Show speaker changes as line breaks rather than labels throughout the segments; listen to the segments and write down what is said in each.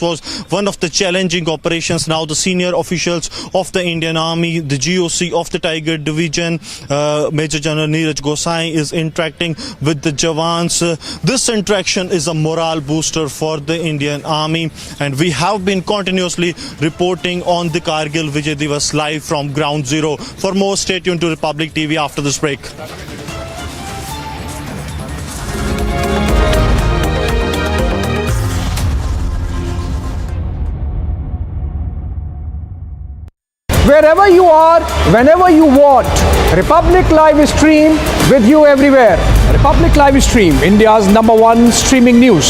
was one of the challenging operations. Now the senior officials of the Indian Army, the GOC of the Tiger Division, Major General Neeraj Chopra is interacting with the Jawans. This interaction is a morale booster for the Indian Army, and we have been continuously reporting on the Kargil Vijay Diwas live from Ground Zero. For more, stay tuned to Republic TV after this break.
Wherever you are, whenever you want, Republic Live Stream with you everywhere. Republic Live Stream, India's #1 streaming news.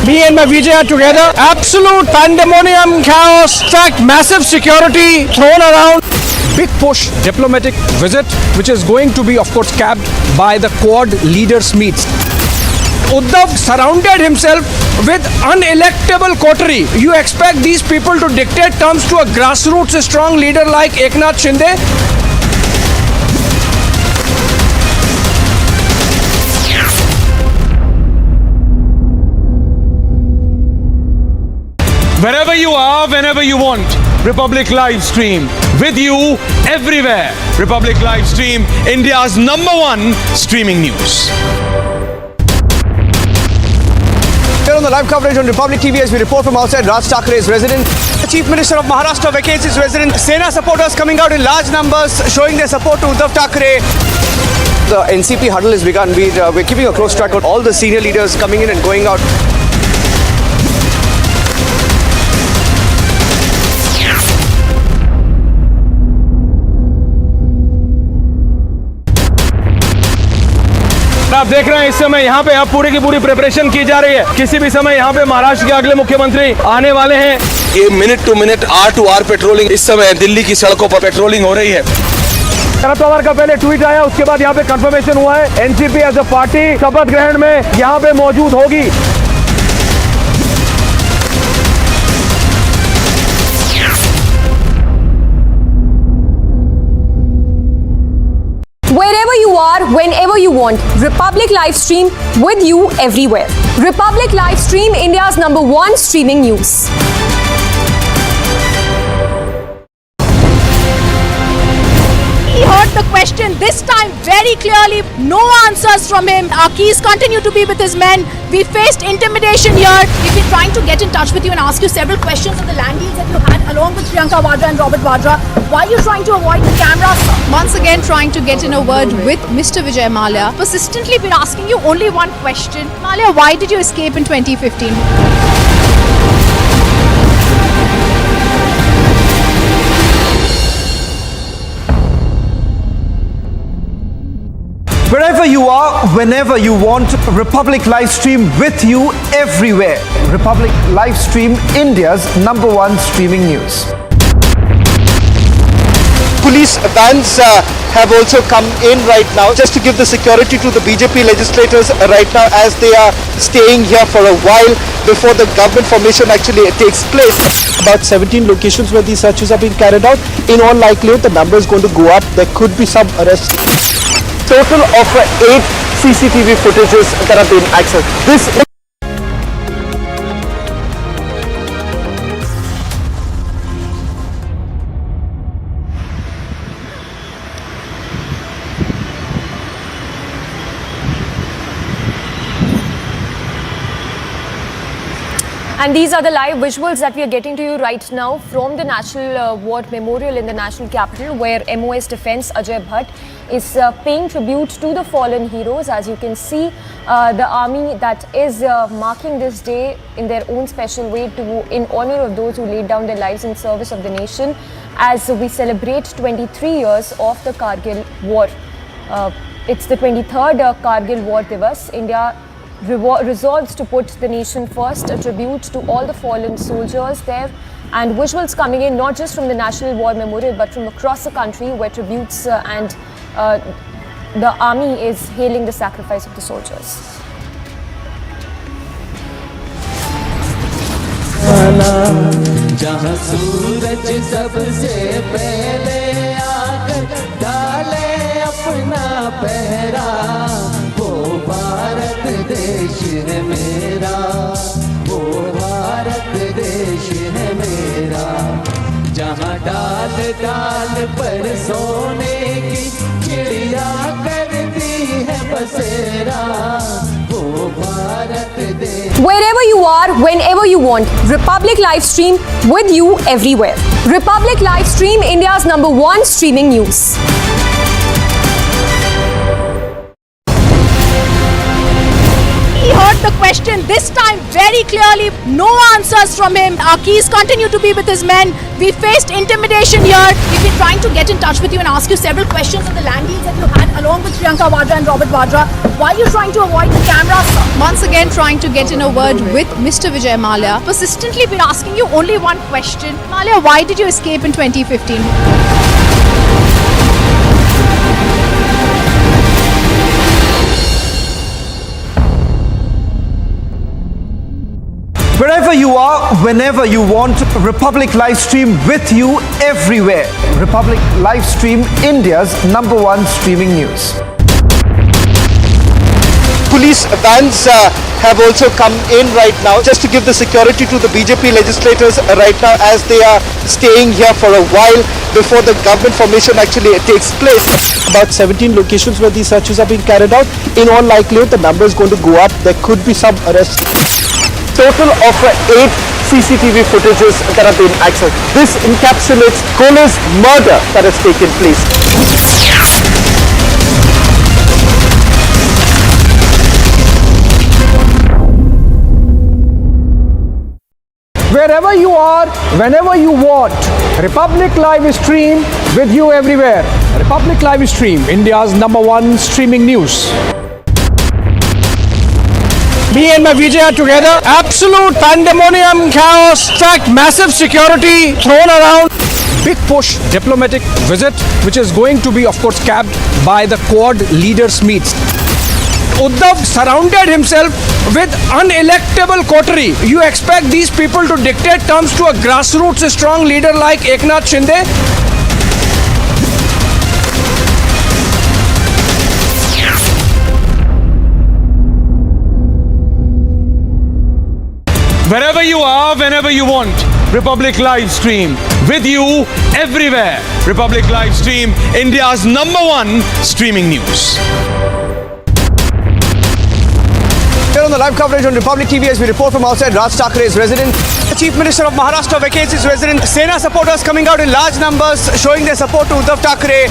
Me and my Vijay are together. Absolute pandemonium, chaos. In fact, massive security thrown around. Big push diplomatic visit, which is going to be, of course, capped by the Quad leaders meets. Uddhav surrounded himself with unelectable coterie. You expect these people to dictate terms to a grassroots strong leader like Eknath Shinde?
Wherever you are, whenever you want, Republic Live Stream with you everywhere. Republic Live Stream, India's #1 streaming news.
Here on the live coverage on Republic TV as we report from outside Raj Thakre's residence. The Chief Minister of Maharashtra vacates his residence. Sena supporters coming out in large numbers showing their support to Uddhav Thakre. The NCP huddle has begun. We're keeping a close track of all the senior leaders coming in and going out.
आप देख रहे हैं इस समय यहाँ पे अब पूरी की पूरी प्रिपरेशन की जा रही है. किसी भी समय यहाँ पे महाराष्ट्र के अगले मुख्यमंत्री आने वाले हैं.
ये minute to minute R to R patrolling इस समय दिल्ली की सड़कों पर पेट्रोलिंग हो रही है.
शरद पवार का पहले ट्वीट आया, उसके बाद यहाँ पे कंफर्मेशन हुआ है. एनसीपी एज अ पार्टी शपथ ग्रहण में यहाँ पे मौजूद होगी.
Wherever you are, whenever you want, Republic Live Stream with you everywhere. Republic Live Stream, India's #1 streaming news. He heard the question this time very clearly. No answers from him. Our keys continue to be with his men. We faced intimidation here. We've been trying to get in touch with you and ask you several questions on the land deals that you had along with Priyanka Vadra and Robert Vadra. Why are you trying to avoid the cameras? Once again trying to get in a word with Mr. Vijay Mallya. Persistently been asking you only one question. Mallya, why did you escape in 2015?
Wherever you are, whenever you want, Republic Live Stream with you everywhere. Republic Live Stream, India's #1 streaming news.
Police vans have also come in right now just to give the security to the BJP legislators right now as they are staying here for a while before the government formation actually takes place. About 17 locations where these searches are being carried out. In all likelihood, the number is going to go up. There could be some arrests. Total of 8 CCTV footages that have been accessed. This
And these are the live visuals that we are getting to you right now from the National War Memorial in the national capital, where MOS Defence Ajay Bhatt is paying tribute to the fallen heroes. As you can see, the army that is marking this day in their own special way in honor of those who laid down their lives in service of the nation as we celebrate 23 years of the Kargil War. It's the 23rd Kargil War Diwas. India resolves to put the nation first, a tribute to all the fallen soldiers there, and visuals coming in not just from the National War Memorial but from across the country, where tributes and the army is hailing the sacrifice of the soldiers.
जहाँ सूरज सबसे पहले आकर डाले अपना पहरा, वो भारत देश है मेरा। डाल पर सोने की चिड़िया करती है बसेरा वो भारत देश।
Wherever you are, whenever you want, Republic live stream with you everywhere. Republic live stream, India's #1 streaming news.
He heard the question this time very clearly. No answers from him. Our keys continue to be with his men. We faced intimidation here. We've been trying to get in touch with you and ask you several questions on the land deals that you had along with Priyanka Vadra and Robert Vadra. Why are you trying to avoid the camera?
Once again trying to get in a word with Mr. Vijay Mallya.
Persistently been asking you only one question.
Mallya, why did you escape in 2015?
Wherever you are, whenever you want, Republic live stream with you everywhere. Republic live stream, India's #1 streaming news.
Police vans have also come in right now just to give the security to the BJP legislators right now as they are staying here for a while before the government formation actually takes place. About 17 locations where these searches are being carried out. In all likelihood, the number is going to go up. There could be some arrests. Total of 8 CCTV footages that have been accessed. This encapsulates Kohli's murder that has taken place.
Wherever you are, whenever you want, Republic live stream with you everywhere. Republic live stream, India's #1 streaming news. Me and my Vijay are together. Absolute pandemonium, chaos. In fact, massive security thrown around. Big push diplomatic visit, which is going to be, of course, capped by the Quad leaders meets. Uddhav surrounded himself with unelectable coterie. You expect these people to dictate terms to a grassroots strong leader like Eknath Shinde?
Wherever you are, whenever you want, Republic live stream with you everywhere. Republic live stream, India's #1 streaming news.
Here on the live coverage on Republic TV as we report from outside Raj Thakre's residence. The Chief Minister of Maharashtra vacates his residence. Sena supporters coming out in large numbers showing their support to Uddhav Thakre.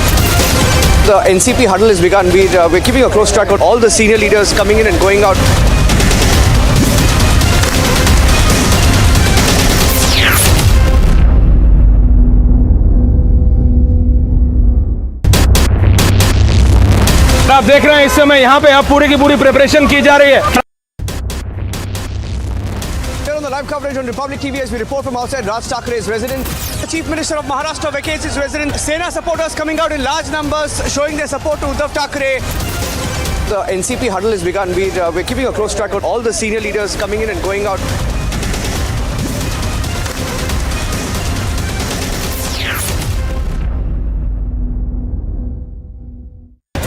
The NCP huddle has begun. We're keeping a close track on all the senior leaders coming in and going out.
आप देख रहे हैं इस समय यहाँ पे अब पूरी की पूरी प्रिपरेशन की जा रही है.
Here on the live coverage on Republic TV as we report from outside Raj Thakre's residence. The Chief Minister of Maharashtra vacates his residence. Sena supporters coming out in large numbers showing their support to Uddhav Thakre. The NCP huddle has begun. We're keeping a close track on all the senior leaders coming in and going out.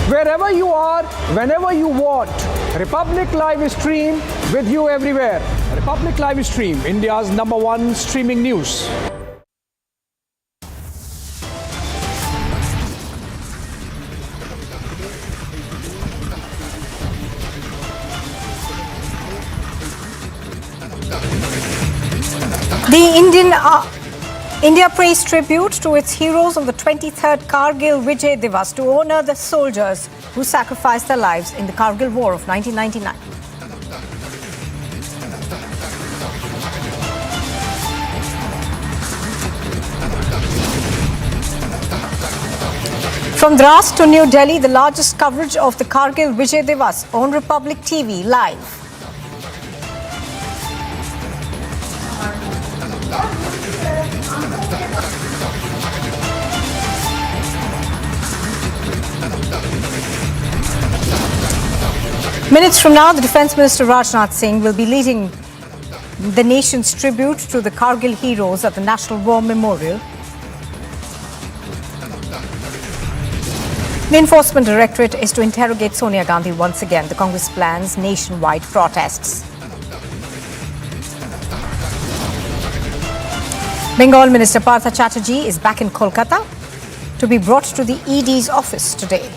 Wherever you are, whenever you want, Republic live stream with you everywhere. Republic live stream, India's #1 streaming news.
India pays tribute to its heroes of the 23rd Kargil Vijay Diwas to honor the soldiers who sacrificed their lives in the Kargil War of 1999. From Drass to New Delhi, the largest coverage of the Kargil Vijay Diwas on Republic TV live. Minutes from now, the Defence Minister Rajnath Singh will be leading the nation's tribute to the Kargil heroes at the National War Memorial. The Enforcement Directorate is to interrogate Sonia Gandhi once again. The Congress plans nationwide protests. Bengal Minister Partha Chatterjee is back in Kolkata. to be brought to the ED's office today.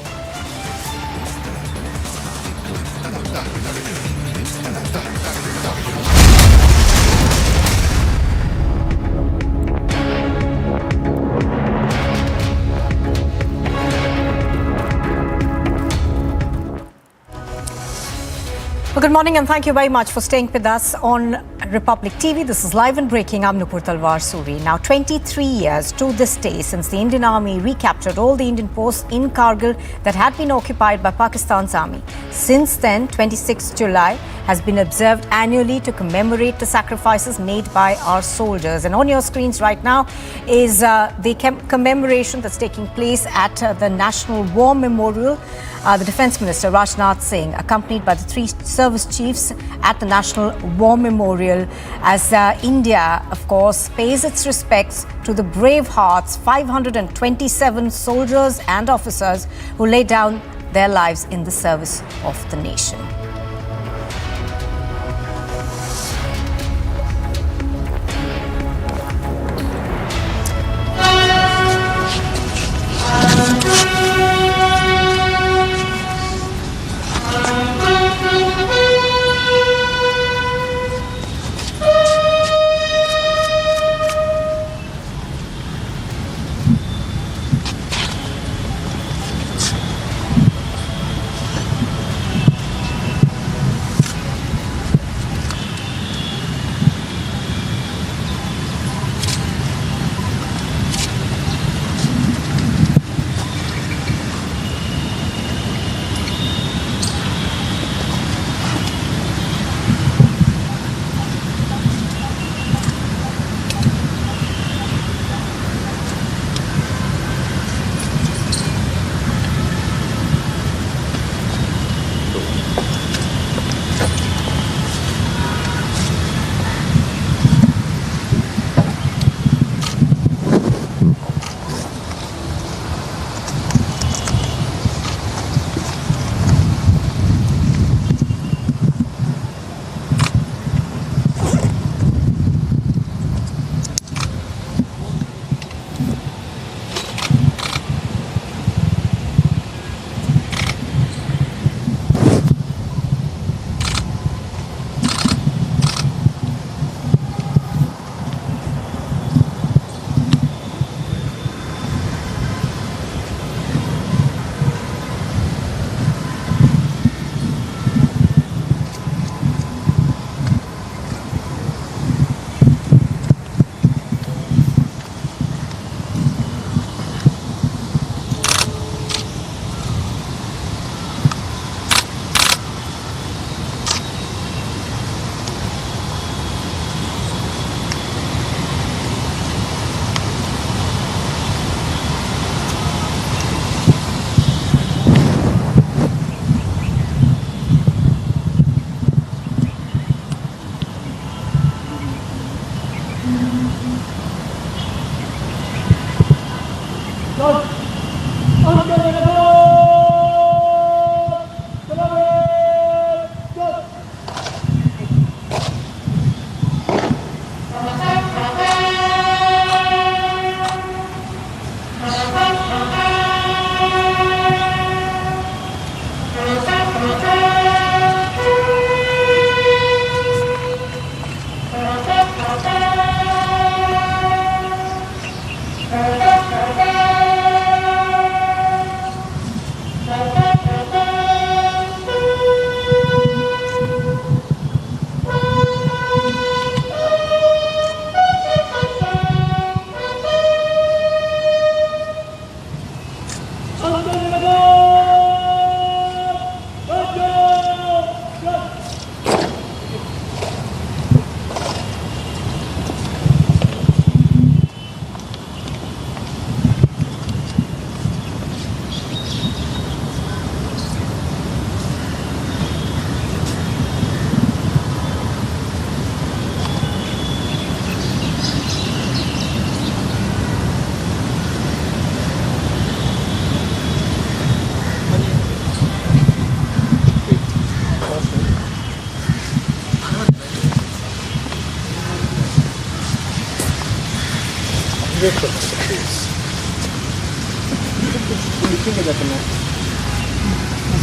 Well, good morning and thank you very much for staying with us on Republic TV. This is Live and Breaking. I'm Nupur Talwar Suri. Now, 23 years to this day since the Indian Army recaptured all the Indian posts in Kargil that had been occupied by Pakistan's army. Since then, 26 July has been observed annually to commemorate the sacrifices made by our soldiers. And on your screens right now is the commemoration that's taking place at the National War Memorial. The Defence Minister Rajnath Singh, accompanied by the 3 service chiefs at the National War Memorial, as India, of course, pays its respects to the brave hearts, 527 soldiers and officers who laid down their lives in the service of the nation.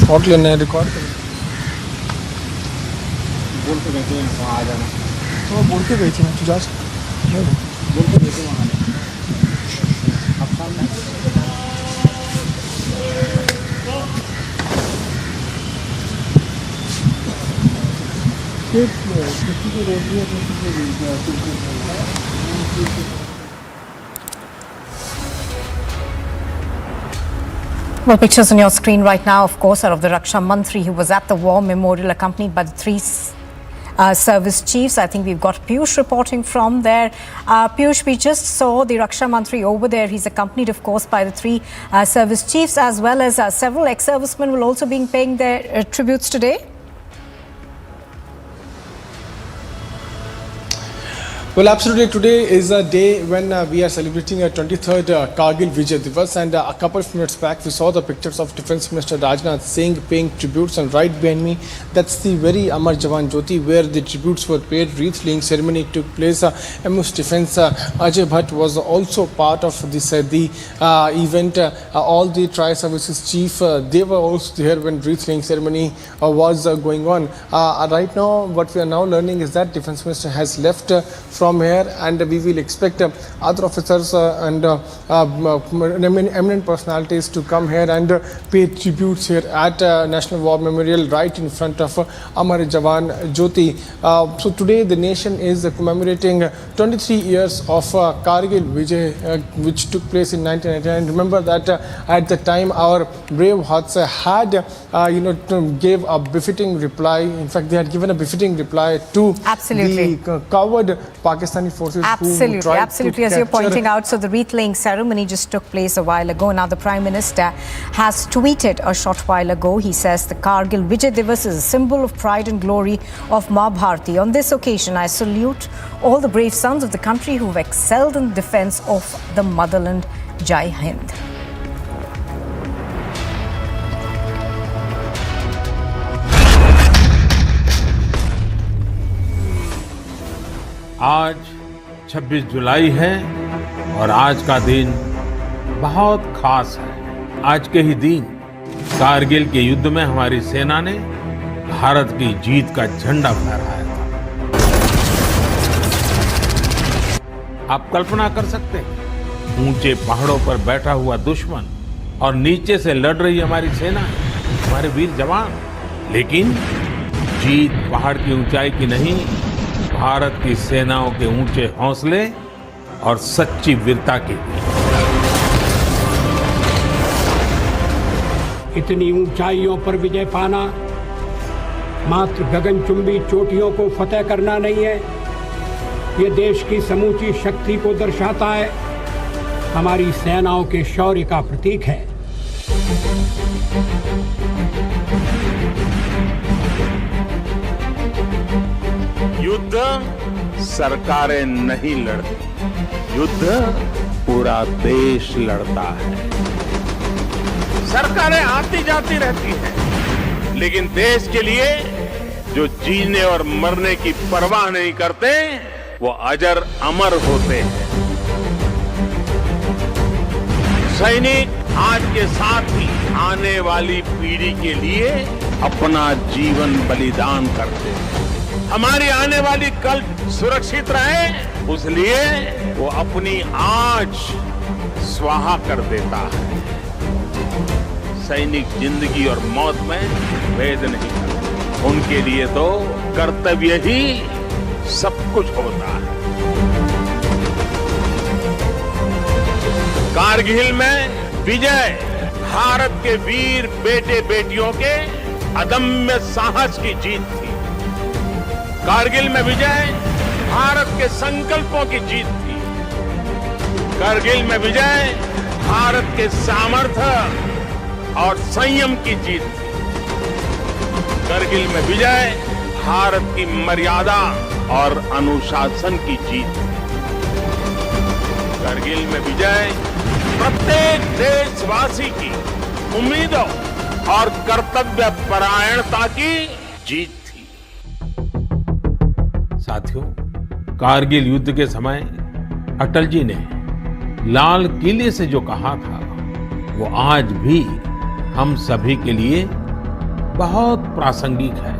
Shot लेना है, record करना।
बोल के बैठे हैं वहाँ आ जाना।
तो बोल के बैठे हैं, तू जा
बोल के बैठे वहाँ आने। अब सामने किसी को रोक दिया, किसी को
Well, pictures on your screen right now, of course, are of the Raksha Mantri who was at the war memorial accompanied by the three service chiefs. I think we've got Piyush reporting from there. Piyush, we just saw the Raksha Mantri over there. He's accompanied, of course, by the three service chiefs, as well as several ex-servicemen will also be paying their tributes today.
Well, absolutely. Today is a day when we are celebrating a 23rd Kargil Vijay Diwas, and a couple of minutes back we saw the pictures of Defence Minister Rajnath Singh paying tributes, and right behind me that's the very Amar Jawan Jyoti where the tributes were paid. Wreath-laying ceremony took place. MS Defence Ajay Bhatt was also part of this event. All the tri-services chief they were also there when wreath-laying ceremony was going on. Right now what we are now learning is that Defence Minister has left from here, and we will expect other officers and eminent personalities to come here and pay tributes here at National War Memorial right in front of Amar Jawan Jyoti. So today the nation is commemorating 23 years of Kargil Vijay which took place in 1999. Remember that at the time our brave hearts had gave a befitting reply. In fact, they had given a befitting reply to the coward Pakistani forces.
Absolutely. As you're pointing out, so the wreath-laying ceremony just took place a while ago. Now the Prime Minister has tweeted a short while ago. He says the Kargil Vijay Diwas is a symbol of pride and glory of Ma Bharati. On this occasion, I salute all the brave sons of the country who've excelled in defence of the motherland. Jai Hind.
आज 26 जुलाई है और आज का दिन बहुत खास है। आज के ही दिन कारगिल के युद्ध में हमारी सेना ने भारत की जीत का झंडा फहराया था। आप कल्पना कर सकते हैं, ऊंचे पहाड़ों पर बैठा हुआ दुश्मन और नीचे से लड़ रही हमारी सेना, हमारे वीर जवान। लेकिन जीत पहाड़ की ऊंचाई की नहीं, भारत की सेनाओं के ऊंचे हौसले और सच्ची वीरता की।
इतनी ऊंचाइयों पर विजय पाना मात्र गगनचुंबी चोटियों को फतेह करना नहीं है, ये देश की समूची शक्ति को दर्शाता है, हमारी सेनाओं के शौर्य का प्रतीक है।
युद्ध सरकारें नहीं लड़ती, युद्ध पूरा देश लड़ता है। सरकारें आती जाती रहती हैं, लेकिन देश के लिए जो जीने और मरने की परवाह नहीं करते, वो अजर अमर होते हैं। सैनिक आज के साथ ही आने वाली पीढ़ी के लिए अपना जीवन बलिदान करते हैं। हमारी आने वाली कल सुरक्षित रहे, उसलिए वो अपनी आज स्वाहा कर देता है। सैनिक जिंदगी और मौत में भेद नहीं करते, उनके लिए तो कर्तव्य ही सब कुछ होता है। कारगिल में विजय भारत के वीर बेटे बेटियों के अदम्य साहस की जीत थी। कारगिल में विजय भारत के संकल्पों की जीत थी। कारगिल में विजय भारत के सामर्थ्य और संयम की जीत थी। कारगिल में विजय भारत की मर्यादा और अनुशासन की जीत थी। कारगिल में विजय प्रत्येक देशवासी की उम्मीदों और कर्तव्य परायणता की जीत थी। साथियों, कारगिल युद्ध के समय अटल जी ने लाल किले से जो कहा था, वो आज भी हम सभी के लिए बहुत प्रासंगिक है।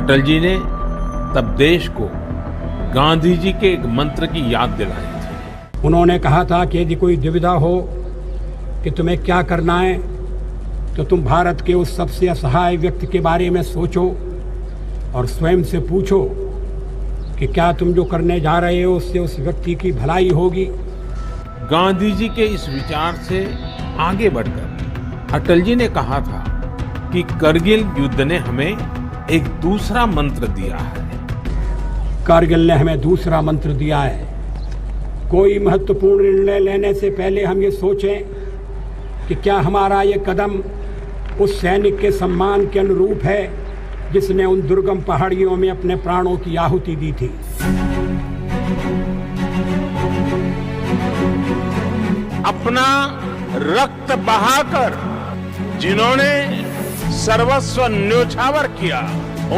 अटल जी ने तब देश को गांधी जी के एक मंत्र की याद दिलाई थी।
उन्होंने कहा था कि यदि कोई दुविधा हो कि तुम्हें क्या करना है, तो तुम भारत के उस सबसे असहाय व्यक्ति के बारे में सोचो और स्वयं से पूछो कि क्या तुम जो करने जा रहे हो उससे उस व्यक्ति की भलाई होगी।
गांधी जी के इस विचार से आगे बढ़कर अटल जी ने कहा था कि करगिल युद्ध ने हमें एक दूसरा मंत्र दिया है।
कारगिल ने हमें दूसरा मंत्र दिया है। कोई महत्वपूर्ण निर्णय लेने से पहले हम ये सोचें कि क्या हमारा ये कदम उस सैनिक के सम्मान के अनुरूप है जिसने उन दुर्गम पहाड़ियों में अपने प्राणों की आहुति दी थी।
अपना रक्त बहाकर जिन्होंने सर्वस्व न्योछावर किया,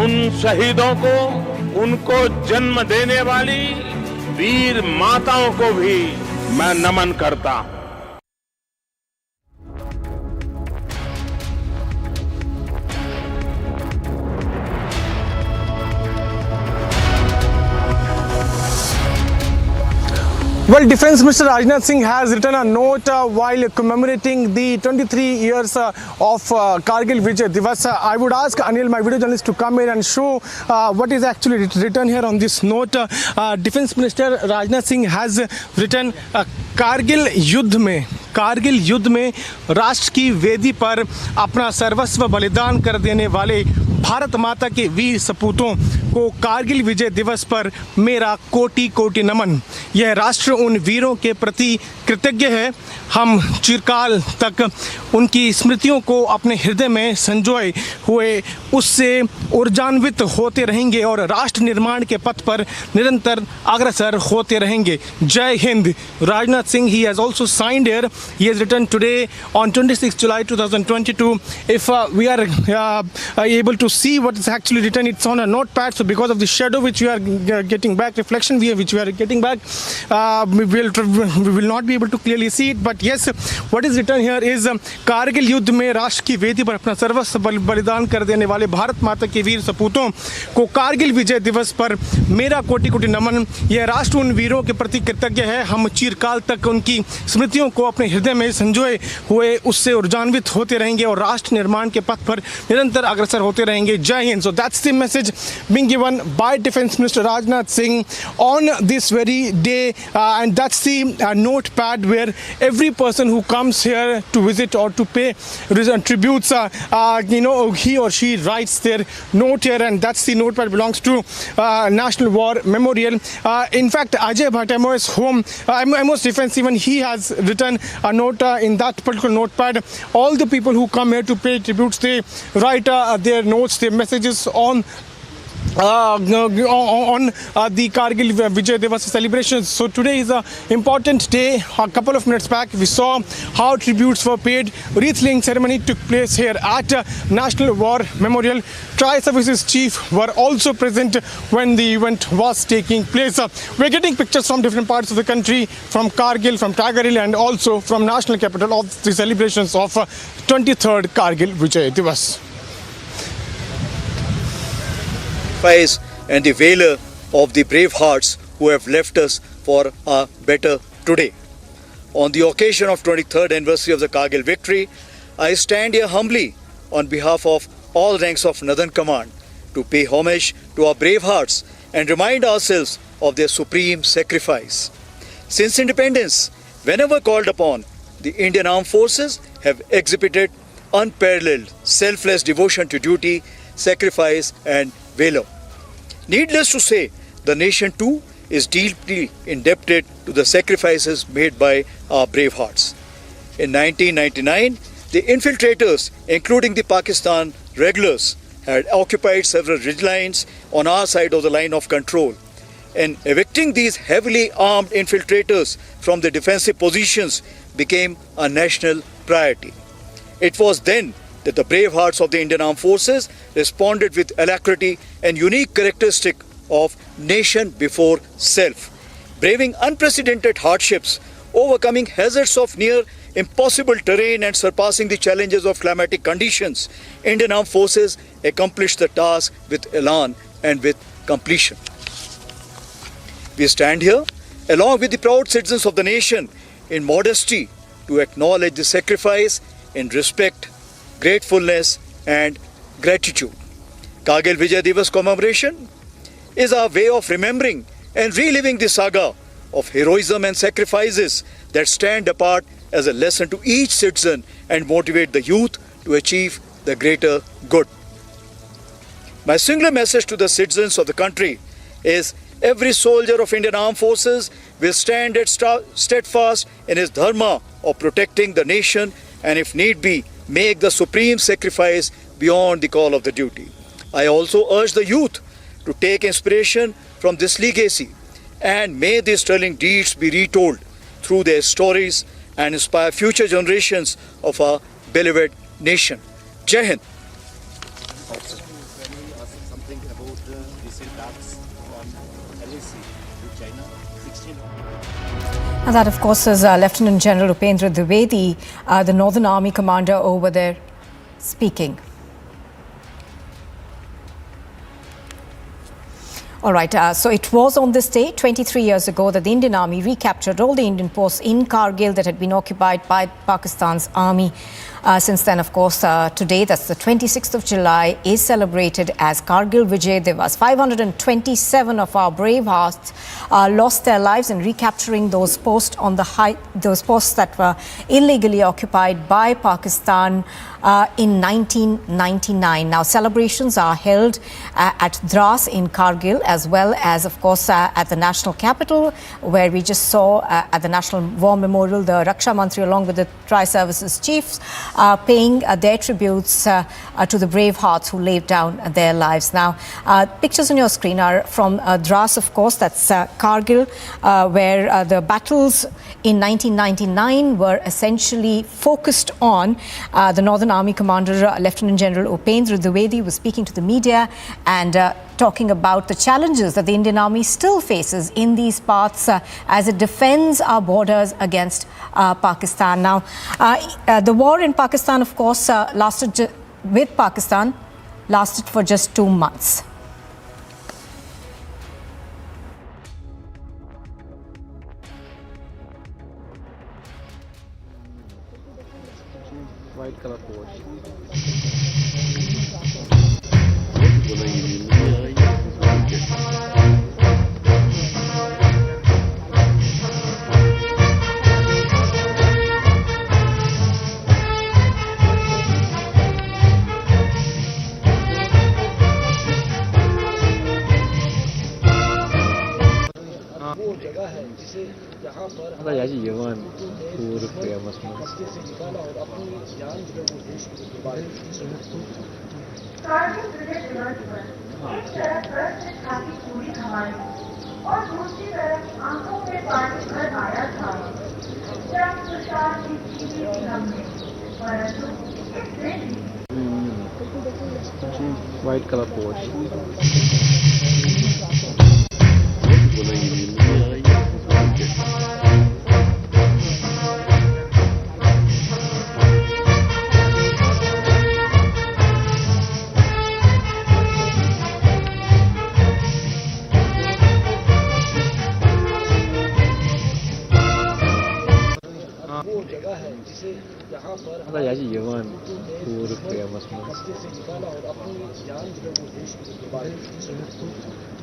उन शहीदों को, उनको जन्म देने वाली वीर माताओं को भी मैं नमन करता हूं।
Well, Defence Minister Rajnath Singh has written a note while commemorating the 23 years of Kargil Vijay Diwas. I would ask Anil, my video journalist, to come in and show what is actually written here on this note. Defence Minister Rajnath Singh has written Kargil युद्ध में राष्ट्र की वेदी पर अपना सर्वस्व बलिदान कर देने वाले भारत माता के वीर सपूतों को कारगिल विजय दिवस पर मेरा कोटि कोटि नमन। यह राष्ट्र उन वीरों के प्रति कृतज्ञ है। हम चिरकाल तक उनकी स्मृतियों को अपने हृदय में संजोए हुए उससे ऊर्जान्वित होते रहेंगे और राष्ट्र निर्माण के पथ पर निरंतर अग्रसर होते रहेंगे। जय Hind. Rajnath Singh, he has also signed here. He has written today on 26 July 2022. If we are able to see what is actually written, it's on a notepad. So because of the shadow which we are getting back, reflection which we are getting back, we will not be able to clearly see it. But yes, what is written here is Kargil युद्ध में राष्ट्र की वेदी पर अपना सर्वस्व बलिदान कर देने वाले भारत माता के वीर सपूतों को कारगिल विजय दिवस पर मेरा कोटि कोटि नमन। यह राष्ट्र उन वीरों के प्रति कृतज्ञ है। हम चिरकाल तक उनकी स्मृतियों को अपने हृदय में संजोए हुए उससे ऊर्जान्वित होते रहेंगे और राष्ट्र निर्माण के पथ पर निरंतर अग्रसर होते रहेंगे। जय Hind. So that's the message being given by Defence Minister Rajnath Singh on this very day, and that's the notepad where every person who comes here to visit or to pay tributes, he or she writes their note here, and that's the notepad belongs to National War Memorial. In fact, Ajay Bhatt, MOS Home, MOS Defence, even he has written a note in that particular notepad. All the people who come here to pay tributes, they write their notes, their messages on the Kargil Vijay Diwas celebrations. So today is an important day. A couple of minutes back we saw how tributes were paid. Wreath-laying ceremony took place here at National War Memorial. Tri-Services Chief were also present when the event was taking place. We're getting pictures from different parts of the country, from Kargil, from Tiger Hill, and also from national capital of the celebrations of 23rd Kargil Vijay Diwas.
And the valor of the brave hearts who have left us for a better today. On the occasion of 23rd anniversary of the Kargil victory, I stand here humbly on behalf of all ranks of Northern Command to pay homage to our brave hearts and remind ourselves of their supreme sacrifice. Since independence, whenever called upon, the Indian Armed Forces have exhibited unparalleled selfless devotion to duty, sacrifice and valor. Needless to say, the nation too is deeply indebted to the sacrifices made by our brave hearts. In 1999, the infiltrators, including the Pakistan regulars, had occupied several ridge lines on our side of the line of control. And evicting these heavily armed infiltrators from the defensive positions became a national priority. It was then that the brave hearts of the Indian Armed Forces responded with alacrity and unique characteristic of nation before self, braving unprecedented hardships, overcoming hazards of near impossible terrain and surpassing the challenges of climatic conditions, Indian Armed Forces accomplished the task with elan and with completion. We stand here along with the proud citizens of the nation in modesty to acknowledge the sacrifice in respect, gratefulness and gratitude. Kargil Vijay Diwas commemoration is our way of remembering and reliving the saga of heroism and sacrifices that stand apart as a lesson to each citizen and motivate the youth to achieve the greater good. My singular message to the citizens of the country is every soldier of Indian Armed Forces will stand steadfast in his dharma of protecting the nation and if need be, make the supreme sacrifice beyond the call of the duty. I also urge the youth to take inspiration from this legacy and may these sterling deeds be retold through their stories and inspire future generations of our beloved nation. Jai Hind.
Something about recent talks on LAC with China, 16.
And that, of course, is Lieutenant General Upendra Dwivedi, the Northern Army commander over there, speaking. All right, so it was on this day, 23 years ago, that the Indian Army recaptured all the Indian posts in Kargil that had been occupied by Pakistan's army. Since then, of course, today, that's the 26th of July, is celebrated as Kargil Vijay Diwas. 527 of our brave hearts lost their lives in recapturing those posts on those posts that were illegally occupied by Pakistan in 1999. Now, celebrations are held at Drass in Kargil, as well as, of course, at the national capital, where we just saw at the National War Memorial, the Raksha Mantri, along with the Tri-Services chiefs, paying their tributes to the brave hearts who laid down their lives. Now, pictures on your screen are from Drass, of course, that's Kargil, where the battles in 1999 were essentially focused on. The Northern Army Commander, Lieutenant General Upendra Dwivedi, was speaking to the media and talking about the challenges that the Indian Army still faces in these parts as it defends our borders against Pakistan. Now, the war in Pakistan, of course, lasted for just 2 months.
White color coach.
Kargil Vijay Diwas पर एक तरफ बर्फ से ढकी पूरी हवाएं और दूसरी तरफ आंखों में पानी भर आया था जब तुषार की चीनी थी हमने परंतु इसने
White color coach.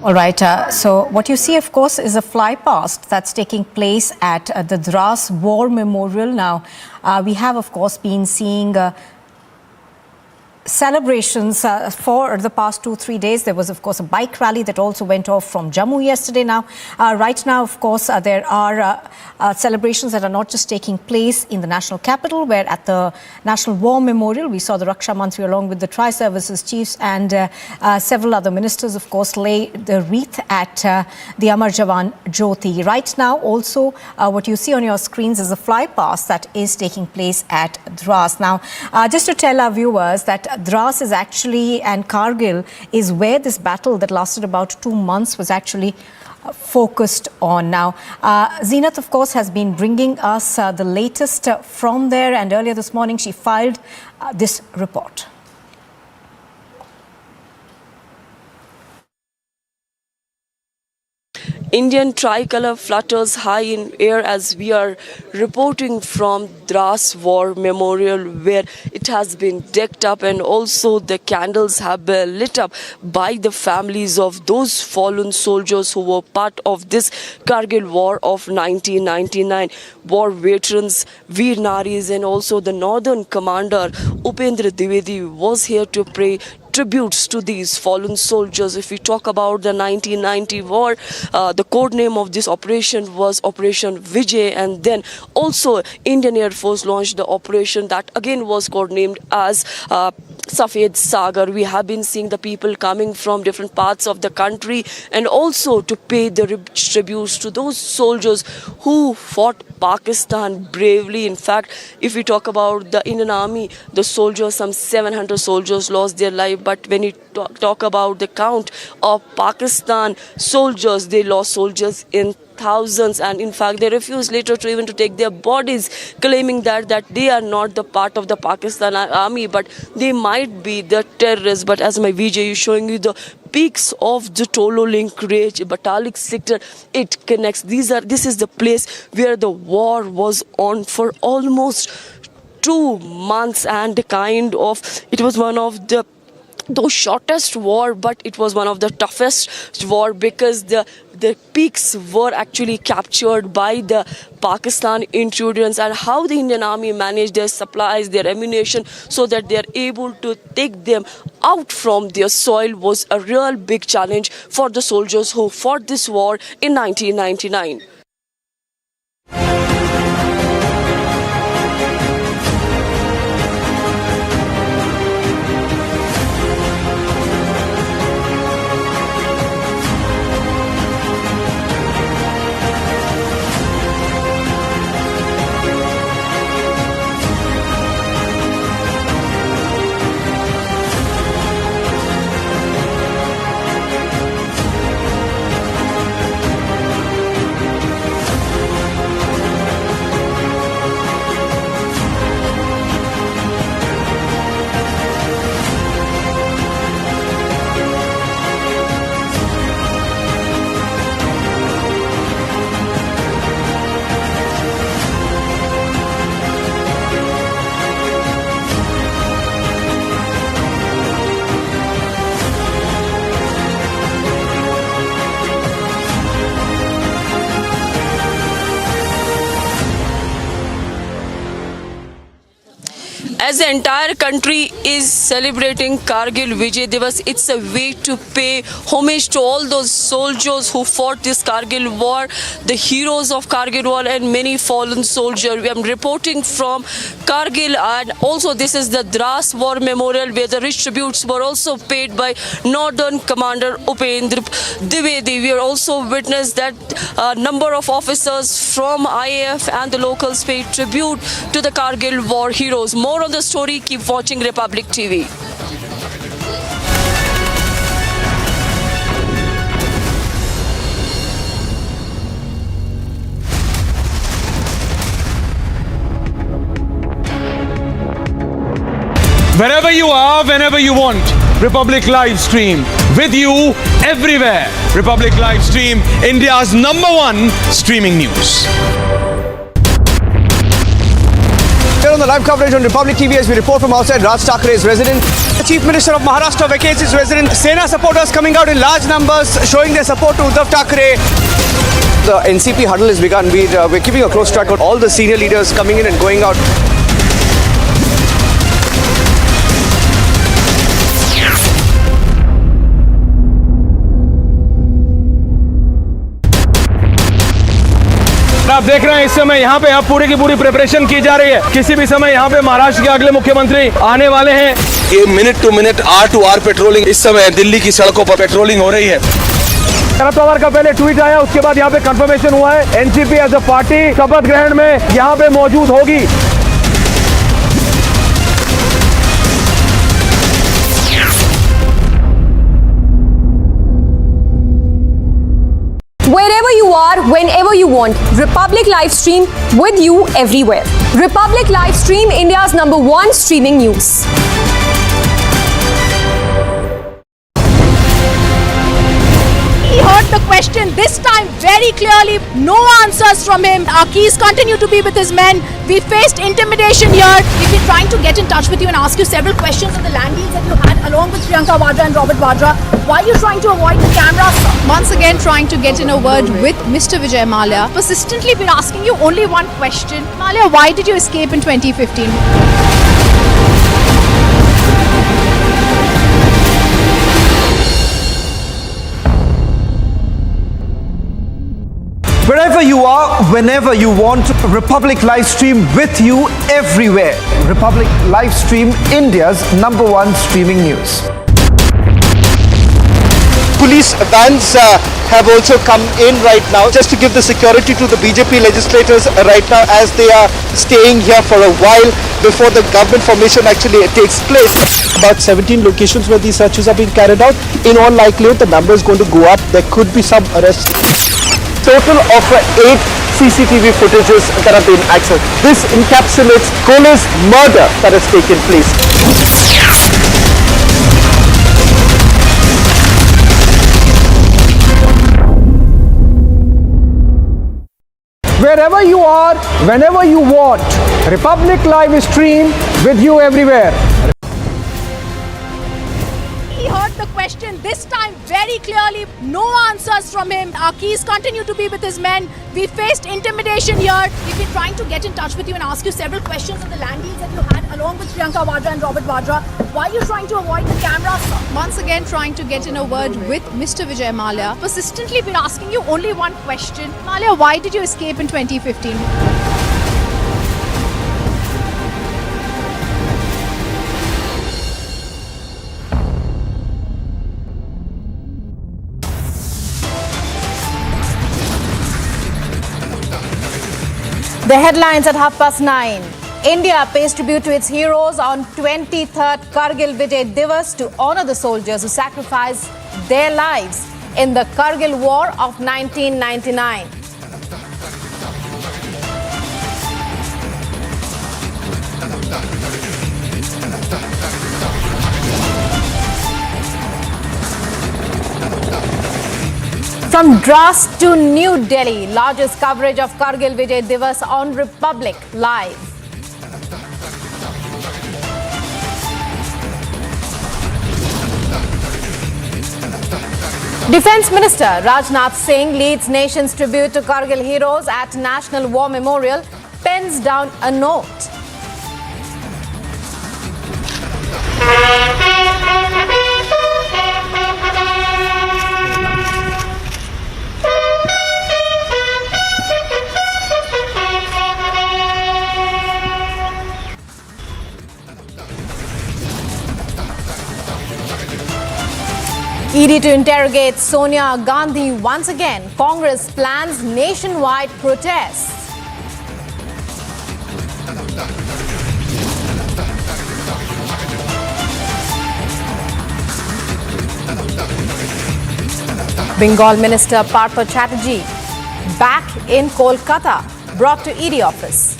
All right, so what you see, of course, is a flypast that's taking place at the Drass War Memorial. Now, we have, of course, been seeing celebrations for the past 2-3 days. There was, of course, a bike rally that also went off from Jammu yesterday. Now, right now, of course, there are celebrations that are not just taking place in the national capital, where at the National War Memorial, we saw the Raksha Mantri along with the Tri-Services chiefs and several other ministers, of course, lay the wreath at the Amar Jawan Jyoti. Right now, also, what you see on your screens is a flypast that is taking place at Drass. Now, just to tell our viewers that Drass is actually, and Kargil is where this battle that lasted about 2 months was actually focused on. Now, Zeenat, of course, has been bringing us the latest from there, and earlier this morning she filed this report.
Indian tricolour flutters high in air as we are reporting from Drass War Memorial, where it has been decked up and also the candles have been lit up by the families of those fallen soldiers who were part of this Kargil War of 1999. War veterans, Veer Naris, and also the Northern Commander Upendra Dwivedi was here to pay tributes to these fallen soldiers. If we talk about the 1990 war, the code name of this operation was Operation Vijay, and then also Indian Air Force launched the operation that again was codenamed as Saga. We have been seeing the people coming from different parts of the country and also to pay the tributes to those soldiers who fought Pakistan bravely. In fact, if we talk about the Indian Army, the soldiers, some 700 soldiers lost their life. But when you talk about the count of Pakistan soldiers, they lost soldiers in thousands, and in fact they refused later to even to take their bodies, claiming that they are not the part of the Pakistan army, but they might be the terrorists. But as my Vijay is showing you the peaks of the Tolo Link Range, Batalik sector, it connects. This is the place where the war was on for almost 2 months, and it was one of the shortest war, but it was one of the toughest war because the peaks were actually captured by the Pakistan intruders, and how the Indian Army managed their supplies, their ammunition, so that they are able to take them out from their soil was a real big challenge for the soldiers who fought this war in 1999. As the entire country is celebrating Kargil Vijay Diwas, it's a way to pay homage to all those soldiers who fought this Kargil war, the heroes of Kargil war, and many fallen soldiers. We are reporting from Kargil, and also this is the Drass War Memorial, where the rich tributes were also paid by Northern Commander Upendra Dwivedi. We are also witnessed that a number of officers from IAF and the locals paid tribute to the Kargil war heroes. More on the story, keep watching Republic TV.
Wherever you are, whenever you want, Republic live stream. With you, everywhere. Republic live stream, India's #1 streaming news.
Here on the live coverage on Republic TV as we report from outside Raj Thakrae's residence. The Chief Minister of Maharashtra vacates his residence. Sena supporters coming out in large numbers showing their support to Uddhav Thackeray. The NCP huddle has begun. We're keeping a close track on all the senior leaders coming in and going out.
आप देख रहे हैं इस समय यहाँ पे अब पूरी की पूरी प्रिपरेशन की जा रही है। किसी भी समय यहाँ पे महाराष्ट्र के अगले मुख्यमंत्री आने वाले हैं।
ये minute to minute R to R patrolling इस समय दिल्ली की सड़कों पर पेट्रोलिंग हो रही है।
शरद पवार का पहले ट्वीट आया, उसके बाद यहाँ पे कंफर्मेशन हुआ है। एनसीपी एज अ पार्टी शपथ ग्रहण में यहाँ पे मौजूद होगी।
Wherever you are, whenever you want. Republic live stream with you everywhere. Republic live stream, India's #1 streaming news.
He heard the question this time very clearly. No answers from him. Our keys continue to be with his men. We faced intimidation here. We've been trying to get in touch with you and ask you several questions on the land deals that you had along with Priyanka Vadra and Robert Vadra. Why are you trying to avoid the camera?
Once again trying to get in a word with Mr. Vijay Mallya.
Persistently been asking you only one question.
Mallya, why did you escape in 2015?
Wherever you are, whenever you want, Republic live stream with you everywhere. Republic live stream, India's #1 streaming news.
Police vans have also come in right now just to give the security to the BJP legislators right now as they are staying here for a while before the government formation actually takes place. About 17 locations where these searches are being carried out. In all likelihood, the number is going to go up. There could be some arrests. Total of 8 CCTV footages that have been accessed. This encapsulates Kohli's murder that has taken place.
Wherever you are, whenever you want, Republic live stream with you everywhere.
He heard the question this time very clearly. No answers from him. Our keys continue to be with his men. We faced intimidation here. We've been trying to get in touch with you and ask you several questions on the land deals that you had along with Priyanka Vadra and Robert Vadra. Why are you trying to avoid the camera?
Once again trying to get in a word with Mr. Vijay Mallya.
Persistently been asking you only one question.
Mallya, why did you escape in 2015?
The headlines at 9:30. India pays tribute to its heroes on 23rd Kargil Vijay Diwas to honor the soldiers who sacrificed their lives in the Kargil War of 1999. From Drass to New Delhi, largest coverage of Kargil Vijay Diwas on Republic Live. Defence Minister Rajnath Singh leads nation's tribute to Kargil heroes at National War Memorial, pens down a note. ED to interrogate Sonia Gandhi once again. Congress plans nationwide protests. Bengal Minister Partha Chatterjee back in Kolkata, brought to ED office.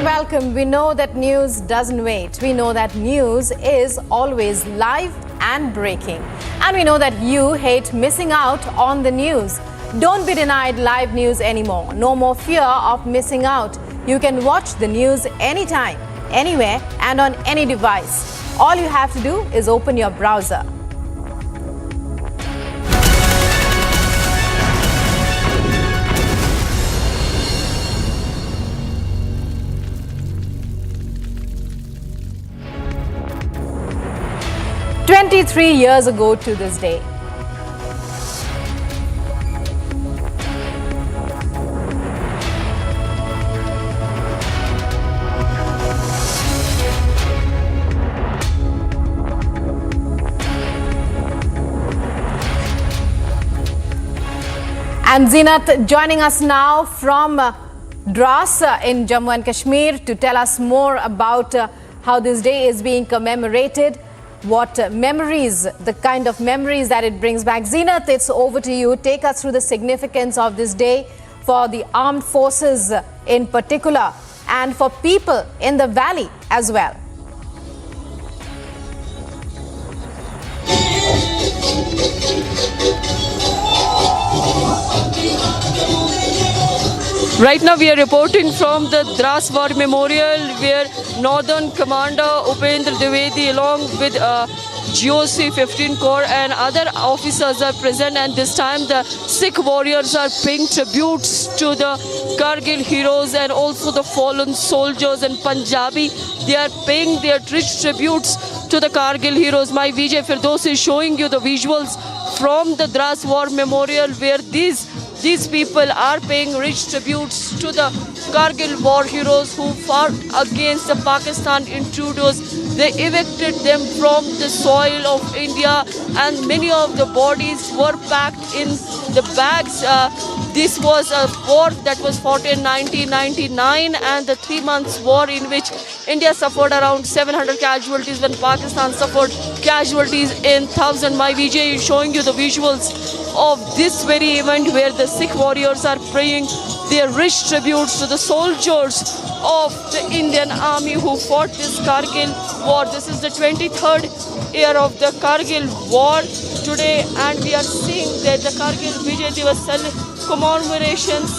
Welcome. We know that news doesn't wait. We know that news is always live and breaking. And we know that you hate missing out on the news. Don't be denied live news anymore. No more fear of missing out. You can watch the news anytime, anywhere, and on any device. All you have to do is open your browser. "23 years ago to this day, And Zinat joining us now from Drass in Jammu and Kashmir to tell us more about how this day is being commemorated, what memories, the kind of memories that it brings back. Zinat, it's over to you. Take us through the significance of this day for the armed forces in particular and for people in the valley as well.
Right now we are reporting from the Drass War Memorial where Northern Commander Upendra Dwivedi along with GOC 15 Corps and other officers are present, and this time the Sikh warriors are paying tributes to the Kargil heroes and also the fallen soldiers in Punjabi. They are paying their rich tributes to the Kargil heroes. My Vijay Firdos is showing you the visuals from the Drass War Memorial where these people are paying rich tributes to the Kargil war heroes who fought against the Pakistan intruders. They evicted them from the soil of India and many of the bodies were packed in the bags. This was a war that was fought in 1999 and the 3 months war in which India suffered around 700 casualties when Pakistan suffered casualties in 1,000. My Vijay is showing you the visuals of this very event where the Sikh warriors are paying their rich tributes to the soldiers of the Indian army who fought this Kargil war. This is the 23rd year of the Kargil war today, and we are seeing that the Kargil Vijay Diwas commemorations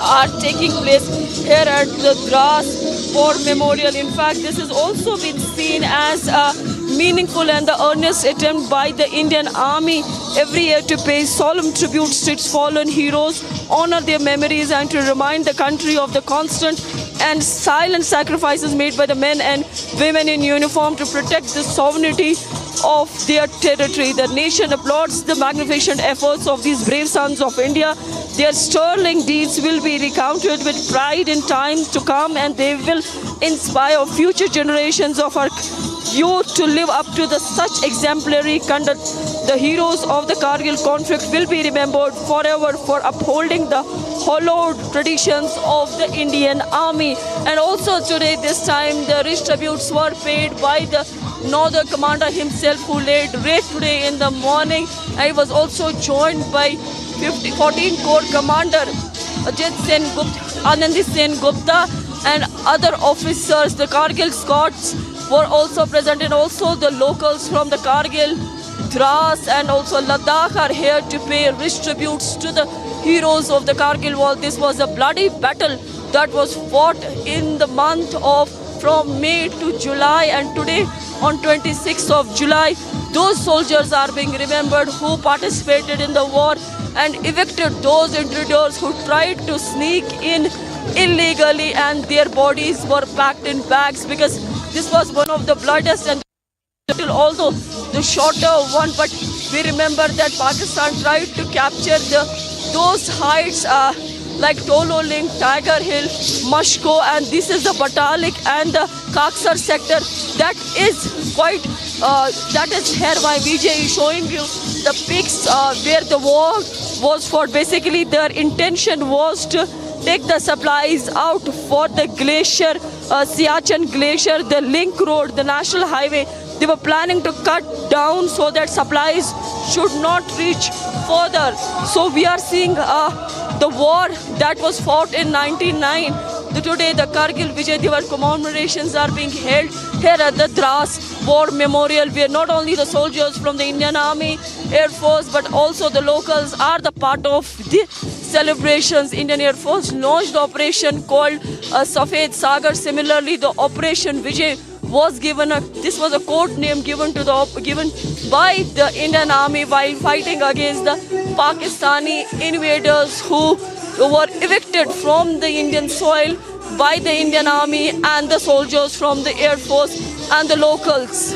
are taking place here at the Drass War Memorial. In fact, this has also been seen as a meaningful and the earnest attempt by the Indian Army every year to pay solemn tributes to its fallen heroes, honor their memories and to remind the country of the constant and silent sacrifices made by the men and women in uniform to protect the sovereignty of their territory. The nation applauds the magnificent efforts of these brave sons of India. Their sterling deeds will be recounted with pride in time to come, and they will inspire future generations of our youth to live up to such exemplary conduct. The heroes of the Kargil conflict will be remembered forever for upholding the hallowed traditions of the Indian Army. And also today, this time, the rich tributes were paid by the Northern Commander himself who laid raid today in the morning. I was also joined by 14 Corps Commander Ajit Sen Gupta, Anandi Sen Gupta and other officers. The Kargil Scots were also present, and also the locals from the Kargil, Drass and also Ladakh are here to pay rich tributes to the heroes of the Kargil war. This was a bloody battle that was fought in the month of from May to July, and today on 26th of July, those soldiers are being remembered who participated in the war and evicted those intruders who tried to sneak in illegally, and their bodies were packed in bags because this was one of the bloodiest and although the shorter one, but we remember that Pakistan tried to capture those heights like Tololing, Tiger Hill, Mashko, and this is the Batalik and the Kaksar sector. That is quite, that is here my Vijay is showing you the peaks where the war was fought. Basically, their intention was to take the supplies out for the glacier, Siachen Glacier, the link road, the national highway. They were planning to cut down so that supplies should not reach further. So we are seeing the war that was fought in 1999. Today the Kargil Vijay Diwas commemorations are being held here at the Drass War Memorial, where not only the soldiers from the Indian Army, Air Force, but also the locals are the part of the celebrations. Indian Air Force launched the operation called Safed Saga. Similarly, the Operation Vijay was given this was a code name given by the Indian Army while fighting against the Pakistani invaders who were evicted from the Indian soil by the Indian Army and the soldiers from the Air Force and the locals.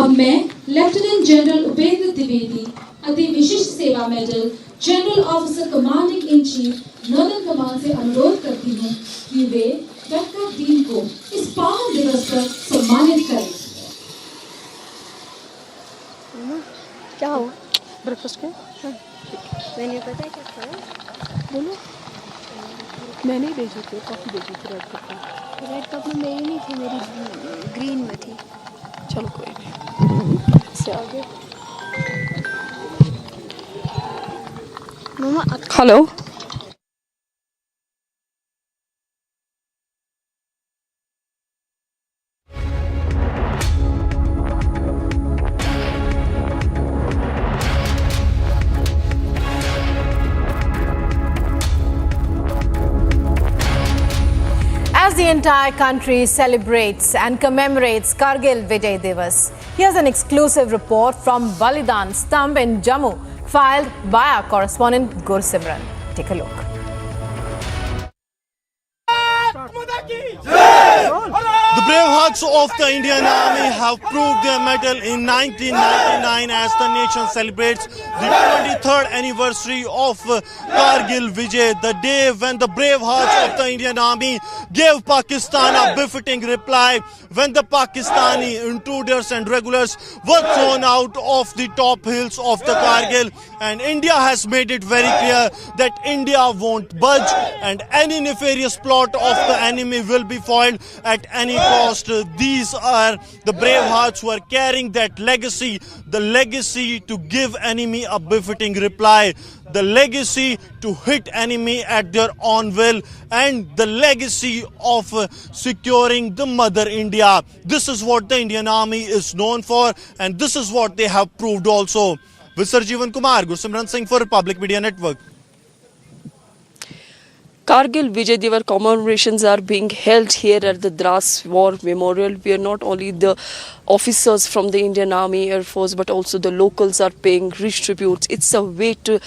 अब मैं lieutenant general Upendra Dwivedi अति विशिष्ट सेवा medal general officer commanding in chief northern command से अनुरोध करती हूँ कि वे डॉक्टर दीन को इस पावन दिवस पर सम्मानित करें।
क्या हो ब्रेकफास्ट के मैंने पता है क्या खाना बोलो। मैंने ही भेजी थी कॉफ़ी भेजी थी रेड कप में मेरी नहीं थी मेरी ग्रीन में थी। चलो कोई नहीं से आगे मम्मा।
Hello
As the entire country celebrates and commemorates Kargil Vijay Diwas, here's an exclusive report from Balidan Stamp in Jammu, filed by our correspondent Gursimran. Take a look.
The brave hearts of the Indian Army have proved their mettle in 1999 as the nation celebrates the 23rd anniversary of Kargil Vijay, the day when the brave hearts of the Indian Army gave Pakistan a befitting reply when the Pakistani intruders and regulars were thrown out of the top hills of the Kargil. And India has made it very clear that India won't budge and any nefarious plot of the enemy will be foiled at any cost. These are the brave hearts who are carrying that legacy, the legacy to give enemy a befitting reply, the legacy to hit enemy at their own will, and the legacy of securing the mother India. This is what the Indian Army is known for, and this is what they have proved also. With Sir Jeevan Kumar, Gursimran Singh for Republic Media Network.
Kargil Vijay Diwas commemorations are being held here at the Drass War Memorial, where not only the officers from the Indian Army, Air Force, but also the locals are paying rich tributes. It's a way to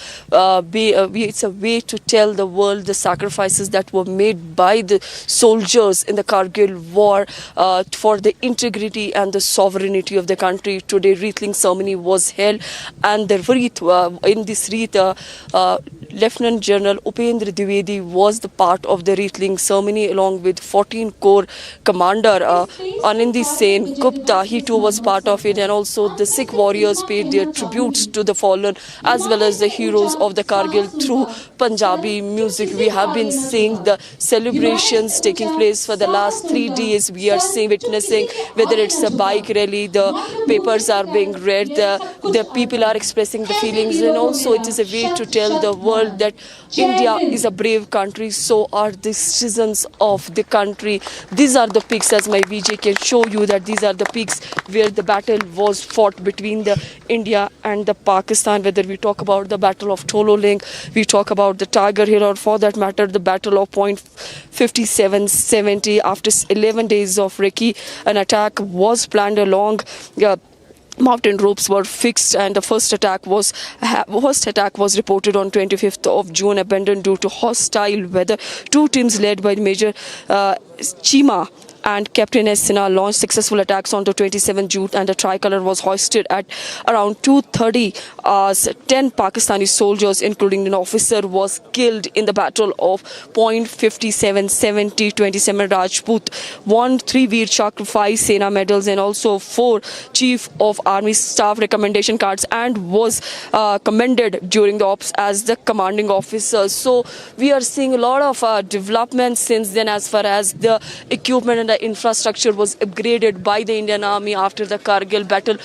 tell the world the sacrifices that were made by the soldiers in the Kargil War for the integrity and the sovereignty of the country. Today, wreathing ceremony was held, and the wreath in this wreath, Lieutenant General Upendra Dwivedi was the part of the wreathing ceremony along with 14 Corps Commander Anandi Sen Gupta. He too was part of it, and also the Sikh warriors paid their tributes to the fallen as well as the heroes of the Kargil through Punjabi music. We have been seeing the celebrations taking place for the last 3 days. We are witnessing whether it's a bike rally, the papers are being read, the people are expressing the feelings, and also it is a way to tell the world that India is a brave country, so are the citizens of the country. These are the peaks, as my VJ can show you, that these are the peaks where the battle was fought between the India and the Pakistan. Whether we talk about the Battle of Tololing, we talk about the Tiger Hill, or for that matter the Battle of Point 5770. After 11 days of recce, an attack was planned along mountain ropes were fixed, and the first attack was reported on 25th of June, abandoned due to hostile weather. Two teams led by Major Chima and Captain Sina launched successful attacks on the 27th June, and the tricolor was hoisted at around 2:30 hours. 10 Pakistani soldiers, including an officer, was killed in the battle of Point 57 70. 27 Rajput won 3 Veer Chakra, 5 Sena medals, and also 4 Chief of Army Staff recommendation cards, and was commended during the ops as the commanding officer. So we are seeing a lot of developments since then, as far as the equipment and the infrastructure was upgraded by the Indian Army after the Kargil battle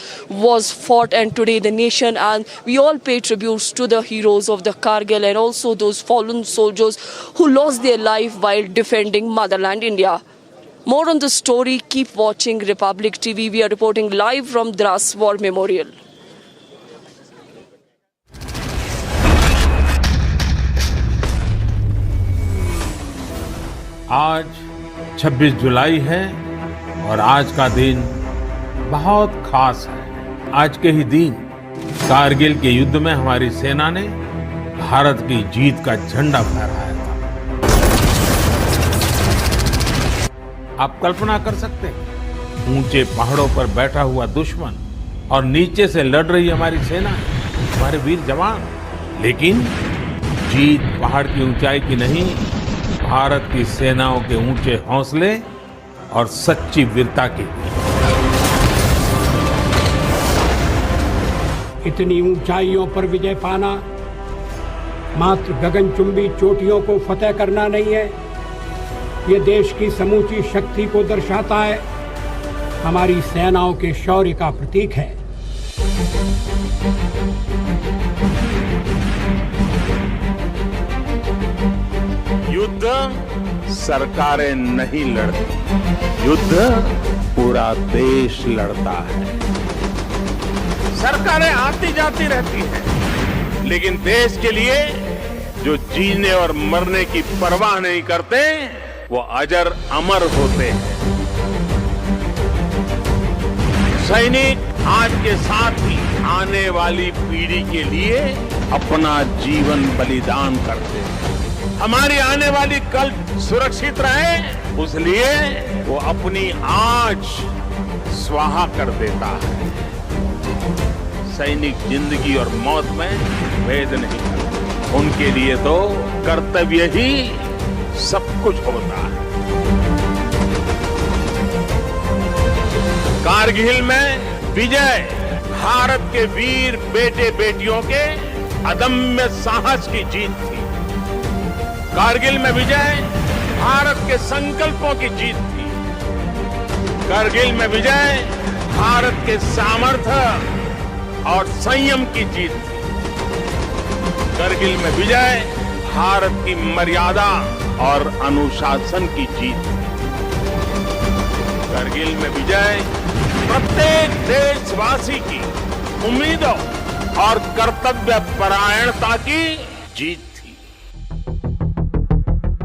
was fought. And today the nation and we all pay tributes to the heroes of the Kargil and also those fallen soldiers who lost their life while defending motherland India. More on the story, keep watching Republic TV. We are reporting live from Drass War Memorial.
आज 26 जुलाई है और आज का दिन बहुत खास है। आज के ही दिन कारगिल के युद्ध में हमारी सेना ने भारत की जीत का झंडा फहराया था। आप कल्पना कर सकते हैं, ऊंचे पहाड़ों पर बैठा हुआ दुश्मन और नीचे से लड़ रही हमारी सेना, हमारे वीर जवान। लेकिन जीत पहाड़ की ऊंचाई की नहीं, भारत की सेनाओं के ऊंचे हौसले और सच्ची वीरता की।
इतनी ऊंचाइयों पर विजय पाना मात्र गगनचुंबी चोटियों को फतेह करना नहीं है, ये देश की समूची शक्ति को दर्शाता है, हमारी सेनाओं के शौर्य का प्रतीक है।
युद्ध सरकारें नहीं लड़ती, युद्ध पूरा देश लड़ता है। सरकारें आती जाती रहती हैं, लेकिन देश के लिए जो जीने और मरने की परवाह नहीं करते, वो अजर अमर होते हैं। सैनिक आज के साथ ही आने वाली पीढ़ी के लिए अपना जीवन बलिदान करते हैं। हमारी आने वाली कल सुरक्षित रहे, उसलिए वो अपनी आज स्वाहा कर देता है। सैनिक जिंदगी और मौत में भेद नहीं करते, उनके लिए तो कर्तव्य ही सब कुछ होता है। कारगिल में विजय भारत के वीर बेटे बेटियों के अदम्य साहस की जीत थी। कारगिल में विजय भारत के संकल्पों की जीत थी। कारगिल में विजय भारत के सामर्थ्य और संयम की जीत थी। कारगिल में विजय भारत की मर्यादा और अनुशासन की जीत थी। कारगिल में विजय प्रत्येक देशवासी की उम्मीदों और कर्तव्य परायणता की जीत थी।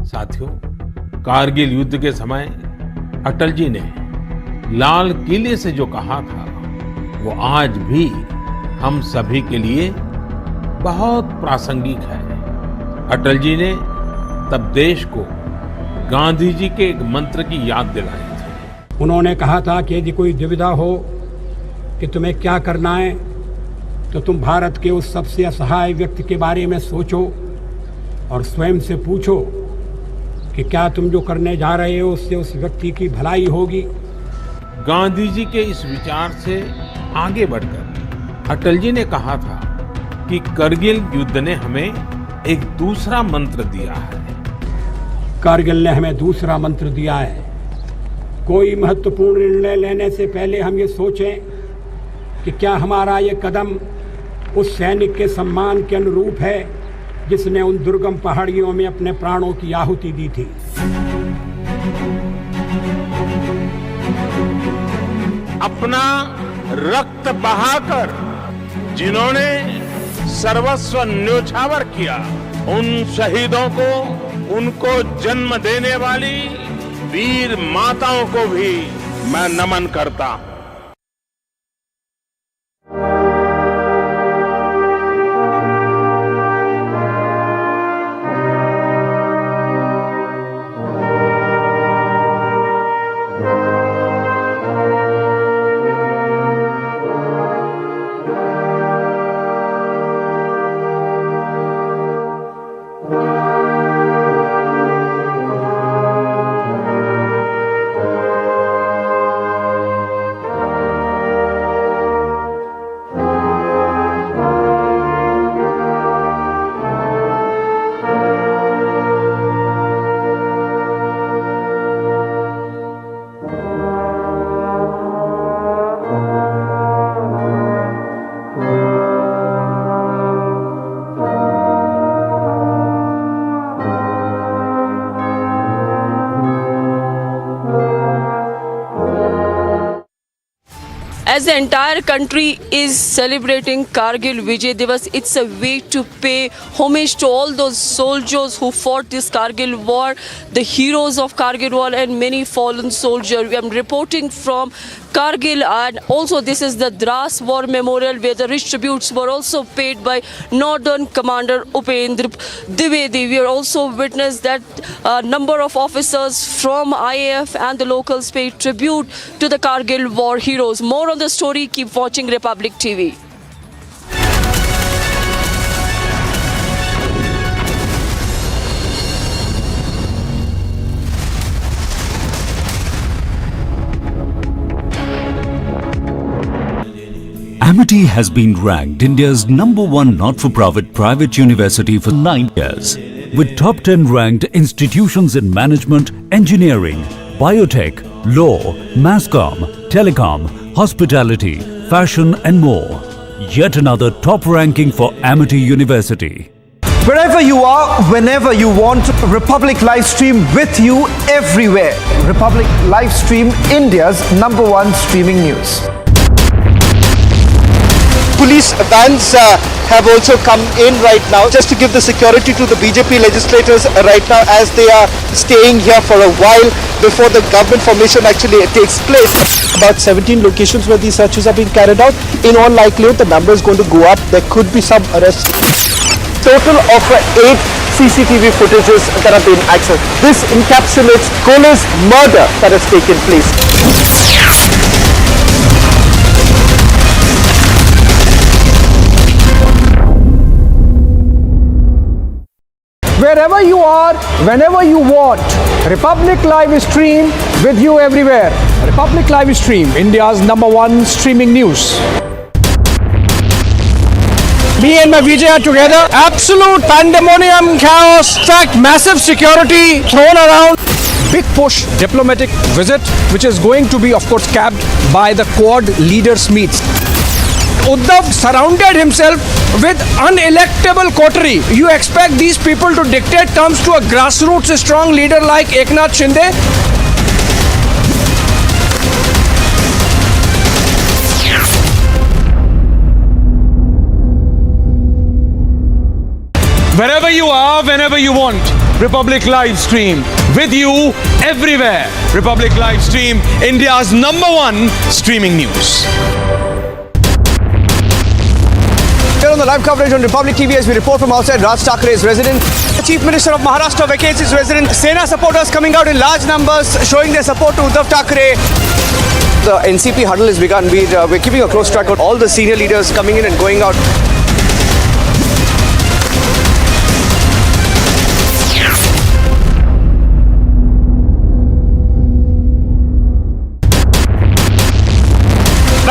साथियों, कारगिल युद्ध के समय अटल जी ने लाल किले से जो कहा था, वो आज भी हम सभी के लिए बहुत प्रासंगिक है। अटल जी ने तब देश को गांधी जी के एक मंत्र की याद दिलाई थी।
उन्होंने कहा था कि यदि कोई दुविधा हो कि तुम्हें क्या करना है, तो तुम भारत के उस सबसे असहाय व्यक्ति के बारे में सोचो और स्वयं से पूछो कि क्या तुम जो करने जा रहे हो उससे उस व्यक्ति की भलाई होगी।
गांधी जी के इस विचार से आगे बढ़कर अटल जी ने कहा था कि करगिल युद्ध ने हमें एक दूसरा मंत्र दिया है।
कारगिल ने हमें दूसरा मंत्र दिया है। कोई महत्वपूर्ण निर्णय लेने से पहले हम ये सोचें कि क्या हमारा ये कदम उस सैनिक के सम्मान के अनुरूप है जिसने उन दुर्गम पहाड़ियों में अपने प्राणों की आहुति दी थी।
अपना रक्त बहाकर जिन्होंने सर्वस्व न्योछावर किया, उन शहीदों को, उनको जन्म देने वाली वीर माताओं को भी मैं नमन करता हूं।
as the entire country is celebrating Kargil Vijay Diwas, it's a way to pay homage to all those soldiers who fought this Kargil war, the heroes of Kargil war and many fallen soldiers. I'm reporting from Kargil, and also this is the Drass War Memorial where the rich tributes were also paid by Northern Commander Upendra Dwivedi. We are also witnessed that a number of officers from IAF and the locals paid tribute to the Kargil war heroes. More on the story, keep watching Republic TV.
Amity has been ranked India's #1 not-for-profit private university for 9 years, with top 10 ranked institutions in management, engineering, biotech, law, masscom, telecom, hospitality, fashion and more. Yet another top ranking for Amity University.
Wherever you are, whenever you want, Republic Livestream with you everywhere. Republic Livestream, India's #1 streaming news.
Police vans have also come in right now just to give the security to the BJP legislators right now as they are staying here for a while before the government formation actually takes place. About 17 locations where these searches are being carried out. In all likelihood, the number is going to go up. There could be some arrests. Total of 8 CCTV footages that have been accessed. This encapsulates Kohli's murder that has taken place.
Wherever you are, whenever you want, Republic Live Stream with you everywhere. Republic Live Stream, India's #1 streaming news. Me and my Vijay are together. Absolute pandemonium, chaos, stacked, massive security thrown around. Big push diplomatic visit, which is going to be, of course, capped by the Quad leaders meets. Uddhav surrounded himself with unelectable coterie. You expect these people to dictate terms to a grassroots strong leader like Eknath Shinde?
Wherever you are, whenever you want, Republic Live Stream with you everywhere. Republic Live Stream, India's #1 streaming news.
Here on the live coverage on Republic TV as we report from outside Raj Thakre's residence. The Chief Minister of Maharashtra vacates his residence. Sena supporters coming out in large numbers showing their support to Uddhav Thakre. The NCP huddle has begun. We're keeping a close track of all the senior leaders coming in and going out.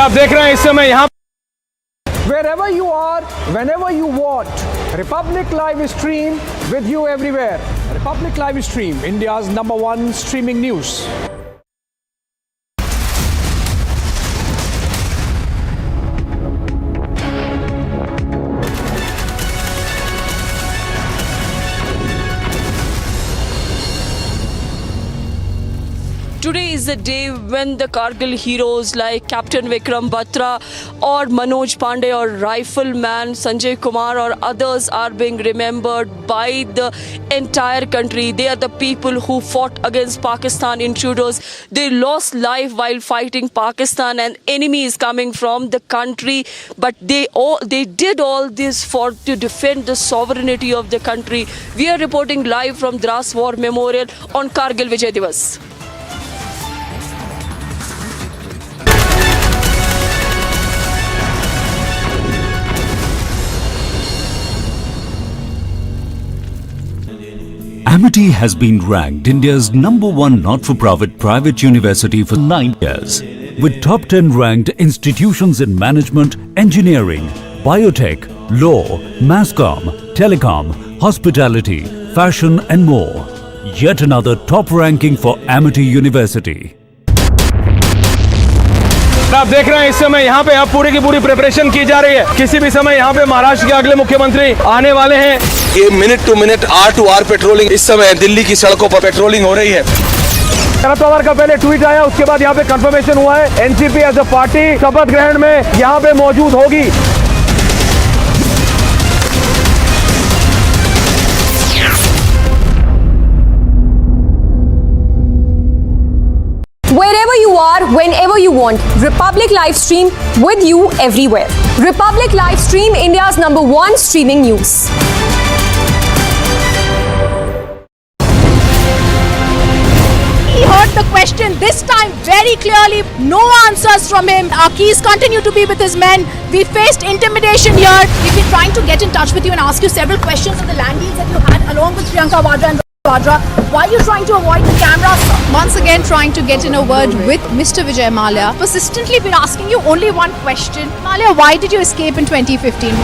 आप देख रहे हैं इस समय यहाँ
Wherever you are, whenever you want, Republic Live Stream with you everywhere. Republic Live Stream, India's #1 streaming news.
Today is the day when the Kargil heroes like Captain Vikram Batra or Manoj Pandey or Rifleman Sanjay Kumar or others are being remembered by the entire country. They are the people who fought against Pakistan intruders. They lost life while fighting Pakistan, and enemy is coming from the country. But they did all this to defend the sovereignty of the country. We are reporting live from Drass War Memorial on Kargil Vijay Diwas.
Amity has been ranked India's #1 not-for-profit private university for 9 years, with top 10 ranked institutions in management, engineering, biotech, law, masscom, telecom, hospitality, fashion and more. Yet another top ranking for Amity University.
आप देख रहे हैं इस समय यहाँ पे अब पूरी की पूरी प्रिपरेशन की जा रही है. किसी भी समय यहाँ पे महाराष्ट्र के अगले मुख्यमंत्री आने वाले हैं.
ये minute to minute R to R patrolling इस समय दिल्ली की सड़कों पर पेट्रोलिंग हो रही है.
शरद पवार का पहले ट्वीट आया, उसके बाद यहाँ पे कंफर्मेशन हुआ है एनसीपी एज अ पार्टी शपथ ग्रहण में यहाँ पे मौजूद होगी।
Wherever you are, whenever you want, Republic live stream with you everywhere. Republic live stream, India's #1 streaming news.
He heard the question this time very clearly. No answers from him. Our keys continue to be with his men. We faced intimidation here. We've been trying to get in touch with you and ask you several questions on the land deals that you had along with Priyanka Vadra and Vadra. Why are you trying to avoid the cameras?
Once again trying to get in a word with Mr. Vijay Mallya.
Persistently been asking you only one question.
Mallya, why did you escape in 2015?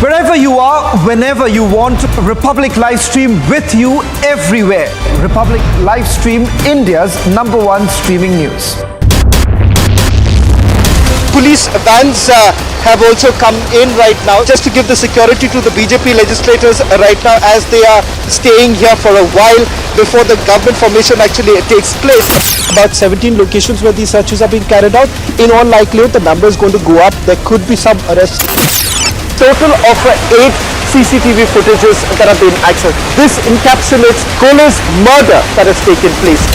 Wherever you are, whenever you want, Republic live stream with you everywhere. Republic live stream, India's #1 streaming news.
Police vans have also come in right now just to give the security to the BJP legislators right now as they are staying here for a while before the government formation actually takes place. About 17 locations where these searches are being carried out. In all likelihood, the number is going to go up. There could be some arrests. Total of 8 CCTV footages that have been accessed. This encapsulates Kohli's murder that has taken place.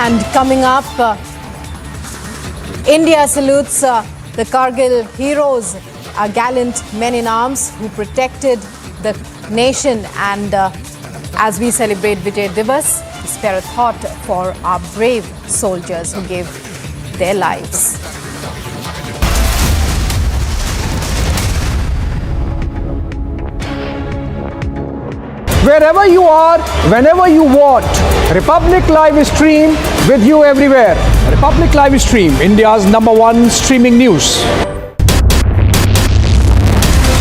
And coming up, India salutes the Kargil heroes, our gallant men in arms who protected the nation. And as we celebrate Vijay Diwas, we spare a thought for our brave soldiers who gave their lives.
Wherever you are, whenever you want, Republic live stream with you everywhere. Republic live stream, India's #1 streaming news.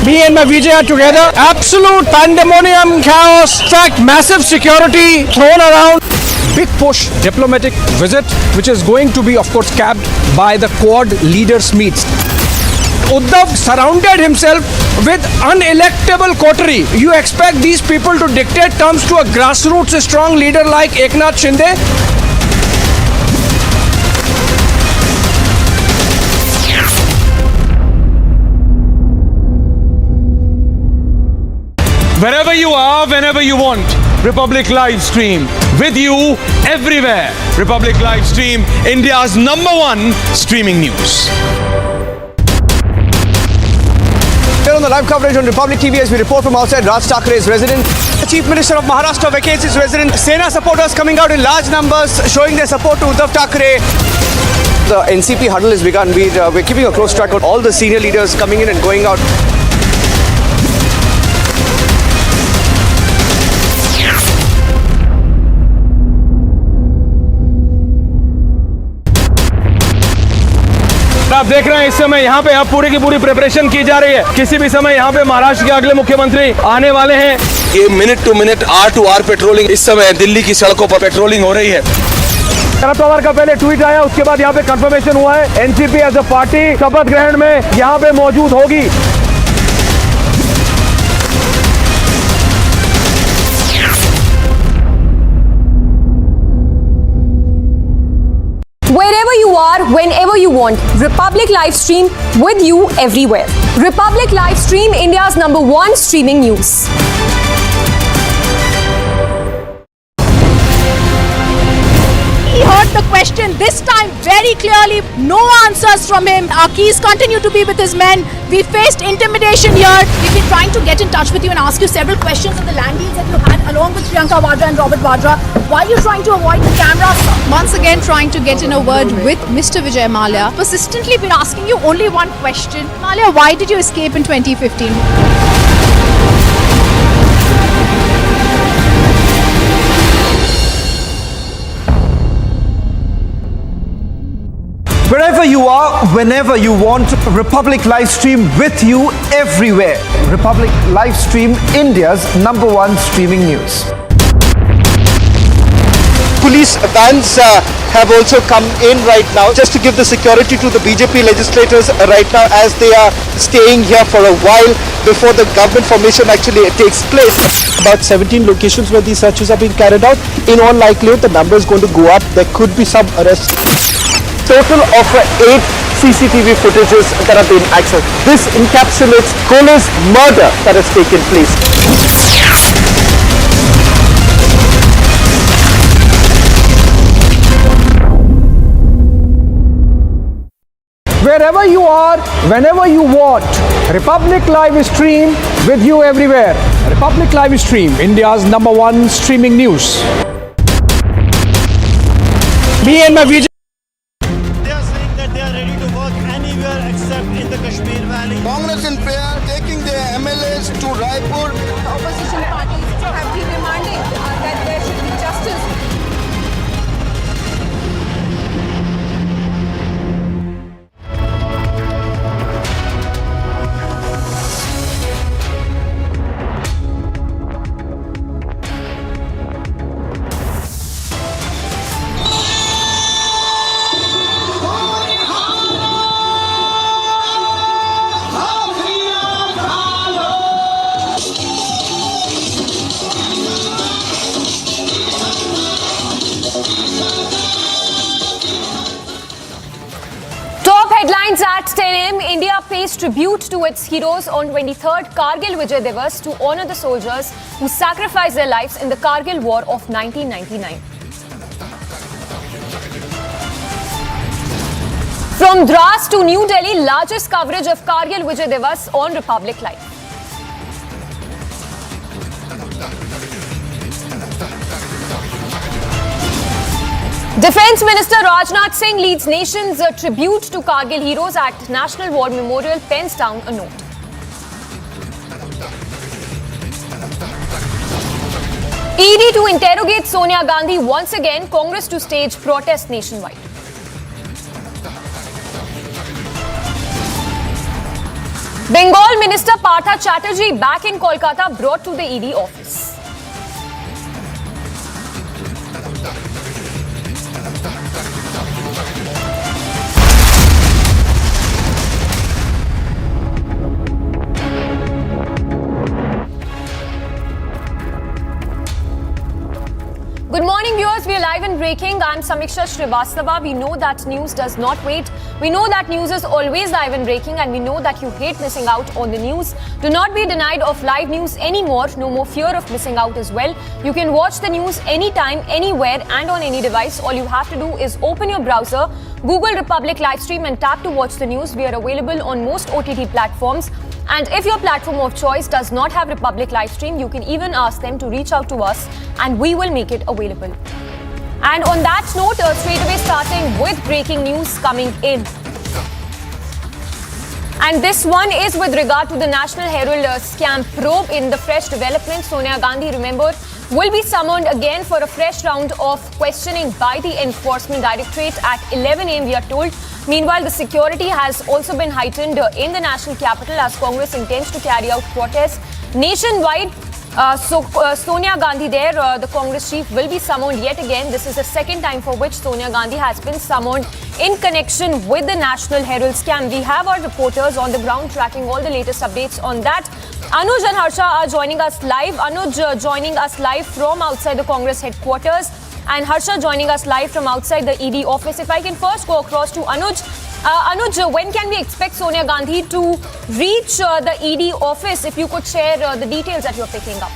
Me and my Vijay are together. Absolute pandemonium, chaos. In fact, massive security thrown around. Big push diplomatic visit, which is going to be, of course, capped by the Quad leaders meets. Uddhav surrounded himself with unelectable coterie. You expect these people to dictate terms to a grassroots strong leader like Eknath Shinde?
Wherever you are, whenever you want, Republic live stream with you everywhere. Republic live stream, India's #1 streaming news.
Here on the live coverage on Republic TV as we report from outside Raj Thakre's residence. The Chief Minister of Maharashtra vacates his residence. Sena supporters coming out in large numbers showing their support to Uddhav Thakre. The NCP huddle has begun. We're keeping a close track of all the senior leaders coming in and going out.
आप देख रहे हैं इस समय यहाँ पे अब पूरी की पूरी प्रिपरेशन की जा रही है। किसी भी समय यहाँ पे महाराष्ट्र के अगले मुख्यमंत्री आने वाले हैं।
ये minute to minute R to R patrolling इस समय दिल्ली की सड़कों पर पेट्रोलिंग हो रही है।
शरद पवार का पहले ट्वीट आया, उसके बाद यहाँ पे कंफर्मेशन हुआ है एनसीपी एज अ पार्टी शपथ ग्रहण में यहाँ पे मौजूद होगी।
Wherever you are, whenever you want, Republic live stream with you everywhere. Republic live stream, India's #1 streaming news.
He heard the question this time very clearly. No answers from him. Our keys continue to be with his men. We faced intimidation here. We've been trying to get in touch with you and ask you several questions on the land deals that you had along with Priyanka Vadra and Robert Vadra. Why are you trying to avoid the cameras?
Once again trying to get in a word with Mr. Vijay Mallya.
Persistently been asking you only one question. Mallya, why did you escape in 2015?
Wherever you are, whenever you want, Republic live stream with you everywhere. Republic live stream, India's #1 streaming news.
Police vans have also come in right now just to give the security to the BJP legislators right now as they are staying here for a while before the government formation actually takes place. About 17 locations where these searches are being carried out. In all likelihood, the number is going to go up. There could be some arrests. Total of 8 CCTV footages that have been accessed. This encapsulates Kohli's murder that has taken place.
Wherever you are, whenever you want, Republic live stream with you everywhere. Republic live stream, India's #1 streaming news. Me and my Vijay.
Congress in prayer, taking their MLAs to Raipur.
Opposition parties have been demanding that there should be justice.
Headlines at 10 a.m. India pays tribute to its heroes on 23rd Kargil Vijay Diwas to honor the soldiers who sacrificed their lives in the Kargil War of 1999. From Drass to New Delhi, largest coverage of Kargil Vijay Diwas on Republic Live. Defence Minister Rajnath Singh leads nation's tribute to Kargil heroes at National War Memorial, pens down a note. ED to interrogate Sonia Gandhi once again, Congress to stage protest nationwide. Bengal Minister Partha Chatterjee back in Kolkata, brought to the ED office. Good morning, viewers. We are live and breaking. I'm Samiksha Srivastava. We know that news does not wait. We know that news is always live and breaking, and we know that you hate missing out on the news. Do not be denied of live news anymore. No more fear of missing out as well. You can watch the news anytime, anywhere, and on any device. All you have to do is open your browser, Google Republic Livestream, and tap to watch the news. We are available on most OTT platforms. And if your platform of choice does not have Republic Livestream, you can even ask them to reach out to us and we will make it available. And on that note, straight away starting with breaking news coming in. And this one is with regard to the National Herald scam probe. In the fresh development, Sonia Gandhi, remember, will be summoned again for a fresh round of questioning by the Enforcement Directorate at 11 a.m. we are told. Meanwhile, the security has also been heightened in the national capital as Congress intends to carry out protests nationwide Sonia Gandhi there, the Congress chief, will be summoned yet again. This is the second time for which Sonia Gandhi has been summoned in connection with the National Herald scam. We have our reporters on the ground tracking all the latest updates on that. Anuj and Harsha are joining us live. Anuj joining us live from outside the Congress headquarters, and Harsha joining us live from outside the ED office. If I can first go across to Anuj. Anuj, when can we expect Sonia Gandhi to reach the ED office? If you could share the details that you're picking up.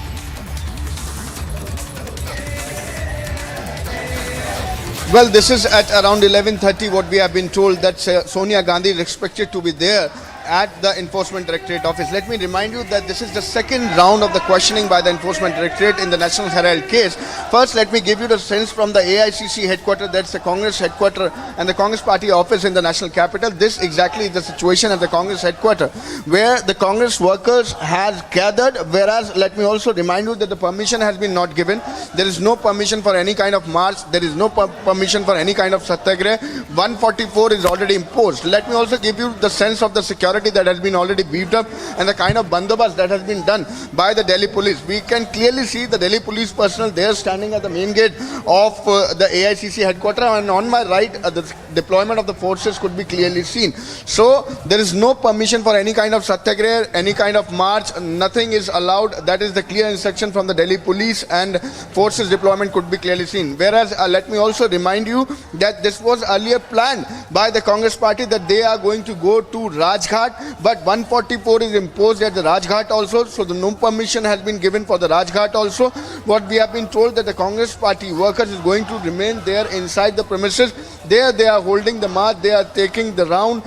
Well, this is at around 11:30 what we have been told, that Sonia Gandhi is expected to be there at the Enforcement Directorate office. Let me remind you that this is the second round of the questioning by the Enforcement Directorate in the National Herald case. First, let me give you the sense from the AICC headquarters, that's the Congress headquarters and the Congress party office in the national capital. This exactly is the situation at the Congress headquarters, where the Congress workers has gathered, whereas let me also remind you that the permission has been not given. There is no permission for any kind of march. There is no permission for any kind of satyagraha. 144 is already imposed. Let me also give you the sense of the security that has been already beefed up and the kind of bandobast that has been done by the Delhi police. We can clearly see the Delhi police personnel there standing at the main gate of the AICC headquarters, and on my right the deployment of the forces could be clearly seen. So there is no permission for any kind of satyagraha, any kind of march, nothing is allowed. That is the clear instruction from the Delhi police, and forces deployment could be clearly seen. Whereas let me also remind you that this was earlier planned by the Congress party that they are going to go to Rajghat, but 144 is imposed at the Rajghat also, so the no permission has been given for the Rajghat also. What we have been told that the Congress party workers is going to remain there inside the premises. There they are holding the march, they are taking the round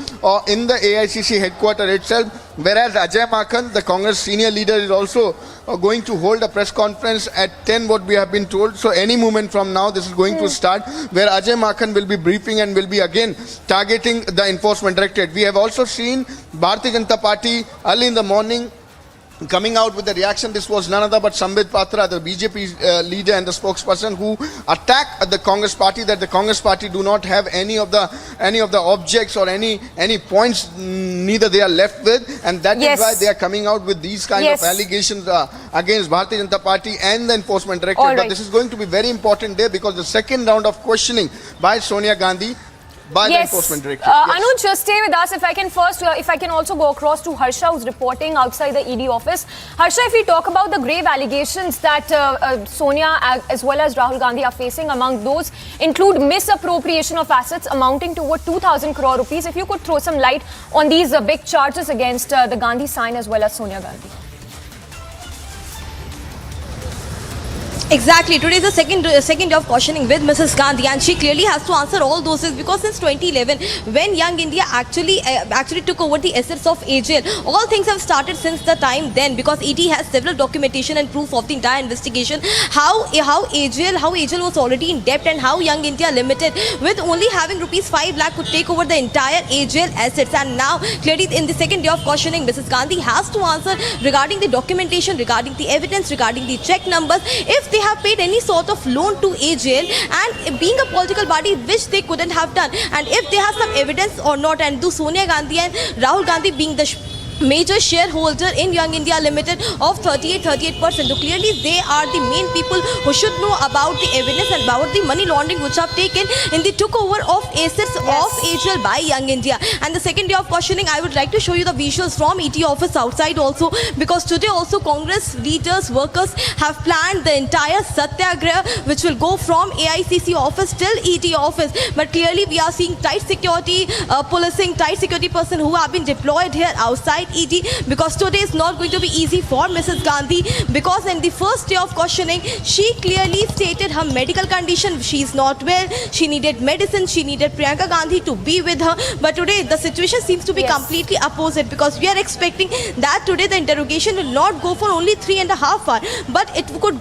in the AICC headquarters itself. Whereas Ajay Makhan, the Congress senior leader, is also going to hold a press conference at 10, what we have been told. So any moment from now, this is going to start, where Ajay Makhan will be briefing and will be again targeting the Enforcement Directorate. We have also seen Bharatiya Janata Party early in the morning coming out with the reaction. This was none other but Sambit Patra, the BJP leader and the spokesperson, who attacked the Congress party, that the Congress party do not have any of the objects or any points, neither they are left with, and that is why they are coming out with these kind of allegations against Bharatiya Janata Party and the Enforcement Directorate. But this is going to be very important there, because the second round of questioning by Sonia Gandhi by the Enforcement Directorate.
Anuj, just stay with us. If I can also go across to Harsha, who's reporting outside the ED office. Harsha, if we talk about the grave allegations that Sonia as well as Rahul Gandhi are facing, among those include misappropriation of assets amounting to over 2,000 crore rupees. If you could throw some light on these big charges against the Gandhi sign as well as Sonia Gandhi.
Exactly. Today is the second day of questioning with Mrs. Gandhi, and she clearly has to answer all those things, because since 2011, when Young India actually took over the assets of AJL, all things have started since the time then, because ED has several documentation and proof of the entire investigation, how AJL was already in debt, and how Young India Limited, with only having rupees 5 lakh, could take over the entire AJL assets. And now clearly in the second day of questioning, Mrs. Gandhi has to answer regarding the documentation, regarding the evidence, regarding the check numbers, if they have paid any sort of loan to AJL, and being a political body, which they couldn't have done, and if they have some evidence or not. And do Sonia Gandhi and Rahul Gandhi, being the major shareholder in Young India Limited of 38%. So clearly they are the main people who should know about the evidence and about the money laundering which have taken in the takeover of assets of AJL by Young India. And the second day of questioning, I would like to show you the visuals from ET office outside also, because today also Congress leaders, workers have planned the entire satyagraha, which will go from AICC office till ET office. But clearly we are seeing tight security policing, tight security person who have been deployed here outside ED, because today is not going to be easy for Mrs. Gandhi, because in the first day of questioning, she clearly stated her medical condition. She is not well, she needed medicine, she needed Priyanka Gandhi to be with her. But today the situation seems to be completely opposite, because we are expecting that today the interrogation will not go for only 3.5 hours, but it could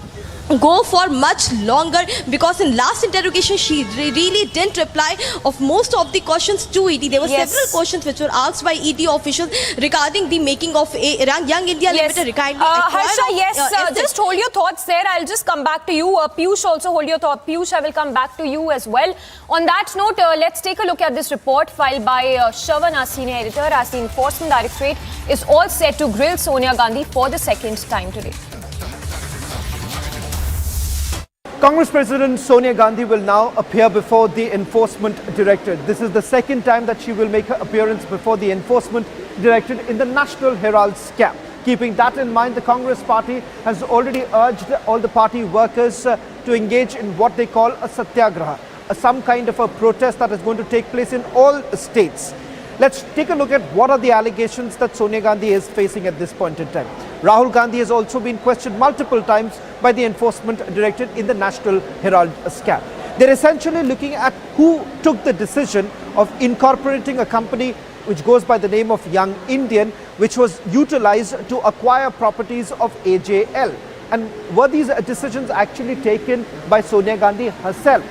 go for much longer, because in last interrogation she really didn't reply of most of the questions to ED. There were several questions which were asked by ED officials regarding the making of a Young India Limited.
Harsha, just hold your thoughts there. I'll just come back to you. Piyush, also hold your thought. Piyush, I will come back to you as well. On that note, let's take a look at this report filed by Shravan, our senior editor, as the Enforcement Directorate is all set to grill Sonia Gandhi for the second time today.
Congress President Sonia Gandhi will now appear before the Enforcement Directorate. This is the second time that she will make her appearance before the Enforcement Directorate in the National Herald's cap. Keeping that in mind, the Congress party has already urged all the party workers to engage in what they call a satyagraha, some kind of a protest that is going to take place in all states. Let's take a look at what are the allegations that Sonia Gandhi is facing at this point in time. Rahul Gandhi has also been questioned multiple times by the Enforcement Directorate in the National Herald scam. They're essentially looking at who took the decision of incorporating a company which goes by the name of Young Indian, which was utilized to acquire properties of AJL. And were these decisions actually taken by Sonia Gandhi herself?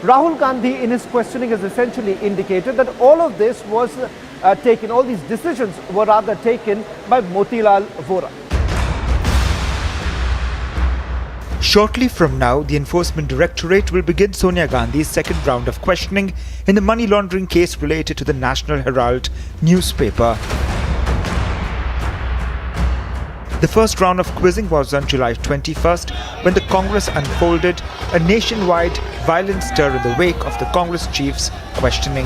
Rahul Gandhi in his questioning has essentially indicated that all of this was taken, all these decisions were rather taken by Motilal Vora.
Shortly from now, the Enforcement Directorate will begin Sonia Gandhi's second round of questioning in the money laundering case related to the National Herald newspaper. The first round of quizzing was on July 21st when the Congress unfolded a nationwide violent stir in the wake of the Congress chief's questioning.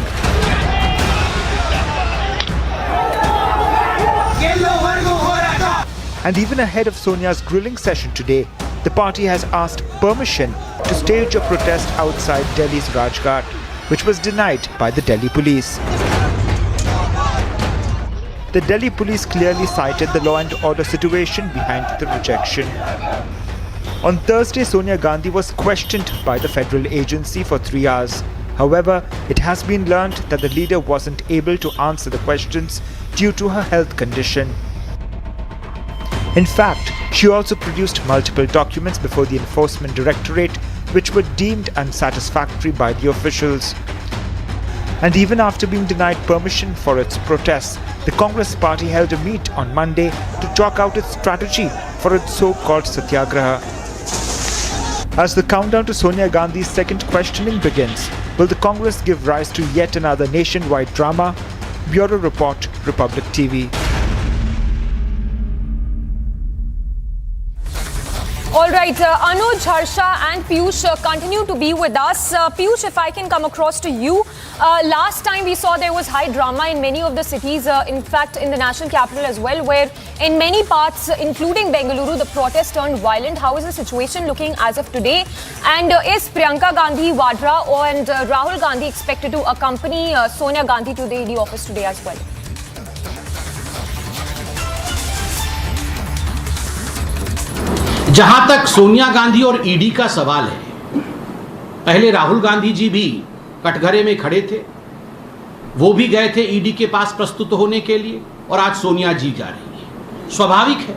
And even ahead of Sonia's grilling session today, the party has asked permission to stage a protest outside Delhi's Rajghat, which was denied by the Delhi police. The Delhi police clearly cited the law and order situation behind the rejection. On Thursday, Sonia Gandhi was questioned by the federal agency for 3 hours. However, it has been learned that the leader wasn't able to answer the questions due to her health condition. In fact, she also produced multiple documents before the Enforcement Directorate which were deemed unsatisfactory by the officials. And even after being denied permission for its protests, the Congress party held a meet on Monday to chalk out its strategy for its so-called satyagraha. As the countdown to Sonia Gandhi's second questioning begins, will the Congress give rise to yet another nationwide drama? Bureau Report, Republic TV.
All right, Anuj, Harsha and Piyush continue to be with us. Piyush, if I can come across to you. Last time we saw there was high drama in many of the cities, in fact in the national capital as well, where in many parts, including Bengaluru, the protest turned violent. How is the situation looking as of today? And is Priyanka Gandhi Vadra and Rahul Gandhi expected to accompany Sonia Gandhi to the ED office today as well?
जहां तक सोनिया गांधी और ED का सवाल है, पहले राहुल गांधी जी भी कटघरे में खड़े थे, वो भी गए थे ईडी के पास प्रस्तुत होने के लिए, और आज सोनिया जी जा रही है। स्वाभाविक है,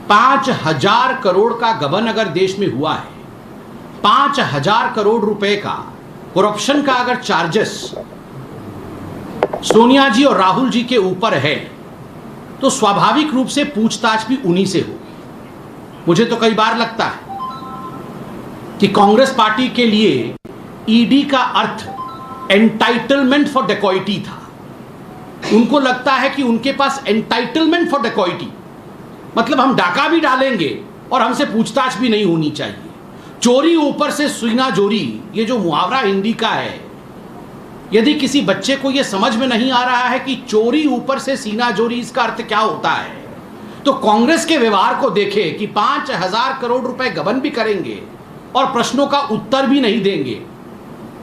5,000 करोड़ का गबन अगर देश में हुआ है, 5,000 करोड़ रुपए का करप्शन का अगर चार्जेस सोनिया जी और राहुल जी के ऊपर है, तो स्वाभाविक रूप से पूछताछ भी उन्हीं से होगी। मुझे तो कई बार लगता है कि कांग्रेस पार्टी के लिए ईडी का अर्थ एंटाइटलमेंट फॉर डेकॉइटी था। उनको लगता है कि उनके पास एंटाइटलमेंट फॉर डेकॉइटी मतलब हम डाका भी डालेंगे और हमसे पूछताछ भी नहीं होनी चाहिए। चोरी ऊपर से सीना जोरी, ये जो मुहावरा हिंदी का है, यदि किसी बच्चे को यह समझ में नहीं आ रहा है कि चोरी ऊपर से सीना जोरी इसका अर्थ क्या होता है, तो कांग्रेस के व्यवहार को देखे कि 5,000 करोड़ रुपए गबन भी करेंगे और प्रश्नों का उत्तर भी नहीं देंगे।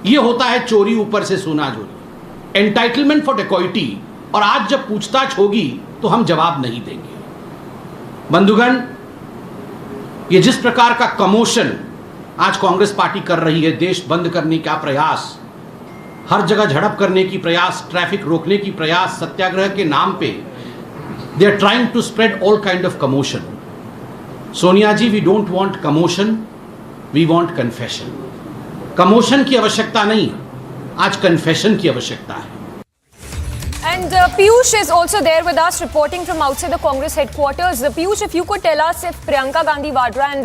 यह होता है चोरी ऊपर से सोना जोरी, एंटाइटलमेंट फॉर डेकॉइटी। और आज जब पूछताछ होगी तो हम जवाब नहीं देंगे। बंधुगण, ये जिस प्रकार का कमोशन आज कांग्रेस पार्टी कर रही है, देश बंद करने का प्रयास, हर जगह झड़प करने की प्रयास, ट्रैफिक रोकने की प्रयास, सत्याग्रह के नाम पे they are trying to spread all kind of commotion. Sonia ji, we don't want commotion, we want confession. Commotion की आवश्यकता नहीं, आज confession की आवश्यकता है।
And Piyush is also there with us, reporting from outside the Congress headquarters. Piyush, if you could tell us if Priyanka Gandhi Vadra and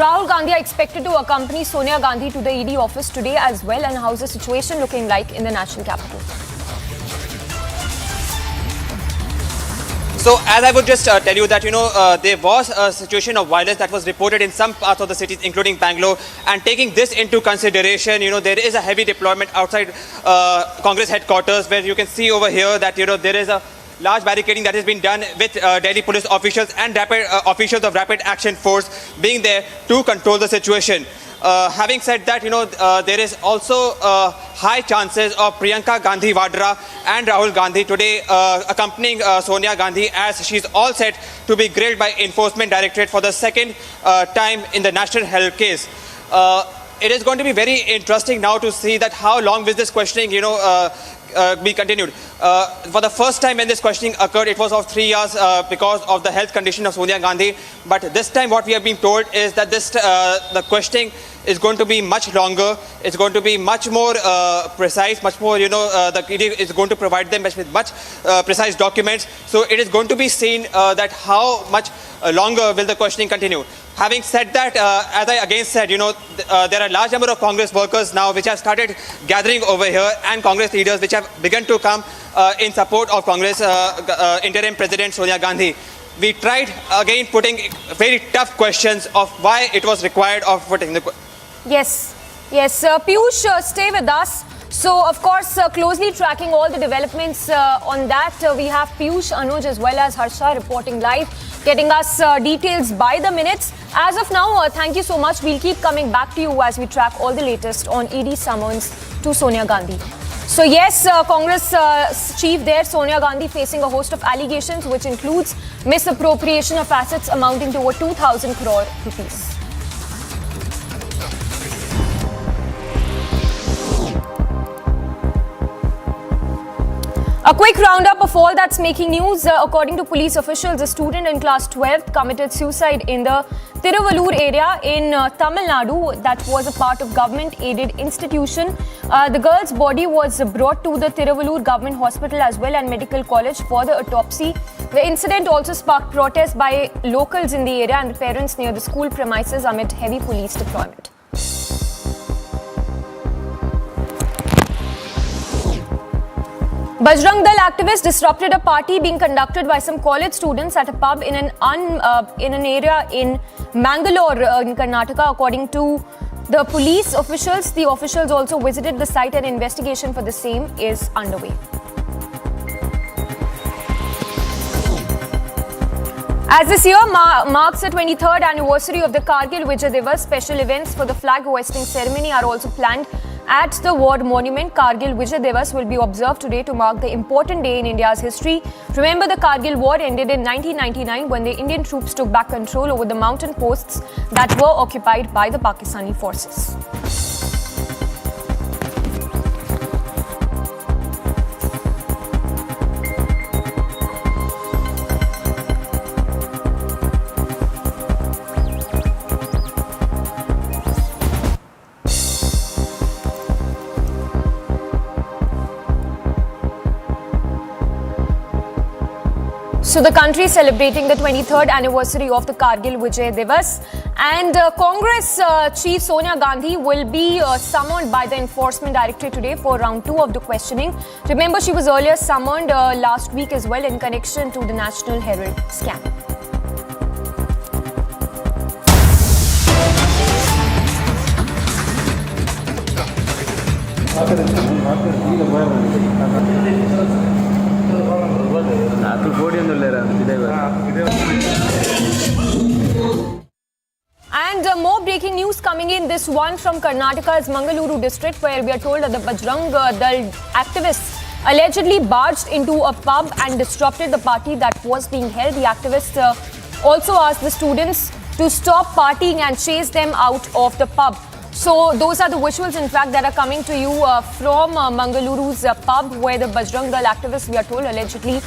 Rahul Gandhi are expected to accompany Sonia Gandhi to the ED office today as well, and how's the situation looking like in the national capital?
So as I would just tell you that, there was a situation of violence that was reported in some parts of the cities, including Bangalore. And taking this into consideration, there is a heavy deployment outside Congress headquarters, where you can see over here that, there is a large barricading that has been done with Delhi police officials and officials of Rapid Action Force being there to control the situation. Having said that, there is also high chances of Priyanka Gandhi Vadra and Rahul Gandhi today accompanying Sonia Gandhi, as she's all set to be grilled by Enforcement Directorate for the second time in the national health case. It is going to be very interesting now to see that how long will this questioning, be continued. For the first time when this questioning occurred, it was of 3 years because of the health condition of Sonia Gandhi. But this time what we have been told is that the questioning is going to be much longer. It's going to be much more precise, much more, the ED is going to provide them with much precise documents. So it is going to be seen that how much longer will the questioning continue. Having said that, as I again said, there are a large number of Congress workers now which have started gathering over here, and Congress leaders which have begun to come in support of Congress interim President Sonia Gandhi. We tried again putting very tough questions of why it was required of putting the...
Yes. Piyush, stay with us. So, of course, closely tracking all the developments on that, we have Piyush, Anuj as well as Harsha reporting live, getting us details by the minutes. As of now, thank you so much. We'll keep coming back to you as we track all the latest on ED summons to Sonia Gandhi. So yes, Congress chief there, Sonia Gandhi, facing a host of allegations which includes misappropriation of assets amounting to over 2,000 crore rupees. A quick roundup of all that's making news. According to police officials, a student in class 12th committed suicide in the Tiruvallur area in Tamil Nadu that was a part of government-aided institution. The girl's body was brought to the Tiruvallur Government Hospital as well and Medical College for the autopsy. The incident also sparked protests by locals in the area and the parents near the school premises amid heavy police deployment. Bajrang Dal activists disrupted a party being conducted by some college students at a pub in an area in Mangalore in Karnataka. According to the police officials, the officials also visited the site and investigation for the same is underway. As this year marks the 23rd anniversary of the Kargil Vijay Diwas, special events for the flag hoisting ceremony are also planned at the war monument. Kargil Vijay Diwas will be observed today to mark the important day in India's history. Remember, the Kargil war ended in 1999 when the Indian troops took back control over the mountain posts that were occupied by the Pakistani forces. So the country is celebrating the 23rd anniversary of the Kargil Vijay Diwas, and Congress Chief Sonia Gandhi will be summoned by the Enforcement Directorate today for round 2 of the questioning. Remember, she was earlier summoned last week as well in connection to the National Herald scam. And more breaking news coming in, this one from Karnataka's Mangaluru district, where we are told that the Bajrang Dal activists allegedly barged into a pub and disrupted the party that was being held. The activists also asked the students to stop partying and chase them out of the pub. So those are the visuals, in fact, that are coming to you from Mangaluru's pub, where the Bajrang Dal activists, we are told, allegedly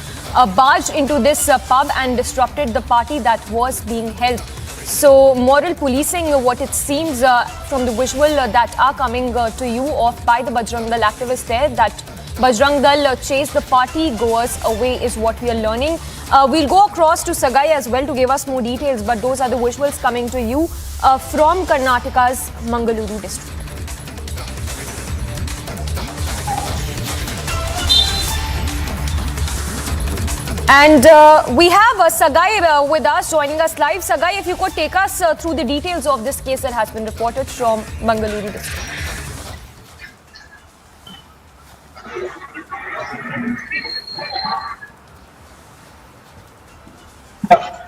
barged into this pub and disrupted the party that was being held. So moral policing, what it seems from the visual that are coming to you of by the Bajrang Dal activists there, that Bajrang Dal chased the party goers away is what we are learning. We'll go across to Sagai as well to give us more details, but those are the visuals coming to you from Karnataka's Mangaluru district. And we have Sagai with us, joining us live. Sagai, if you could take us through the details of this case that has been reported from Bengaluru district.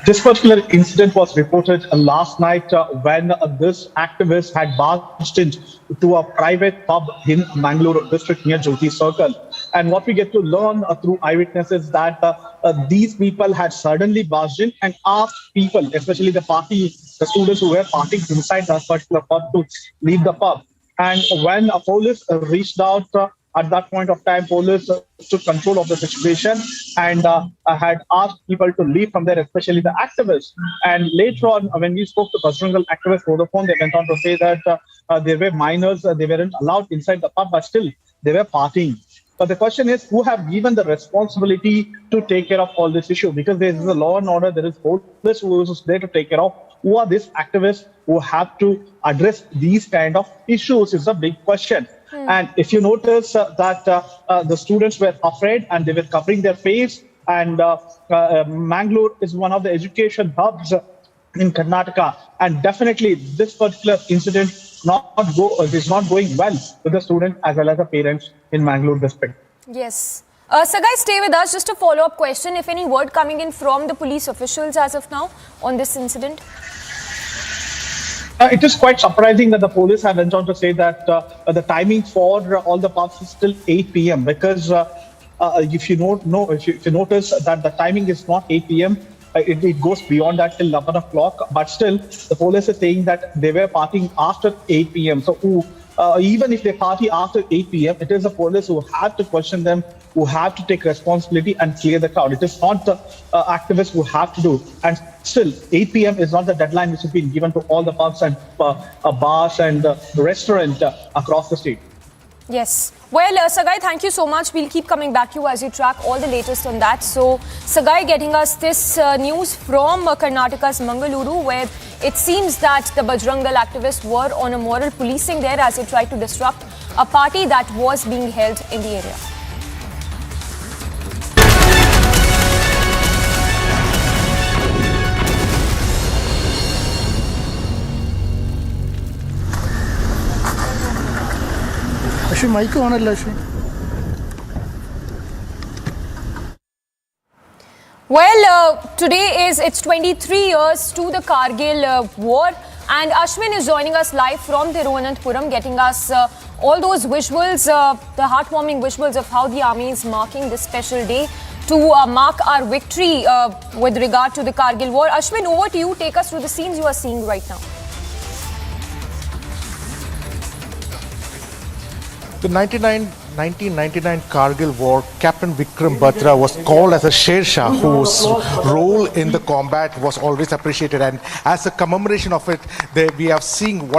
This particular incident was reported last night when this activist had barged into a private pub in Mangalore district near Jyoti Circle. And what we get to learn through eyewitnesses that these people had suddenly barged in and asked people, especially the students who were partying inside that particular pub, to leave the pub. And when police reached out, at that point of time, police took control of the situation and had asked people to leave from there, especially the activists. And later on, when we spoke to Bajrangal activists over the phone, they went on to say that there were minors, they weren't allowed inside the pub, but still they were partying. But the question is, who have given the responsibility to take care of all this issue? Because there is a law and order, there is police who is there to take care of. Who are these activists who have to address these kind of issues is a big question. And if you notice that the students were afraid and they were covering their face, and Mangalore is one of the education hubs in Karnataka, and definitely this particular incident is not going well with the students as well as the parents in Mangalore district.
Yes. Sagai, stay with us. Just a follow-up question. If any word coming in from the police officials as of now on this incident?
It is quite surprising that the police have went on to say that the timing for all the pubs is still 8 p.m. because if you notice that the timing is not 8 p.m., it goes beyond that till 11 o'clock. But still, the police is saying that they were partying after 8 p.m. So even if they party after 8 p.m., it is the police who have to question them, who have to take responsibility and clear the crowd. It is not the activists who have to do. And still, 8 p.m. is not the deadline which has been given to all the pubs and bars and restaurants across the state.
Yes. Well, Sagai, thank you so much. We'll keep coming back to you as you track all the latest on that. So, Sagai getting us this news from Karnataka's Mangaluru, where it seems that the Bajrangal activists were on a moral policing there as they tried to disrupt a party that was being held in the area.
Mic on
Well, today it's 23 years to the Kargil war, and Ashwin is joining us live from Thiruvananthapuram, getting us all those visuals, the heartwarming visuals of how the army is marking this special day to mark our victory with regard to the Kargil war. Ashwin, over to you. Take us through the scenes you are seeing right now.
The 1999 Kargil War, Captain Vikram Batra was called as a Sher Shah, whose role in the combat was always appreciated. And as a commemoration of it, what we are seeing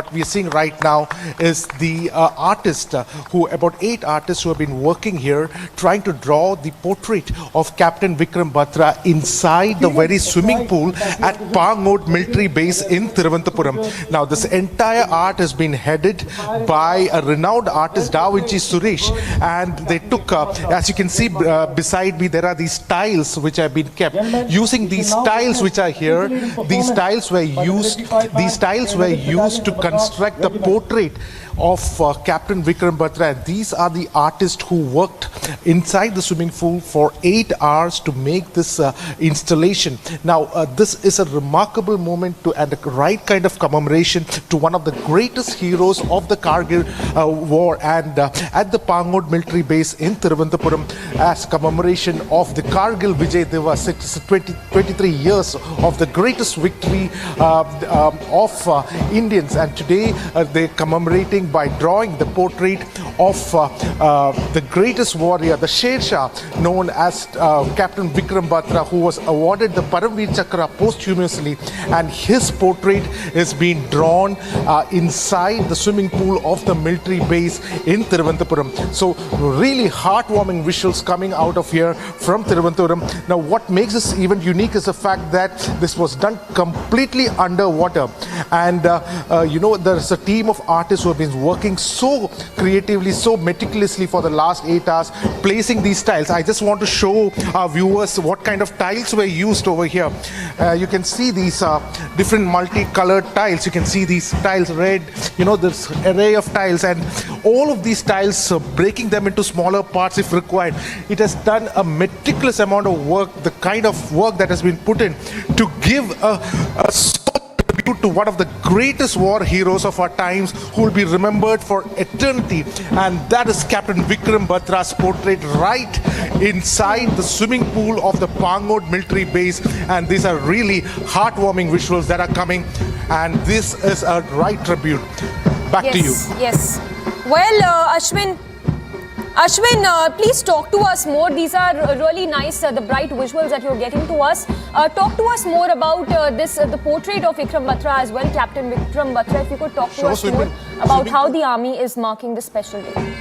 right now is the artist, about 8 artists who have been working here, trying to draw the portrait of Captain Vikram Batra inside the very swimming pool at Pangod military base in Thiruvananthapuram. Now, this entire art has been headed by a renowned artist, Da Vinci Suresh. And they took, as you can see beside me, there are these tiles which have been kept. Using these tiles which are here, these tiles were used to construct the portrait of Captain Vikram Batra. These are the artists who worked inside the swimming pool for 8 hours to make this installation. Now, this is a remarkable moment and a right kind of commemoration to one of the greatest heroes of the Kargil war. And at the Pangod military base in Thiruvananthapuram, as commemoration of the Kargil Vijay Diwas, 23 years of the greatest victory of Indians. And today they're commemorating by drawing the portrait of the greatest warrior, the Sher Shah, known as Captain Vikram Batra, who was awarded the Paramveer Chakra posthumously, and his portrait is being drawn inside the swimming pool of the military base in Thiruvananthapuram. So So really heartwarming visuals coming out of here from Thiruvananthapuram. Now what makes this event unique is the fact that this was done completely underwater, and there's a team of artists who have been working so creatively, so meticulously for the last 8 hours, placing these tiles. I just want to show our viewers what kind of tiles were used over here. You can see these different multicolored tiles. You can see these tiles red, this array of tiles, and all of these tiles, breaking them into smaller parts if required. It has done a meticulous amount of work, the kind of work that has been put in to give a tribute to one of the greatest war heroes of our times, who will be remembered for eternity, and that is Captain Vikram Batra's portrait right inside the swimming pool of the Pangod military base. And these are really heartwarming visuals that are coming, and this is a right tribute. Back to you.
Yes. Well, Ashwin, please talk to us more. These are really nice, the bright visuals that you're getting to us. Talk to us more about the portrait of Vikram Batra as well, Captain Vikram Batra. If you could talk to us more about how the army is marking this special day.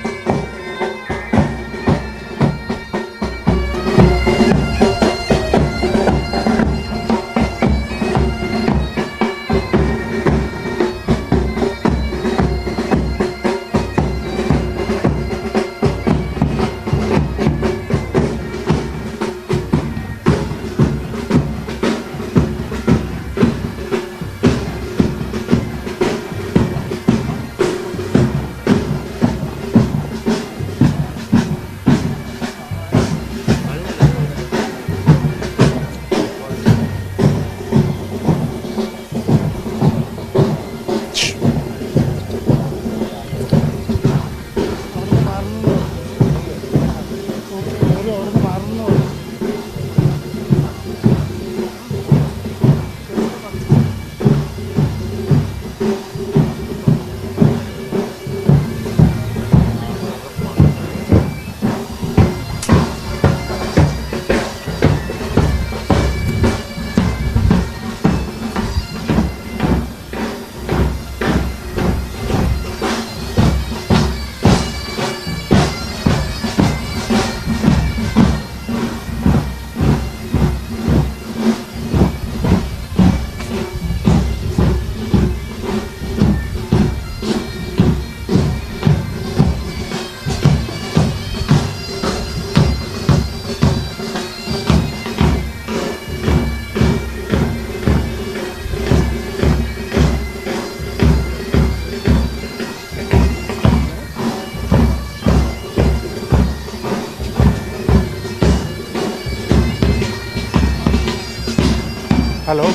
Hello.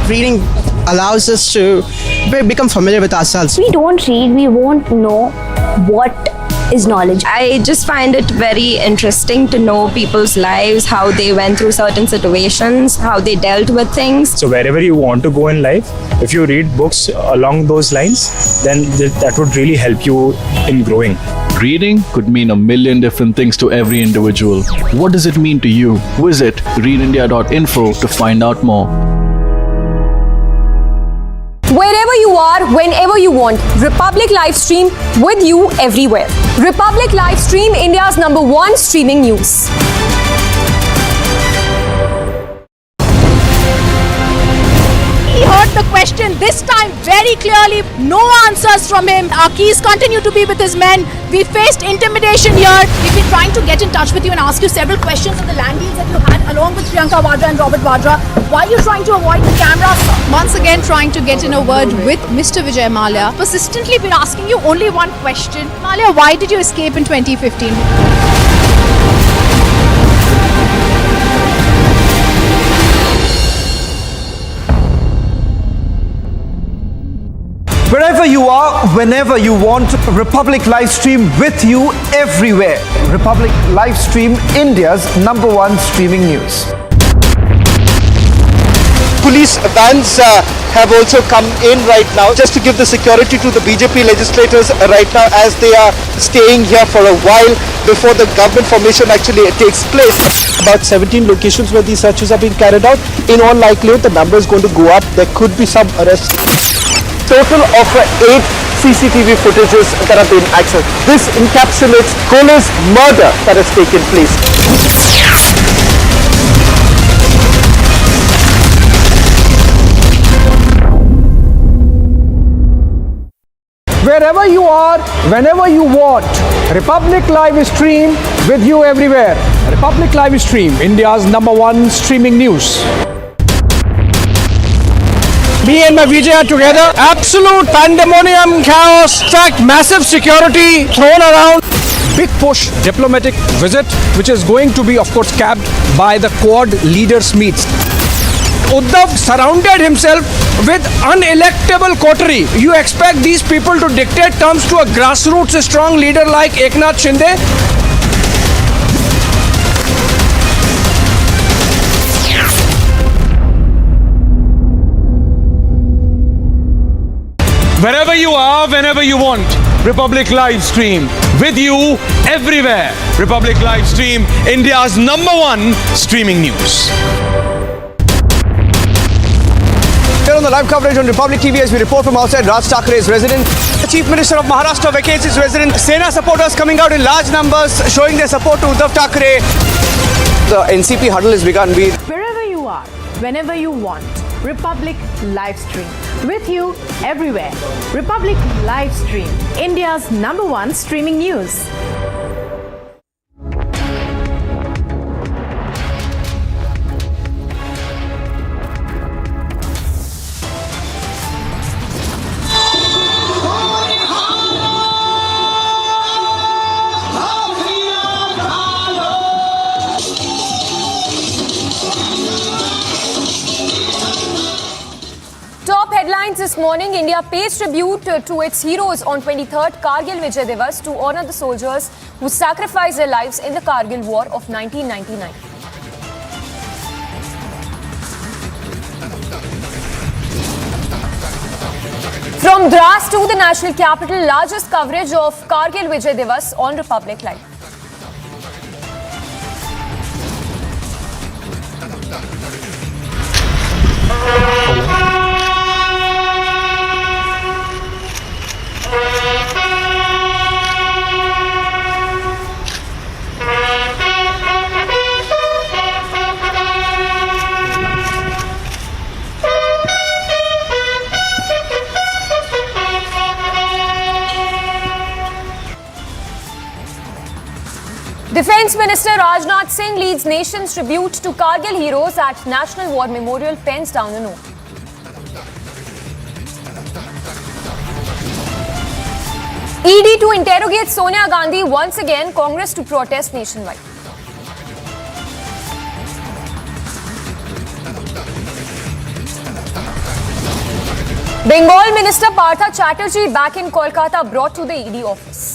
Reading allows us to become familiar with ourselves.
We don't read, we won't know what is knowledge.
I just find it very interesting to know people's lives, how they went through certain situations, how they dealt with things.
So wherever you want to go in life, if you read books along those lines, then that would really help you in growing.
Reading could mean a million different things to every individual. What does it mean to you? Visit readindia.info to find out more.
Wherever you are, whenever you want, Republic Livestream with you everywhere. Republic Livestream, India's #1 streaming news.
He heard the question this time very clearly. No answers from him. Our keys continue to be with his men. We faced intimidation here. We've been trying to get in touch with you and ask you several questions on the land deals that you had along with Priyanka Vadra and Robert Vadra. Why are you trying to avoid the camera?
Once again trying to get in a word with Mr. Vijay Mallya.
Persistently been asking you only one question. Mallya, why did you escape in 2015?
Wherever you are, whenever you want, Republic Livestream with you everywhere. Republic Livestream, India's #1 streaming news.
police vans have also come in right now just to give the security to the BJP legislators right now as they are staying here for a while before the government formation actually takes place. About 17 locations where these searches are being carried out. In all likelihood, the number is going to go up. There could be some arrests. Total of 8 CCTV footages that have been accessed. This encapsulates Kohler's murder that has taken place.
Wherever you are, whenever you want, Republic Live Stream with you everywhere. Republic Live Stream, India's #1 streaming news. Me and my Vijay are together. Absolute pandemonium, chaos, stacked, massive security thrown around. Big push diplomatic visit, which is going to be, of course, capped by the Quad leaders meets. Uddhav surrounded himself with unelectable coterie. You expect these people to dictate terms to a grassroots strong leader like Eknath Shinde?
Wherever you are, whenever you want, Republic Live Stream with you everywhere. Republic Live Stream, India's #1 streaming news.
Here on the live coverage on Republic TV as we report from outside Raj Thakre's residence. The Chief Minister of Maharashtra vacates his residence. Sena supporters coming out in large numbers showing their support to Uddhav Thakre. The NCP huddle has begun.
Wherever you are, whenever you want, Republic Live Stream with you everywhere. Republic Live Stream, India's #1 streaming news.
Headlines this morning: India pays tribute to its heroes on 23rd Kargil Vijay Diwas to honor the soldiers who sacrificed their lives in the Kargil War of 1999. From Drass to the national capital, largest coverage of Kargil Vijay Diwas on Republic Live. Defence Minister Rajnath Singh leads nation's tribute to Kargil heroes at National War Memorial pens down the note. ED to interrogate Sonia Gandhi once again, Congress to protest nationwide. Bengal Minister Partha Chatterjee back in Kolkata brought to the ED office.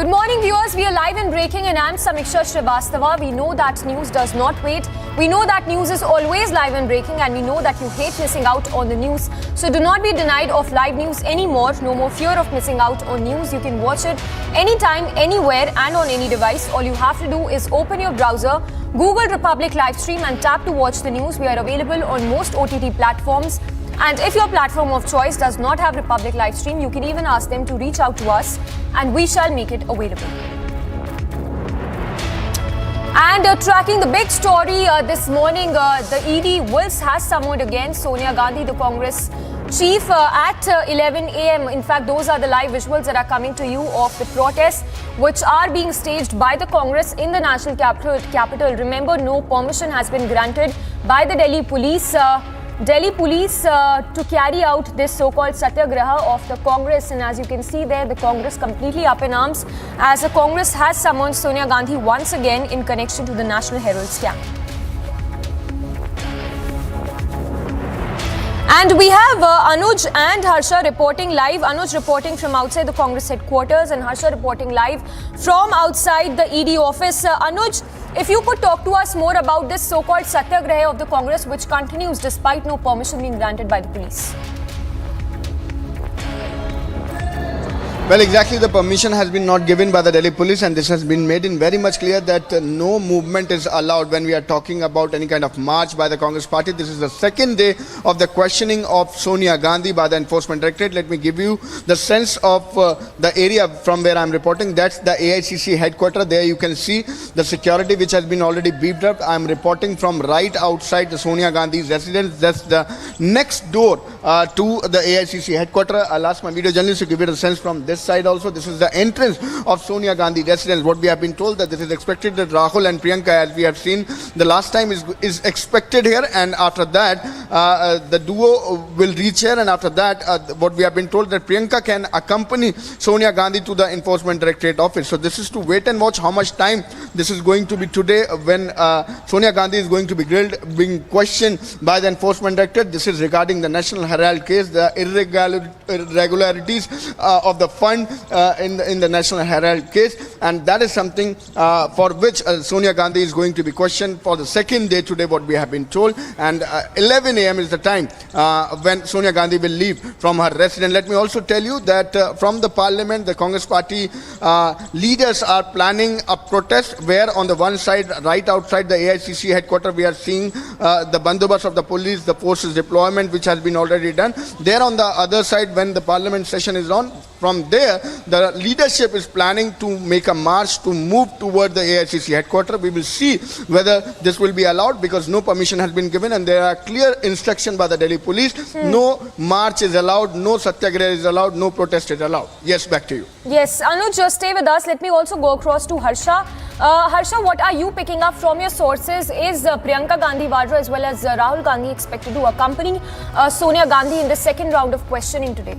Good morning, viewers. We are live and breaking, and I'm Samiksha Srivastava. We know that news does not wait. We know that news is always live and breaking, and we know that you hate missing out on the news. So do not be denied of live news anymore. No more fear of missing out on news. You can watch it anytime, anywhere, and on any device. All you have to do is open your browser, Google Republic Live Stream, and tap to watch the news. We are available on most OTT platforms. And if your platform of choice does not have Republic Live Stream, you can even ask them to reach out to us and we shall make it available. And tracking the big story this morning, the ED has summoned again Sonia Gandhi, the Congress chief, at 11 a.m. In fact, those are the live visuals that are coming to you of the protests which are being staged by the Congress in the national capital. Remember, no permission has been granted by the Delhi police to carry out this so-called satyagraha of the Congress. And as you can see there, the Congress completely up in arms as the Congress has summoned Sonia Gandhi once again in connection to the National Herald scam. And we have Anuj and Harsha reporting live. Anuj reporting from outside the Congress headquarters and Harsha reporting live from outside the ED office. Anuj, if you could talk to us more about this so-called satyagraha of the Congress, which continues despite no permission being granted by the police.
Well, exactly, the permission has been not given by the Delhi police, and this has been made in very much clear that no movement is allowed when we are talking about any kind of march by the Congress party. This is the second day of the questioning of Sonia Gandhi by the Enforcement Directorate. Let me give you the sense of the area from where I am reporting. That's the AICC headquarters. There you can see the security which has been already beefed up. I am reporting from right outside the Sonia Gandhi's residence. That's the next door to the AICC headquarters. I'll ask my video journalist to give it a sense from this side also. This is the entrance of Sonia Gandhi residence. What we have been told that this is expected that Rahul and Priyanka, as we have seen the last time, is expected here, and after that the duo will reach here, and after that what we have been told that Priyanka can accompany Sonia Gandhi to the Enforcement Directorate office. So this is to wait and watch how much time this is going to be today when Sonia Gandhi is going to be grilled, being questioned by the Enforcement Directorate. This is regarding the National Herald case, the irregularities of the fund in the National Herald case, and that is something for which Sonia Gandhi is going to be questioned for the second day today, what we have been told, and 11 a.m. is the time when Sonia Gandhi will leave from her residence. Let me also tell you that from the Parliament, the Congress party leaders are planning a protest where on the one side, right outside the AICC headquarters, we are seeing the bandobast of the police, the forces deployment which has been already done. There on the other side, when the Parliament session is on, from there, the leadership is planning to make a march to move toward the AICC headquarters. We will see whether this will be allowed because no permission has been given, and there are clear instructions by the Delhi police. No march is allowed, no satyagraha is allowed, no protest is allowed. Yes, back to you.
Yes, Anuj, just stay with us. Let me also go across to Harsha. Harsha, what are you picking up from your sources? Is Priyanka Gandhi Vadra as well as Rahul Gandhi expected to accompany Sonia Gandhi in the second round of questioning today?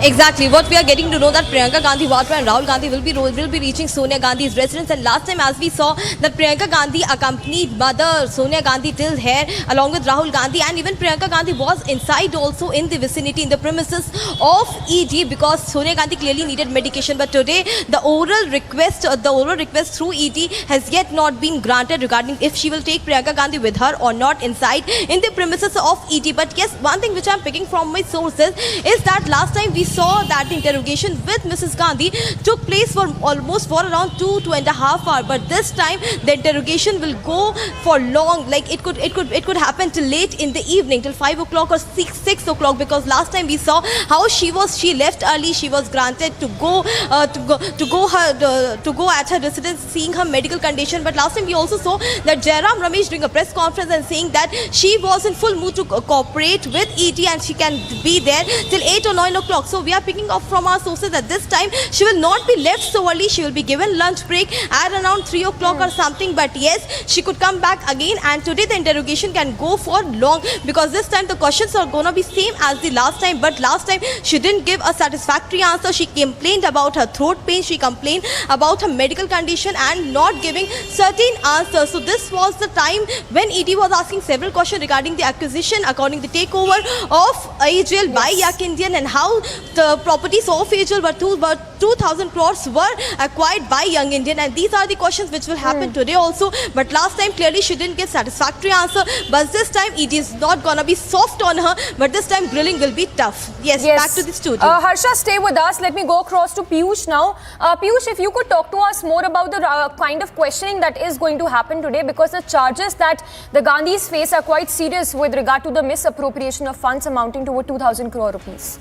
Exactly. What we are getting to know that Priyanka Gandhi Vadra and Rahul Gandhi will be reaching Sonia Gandhi's residence. And last time, as we saw, that Priyanka Gandhi accompanied mother Sonia Gandhi till here, along with Rahul Gandhi, and even Priyanka Gandhi was inside also in the vicinity, in the premises of ED, because Sonia Gandhi clearly needed medication. But today, the oral request through ED has yet not been granted regarding if she will take Priyanka Gandhi with her or not inside in the premises of ED. But yes, one thing which I am picking from my sources is that last time we saw that the interrogation with Mrs. Gandhi took place for around 2.5 hours, but this time the interrogation will go for long. Like it could happen till late in the evening, till 5 o'clock or 6 o'clock, because last time we saw how she left early. She was granted to go at her residence, seeing her medical condition. But last time we also saw that Jairam Ramesh doing a press conference and saying that she was in full mood to cooperate with ED and she can be there till 8 or 9 o'clock. So we are picking up from our sources that this time she will not be left so early. She will be given lunch break at around 3 o'clock or something. But yes, she could come back again, and today the interrogation can go for long, because this time the questions are gonna be same as the last time. But last time she didn't give a satisfactory answer. She complained about her throat pain, she complained about her medical condition and not giving certain answers. So this was the time when ED was asking several questions regarding the acquisition, according to the takeover of AGL by Yak Indian, and how the properties of AGL were 2,000 crores were acquired by Young Indian, and these are the questions which will happen today also. But last time clearly she didn't give satisfactory answer, but this time ED is not gonna be soft on her, but this time grilling will be tough. Yes. Back to the studio.
Harsha, stay with us. Let me go across to Piyush now. Piyush, if you could talk to us more about the kind of questioning that is going to happen today, because the charges that the Gandhis face are quite serious with regard to the misappropriation of funds amounting to over 2,000 crore rupees.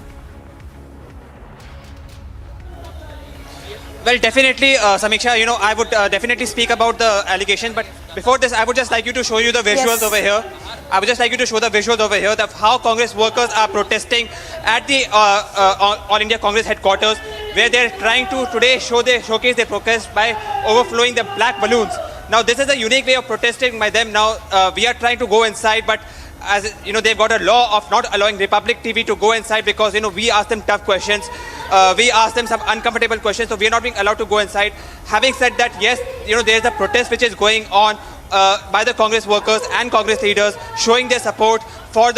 Well, definitely, Samiksha, I would definitely speak about the allegation. But before this, I would just like you to show you the visuals over here. I would just like you to show the visuals over here of how Congress workers are protesting at the All India Congress headquarters, where they're trying to today showcase their protest by overflowing the black balloons. Now, this is a unique way of protesting by them. Now, we are trying to go inside, but as you know, they've got a law of not allowing Republic TV to go inside, because we ask them tough questions, we ask them some uncomfortable questions, so we are not being allowed to go inside. Having said that, yes, there is a protest which is going on by the Congress workers and Congress leaders showing their support for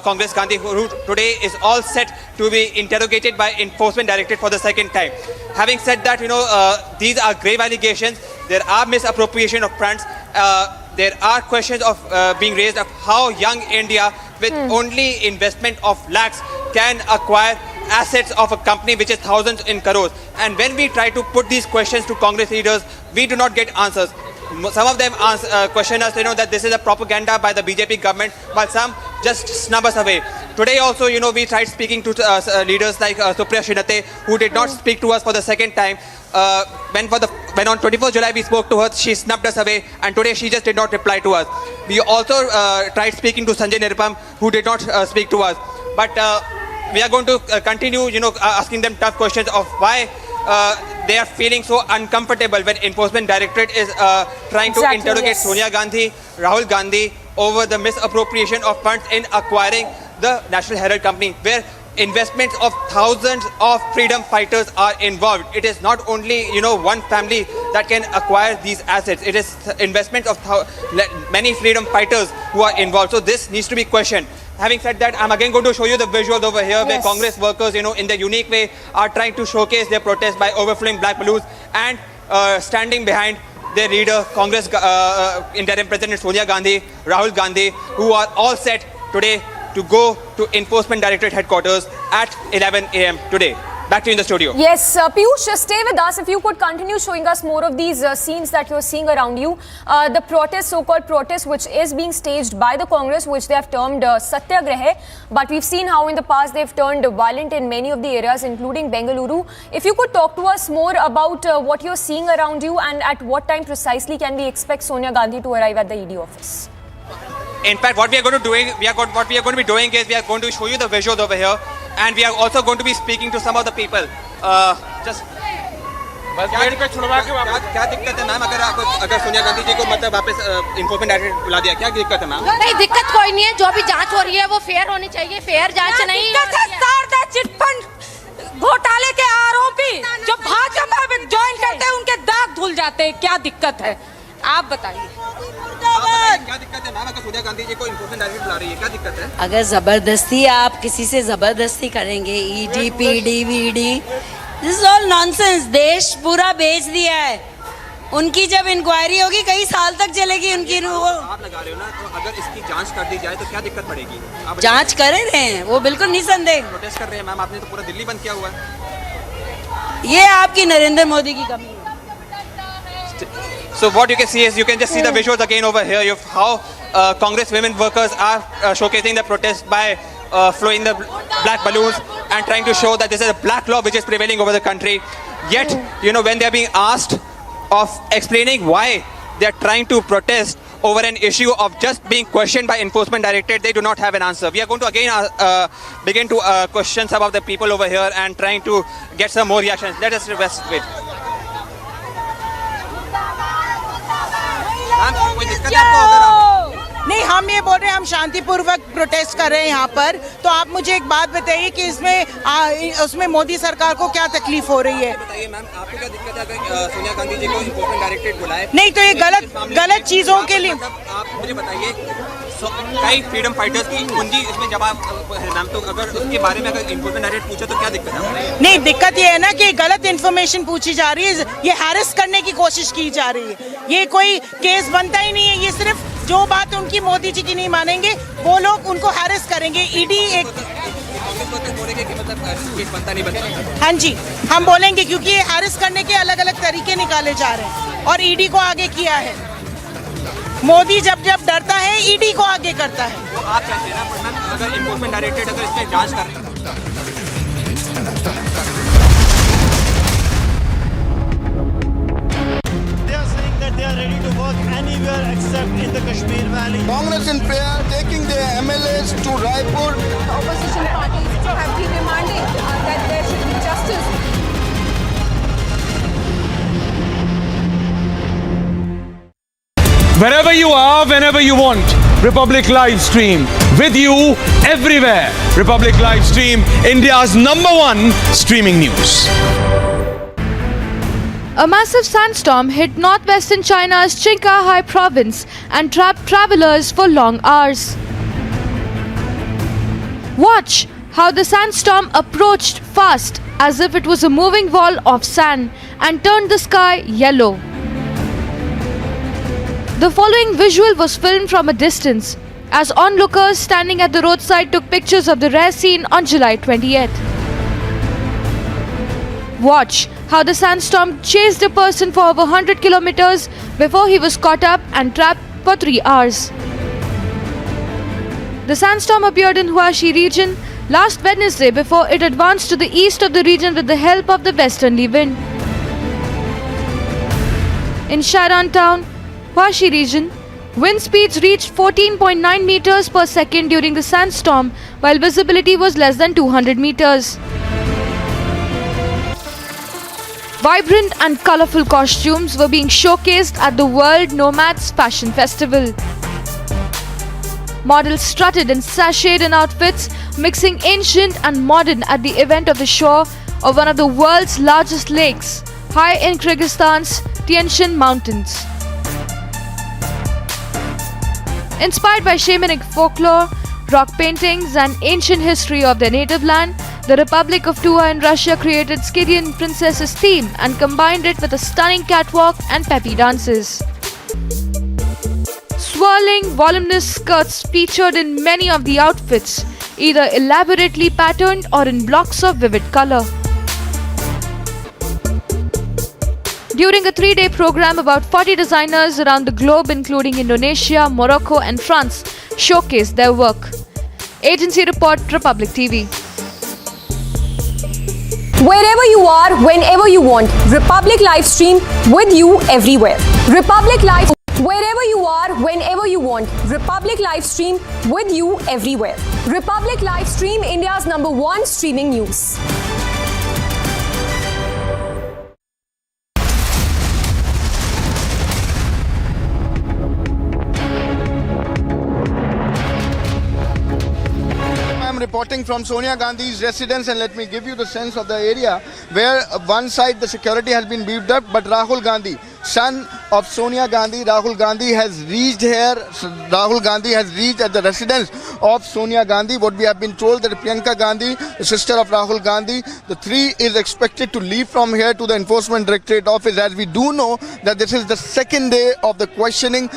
Congress Gandhi, who today is all set to be interrogated by Enforcement Directorate for the second time. Having said that, these are grave allegations. There are misappropriation of funds. There are questions of being raised of how young India, with only investment of lakhs, can acquire assets of a company which is thousands in crores. And when we try to put these questions to Congress leaders, we do not get answers. Some of them question us, that this is a propaganda by the BJP government, while some just snub us away. Today also, we tried speaking to leaders like Supriya Srinate, who did not speak to us for the second time. When on 24th July we spoke to her, she snubbed us away, and today she just did not reply to us. We also tried speaking to Sanjay Nirupam, who did not speak to us. But we are going to continue, asking them tough questions of why they are feeling so uncomfortable when Enforcement Directorate is trying to interrogate Sonia Gandhi, Rahul Gandhi over the misappropriation of funds in acquiring the National Herald Company, where investments of thousands of freedom fighters are involved. It is not only, one family that can acquire these assets. It is investments of many freedom fighters who are involved. So this needs to be questioned. Having said that, I'm again going to show you the visuals over here where Congress workers, in their unique way, are trying to showcase their protest by overflowing black balloons and standing behind their leader, Congress Interim President Sonia Gandhi, Rahul Gandhi, who are all set today to go to Enforcement Directorate headquarters at 11 a.m. today. Back to you in the studio.
Yes, Piyush, stay with us. If you could continue showing us more of these scenes that you're seeing around you. The protest, so-called protest, which is being staged by the Congress, which they have termed Satyagraha. But we've seen how in the past they've turned violent in many of the areas, including Bengaluru. If you could talk to us more about what you're seeing around you, and at what time precisely can we expect Sonia Gandhi to arrive at the ED office?
In fact, what we are going to be doing is we are going to show you the visuals over here, and we are also going to be speaking to some of the people. क्या दिक्कत है ma'am अगर सोनिया गांधी जी को मतलब वापस enforcement directorate बुला दिया, क्या दिक्कत है मैम?
नहीं, दिक्कत कोई नहीं है. जो भी जांच हो रही है वो फेयर होनी चाहिए. फेयर जांच नहीं चिटफंड घोटाले के आरोपी जो भाजपा में ज्वाइन करते हैं उनके दाग धुल जाते हैं. क्या दिक्कत है आप बताइए.
क्या दिक्कत है मैम अगर सोनिया गांधी जी को इन्फोर्समेंट डायरेक्टरेट बुला रही है, क्या दिक्कत है?
अगर जबरदस्ती आप किसी से जबरदस्ती करेंगे, ED PD VD, this is all nonsense. देश पूरा बेच दिया है. उनकी जब इंक्वायरी होगी कई साल तक चलेगी उनकी.
आप लगा रहे हो ना, तो अगर इसकी जांच कर दी जाए तो क्या दिक्कत पड़ेगी?
जांच कर रहे हैं वो, बिल्कुल निसंदेह.
प्रोटेस्ट कर रहे हैं मैम, आपने तो पूरा दिल्ली बंद किया हुआ है.
ये आपकी नरेंद्र मोदी की कमी है.
So what you can see is, you can just see the visuals again over here of how Congress women workers are showcasing their protest by flowing the black balloons and trying to show that this is a black law which is prevailing over the country. Yet, when they are being asked of explaining why they are trying to protest over an issue of just being questioned by Enforcement Directorate, they do not have an answer. We are going to again begin to question some of the people over here and trying to get some more reactions. Let us wait.
नहीं, हम ये बोल रहे हैं हम शांतिपूर्वक protest कर रहे हैं यहाँ पर. तो आप मुझे एक बात बताइए कि उसमें मोदी सरकार को क्या तकलीफ हो रही है?
बताइए मैम, आपको क्या दिक्कत है अगर सोनिया गांधी जी को इन्फोर्समेंट डायरेक्टरेट बुलाए?
नहीं, तो ये गलत चीजों के लिए.
आप मुझे बताइए, कई फ्रीडम फाइटर्स की कुंजी इसमें जवाब है मैम, तो अगर उसके बारे में अगर इन्फोर्समेंट डायरेक्ट पूछे तो क्या दिक्कत है?
नहीं, दिक्कत ये है ना कि गलत इन्फॉर्मेशन पूछी जा रही है. ये हैरेस करने की कोशिश की जा रही है. ये कोई केस बनता ही नहीं है. ये सिर्फ जो बात उनकी मोदी जी की नहीं मानेंगे वो लोग उनको हैरेस करेंगे. ईडी एक
बोलेंगे कि मतलब केस बनता नहीं बनता.
हाँ जी, हम बोलेंगे क्योंकि ये हैरेस करने के अलग अलग तरीके निकाले जा रहे हैं और ईडी को आगे किया है. मोदी जब डरता है ईडी को आगे करता है.
तो आप कहते हैं ना, अगर इन्फोर्समेंट डायरेक्टरेट अगर इस पर जांच कर रहे हैं.
They are ready to work anywhere except in the Kashmir Valley.
Congress in prayer, taking their MLAs to Raipur.
Opposition parties have been demanding that there should be justice.
Wherever you are, whenever you want, Republic Live Stream. With you everywhere. Republic Live Stream, India's #1 streaming news.
A massive sandstorm hit northwestern China's Qinghai province and trapped travelers for long hours. Watch how the sandstorm approached fast as if it was a moving wall of sand and turned the sky yellow. The following visual was filmed from a distance as onlookers standing at the roadside took pictures of the rare scene on July 28th. Watch how the sandstorm chased a person for over 100 kilometers before he was caught up and trapped for 3 hours. The sandstorm appeared in Huaxi region last Wednesday before it advanced to the east of the region with the help of the westerly wind. In Shairan town, Huaxi region, wind speeds reached 14.9 meters per second during the sandstorm, while visibility was less than 200 meters. Vibrant and colorful costumes were being showcased at the World Nomad's Fashion Festival. Models strutted and sashayed in outfits mixing ancient and modern at the event of the shore of one of the world's largest lakes, high in Kyrgyzstan's Tianshan Mountains. Inspired by shamanic folklore, rock paintings and ancient history of their native land, the Republic of Tula in Russia created Scythian princesses theme and combined it with a stunning catwalk and peppy dances. Swirling, voluminous skirts featured in many of the outfits, either elaborately patterned or in blocks of vivid color. During a 3-day program, about 40 designers around the globe, including Indonesia, Morocco and France, showcased their work. Agency report, Republic TV.
Wherever you are, whenever you want, Republic live stream with you everywhere. Republic Live. Wherever you are, whenever you want, Republic live stream with you everywhere. Republic live stream, India's #1 streaming news.
I'm reporting from Sonia Gandhi's residence, and let me give you the sense of the area where one side the security has been beefed up, but Rahul Gandhi, son of Sonia Gandhi, Rahul Gandhi has reached here. Rahul Gandhi has reached at the residence of Sonia Gandhi. What we have been told that Priyanka Gandhi, the sister of Rahul Gandhi, the three is expected to leave from here to the Enforcement Directorate office, as we do know that this is the second day of the questioning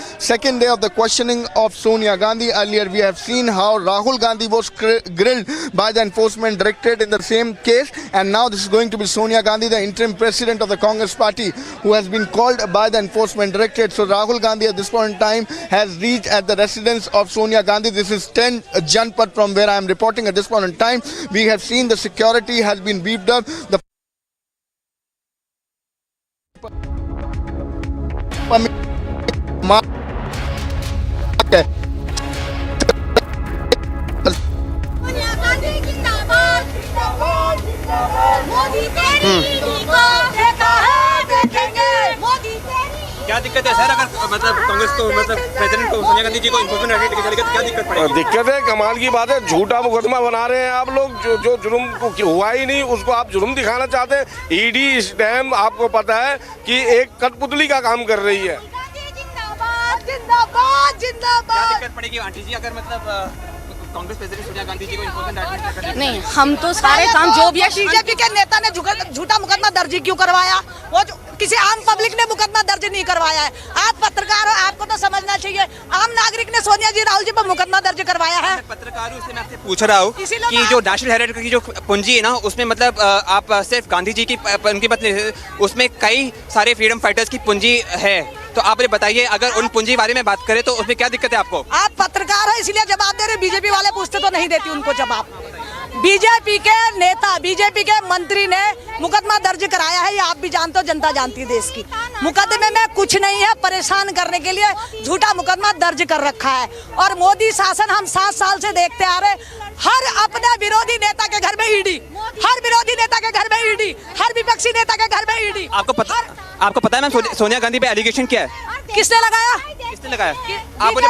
of Sonia Gandhi. Earlier we have seen how Rahul Gandhi was grilled by the Enforcement Directorate in the same case, and now this is going to be Sonia Gandhi, the interim president of the Congress party, who has been called by the Enforcement Directorate. So Rahul Gandhi at this point in time has reached at the residence of Sonia Gandhi. This is 10 Janpat from where I am reporting at this point in time. We have seen the security has been beefed up.
क्या दिक्कत है sir, अगर मतलब कांग्रेस को president को सोनिया गांधी जी को enforcement directorate के चलेगा तो क्या दिक्कत पड़ेगी?
दिक्कत है, कमाल की बात है, झूठा मुकदमा बना रहे हैं आप लोग। जो जुर्म हुआ ही नहीं उसको आप जुर्म दिखाना चाहते हैं। ईडी इस टाइम आपको पता है कि एक कठपुतली का काम कर रही है।
क्या दिक्कत पड़ेगी आंटी जी अगर मतलब कांग्रेस प्रेसिडेंट सोनिया गांधी जी को इन्फोर्समेंट डायरेक्टरेट करने?
नहीं, हम तो सारे काम जो भी है, बीजेपी के नेता ने झूठा मुकदमा दर्ज क्यों करवाया? वो किसी आम पब्लिक ने मुकदमा दर्ज नहीं करवाया है। आप पत्रकार हो, आपको तो समझना चाहिए। आम नागरिक ने सोनिया जी राहुल जी पर मुकदमा दर्ज करवाया है।
पत्रकार हूं, इसलिए मैं आपसे पूछ रहा हूँ कि जो नेशनल हेरिटेज की जो पूंजी है ना, उसमें मतलब आप सिर्फ गांधी जी की उनकी पत्नी, उसमें कई सारे फ्रीडम फाइटर्स की पूंजी है, तो आप ये बताइए अगर उन पूंजी बारे में बात करें तो उसमें क्या दिक्कत है आपको?
आप पत्रकार हो इसलिए जवाब दे रहे, बीजेपी वाले पूछते तो नहीं देती उनको जवाब। बीजेपी के नेता, बीजेपी के मंत्री ने मुकदमा दर्ज कराया है, ये आप भी जानते हो, जनता जानती है देश की। मुकदमे में कुछ नहीं है, परेशान करने के लिए झूठा मुकदमा दर्ज कर रखा है। और मोदी शासन हम 7 साल से देखते आ रहे, हर अपने विरोधी नेता के घर में ईडी, हर विरोधी नेता के घर में ईडी, हर विपक्षी नेता के घर में ईडी।
आपको पता है मैम सोनिया गांधी पे एलिगेशन क्या है?
किसने लगाया?
आप मुझे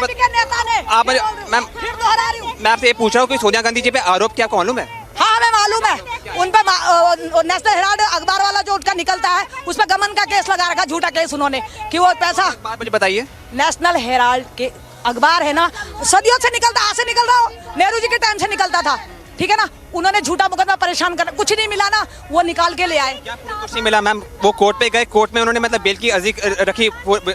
मैं आपसे ये पूछ रहा हूँ कि सोनिया गांधी जी पे आरोप क्या, आपको मालूम है?
हाँ, हमें मालूम है। उन पे नेशनल हेराल्ड अखबार वाला जो उनका निकलता है उस पर गमन का केस लगा रखा, झूठा केस उन्होंने कि वो पैसा।
मुझे बताइए,
नेशनल हेराल्ड के अखबार है ना, सदियों से निकलता, आज से निकल रहा हो, नेहरू जी के टाइम से निकलता था, ठीक है ना। उन्होंने झूठा मुकदमा परेशान कर, कुछ नहीं मिला ना, वो निकाल के ले आए।
कुछ नहीं मिला मैम, वो कोर्ट पे गए, कोर्ट में उन्होंने मतलब बेल की अर्जी रखी,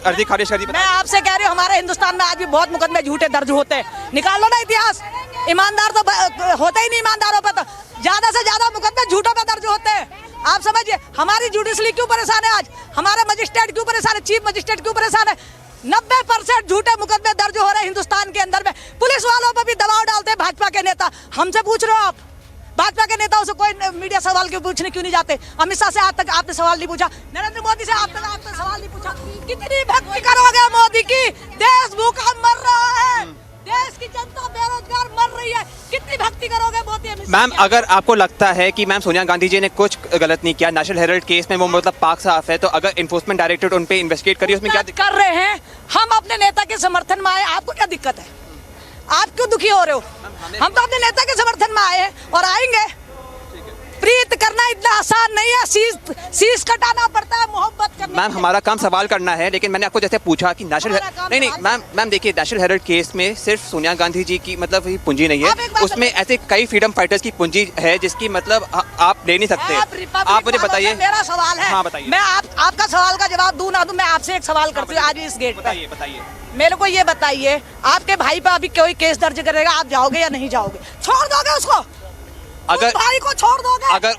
अर्जी खारिज कर दी।
मैं आपसे कह रही हूँ हमारे हिंदुस्तान में आज भी बहुत मुकदमे झूठे दर्ज होते हैं, निकाल लो ना इतिहास। ईमानदार तो होता ही नहीं, ईमानदारों पर तो ज्यादा से ज्यादा मुकदमे झूठों पे दर्ज होते हैं। आप समझिए हमारी जुडिशरी क्यों परेशान है, आज हमारे मजिस्ट्रेट क्यों परेशान है, चीफ मजिस्ट्रेट क्यों परेशान है। 90% झूठे मुकदमे दर्ज हो रहे हैं हिंदुस्तान के अंदर में। पुलिस वालों पर भी दबाव डालते हैं भाजपा के नेता। हमसे पूछ रहे हो आप, भाजपा के नेताओं से कोई मीडिया सवाल क्यों पूछने क्यों नहीं जाते। अमित शाह से आज तक आपने सवाल नहीं पूछा, नरेंद्र मोदी से आज तक आपने सवाल नहीं पूछा। कितनी भक्ति करोगे मोदी की, देश भूखा मर रहा है, देश की जनता बेरोजगार मर रही है, कितनी भक्ति करोगे मोदी।
मैम अगर आपको लगता है कि मैम सोनिया गांधी जी ने कुछ गलत नहीं किया, नेशनल हेराल्ड केस में वो मतलब पाक साफ है, तो अगर इन्फोर्समेंट डायरेक्टरेट उन पे इन्वेस्टिगेट करिए, उसमें क्या
कर रहे हैं। हम अपने नेता के समर्थन में आए, आपको क्या दिक्कत है, आप क्यों दुखी हो रहे हो। हम तो अपने नेता के समर्थन में आए हैं और आएंगे। प्रीत करना इतना आसान नहीं है, शीश कटाना पड़ता है मोहब्बत करने।
मैम हमारा काम सवाल करना है, लेकिन मैंने आपको जैसे पूछा कि नेशनल नहीं मैम देखिए, नेशनल हेराल्ड केस में सिर्फ सोनिया गांधी जी की मतलब पूंजी नहीं है, उसमें ऐसे कई फ्रीडम फाइटर्स की पूंजी है जिसकी मतलब आप ले नहीं सकते। आप मुझे बताइए।
मेरा सवाल है,
हाँ बताइए।
मैं आपका सवाल का जवाब दूं ना दूं, मैं आपसे एक सवाल करती हूँ आज इस गेट पे।
बताइए
मेरे को ये बताइए, आपके भाई पे अभी कोई केस दर्ज करेगा, आप जाओगे या नहीं जाओगे, छोड़ दोगे उसको।
अगर
भाई को छोड़ दोगे,
अगर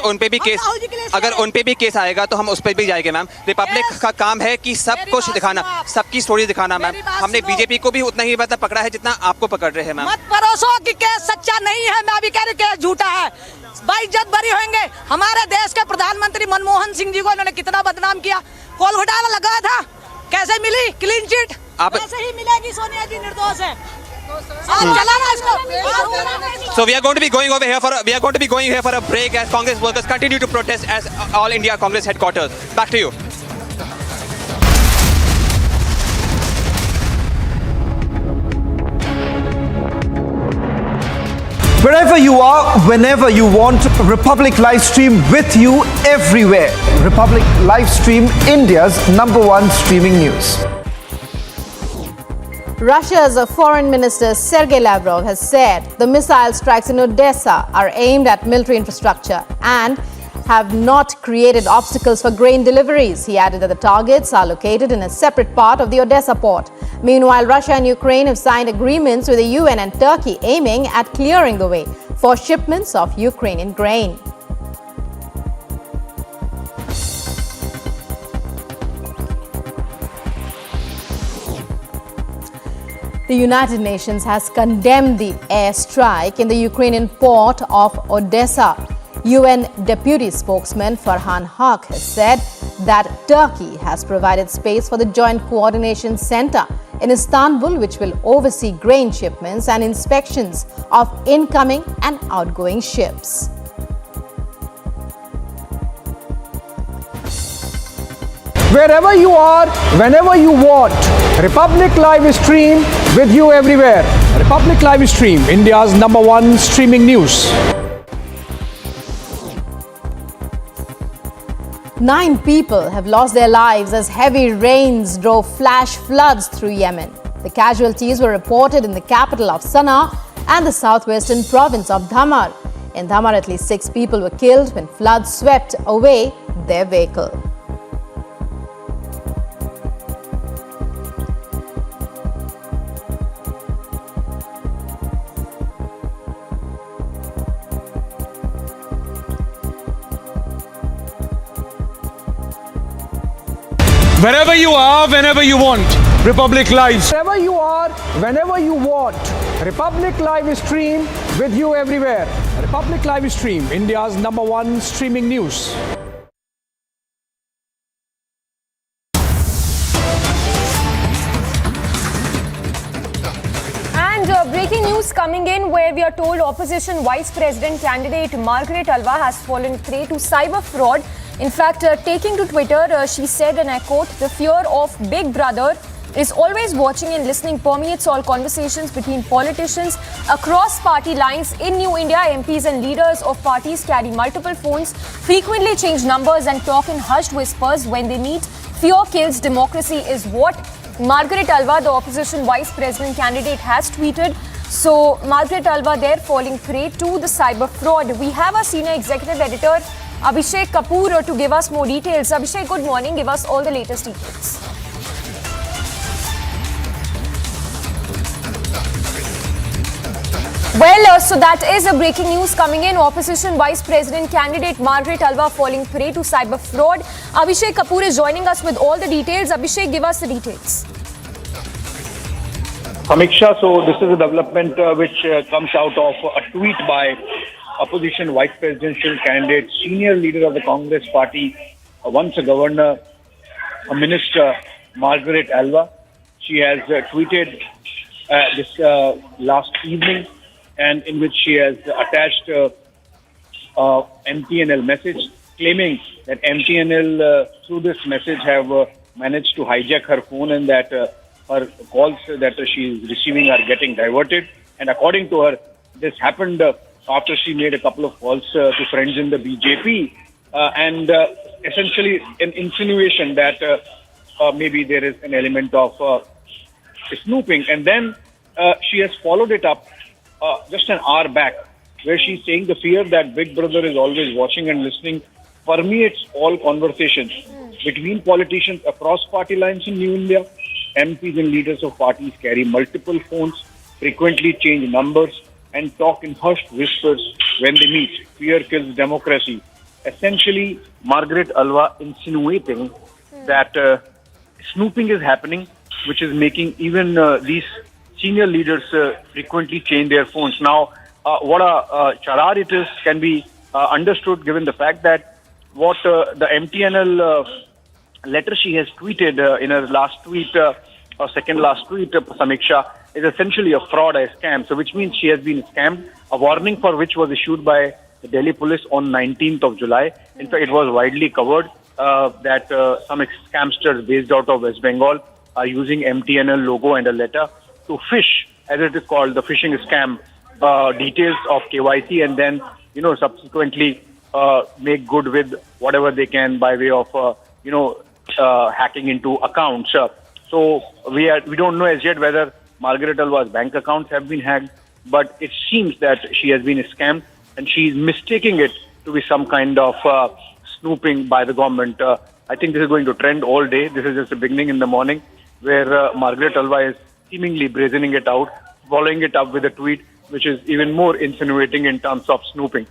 उन पे भी केस आएगा तो हम उस पर भी जाएंगे मैम। रिपब्लिक का काम है कि सब कुछ दिखाना, सबकी स्टोरी दिखाना मैम। हमने बीजेपी को भी उतना ही मतलब पकड़ा है जितना आपको पकड़ रहे हैं मैम।
मत परोसो कि केस सच्चा नहीं है, मैं अभी कह रही केस झूठा है, बाइज्जत बरी होंगे। हमारे देश के प्रधानमंत्री मनमोहन सिंह जी को इन्होंने कितना बदनाम किया, कोल घोटाला लगाया था, कैसे मिली क्लीन चिट, ऐसे ही मिलेगी। सोनिया जी निर्दोष है।
So we are going to be going here for a break as Congress workers continue to protest as All India Congress headquarters. Back to you.
Wherever you are, whenever you want, Republic Livestream with you everywhere. Republic Livestream, India's #1 streaming news.
Russia's Foreign Minister Sergei Lavrov has said the missile strikes in Odessa are aimed at military infrastructure and have not created obstacles for grain deliveries. He added that the targets are located in a separate part of the Odessa port. Meanwhile, Russia and Ukraine have signed agreements with the UN and Turkey aiming at clearing the way for shipments of Ukrainian grain. The United Nations has condemned the airstrike in the Ukrainian port of Odessa. UN Deputy Spokesman Farhan Haq has said that Turkey has provided space for the Joint Coordination Center in Istanbul, which will oversee grain shipments and inspections of incoming and outgoing ships.
Wherever you are, whenever you want, Republic Live Stream with you everywhere. Republic Live Stream, India's #1 streaming news.
9 people have lost their lives as heavy rains drove flash floods through Yemen. The casualties were reported in the capital of Sana'a and the southwestern province of Dhamar. In Dhamar, at least 6 people were killed when floods swept away their vehicle.
Wherever you are, whenever you want, Republic Live.
Wherever you are, whenever you want, Republic Live Stream with you everywhere. Republic Live Stream, India's #1 streaming news.
And breaking news coming in, where we are told opposition vice president candidate Margaret Alva has fallen prey to cyber fraud. In fact, taking to Twitter, she said, and I quote, "The fear of Big Brother is always watching and listening, permeates all conversations between politicians across party lines. In New India, MPs and leaders of parties carry multiple phones, frequently change numbers and talk in hushed whispers when they meet. Fear kills democracy is what Margaret Alva, the opposition vice president candidate, has tweeted. So Margaret Alva there falling prey to the cyber fraud. We have our senior executive editor Abhishek Kapoor to give us more details. Abhishek, good morning. Give us all the latest details. Well, so that is a breaking news coming in. Opposition Vice President candidate Margaret Alva falling prey to cyber fraud. Abhishek Kapoor is joining us with all the details. Abhishek, give us the details.
Samiksha, so this is a development which comes out of a tweet by opposition vice presidential candidate, senior leader of the Congress party, once a governor, a minister, Margaret Alva. She has tweeted this last evening, and in which she has attached MTNL message, claiming that MTNL through this message have managed to hijack her phone, and that her calls that she is receiving are getting diverted. And according to her, this happened after she made a couple of calls to friends in the BJP, and essentially an insinuation that maybe there is an element of snooping. And then she has followed it up just an hour back, where she's saying the fear that Big Brother is always watching and listening permeates all conversations between politicians across party lines in New India. MPs and leaders of parties carry multiple phones, frequently change numbers, and talk in hushed whispers when they meet. Fear kills democracy. Essentially, Margaret Alva insinuating that snooping is happening, which is making even these senior leaders frequently change their phones. Now, what a charade it is can be understood given the fact that what the MTNL letter she has tweeted in her last tweet, or second last tweet, Samiksha, is essentially a fraud, a scam. So which means she has been scammed, a warning for which was issued by the Delhi police on 19th of July. In fact, it was widely covered that some scamsters based out of West Bengal are using MTNL logo and a letter to fish, as it is called, the phishing scam, details of KYC, and then, subsequently make good with whatever they can by way of, hacking into accounts. So we don't know as yet whether Margaret Alva's bank accounts have been hacked, but it seems that she has been scammed, and she's mistaking it to be some kind of snooping by the government. I think this is going to trend all day. This is just the beginning in the morning, where Margaret Alva is seemingly brazening it out, following it up with a tweet which is even more insinuating in terms of snooping.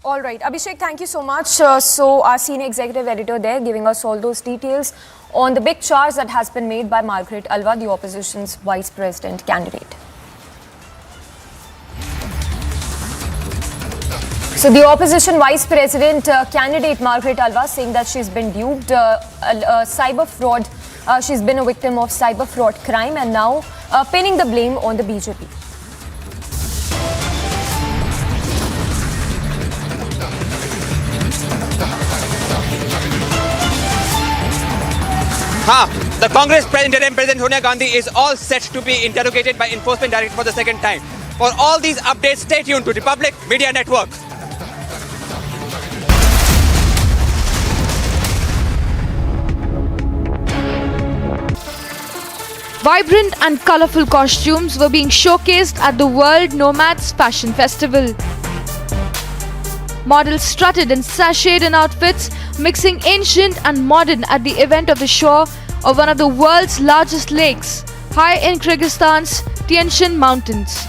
All right. Abhishek, thank you so much. So our senior executive editor there giving us all those details on the big charge that has been made by Margaret Alva, the opposition's vice president candidate. So the opposition vice president candidate Margaret Alva saying that she's been duped, cyber fraud. She's been a victim of cyber fraud crime, and now pinning the blame on the BJP.
The Congress President Sonia Gandhi is all set to be interrogated by Enforcement Directorate for the second time. For all these updates, stay tuned to Republic Media Network.
Vibrant and colorful costumes were being showcased at the World Nomad's Fashion Festival. Models strutted and sashayed in outfits, mixing ancient and modern at the event of the shore of one of the world's largest lakes, high in Kyrgyzstan's Detention Mountains.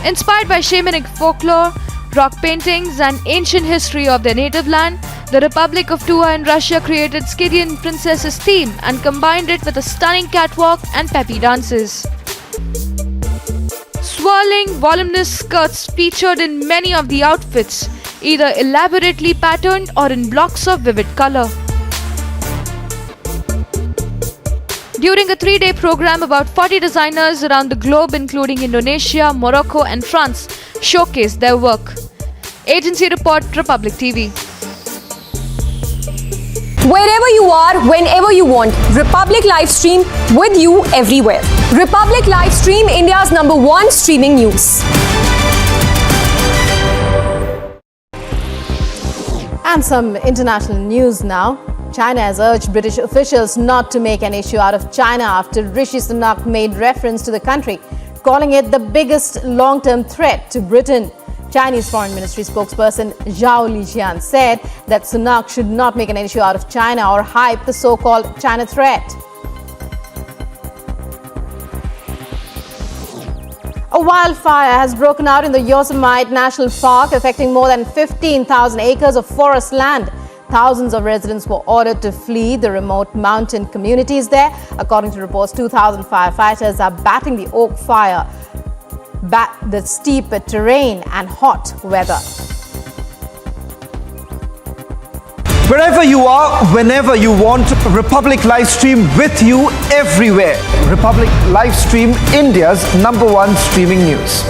Inspired by shamanic folklore, rock paintings and ancient history of their native land, the Republic of Tula in Russia created Scythian princesses theme and combined it with a stunning catwalk and peppy dances. Swirling, voluminous skirts featured in many of the outfits, either elaborately patterned or in blocks of vivid color. During a 3-day program, about 40 designers around the globe, including Indonesia, Morocco and France, showcased their work. Agency report, Republic TV.
wherever you are, whenever you want. Republic live stream with you everywhere. Republic live stream, India's #1 streaming news.
And some international news now. China has urged British officials not to make an issue out of China after Rishi Sunak made reference to the country, calling it the biggest long-term threat to Britain. Chinese Foreign Ministry spokesperson Zhao Lijian said that Sunak should not make an issue out of China or hype the so-called China threat. A wildfire has broken out in the Yosemite National Park, affecting more than 15,000 acres of forest land. Thousands of residents were ordered to flee the remote mountain communities there. According to reports, 2,000 firefighters are battling the oak fire, the steep terrain and hot weather.
Wherever you are, whenever you want, Republic Livestream with you everywhere. Republic Livestream, India's #1 streaming news.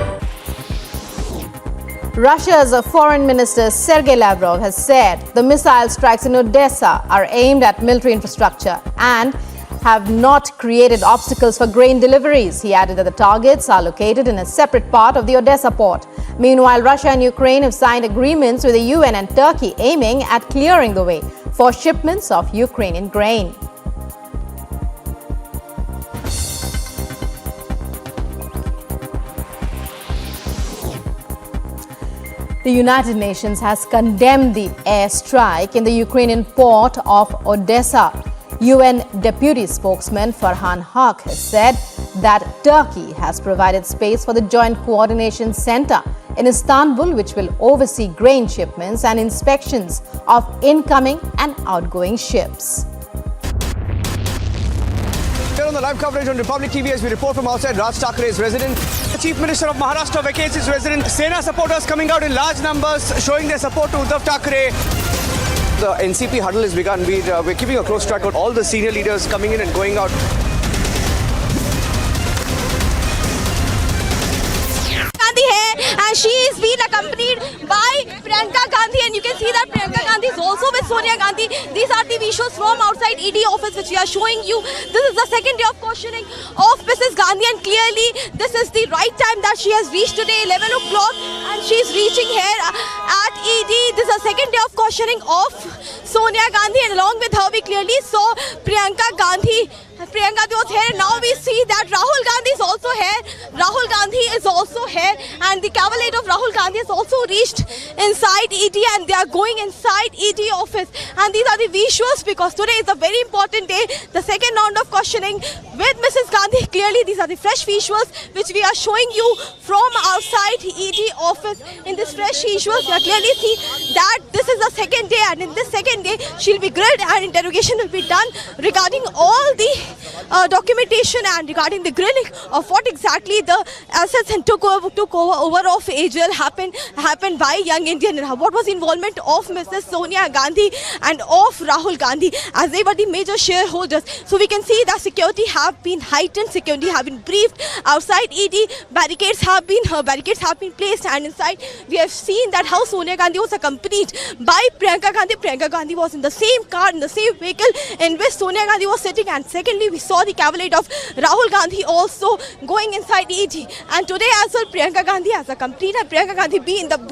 Russia's Foreign Minister Sergei Lavrov has said the missile strikes in Odessa are aimed at military infrastructure and have not created obstacles for grain deliveries. He added that the targets are located in a separate part of the Odessa port. Meanwhile, Russia and Ukraine have signed agreements with the UN and Turkey aiming at clearing the way for shipments of Ukrainian grain. The United Nations has condemned the airstrike in the Ukrainian port of Odessa. UN Deputy Spokesman Farhan Haq has said that Turkey has provided space for the Joint Coordination Center in Istanbul, which will oversee grain shipments and inspections of incoming and outgoing ships.
Here on the live coverage on Republic TV as we report from outside Raj Thakre's residence. The Chief Minister of Maharashtra vacates his residence. Sena supporters coming out in large numbers showing their support to Uddhav Thackeray. The NCP huddle has begun. We're keeping a close track of all the senior leaders coming in and going out.
And she is being accompanied by Priyanka Gandhi, and you can see that Priyanka Gandhi is also with Sonia Gandhi. These are the visuals from outside ED office which we are showing you. This is the second day of questioning of Mrs. Gandhi, and clearly this is the right time that she has reached today, 11 o'clock, and she is reaching here at ED. This is the second day of questioning of Sonia Gandhi, and along with her we clearly saw Priyanka Gandhi. Priyanka Gandhi was here, and now we see that Rahul Gandhi is also here. Rahul Gandhi is also here, and the cavalcade of Rahul Gandhi has also reached inside ED, and they are going inside ED office. And these are the visuals because today is a very important day, the second round of questioning with Mrs. Gandhi. Clearly, these are the fresh visuals which we are showing you from outside ED office. In this fresh visuals, you clearly see that this is the second day, and in this second day, she'll be grilled and interrogation will be done regarding all the documentation and regarding the grilling of what exactly the assets and took over of AGL happened by Young Indian, and what was the involvement of Mrs. Sonia Gandhi and of Rahul Gandhi as they were the major shareholders. So we can see that security have been heightened, security have been briefed outside ED, barricades have been placed, and inside we have seen that how Sonia Gandhi was accompanied by Priyanka Gandhi. Priyanka Gandhi was in the same car, in the same vehicle in which Sonia Gandhi was sitting, and secondly we saw the cavalcade of Rahul Gandhi also going inside ED. And today as well Priyanka Gandhi has accompanied, and Priyanka Gandhi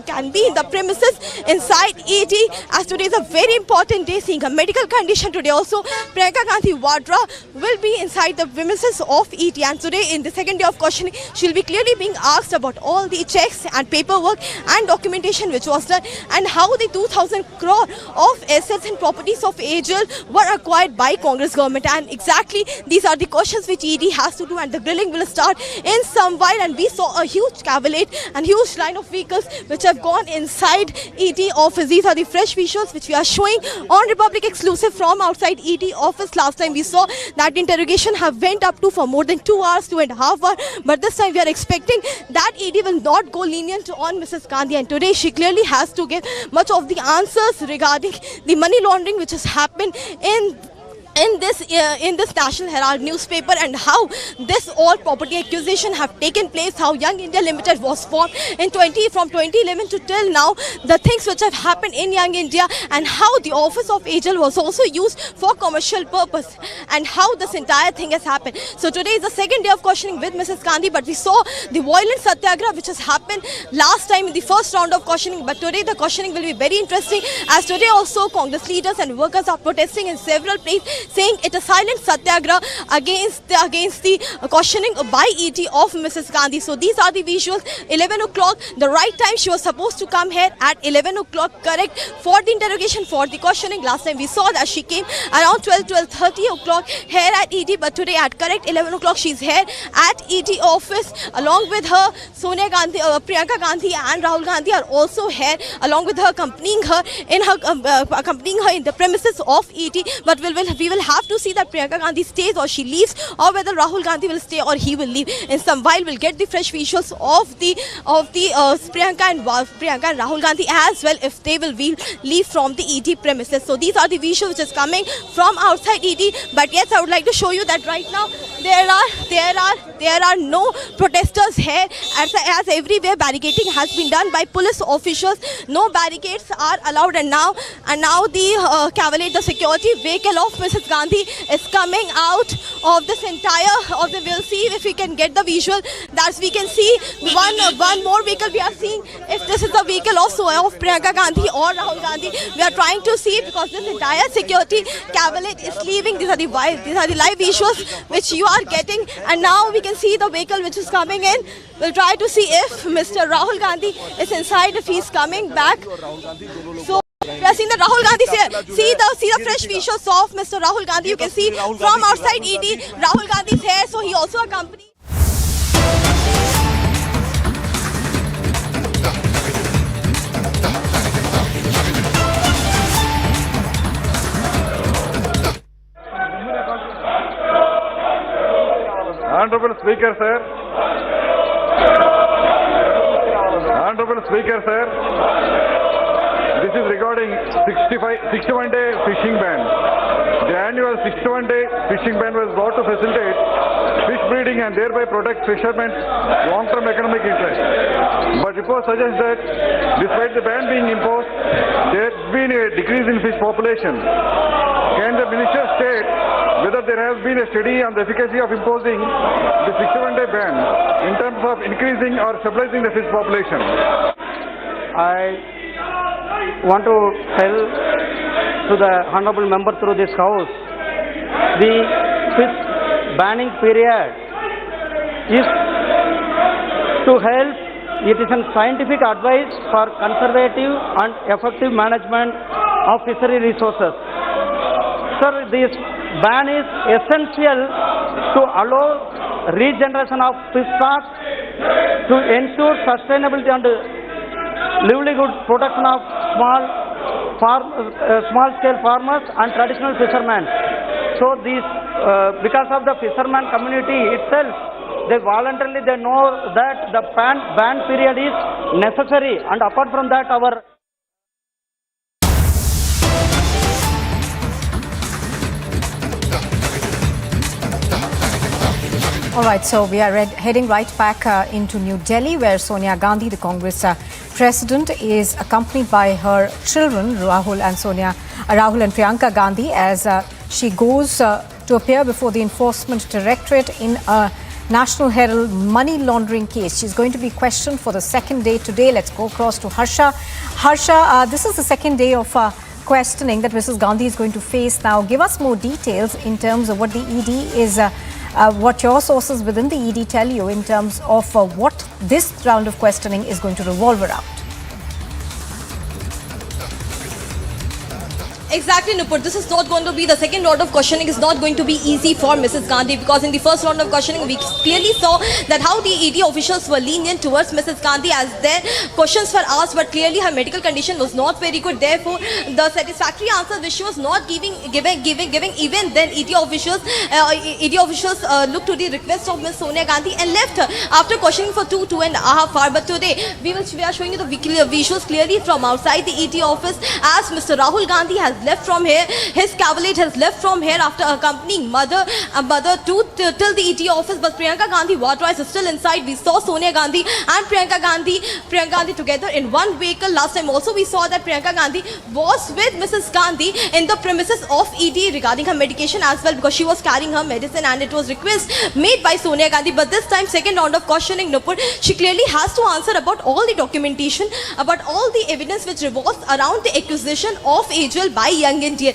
can be in the premises inside ED, as today is a very important day, seeing a medical condition. Today also Priyanka Gandhi Vadra will be inside the premises of ED, and today in the second day of questioning she'll be clearly being asked about all the checks and paperwork and documentation which was done, and how the 2,000 crore of assets and properties of AGL were acquired by Congress government. And exactly these are the questions which ED has to do, and the grilling will start in some while. And we saw a huge cavalcade and huge line of vehicles which have gone inside ED office. These are the fresh visuals which we are showing on Republic exclusive from outside ED office. Last time we saw that interrogation have went up to for more than 2 hours, 2.5 hours, but this time we are expecting that ED will not go lenient on Mrs. Gandhi, and today she clearly has to give much of the answers regarding the money laundering which has happened in in this National Herald newspaper, and how this all property accusation have taken place, how Young India Limited was formed from 2011 to till now, the things which have happened in Young India, and how the office of AGL was also used for commercial purpose, and how this entire thing has happened. So today is the second day of questioning with Mrs. Gandhi, but we saw the violent satyagraha which has happened last time in the first round of questioning, but today the questioning will be very interesting, as today also Congress leaders and workers are protesting in several places, saying it a silent satyagraha against the questioning by ED of Mrs. Gandhi. So these are the visuals. 11 o'clock, the right time she was supposed to come here at 11 o'clock, correct, for the interrogation, for the questioning. Last time we saw that she came around 12:30 o'clock here at ED, but today at correct 11 o'clock she's here at ED office. Along with her, Sonia Gandhi, Priyanka Gandhi and Rahul Gandhi are also here, along with her, accompanying her in the premises of ED. But we will have to see that Priyanka Gandhi stays or she leaves, or whether Rahul Gandhi will stay or he will leave. In some while we'll get the fresh visuals of the Priyanka and Rahul Gandhi as well, if they will leave from the ED premises. So these are the visuals which is coming from outside ED. But yes, I would like to show you that right now there are no protesters here, as everywhere barricading has been done by police officials. No barricades are allowed, and now the cavalcade, the security vehicle of Mrs. Gandhi is coming out of this entire we'll see if we can get the visual. That we can see one more vehicle we are seeing. If this is the vehicle of Priyanka Gandhi or Rahul Gandhi, we are trying to see, because this entire security cavalcade is leaving. These are the live visuals which you are getting, and now we can see the vehicle which is coming in. We'll try to see if Mr. Rahul Gandhi is inside, if he's coming back. So we are seeing that Rahul Gandhi is here. See the fresh visuals of Mr. Rahul Gandhi. You can see from outside ED, Rahul Gandhi is here, so he also accompanied.
Honorable Speaker, sir. Honorable Speaker, sir. This is regarding 61-day fishing ban. The annual 61-day fishing ban was brought to facilitate fish breeding and thereby protect fishermen's long-term economic interest. But reports suggest that despite the ban being imposed, there has been a decrease in fish population. Can the minister state whether there has been a study on the efficacy of imposing the 61-day ban in terms of increasing or stabilizing the fish population?
I want to tell to the honorable member through this house, the fish banning period is to help. It is a scientific advice for conservative and effective management of fishery resources. Sir, this ban is essential to allow regeneration of fish stocks, to ensure sustainability and livelihood protection of small-scale farmers and traditional fishermen. So these, because of the fisherman community itself, they voluntarily know that the ban period is necessary, and apart from that, our
All right, so we are heading right back into New Delhi, where Sonia Gandhi, the Congress president, is accompanied by her children, Rahul and Priyanka Gandhi, as she goes to appear before the Enforcement Directorate in a National Herald money laundering case. She's going to be questioned for the second day today. Let's go across to Harsha. Harsha, this is the second day of questioning that Mrs. Gandhi is going to face now. Give us more details in terms of what the ED is, what your sources within the ED tell you in terms of what this round of questioning is going to revolve around.
Exactly, Nupur. This is not going to be, the second round of questioning is not going to be easy for Mrs. Gandhi, because in the first round of questioning we clearly saw that how the ED officials were lenient towards Mrs. Gandhi as their questions were asked, but clearly her medical condition was not very good. Therefore, the satisfactory answer which she was not giving, even then ED officials looked to the request of Ms. Sonia Gandhi and left her after questioning for 2.5 hours. But today we are showing you the visuals clearly from outside the ED office, as Mr. Rahul Gandhi has left from here. His cavalcade has left from here after accompanying mother till the ED office. But Priyanka Gandhi Vadra is still inside. We saw Sonia Gandhi and Priyanka Gandhi together in one vehicle. Last time also we saw that Priyanka Gandhi was with Mrs. Gandhi in the premises of ED regarding her medication as well, because she was carrying her medicine and it was request made by Sonia Gandhi. But this time, second round of questioning, Nupur, she clearly has to answer about all the documentation, about all the evidence which revolves around the acquisition of AGL by Young India.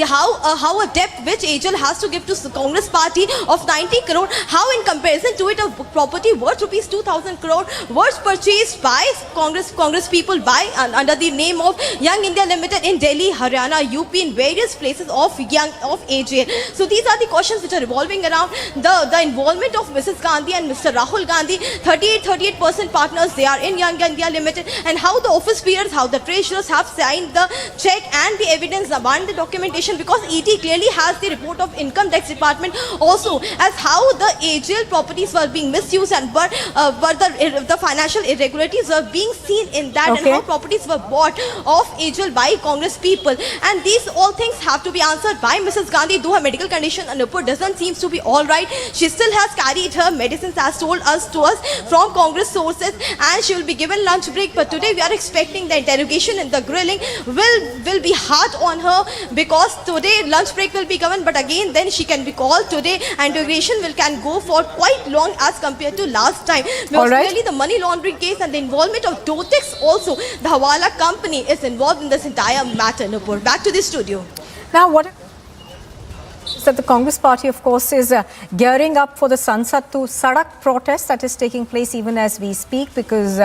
How a debt which AGL has to give to the Congress party of 90 crore, how in comparison to it a property worth rupees 2,000 crore was purchased by Congress people by under the name of Young India Limited in Delhi, Haryana, UP, in various places of AGL. So these are the questions which are revolving around the involvement of Mrs. Gandhi and Mr. Rahul Gandhi, 38% partners they are in Young India Limited, and how the office bearers, how the treasurers have signed the check and the evidence about the documentation, because ED clearly has the report of Income Tax Department also as how the AGL properties were being misused and were the financial irregularities were being seen in that, and how properties were bought of AGL by Congress people. And these all things have to be answered by Mrs. Gandhi, though her medical condition doesn't seem to be all right. She still has carried her medicines as told to us from Congress sources, and she will be given lunch break. But today we are expecting the interrogation and the grilling will be hard on her, because today lunch break will be given, but again then she can be called today. Interrogation can go for quite long as compared to last time. Because clearly the money laundering case and the involvement of Dotex also, the Hawala company, is involved in this entire matter. Nupur, back to the studio.
Now what is that the Congress party, of course, is gearing up for the Sansad to Sadak protest that is taking place even as we speak, because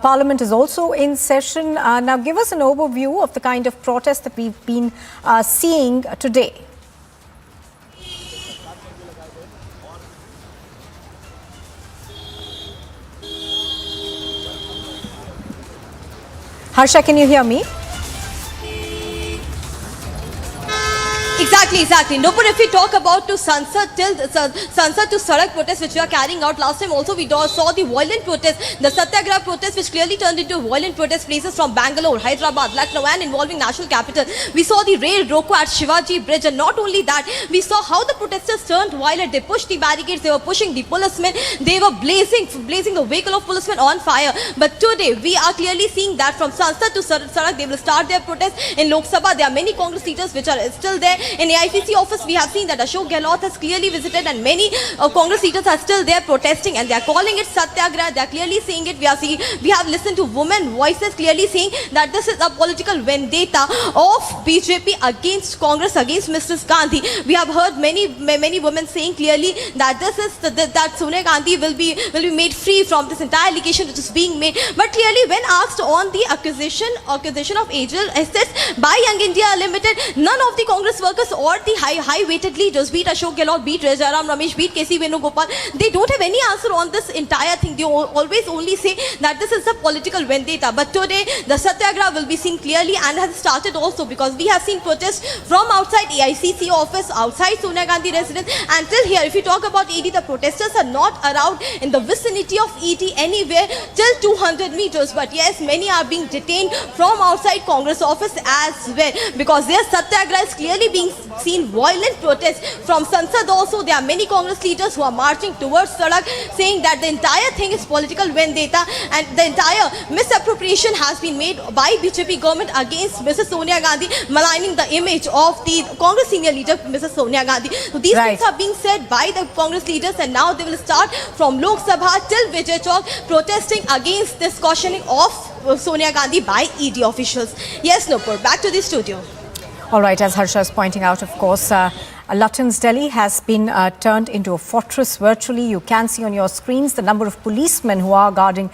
Parliament is also in session. Now give us an overview of the kind of protest that we've been seeing today. Harsha, can you hear me?
Exactly. No, but if we talk about to Sansad to Sadak protest which we are carrying out, last time also we saw the violent protest, the Satyagraha protest, which clearly turned into violent protest places from Bangalore, Hyderabad, Lucknow, and involving national capital. We saw the rail roko at Shivaji Bridge, and not only that, we saw how the protesters turned violent. They pushed the barricades, they were pushing the policemen, they were blazing the vehicle of policemen on fire. But today we are clearly seeing that from Sansad to Sadak, they will start their protest. In Lok Sabha, there are many Congress leaders which are still there. In AICC office, we have seen that Ashok Gehlot has clearly visited, and many Congress leaders are still there protesting, and they are calling it Satyagraha. They are clearly saying it. We have listened to women voices clearly saying that this is a political vendetta of BJP against Congress, against Mrs. Gandhi. We have heard many women saying clearly that this is that Sonia Gandhi will be made free from this entire allegation which is being made. But clearly, when asked on the acquisition of AGL assets by Young India Limited, none of the Congress workers or the high-weighted leaders, be it Ashok Gehlot, be it Rajaram Ramesh, be it KC Venugopal, they don't have any answer on this entire thing. They always only say that this is a political vendetta. But today, the Satyagraha will be seen clearly and has started also, because we have seen protests from outside AICC office, outside Sonia Gandhi residence, and till here. If you talk about ED, the protesters are not around in the vicinity of ED anywhere till 200 meters. But yes, many are being detained from outside Congress office as well, because their Satyagraha is clearly being seen violent protests from Sansad also. There are many Congress leaders who are marching towards Sadak, saying that the entire thing is political vendetta and the entire misappropriation has been made by BJP government against Mrs. Sonia Gandhi, maligning the image of the Congress senior leader, Mrs. Sonia Gandhi. So these things are being said by the Congress leaders, and now they will start from Lok Sabha till Vijay Chowk protesting against this cautioning of Sonia Gandhi by ED officials. Yes, Nupur, back to the studio.
All right, as Harsha is pointing out, of course, Lutyens Delhi has been turned into a fortress virtually. You can see on your screens the number of policemen who are guarding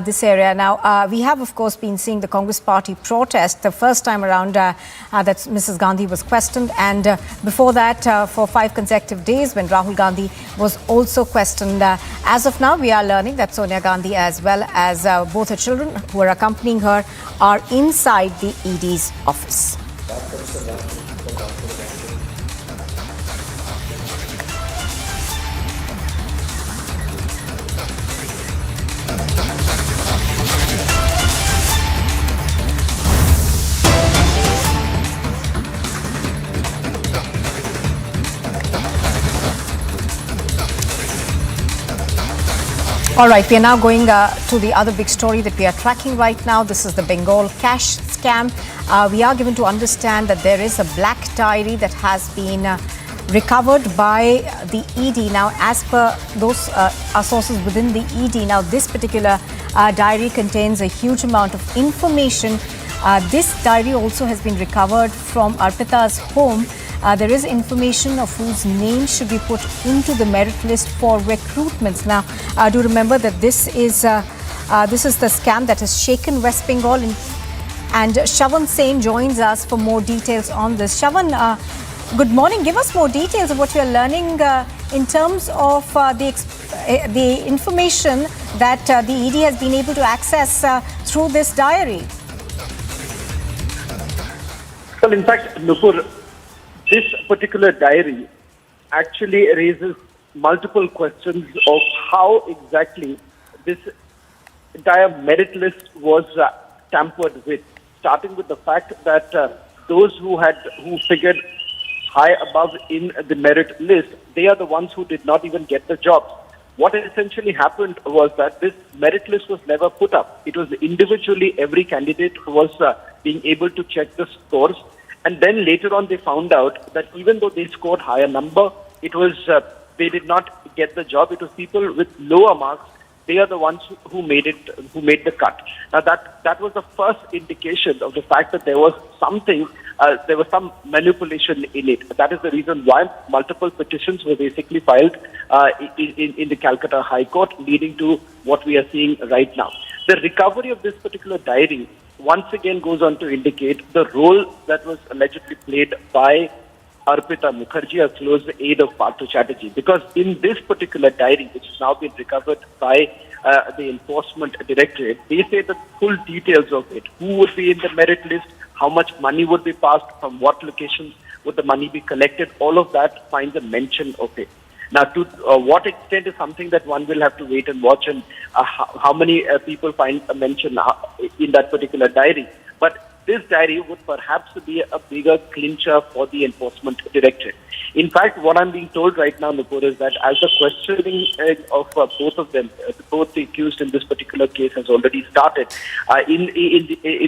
this area. Now, we have, of course, been seeing the Congress party protest the first time around that Mrs. Gandhi was questioned. And before that, for 5 consecutive days when Rahul Gandhi was also questioned. As of now, we are learning that Sonia Gandhi, as well as both her children who are accompanying her, are inside the ED's office. All right, we are now going to the other big story that we are tracking right now. This is the Bengal cash scam. We are given to understand that there is a black diary that has been recovered by the ED. Now, as per those our sources within the ED, now this particular diary contains a huge amount of information. This diary also has been recovered from Arpita's home. There is information of whose name should be put into the merit list for recruitments. Now, do remember that this is the scam that has shaken West Bengal, and Shavan Sen joins us for more details on this. Shavan, good morning. Give us more details of what you are learning in terms of the information that the ED has been able to access through this diary.
Well, in fact, Nupur, this particular diary actually raises multiple questions of how exactly this entire merit list was tampered with, starting with the fact that those who figured high above in the merit list, they are the ones who did not even get the jobs. What essentially happened was that this merit list was never put up. It was individually, every candidate was being able to check the scores. And then later on, they found out that even though they scored higher number, it was they did not get the job. It was people with lower marks. They are the ones who made the cut. Now that was the first indication of the fact that there was something, there was some manipulation in it. That is the reason why multiple petitions were basically filed in the Calcutta High Court, leading to what we are seeing right now. The recovery of this particular diary once again goes on to indicate the role that was allegedly played by Arpita Mukherjee, a close aide of Partha Chatterjee. Because in this particular diary, which has now been recovered by the Enforcement Directorate, they say the full details of it. Who would be in the merit list? How much money would be passed? From what locations would the money be collected? All of that finds a mention of it. Now, to what extent is something that one will have to wait and watch, and how many people find a mention in that particular diary. But this diary would perhaps be a bigger clincher for the Enforcement Directorate. In fact, what I'm being told right now, Nupur, is that as the questioning of both of them, both the accused in this particular case, has already started, in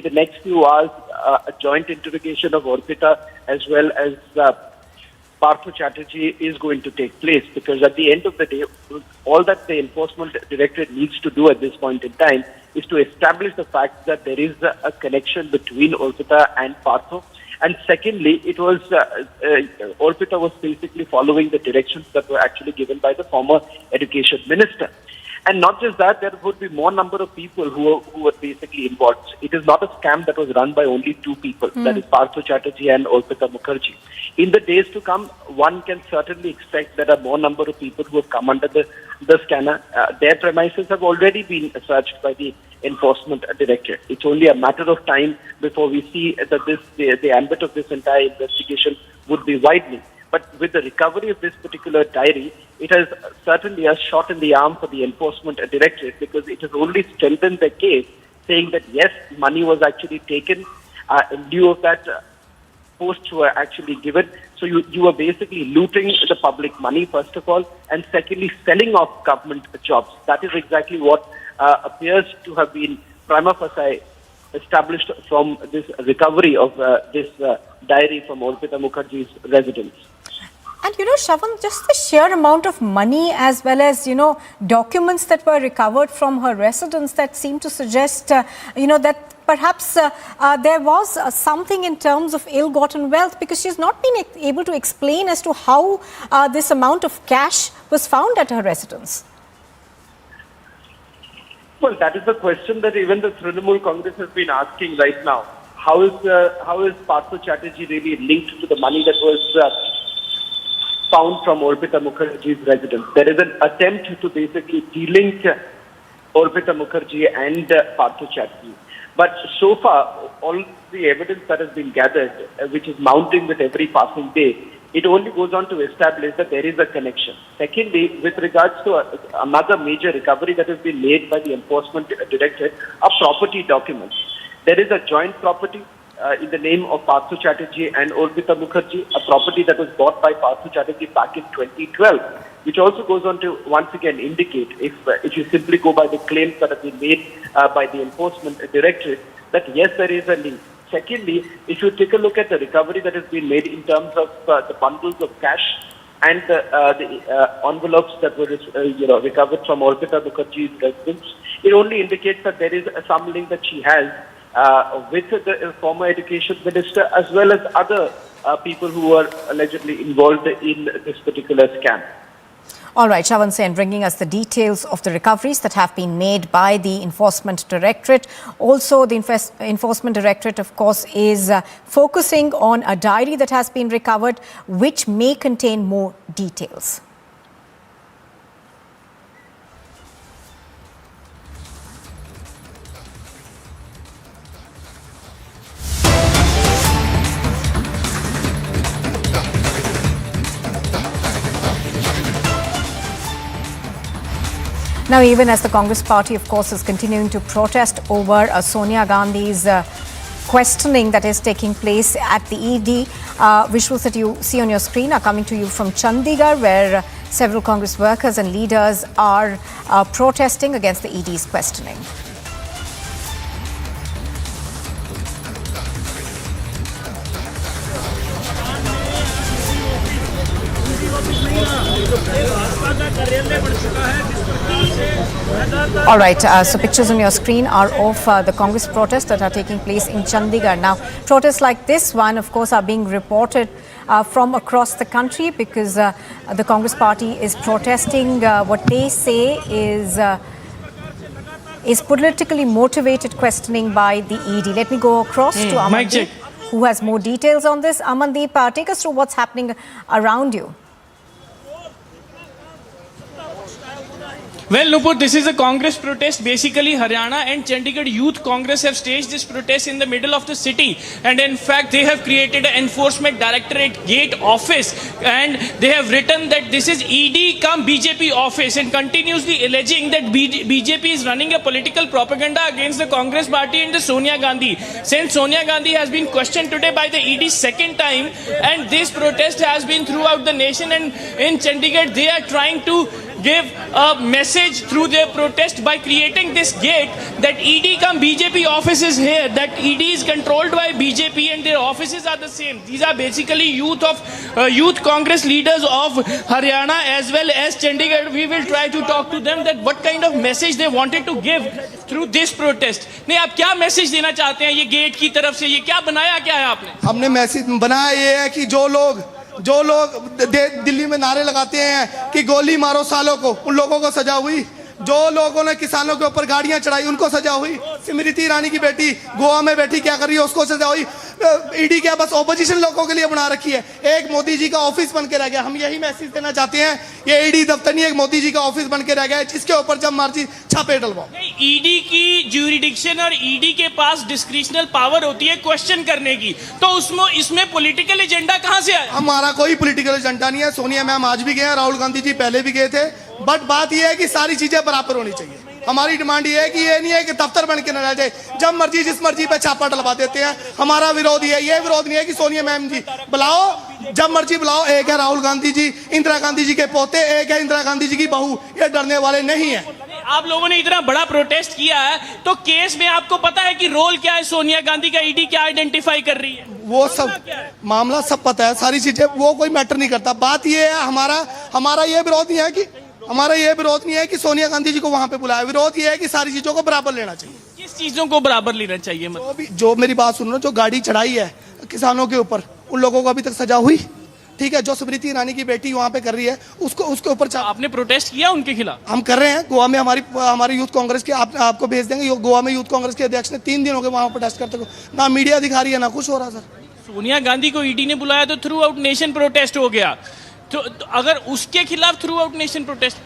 the next few hours, a joint interrogation of Arpita as well as Partha Chatterjee is going to take place, because at the end of the day, all that the Enforcement Directorate needs to do at this point in time is to establish the fact that there is a connection between Arpita and Partha. And secondly, it was Arpita was basically following the directions that were actually given by the former Education Minister. And not just that, there would be more number of people who were basically involved. It is not a scam that was run by only two people, that is Partha Chatterjee and Arpita Mukherjee. In the days to come, one can certainly expect that a more number of people who have come under the scanner, their premises have already been searched by the Enforcement Directorate. It's only a matter of time before we see that the ambit of this entire investigation would be widening. But with the recovery of this particular diary, it has certainly a shot in the arm for the Enforcement Directorate, because it has only strengthened the case, saying that yes, money was actually taken. In lieu of that, posts were actually given. So you are basically looting the public money, first of all, and secondly, selling off government jobs. That is exactly what appears to have been prima facie established from this recovery of this diary from Arpita Mukherjee's residence.
And Shavan, just the sheer amount of money as well as, documents that were recovered from her residence that seem to suggest, that perhaps there was something in terms of ill-gotten wealth, because she's not been able to explain as to how this amount of cash was found at her residence.
Well, that is the question that even the Trinamool Congress has been asking right now. How is Partha Chatterjee really linked to the money that was found from Arpita Mukherjee's residence? There is an attempt to basically de-link Arpita Mukherjee and Partha Chatterjee. But so far, all the evidence that has been gathered, which is mounting with every passing day, it only goes on to establish that there is a connection. Secondly, with regards to another major recovery that has been made by the Enforcement Directorate, are property documents. There is a joint property in the name of Parthu Chatterjee and Orpita Mukherjee, a property that was bought by Parthu Chatterjee back in 2012, which also goes on to once again indicate, if you simply go by the claims that have been made by the Enforcement Directorate, that yes, there is a link. Secondly, if you take a look at the recovery that has been made in terms of the bundles of cash and the envelopes that were recovered from Orpita Mukherjee's residence, it only indicates that there is some link that she has with the former education minister as well as other people who were allegedly involved in this particular scam.
All right, Shawan Sen bringing us the details of the recoveries that have been made by the Enforcement Directorate. Also, the Enforcement Directorate, of course, is focusing on a diary that has been recovered, which may contain more details. Now, even as the Congress party, of course, is continuing to protest over Sonia Gandhi's questioning that is taking place at the ED, visuals that you see on your screen are coming to you from Chandigarh, where several Congress workers and leaders are protesting against the ED's questioning. All right, so pictures on your screen are of the Congress protests that are taking place in Chandigarh. Now, protests like this one, of course, are being reported from across the country because the Congress party is protesting what they say is politically motivated questioning by the ED. Let me go across to Amandeep, who has more details on this. Amandeep, take us through what's happening around you.
Well, Nupur, this is a Congress protest. Basically, Haryana and Chandigarh Youth Congress have staged this protest in the middle of the city. And in fact, they have created an Enforcement Directorate gate office. And they have written that this is ED cum BJP office and continuously alleging that BJP is running a political propaganda against the Congress party and the Sonia Gandhi. Since Sonia Gandhi has been questioned today by the ED second time, and this protest has been throughout the nation, and in Chandigarh, they are trying to give a message through their protest by creating this gate that ED cum BJP office is here, that ED is controlled by BJP and their offices are the same. These are basically youth Congress leaders of Haryana as well as Chandigarh. We will try to talk to them that what kind of message they wanted to give through this protest. नहीं, आप क्या message देना चाहते हैं ये gate की तरफ से? ये क्या बनाया क्या है आपने?
हमने मैसेज बनाया ये है कि जो लोग दिल्ली में नारे लगाते हैं कि गोली मारो सालों को, उन लोगों को सजा हुई। जो लोगों ने किसानों के ऊपर गाड़ियां चढ़ाई उनको सजा हुई। स्मृति ईरानी की बेटी गोवा में बैठी क्या कर रही है उसको सजा हुई। ईडी क्या बस ऑपोजिशन लोगों के लिए बना रखी है, एक मोदी जी का ऑफिस बन के रह गया। हम यही मैसेज देना चाहते हैं, ये ईडी दफ्तर नहीं एक मोदी जी का ऑफिस बन के रह गया है जिसके ऊपर जब मर्जी छापे डलवाओ।
ईडी की ज्यूरिडिक्शन और ईडी के पास डिस्क्रिशनल पावर होती है क्वेश्चन करने की, तो इसमें पॉलिटिकल एजेंडा कहां से आया?
हमारा कोई पॉलिटिकल एजेंडा नहीं है। सोनिया मैम आज भी गए हैं, राहुल गांधी जी पहले भी गए थे, बट बात यह है कि सारी चीजें बराबर होनी चाहिए। हमारी डिमांड ये है कि ये नहीं है कि दफ्तर बन के न रह जाए, जब मर्जी जिस मर्जी पे छापा डलवा देते हैं। हमारा विरोध ये विरोध नहीं है कि सोनिया मैम जी बुलाओ, जब मर्जी बुलाओ। एक है राहुल गांधी जी, इंदिरा गांधी जी के पोते, एक है इंदिरा गांधी जी की बहू, ये डरने वाले नहीं है।
आप लोगों ने इतना बड़ा प्रोटेस्ट किया है तो केस में आपको पता है कि रोल क्या है सोनिया गांधी का? ईडी क्या आइडेंटिफाई कर रही है?
वो सब मामला सब पता है, सारी चीजें, वो कोई मैटर नहीं करता। बात ये है हमारा ये विरोध नहीं है कि सोनिया गांधी जी को वहां पे बुलाया। विरोध ये है कि सारी चीजों को बराबर लेना चाहिए।
किस चीजों को बराबर लेना चाहिए? मतलब
जो मेरी बात सुनो, जो गाड़ी चढ़ाई है किसानों के ऊपर, उन लोगों को अभी तक सजा हुई, ठीक है। जो स्मृति ईरानी की बेटी वहां पे कर रही है उसके ऊपर
आपने प्रोटेस्ट किया उनके खिलाफ?
हम कर रहे हैं। गोवा में हमारी यूथ कांग्रेस के आपको भेज देंगे। गोवा में यूथ कांग्रेस के अध्यक्ष ने 3 दिन हो गए वहां प्रोटेस्ट करते को, ना मीडिया दिखा रही है ना कुछ हो रहा। सर
सोनिया गांधी को ईडी ने बुलाया तो थ्रू आउट नेशन प्रोटेस्ट हो गया, तो अगर उसके खिलाफ थ्रू आउट नेशन प्रोटेस्ट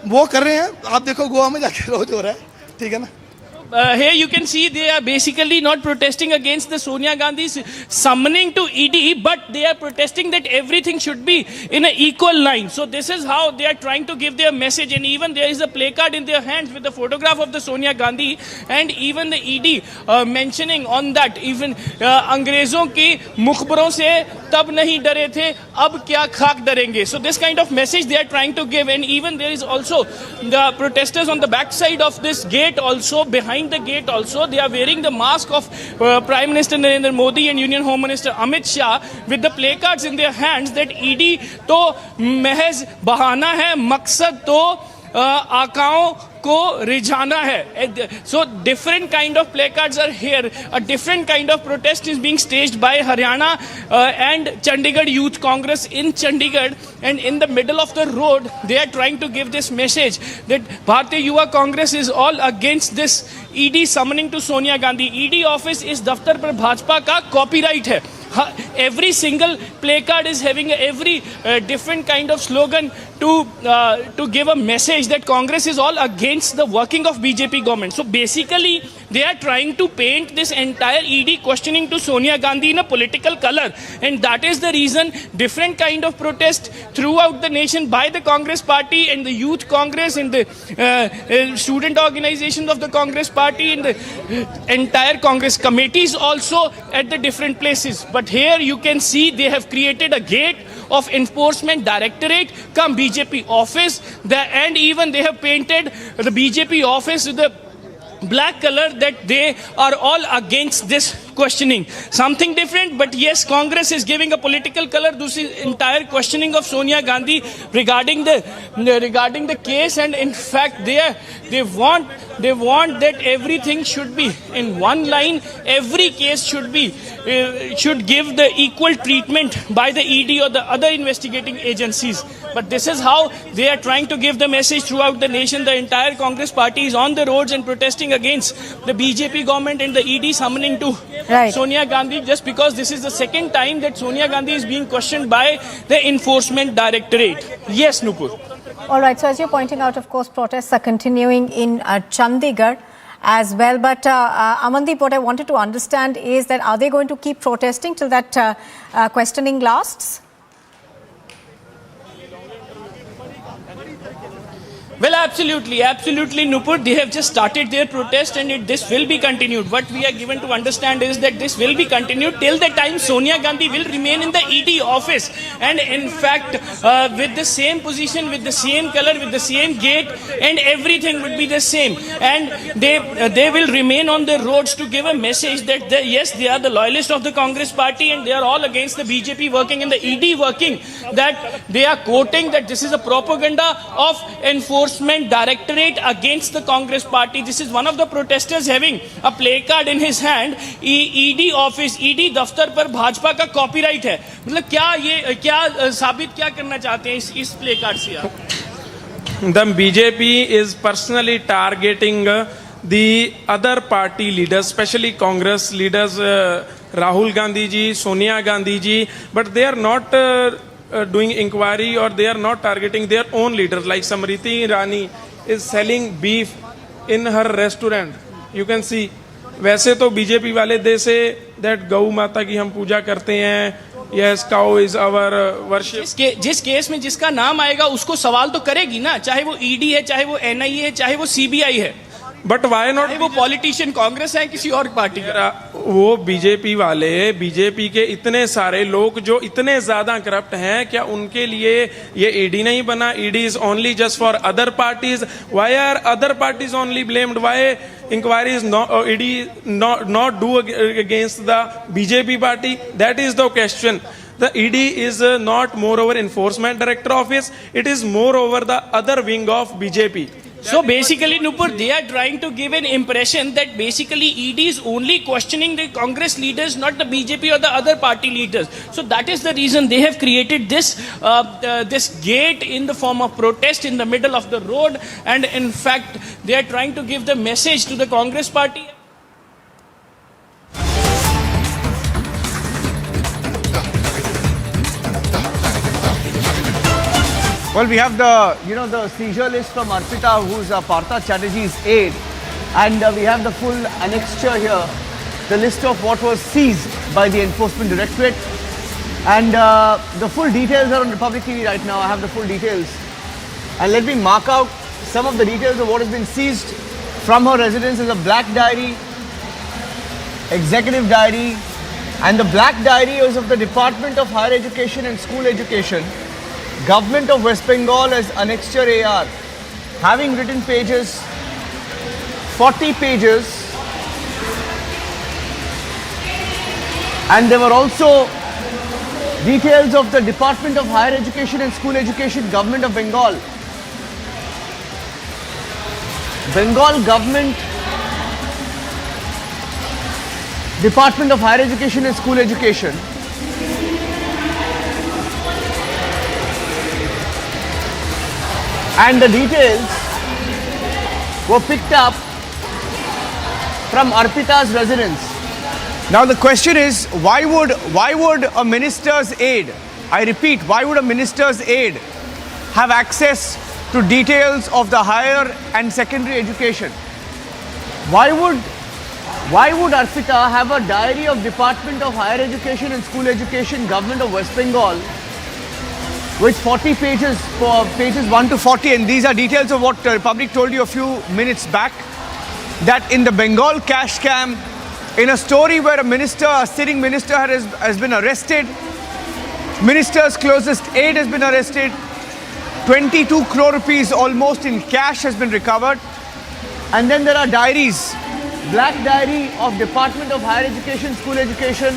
वो कर रहे हैं, आप देखो गोवा में जाके रोज हो रहा है, ठीक है ना।
here you can see they are basically not protesting against the Sonia Gandhi's summoning to ED, but they are protesting that everything should be in an equal line. So this is how they are trying to give their message, and even there is a placard in their hands with the photograph of the Sonia Gandhi, and even the ED mentioning on that, even अंग्रेजों की मुखबरों से तब नहीं डरे थे, अब क्या खाक डरेंगे. So this kind of message they are trying to give, and even there is also the protesters on the back side of this gate also, behind the gate also, they are wearing the mask of Prime Minister Narendra Modi and Union Home Minister Amit Shah with the placards in their hands that ED तो महज बहाना है, मकसद तो आकाओं को रिझाना है. So different kind of placards are here. A different kind of protest is being staged by Haryana and Chandigarh Youth Congress in Chandigarh, and in the middle of the road they are trying to give this message that Bharatiya Yuva Congress is all against this ED summoning to Sonia Gandhi. ED office is दफ्तर पर भाजपा का copyright है. Every single placard is having every different kind of slogan to give a message that Congress is all against the working of BJP government. So basically they are trying to paint this entire ED questioning to Sonia Gandhi in a political color, and that is the reason different kind of protest throughout the nation by the Congress party and the Youth Congress and the student organizations of the Congress party and the entire Congress committees also at the different places. But here you can see they have created a gate of enforcement directorate come BJP office, and even they have painted the BJP office with the black color that they are all against this questioning. Something different, but yes, Congress is giving a political color to this entire questioning of Sonia Gandhi regarding the case, and in fact they want that everything should be in one line. Every case should give the equal treatment by the ED or the other investigating agencies. But this is how they are trying to give the message throughout the nation. The entire Congress party is on the roads and protesting against the BJP government and the ED summoning to Sonia Gandhi, just because this is the second time that Sonia Gandhi is being questioned by the Enforcement Directorate. Yes, Nupur.
All right, so as you're pointing out, of course, protests are continuing in Chandigarh as well. But Amandeep, what I wanted to understand is that are they going to keep protesting till that questioning lasts?
Well, absolutely, Nupur. They have just started their protest, and this will be continued. What we are given to understand is that this will be continued till the time Sonia Gandhi will remain in the ED office. And in fact, with the same position, with the same color, with the same gate, and everything would be the same. And they will remain on the roads to give a message that yes, they are the loyalists of the Congress party, and they are all against the BJP working and the ED working. That they are quoting that this is a propaganda of Enforcement Directorate against the Congress party. This is one of the protesters having a placard in his hand. ED office, ED दफ्तर पर भाजपा का copyright है. मतलब क्या साबित क्या करना चाहते हैं इस placard से आप?
The BJP is personally targeting the other party leaders, especially Congress leaders, Rahul Gandhi ji, Sonia Gandhi ji, but they are not doing inquiry, or they are not targeting their own leaders. Like Samriti Irani is selling beef in her restaurant. You can see. वैसे तो BJP वाले दे से that गौ माता की हम पूजा करते हैं. Yes, cow is our worship.
जिस केस में जिसका नाम आएगा उसको सवाल तो करेगी ना, चाहे वो ईडी है, चाहे वो एनआईए है, चाहे वो सीबीआई है.
बट वाई नॉट,
वो पॉलिटिशियन कांग्रेस है किसी और पार्टी का.
वो बीजेपी वाले, बीजेपी के इतने सारे लोग जो इतने ज्यादा करप्ट हैं, क्या उनके लिए ये ईडी नहीं बना? ED is only just for other parties. Why are other parties only blamed? Why inquiries ED not do against the BJP party? That is the question. The ED is not more over Enforcement Director Office. It is more over the other wing of BJP.
So basically, Nupur, they are trying to give an impression that basically ED is only questioning the Congress leaders, not the BJP or the other party leaders. So that is the reason they have created this gate in the form of protest in the middle of the road. And in fact, they are trying to give the message to the Congress party.
Well, we have the seizure list from Arpita, who's Partha Chatterjee's aide. And we have the full annexure here, the list of what was seized by the Enforcement Directorate. And the full details are on Republic TV right now. I have the full details. And let me mark out some of the details of what has been seized from her residence. Is a black diary, executive diary, and the black diary is of the Department of Higher Education and School Education, Government of West Bengal as annexure AR, having written pages, 40 pages, and there were also details of the Department of Higher Education and School Education, Government of Bengal. Bengal Government, Department of Higher Education and School Education. And the details were picked up from Arpita's residence. Now the question is, why would a minister's aide, I repeat, why would a minister's aide have access to details of the higher and secondary education? Why would Arpita have a diary of Department of Higher Education and School Education, Government of West Bengal, with 40 pages, for pages 1 to 40, and these are details of what Republic told you a few minutes back, that in the Bengal cash scam, in a story where a sitting minister has been arrested, minister's closest aide has been arrested, 22 crore rupees almost in cash has been recovered, and then there are diaries, black diary of Department of Higher Education, School Education,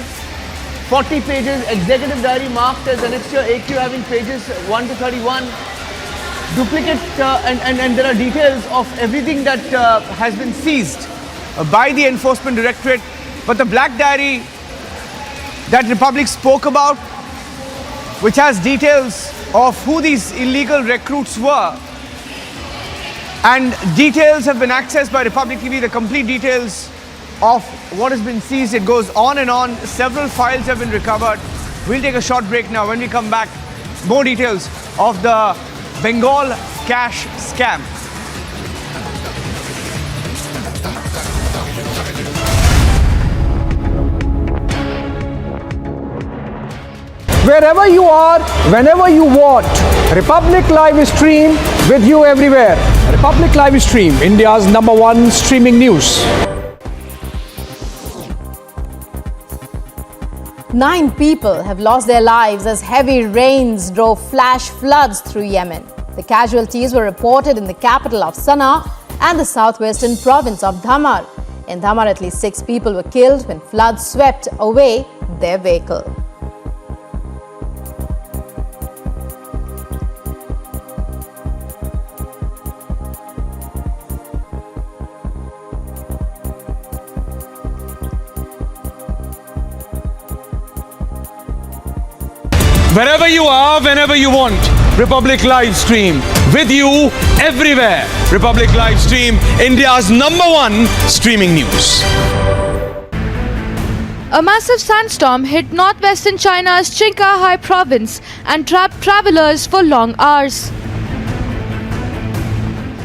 40 pages, executive diary marked as annexure AQ having pages 1 to 31, duplicate, and there are details of everything that has been seized by the Enforcement Directorate. But the black diary that Republic spoke about, which has details of who these illegal recruits were, and details have been accessed by Republic TV, the complete details of what has been seized. It goes on and on. Several files have been recovered. We'll take a short break now. When we come back, more details of the Bengal cash scam.
Wherever you are, whenever you want, Republic Live Stream with you everywhere. Republic Live Stream, India's #1 streaming news.
9 people have lost their lives as heavy rains drove flash floods through Yemen. The casualties were reported in the capital of Sana'a and the southwestern province of Dhamar. In Dhamar, at least 6 people were killed when floods swept away their vehicle.
Wherever you are, whenever you want, Republic Live Stream. With you, everywhere. Republic Live Stream, India's #1 streaming news.
A massive sandstorm hit northwestern China's Qinghai province and trapped travelers for long hours.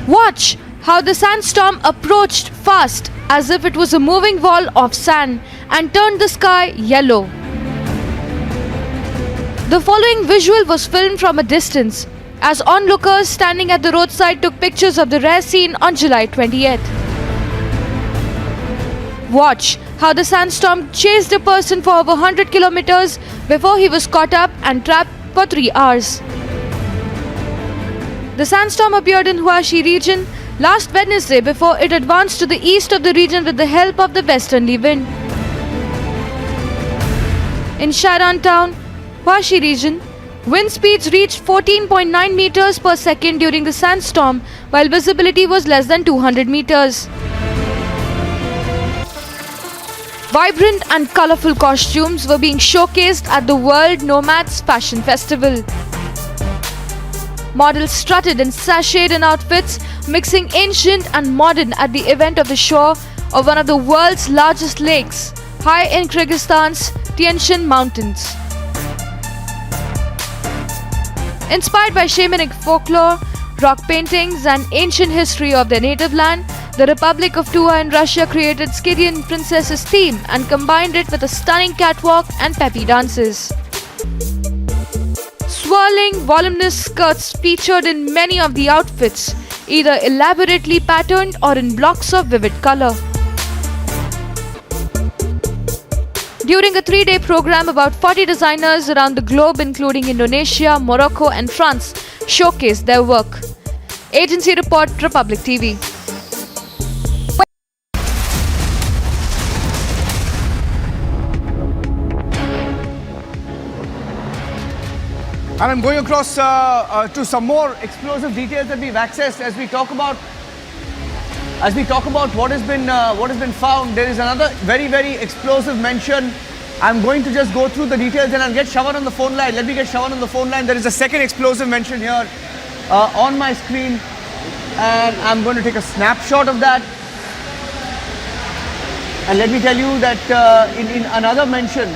Watch how the sandstorm approached fast as if it was a moving wall of sand and turned the sky yellow. The following visual was filmed from a distance as onlookers standing at the roadside took pictures of the rare scene on July 28th. Watch how the sandstorm chased a person for over 100 kilometers before he was caught up and trapped for 3 hours. The sandstorm appeared in Huaxi region last Wednesday before it advanced to the east of the region with the help of the westerly wind. In Shairan town, Huaxi region, wind speeds reached 14.9 meters per second during the sandstorm, while visibility was less than 200 meters. Vibrant and colorful costumes were being showcased at the World Nomad's Fashion Festival. Models strutted and sashayed in outfits, mixing ancient and modern at the event of the shore of one of the world's largest lakes, high in Kyrgyzstan's Tianshan Mountains. Inspired by shamanic folklore, rock paintings, and ancient history of their native land, the Republic of Tuvia in Russia created Scythian princesses theme and combined it with a stunning catwalk and peppy dances. Swirling, voluminous skirts featured in many of the outfits, either elaborately patterned or in blocks of vivid color. During a 3-day program, about 40 designers around the globe, including Indonesia, Morocco, and France, showcased their work. Agency report, Republic TV.
And I'm going across to some more explosive details that we've accessed as we talk about what has been found. There is another very, very explosive mention. I'm going to just go through the details and I'll get Shawan on the phone line. Let me get Shawan on the phone line. There is a second explosive mention here on my screen, and I'm going to take a snapshot of that. And let me tell you that in another mention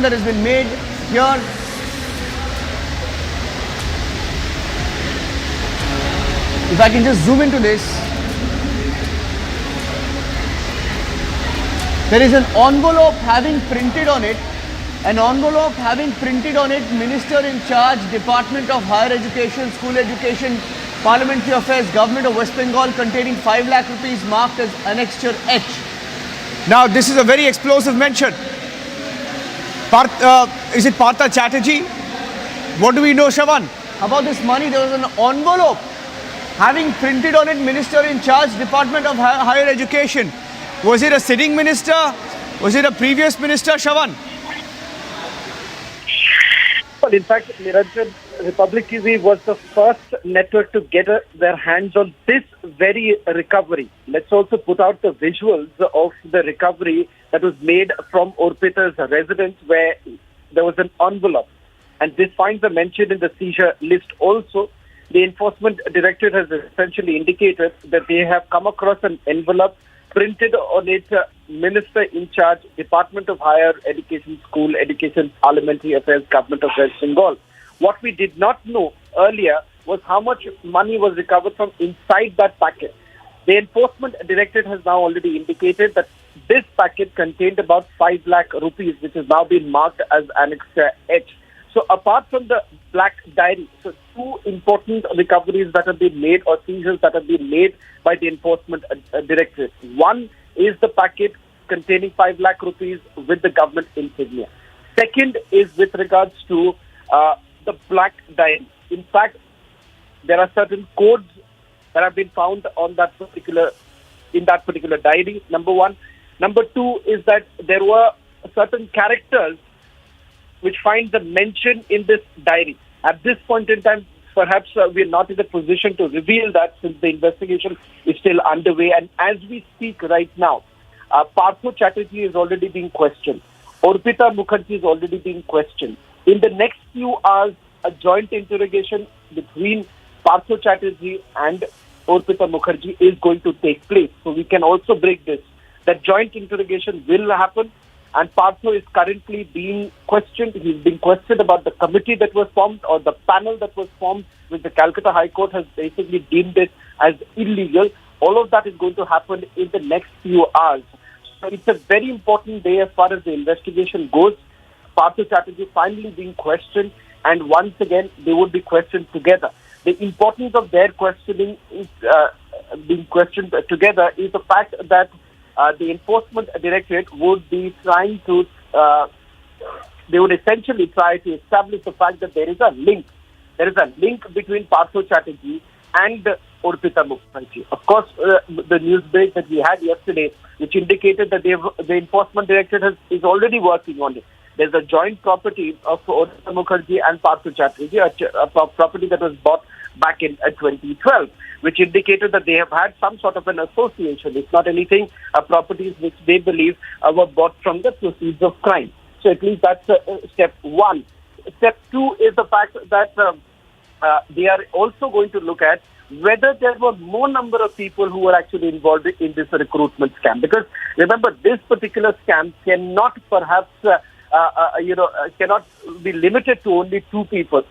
that has been made here, if I can just zoom into this, there is an envelope having printed on it, Minister in Charge, Department of Higher Education, School Education, Parliamentary Affairs, Government of West Bengal, containing 5 lakh rupees, marked as Annexure H. Now, this is a very explosive mention. Is it Partha Chatterjee? What do we know, Shawan, about this money? There was an envelope having printed on it, Minister in Charge, Department of Higher Education. Was it a sitting minister? Was it a previous minister, Shawan?
Well, in fact, Neeraj, Republic TV was the first network to get their hands on this very recovery. Let's also put out the visuals of the recovery that was made from Orpita's residence, where there was an envelope. And this finds a mention in the seizure list also. The Enforcement Directorate has essentially indicated that they have come across an envelope printed on it, Minister in Charge, Department of Higher Education, School Education, Parliamentary Affairs, Government of West Bengal. What we did not know earlier was how much money was recovered from inside that packet. The Enforcement Directorate has now already indicated that this packet contained about 5 lakh rupees, which has now been marked as Annexure H. So apart from the black diary, so 2 important recoveries that have been made, or seizures that have been made by the Enforcement Directorate. One is the packet containing 5 lakh rupees with the government insignia. Second is with regards to the black diary. In fact, there are certain codes that have been found on that particular diary, number one. Number two is that there were certain characters which find the mention in this diary. At this point in time, perhaps we are not in a position to reveal that, since the investigation is still underway. And as we speak right now, Partha Chatterjee is already being questioned. Orpita Mukherjee is already being questioned. In the next few hours, a joint interrogation between Partha Chatterjee and Orpita Mukherjee is going to take place. So we can also break this. That joint interrogation will happen. And Partha is currently being questioned. He's being questioned about the committee that was formed, or the panel that was formed, which the Calcutta High Court has basically deemed it as illegal. All of that is going to happen in the next few hours. So it's a very important day as far as the investigation goes. Partha Chatterjee finally being questioned, and once again they would be questioned together. The importance of their questioning is being questioned together is the fact that the Enforcement Directorate would be trying to, they would essentially try to establish the fact that there is a link. There is a link between Partha Chatterjee and Orpita Mukherjee. Of course, the news break that we had yesterday, which indicated that the Enforcement Directorate is already working on it. There's a joint property of Orpita Mukherjee and Partha Chatterjee, a property that was bought back in 2012. Which indicated that they have had some sort of an association. It's not anything, properties which they believe were bought from the proceeds of crime. So at least that's step one. Step two is the fact that they are also going to look at whether there were more number of people who were actually involved in this recruitment scam. Because remember, this particular scam cannot perhaps, cannot be limited to only 2 people.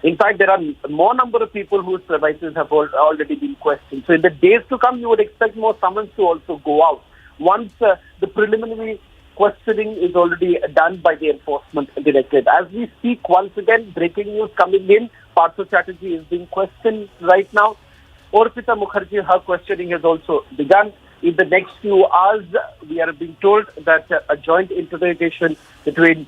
In fact, there are more number of people whose premises have already been questioned. So in the days to come, you would expect more summons to also go out. Once the preliminary questioning is already done by the enforcement directorate. As we speak, once again, breaking news coming in, Partha Chatterjee is being questioned right now. Orpita Mukherjee, her questioning has also begun. In the next few hours, we are being told that a joint interrogation between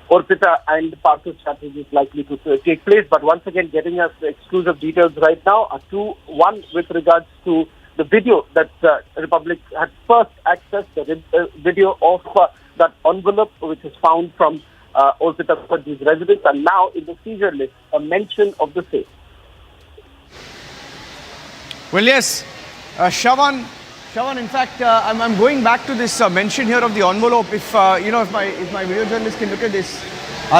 Orpita and Partha Chatterjee is likely to take place. But once again, getting us exclusive details right now are two. One, with regards to the video that Republic had first accessed, the video of that envelope which is found from Orpita Mukherjee's residence, and now in the seizure list, a mention of the same.
Well, yes, Shravan, in fact, I'm going back to this mention here of the envelope. If if my video journalist can look at this,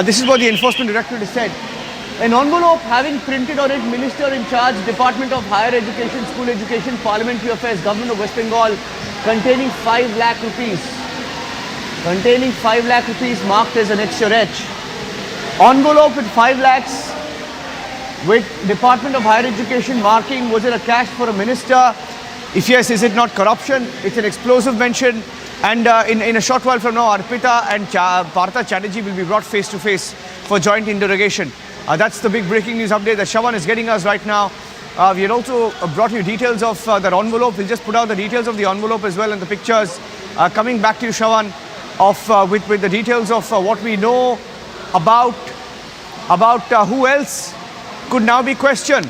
this is what the Enforcement Directorate has said. An envelope having printed on it Minister in Charge, Department of Higher Education, School Education, Parliamentary Affairs, Government of West Bengal, containing 5 lakh rupees. Containing 5 lakh rupees marked as an HRH. Envelope with 5 lakhs with Department of Higher Education marking, was it a cash for a minister? If yes, is it not corruption? It's an explosive mention. And in a short while from now, Arpita and Partha Chatterjee will be brought face to face for joint interrogation. That's the big breaking news update that Shravan is getting us right now. We had also brought you details of that envelope. We'll just put out the details of the envelope as well and the pictures. Coming back to you, Shravan, of with the details of what we know about who else could now be questioned.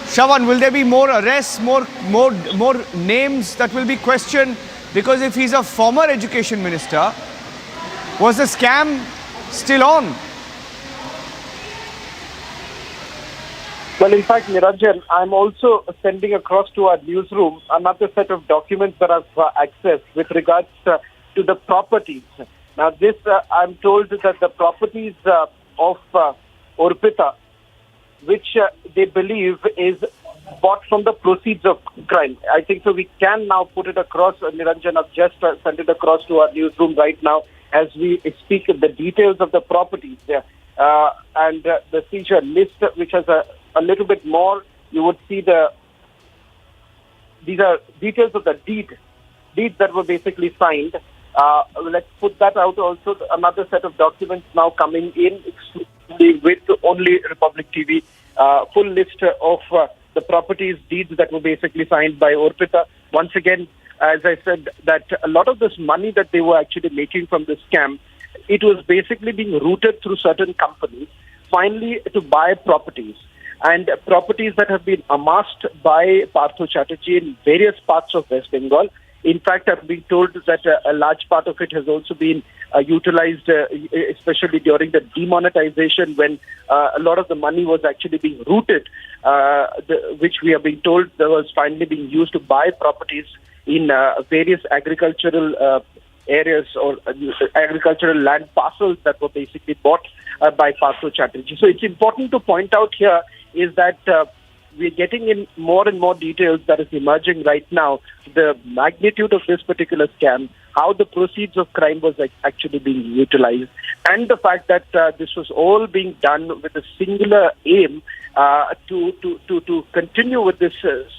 Shravan, will there be more arrests, more names that will be questioned? Because if he's a former education minister, was the scam still on?
Well, in fact, Niranjan, I'm also sending across to our newsroom another set of documents that I've accessed with regards to the properties. Now, this, I'm told that the properties of Orpita, which they believe is bought from the proceeds of crime. I think so we can now put it across. Niranjan, I've just sent it across to our newsroom right now as we speak the details of the properties there. And the seizure list, which has a little bit more. You would see these are details of the deeds that were basically signed. Let's put that out also. Another set of documents now coming in exclusively with only Republic TV. Full list of the properties, deeds that were basically signed by Orpita. Once again, as I said, that a lot of this money that they were actually making from this scam, it was basically being routed through certain companies, finally to buy properties. And properties that have been amassed by Partha Chatterjee in various parts of West Bengal. In fact, I've been told that a large part of it has also been utilized, especially during the demonetization, when a lot of the money was actually being routed, which we have been told that was finally being used to buy properties in various agricultural areas or agricultural land parcels that were basically bought by Partha Chatterjee. So it's important to point out here is that we're getting in more and more details that is emerging right now, the magnitude of this particular scam, how the proceeds of crime was actually being utilized, and the fact that this was all being done with a singular aim to continue with this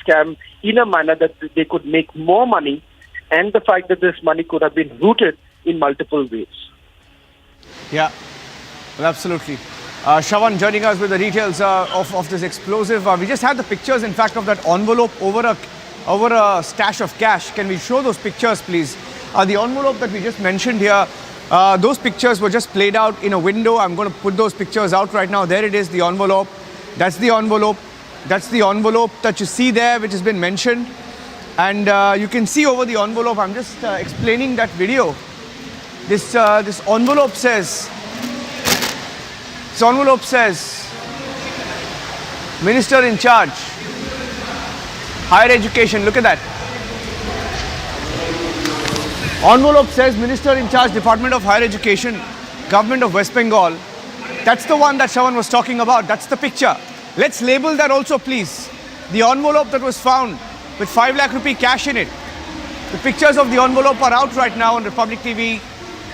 scam in a manner that they could make more money, and the fact that this money could have been routed in multiple ways.
Yeah, well, absolutely. Shravan joining us with the details of this explosive. We just had the pictures, in fact, of that envelope over a stash of cash. Can we show those pictures, please? The envelope that we just mentioned here, those pictures were just played out in a window. I'm going to put those pictures out right now. There it is, the envelope. That's the envelope. That's the envelope that you see there, which has been mentioned. And you can see over the envelope, I'm just explaining that video. This envelope says, Minister in Charge, Higher Education. Look at that. Envelope says Minister in Charge, Department of Higher Education, Government of West Bengal. That's the one that Shravan was talking about. That's the picture. Let's label that also, please. The envelope that was found with 5 lakh rupee cash in it. The pictures of the envelope are out right now on Republic TV.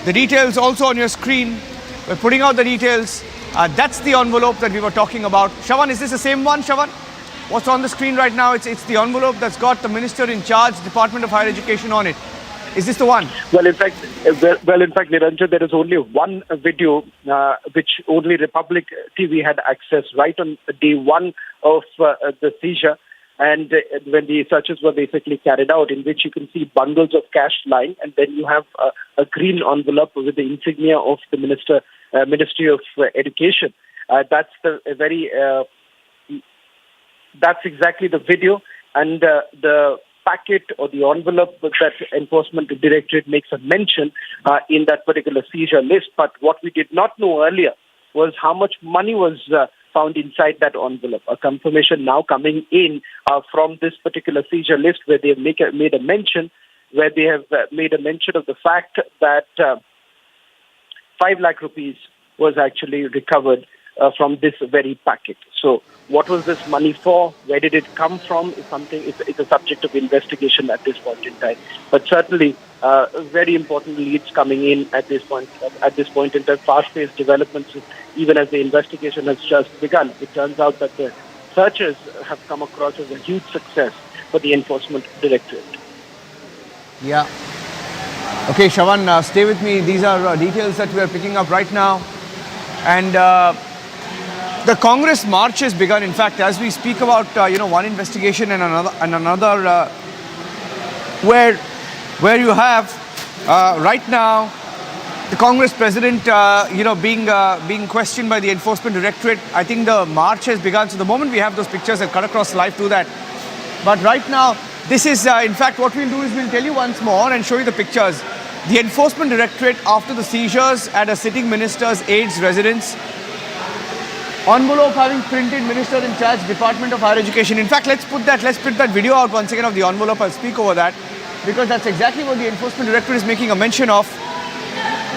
The details also on your screen. We're putting out the details.
That's the envelope that we were talking about. Shravan, is this the same one, Shravan? What's on the screen right now? It's the envelope that's got the Minister in charge, Department of Higher Education on it. Is this the one?
Well, in fact, Niranjan, there is only one video which only Republic TV had access right on day one of the seizure. And when the searches were basically carried out, in which you can see bundles of cash lying, and then you have a green envelope with the insignia of the Ministry of Education. That's exactly the video, and the packet or the envelope that Enforcement Directorate makes a mention in that particular seizure list. But what we did not know earlier was how much money was found inside that envelope. A confirmation now coming in from this particular seizure list, where they have made a mention of the fact that 5 lakh rupees was actually recovered from this very packet. So what was this money for? Where did it come from? It's a subject of investigation at this point in time. But certainly, very important leads coming in at this point in time. Fast-paced developments, even as the investigation has just begun. It turns out that the searches have come across as a huge success for the Enforcement Directorate.
Yeah. Okay, Shravan, stay with me. These are details that we are picking up right now. And the Congress march has begun. In fact, as we speak about one investigation and another, where you have right now the Congress president being questioned by the Enforcement Directorate. I think the march has begun. So the moment we have those pictures, I'll cut across live to that. But right now, this is in fact what we'll do is we'll tell you once more and show you the pictures. The Enforcement Directorate, after the seizures at a sitting minister's aide's residence, envelope having printed Minister in charge, Department of Higher Education. In fact, let's print that video out once again of the envelope. I'll speak over that, because that's exactly what the Enforcement Directorate is making a mention of.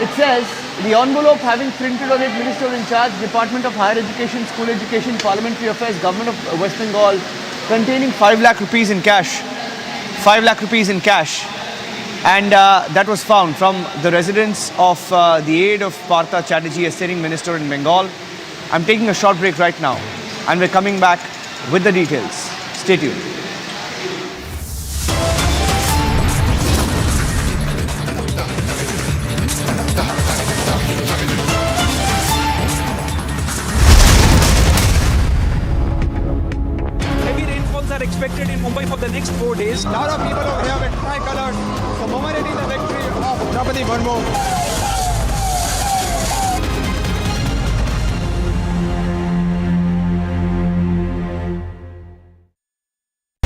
It says, the envelope having printed on it Minister in charge, Department of Higher Education, School Education, Parliamentary Affairs, Government of West Bengal, containing 5 lakh rupees in cash. 5 lakh rupees in cash. And that was found from the residence of the aide of Partha Chatterjee, a sitting minister in Bengal. I'm taking a short break right now, and we're coming back with the details. Stay tuned.
Heavy rainfalls are expected in Mumbai for the next 4 days.
A lot of people over here with tricolors commemorating the victory of Draupadi Murmu.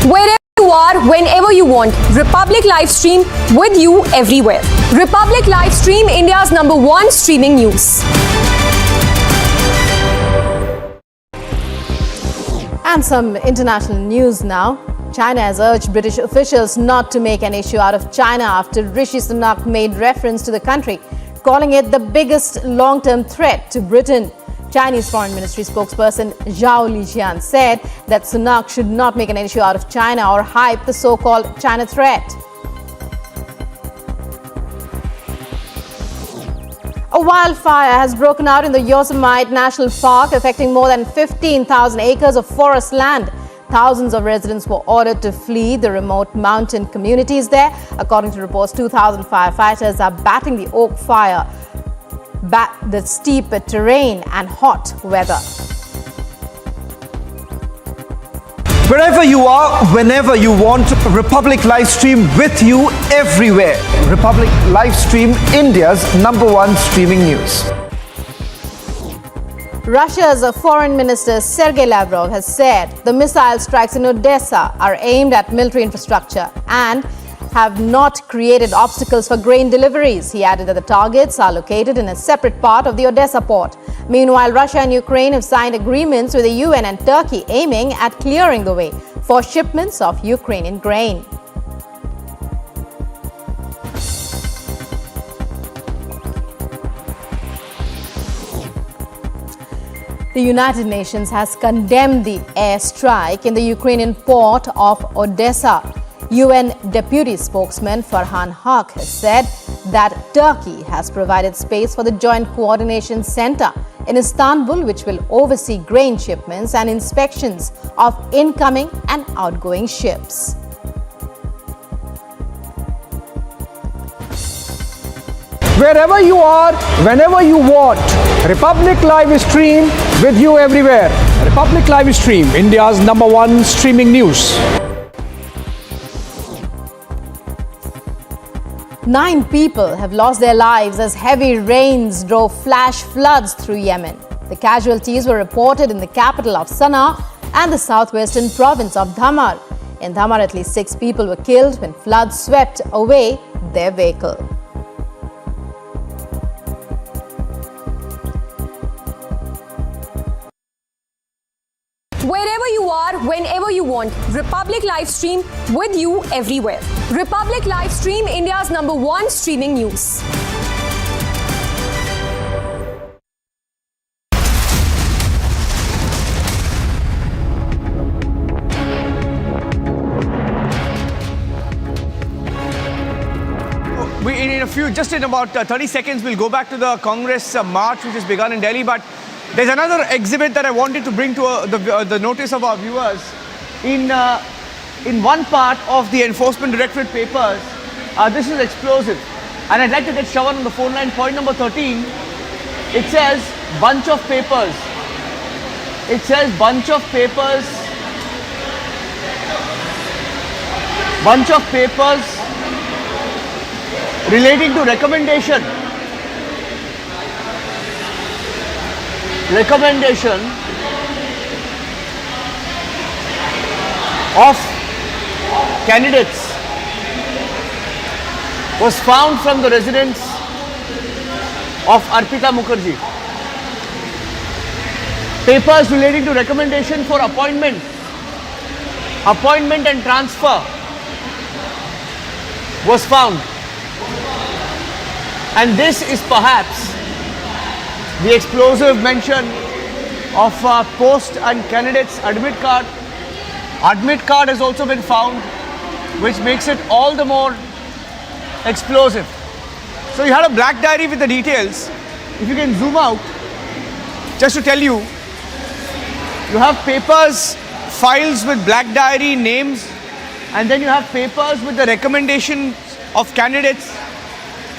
Wherever you are, whenever you want, Republic live stream with you everywhere. Republic live stream, India's #1 streaming news.
And some international news now. China has urged British officials not to make an issue out of China after Rishi Sunak made reference to the country, calling it the biggest long-term threat to Britain. Chinese Foreign Ministry spokesperson Zhao Lijian said that Sunak should not make an issue out of China or hype the so-called China threat. A wildfire has broken out in the Yosemite National Park, affecting more than 15,000 acres of forest land. Thousands of residents were ordered to flee the remote mountain communities there. According to reports, 2,000 firefighters are battling the oak fire, the steep terrain and hot weather.
Wherever you are, whenever you want, Republic Livestream with you everywhere. Republic Livestream, India's #1 streaming news.
Russia's Foreign Minister Sergei Lavrov has said the missile strikes in Odessa are aimed at military infrastructure and have not created obstacles for grain deliveries. He added that the targets are located in a separate part of the Odessa port. Meanwhile, Russia and Ukraine have signed agreements with the UN and Turkey aiming at clearing the way for shipments of Ukrainian grain. The United Nations has condemned the airstrike in the Ukrainian port of Odessa. UN Deputy Spokesman Farhan Haq has said that Turkey has provided space for the Joint Coordination Center in Istanbul, which will oversee grain shipments and inspections of incoming and outgoing ships.
Wherever you are, whenever you want, Republic Live stream with you everywhere. Republic Live stream, India's #1 streaming news.
9 people have lost their lives as heavy rains drove flash floods through Yemen. The casualties were reported in the capital of Sana'a and the southwestern province of Dhamar. In Dhamar, at least 6 people were killed when floods swept away their vehicle.
Wherever you are, whenever you want, Republic Live stream with you everywhere. Republic Live stream, India's #1 streaming news.
Just in about 30 seconds, we'll go back to the Congress march which has begun in Delhi. But there's another exhibit that I wanted to bring to the notice of our viewers. In one part of the Enforcement Directorate papers, this is explosive. And I'd like to get Shravan on the phone line. Point number 13, it says bunch of papers. It says bunch of papers. Bunch of papers relating to recommendation of candidates was found from the residence of Arpita Mukherjee. Papers relating to recommendation for appointment and transfer was found. And this is perhaps the explosive mention of post and candidates admit card. Admit card has also been found, which makes it all the more explosive. So you had a black diary with the details. If you can zoom out, just to tell you, you have papers, files with black diary names, and then you have papers with the recommendations of candidates,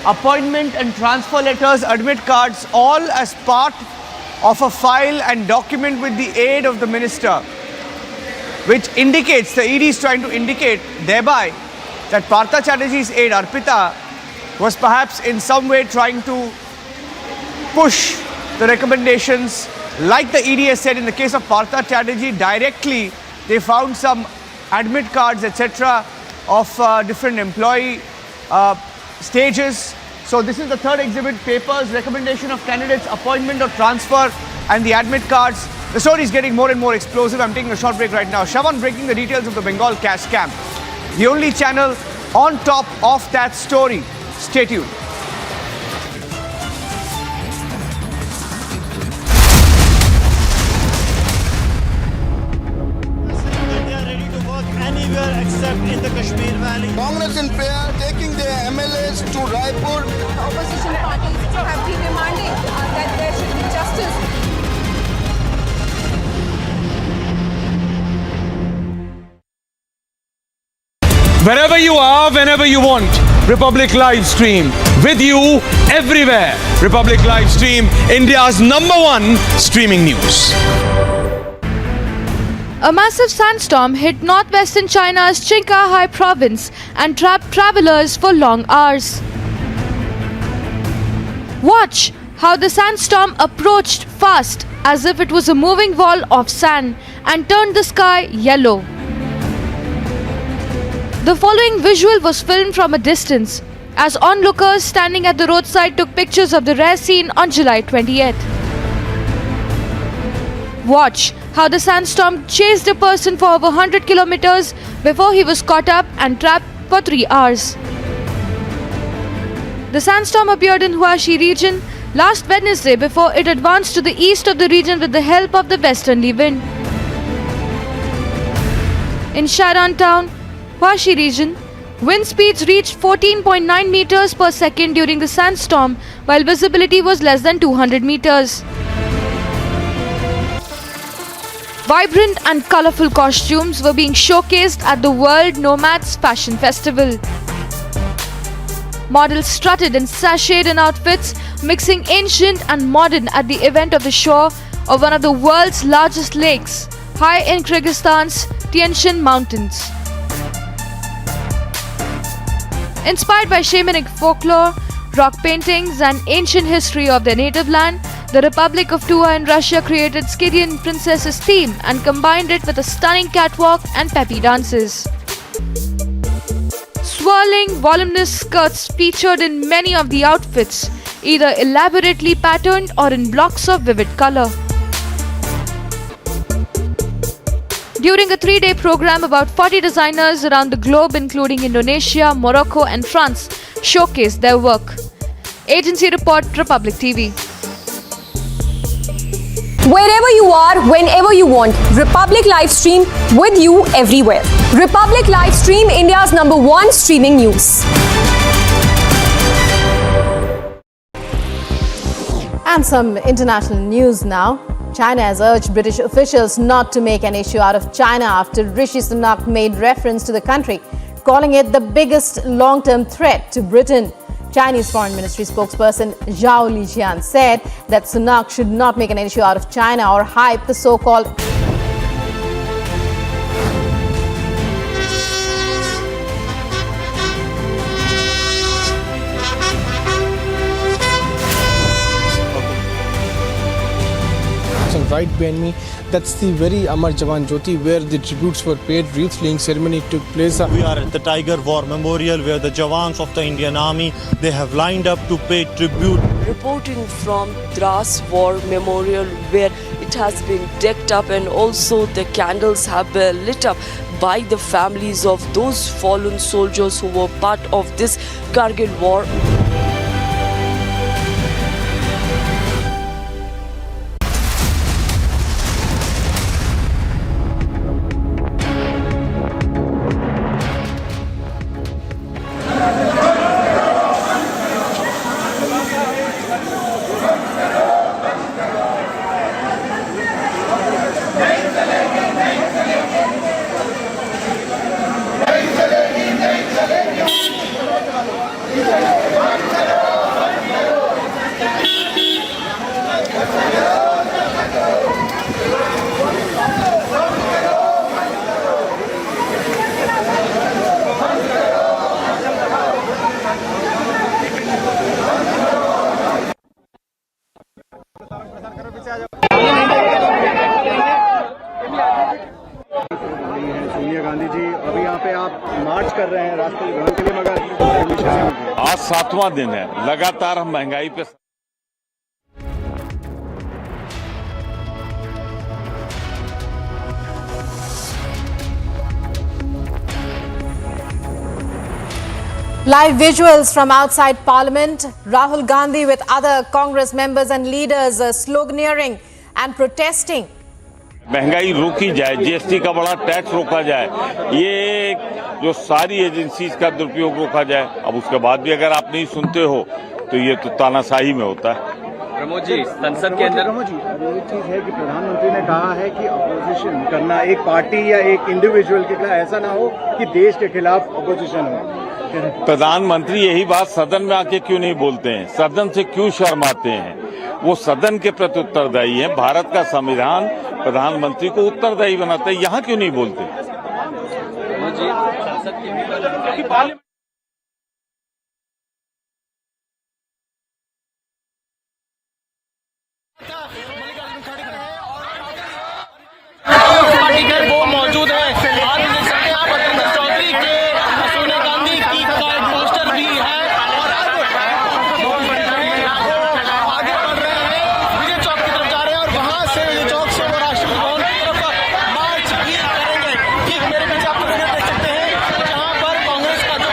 appointment and transfer letters, admit cards, all as part of a file and document with the aid of the minister, which indicates, the ED is trying to indicate thereby that Partha Chatterjee's aide Arpita was perhaps in some way trying to push the recommendations. Like the ED has said, in the case of Partha Chatterjee, directly they found some admit cards, etc. of different employee stages. So this is the third exhibit: papers, recommendation of candidates, appointment or transfer, and the admit cards. The story is getting more and more explosive. I'm taking a short break right now. Shravan breaking the details of the Bengal cash scam. The only channel on top of that story. Stay tuned.
Anywhere except in the Kashmir Valley. Congress in prayer, taking their MLAs to Raipur.
Opposition parties have been demanding that there should be justice.
Wherever you are, whenever you want, Republic Live stream with you everywhere. Republic Live stream, India's #1 streaming news.
A massive sandstorm hit northwestern China's Qinghai province and trapped travelers for long hours. Watch how the sandstorm approached fast as if it was a moving wall of sand and turned the sky yellow. The following visual was filmed from a distance as onlookers standing at the roadside took pictures of the rare scene on July 28th. Watch how the sandstorm chased a person for over 100 kilometers before he was caught up and trapped for 3 hours. The sandstorm appeared in Huaxi region last Wednesday before it advanced to the east of the region with the help of the westerly wind. In Sharan town, Huaxi region, wind speeds reached 14.9 meters per second during the sandstorm, while visibility was less than 200 meters. Vibrant and colorful costumes were being showcased at the World Nomad's Fashion Festival. Models strutted and sashayed in outfits, mixing ancient and modern at the event of the shore of one of the world's largest lakes, high in Kyrgyzstan's Detention Mountains. Inspired by shamanic folklore, rock paintings and ancient history of their native land, the Republic of Tuvia in Russia created Scythian princesses theme and combined it with a stunning catwalk and peppy dances. Swirling, voluminous skirts featured in many of the outfits, either elaborately patterned or in blocks of vivid color. During a 3-day program, about 40 designers around the globe, including Indonesia, Morocco and France, showcased their work. Agency Report, Republic TV.
Wherever you are, whenever you want, Republic Livestream with you everywhere. Republic Livestream, India's #1 streaming news.
And some international news now. China has urged British officials not to make an issue out of China after Rishi Sunak made reference to the country, calling it the biggest long-term threat to Britain. Chinese Foreign Ministry spokesperson Zhao Lijian said that Sunak should not make an issue out of China or hype the so-called
right behind me. That's the very Amar Jawan Jyoti where the tributes were paid. Wreath laying ceremony took place.
We are at the Tiger War Memorial where the Jawans of the Indian Army, they have lined up to pay tribute.
Reporting from Drass War Memorial where it has been decked up and also the candles have been lit up by the families of those fallen soldiers who were part of this Kargil War.
Sonia Gandhi ji अभी यहाँ पे आप मार्च कर रहे हैं राष्ट्रीय भवन के लिए, मगर
आज 7वां दिन है, लगातार हम महंगाई पे
Live visuals from outside Parliament. Rahul Gandhi with other Congress members and leaders sloganeering and protesting.
महंगाई रोकी जाए, जीएसटी का बड़ा टैक्स रोका जाए, ये जो सारी एजेंसीज का दुरुपयोग रोका जाए। अब उसके बाद भी अगर आप नहीं सुनते हो तो ये तो तानाशाही में होता है।
प्रमोद जी, संसद के अंदर
प्रमोद जी, अब एक चीज है कि प्रधानमंत्री ने कहा है कि अपोजिशन करना एक पार्टी या एक इंडिविजुअल के खिलाफ, ऐसा ना हो कि देश के खिलाफ अपोजिशन हो।
प्रधानमंत्री यही बात सदन में आके क्यों नहीं बोलते हैं? सदन से क्यों शर्माते हैं? वो सदन के प्रति उत्तरदायी है। भारत का संविधान प्रधानमंत्री को उत्तरदायी बनाता है, यहाँ क्यों नहीं बोलते?
पार्टी के वो मौजूद है। आप देख सकते हैं, आप चौधरी के सोनिया गांधी की पोस्टर भी है और आगे बढ़ रहे हैं, विजय चौक की तरफ जा रहे हैं और वहां से विजय चौक से वो राष्ट्रपति भवन की तरफ मार्च भी करेंगे। ठीक मेरे पीछे आप तस्वीर देख सकते हैं, जहां पर कांग्रेस का जो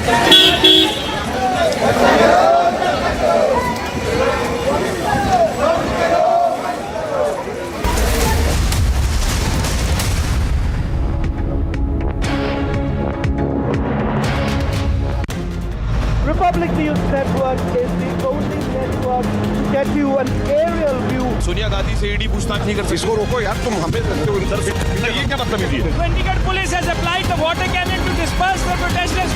Republic News Network is the only network to get you an aerial view.
Sonia Gandhi से ईडी पूछताछ नहीं कर सकती। इसको रोको यार, तुम हमें ये क्या मतलब है?
Chandigarh police has applied the water cannon to disperse the protesters.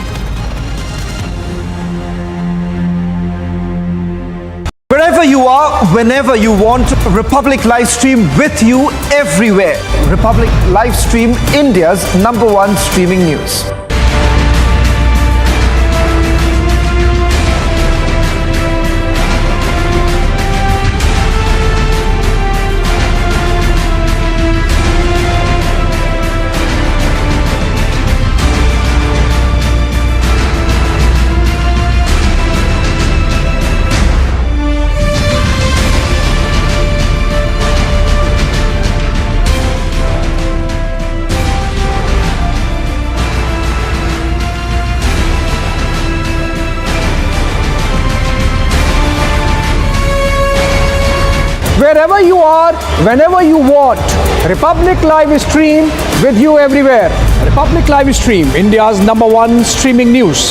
Wherever you are, whenever you want, Republic Livestream with you everywhere. Republic Livestream, India's #1 streaming news. Wherever you are, whenever you want, Republic Live Stream with you everywhere.
Republic Live Stream, India's #1 streaming news.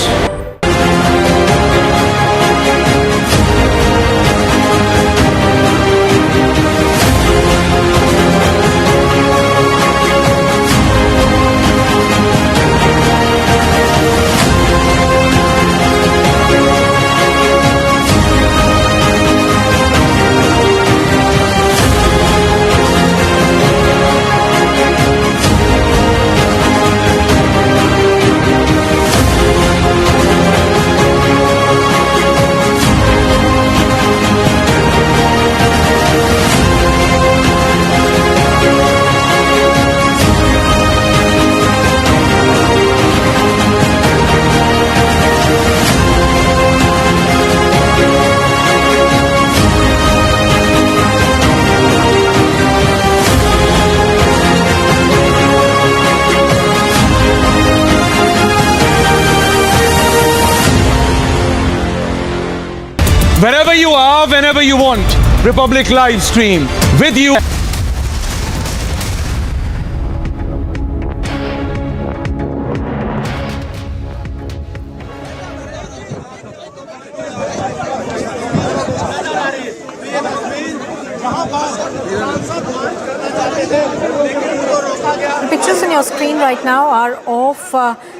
Wherever you are, whenever you want, Republic Live Stream with you.
The pictures on your screen right now are of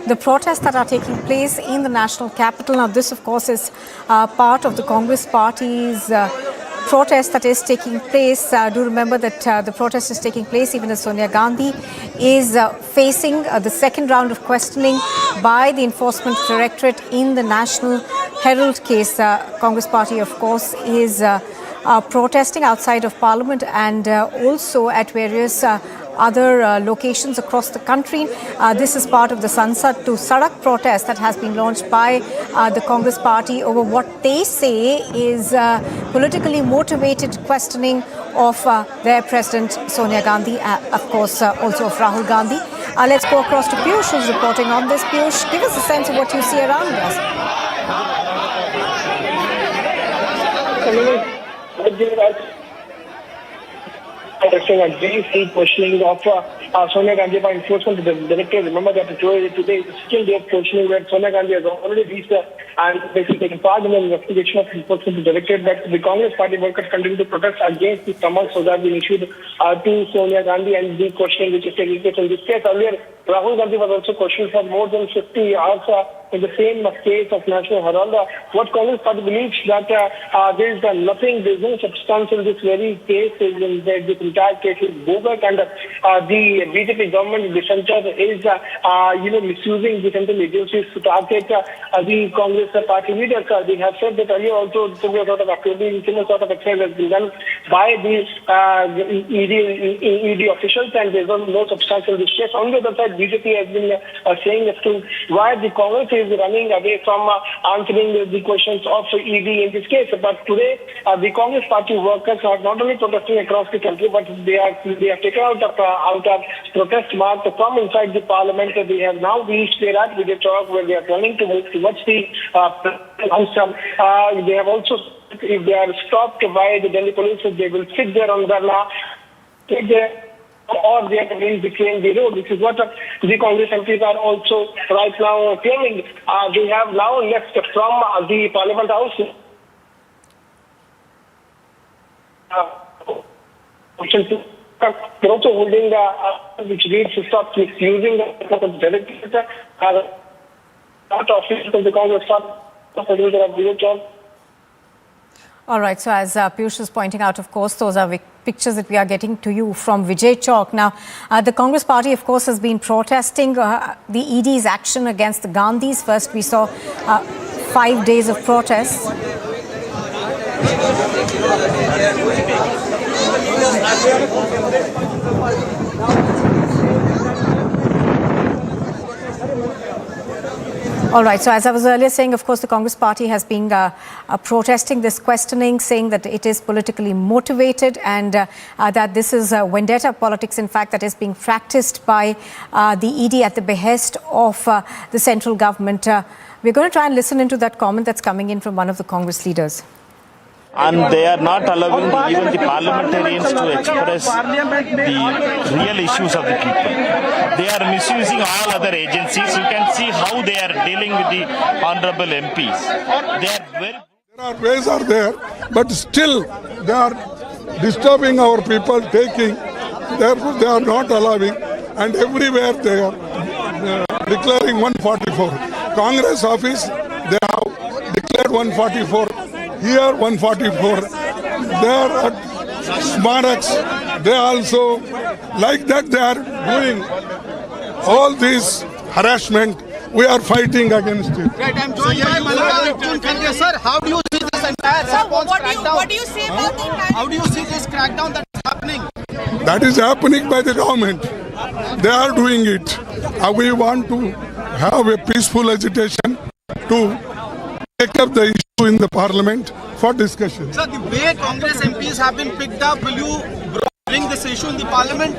the protests that are taking place in the national capital. Now, this, of course, is part of the Congress Party's protest that is taking place. Do remember that the protest is taking place even as Sonia Gandhi is facing the second round of questioning by the Enforcement Directorate in the National Herald case. Congress Party, of course, is protesting outside of Parliament and also at various other locations across the country. This is part of the Sansad to Sadak protest that has been launched by the Congress Party over what they say is politically motivated questioning of their President Sonia Gandhi, of course also of Rahul Gandhi. Let's go across to Piyush, who's reporting on this. Piyush, give us a sense of what you see around us.
Against questioning of Sonia Gandhi by Enforcement Directorate. Remember that today is still day of questioning where Sonia Gandhi has already reached and basically taken part in the investigation of Enforcement Directorate. But the Congress Party workers continue to protest against the summons that have been issued to Sonia Gandhi and the questioning which is taking place in this case. Earlier, Rahul Gandhi was also questioned for more than 50 hours in the same case of National Herald. What Congress Party believes that there is nothing, there is no substance in this very case. This entire case is bogus, and the BJP government, the center, is misusing the central agencies to target the Congress Party leaders. They have said that earlier also similar sort of activity, similar sort of exercise has been done by the ED officials, and there is no substance in this case. On the other side, BJP has been saying as to why the Congress
is running away from answering the questions of ED in this case. But today, the Congress party workers are not only protesting across the country, but they have taken out a protest march from inside the parliament. They have now reached there at Vijay Chowk, where they are planning to move towards the they have also, if they are stopped by the Delhi police, they will sit there on Dharna, sit there, or they are going between the road. This is what the Congress MPs are also right now claiming. They have now left from the Parliament House. They're also holding which reads to stop misusing the director office of the Congress party.
All right, so as Piyush is pointing out, of course, those are pictures that we are getting to you from Vijay Chowk. Now, the Congress party, of course, has been protesting the ED's action against the Gandhis. First, we saw 5 days of protests. All right, so as I was earlier saying, of course, the Congress party has been protesting this questioning, saying that it is politically motivated and that this is vendetta politics, in fact, that is being practiced by the ED at the behest of the central government. We're going to try and listen into that comment that's coming in from one of the Congress leaders.
And they are not allowing even the parliamentarians to express the real issues of the people. They are misusing all other agencies. You can see how they are dealing with the honorable MPs. They are very...
There are ways are there, but still they are disturbing our people, taking. Therefore, they are not allowing, and everywhere they are declaring 144. Congress office, they have declared 144. Here 144, there at Smaraks, they also, like that they are doing all this harassment. We are fighting against it.
Right, I'm joined by Malaya. Sir, how do you see this entire response crackdown?
What do you say about the
How do you see this crackdown that is happening?
That is happening by the government. They are doing it. We want to have a peaceful agitation to take up the issue in the parliament for discussion.
Sir, the way Congress MPs have been picked up, will you bring this issue in the parliament?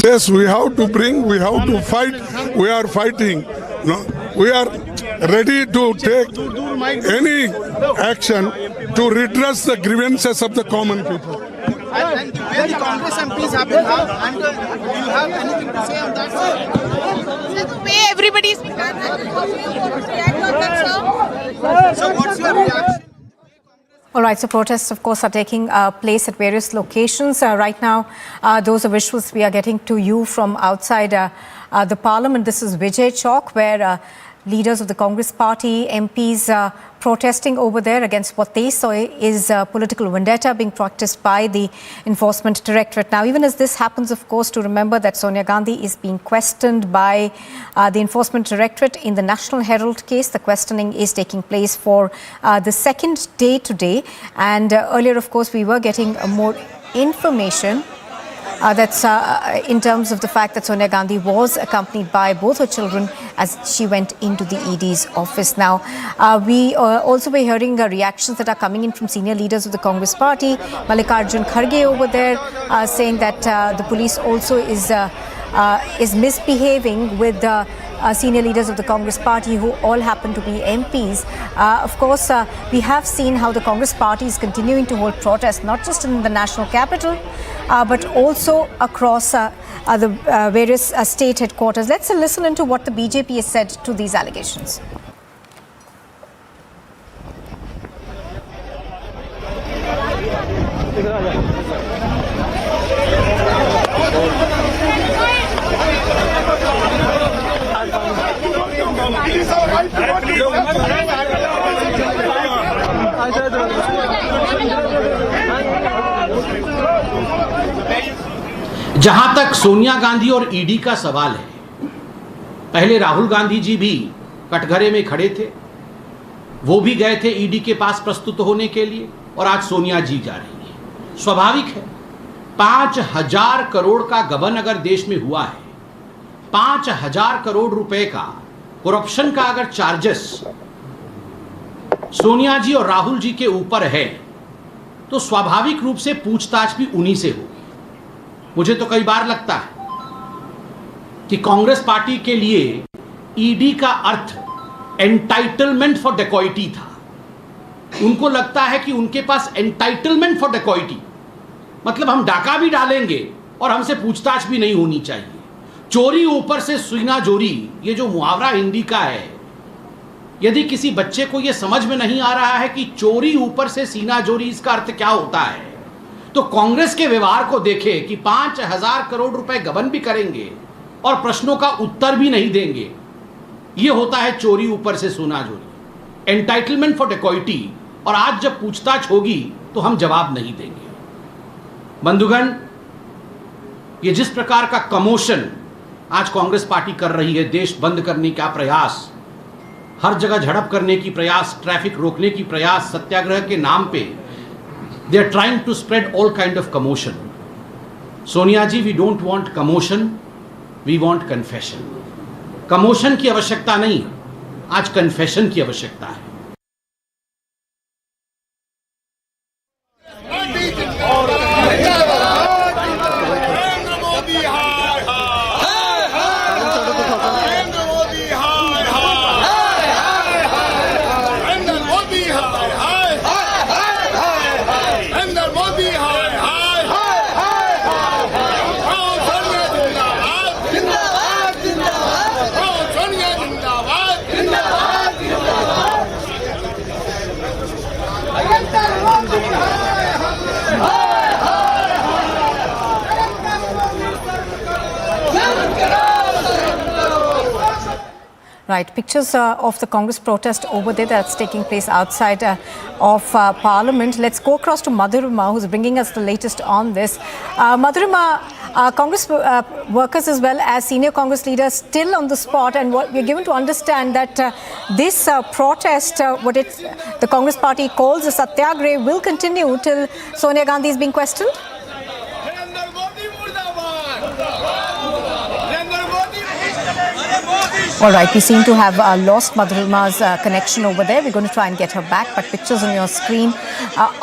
Yes, we have to bring, we have to fight. We are fighting. No, we are ready to take any action to redress the grievances of the common people.
And the way the Congress MPs have been harmed, do you have anything to say on that, sir?
So the way everybody is being harmed, how do you want to react on that, sir?
So what's your reaction?
All right, so protests, of course, are taking place at various locations. Right now, those are visuals we are getting to you from outside the parliament. This is Vijay Chowk, where leaders of the Congress party, MPs, protesting over there against what they say is political vendetta being practiced by the Enforcement Directorate. Now, even as this happens, of course, to remember that Sonia Gandhi is being questioned by the Enforcement Directorate in the National Herald case. The questioning is taking place for the second day today. And earlier, of course, we were getting more information. That's in terms of the fact that Sonia Gandhi was accompanied by both her children as she went into the ED's office. Now, we also were hearing reactions that are coming in from senior leaders of the Congress party. Mallikarjun Kharge over there saying that the police also is misbehaving with the senior leaders of the Congress party who all happen to be MPs. Of course, we have seen how the Congress party is continuing to hold protests, not just in the national capital, but also across the various state headquarters. Let's listen into what the BJP has said to these allegations.
जहां तक सोनिया गांधी और ED का सवाल है, पहले राहुल गांधी जी भी कटघरे में खड़े थे, वो भी गए थे ईडी के पास प्रस्तुत होने के लिए, और आज सोनिया जी जा रही है। स्वाभाविक है, 5,000 करोड़ का गबन अगर देश में हुआ है, 5,000 करोड़ रुपए का करप्शन का अगर चार्जेस सोनिया जी और राहुल जी के ऊपर है तो स्वाभाविक रूप से पूछताछ भी उन्हीं से होगी। मुझे तो कई बार लगता है कि कांग्रेस पार्टी के लिए ईडी का अर्थ एंटाइटलमेंट फॉर डेकॉइटी था। उनको लगता है कि उनके पास एंटाइटलमेंट फॉर डेकॉइटी मतलब हम डाका भी डालेंगे और हमसे पूछताछ भी नहीं होनी चाहिए। चोरी ऊपर से सीना जोरी, ये जो मुहावरा हिंदी का है, यदि किसी बच्चे को यह समझ में नहीं आ रहा है कि चोरी ऊपर से सीना जोरी इसका अर्थ क्या होता है, तो कांग्रेस के व्यवहार को देखे कि 5,000 करोड़ रुपए गबन भी करेंगे और प्रश्नों का उत्तर भी नहीं देंगे। यह होता है चोरी ऊपर से सीना जोरी, एंटाइटलमेंट फॉर डेकॉइटी। और आज जब पूछताछ होगी तो हम जवाब नहीं देंगे। बंधुगण, ये जिस प्रकार का कमोशन आज कांग्रेस पार्टी कर रही है, देश बंद करने का प्रयास, हर जगह झड़प करने की प्रयास, ट्रैफिक रोकने की प्रयास, सत्याग्रह के नाम पे they are trying to spread all kind of commotion. Sonia ji, we don't want commotion, we want confession. Commotion की आवश्यकता नहीं, आज कन्फेशन की आवश्यकता है।
Right, pictures of the Congress protest over there that's taking place outside of Parliament. Let's go across to Madhurima, who's bringing us the latest on this. Madhurima, Congress workers as well as senior Congress leaders still on the spot, and what we're given to understand that this protest, the Congress party calls a satyagrah, will continue till Sonia Gandhi is being questioned. All right, we seem to have lost Madhurima's connection over there. We're going to try and get her back, but pictures on your screen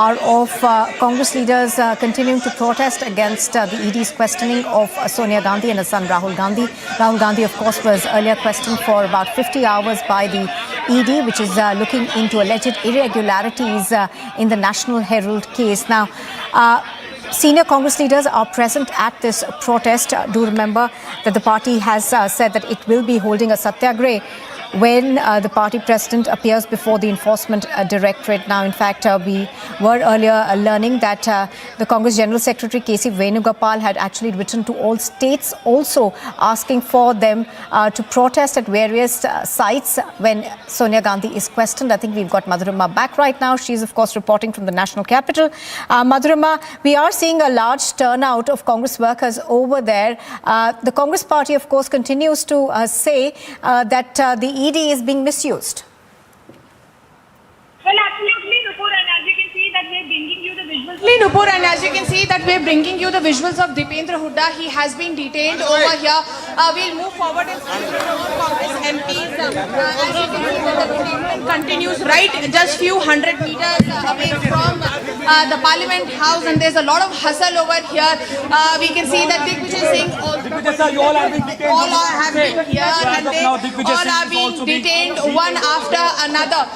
are of Congress leaders continuing to protest against the ED's questioning of Sonia Gandhi and her son Rahul Gandhi. Rahul Gandhi, of course, was earlier questioned for about 50 hours by the ED, which is looking into alleged irregularities in the National Herald case. Now, senior Congress leaders are present at this protest. Do remember that the party has said that it will be holding a satyagrah when the party president appears before the enforcement directorate. Now, in fact, we were earlier learning that the Congress General Secretary K.C. Venugopal had actually written to all states also asking for them to protest at various sites when Sonia Gandhi is questioned. I think we've got Madhurima back right now. She's, of course, reporting from the national capital. Madhurima, we are seeing a large turnout of Congress workers over there. The Congress party, of course, continues to say that the ED is being misused.
Well, absolutely, Nupur, and as you can see that we're bringing you the visuals. Nupur, and as you can see that we're bringing you the visuals of Dipendra Hooda. He has been detained over here. We'll move forward and see more Congress MPs. As you can see, the detainment continues right just few hundred meters away from the Parliament House, and there's a lot of hustle over here. We can see that Vijay Singh all have been here, and they all are being detained one after another.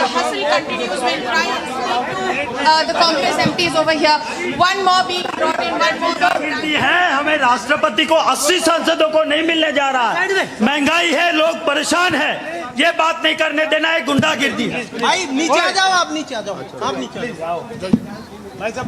The hustle continues. We'll try and speak to the Congress MPs over here. One more being brought in, one more being
है हमें राष्ट्रपति को 80 सांसदों को नहीं मिलने जा रहा है। महंगाई है, लोग परेशान हैं। ये बात नहीं करने देना है, गुंडागिर्दी है।
भाई नीचे आ जाओ, आप नीचे आ जाओ, आप नीचे आ जाओ।
So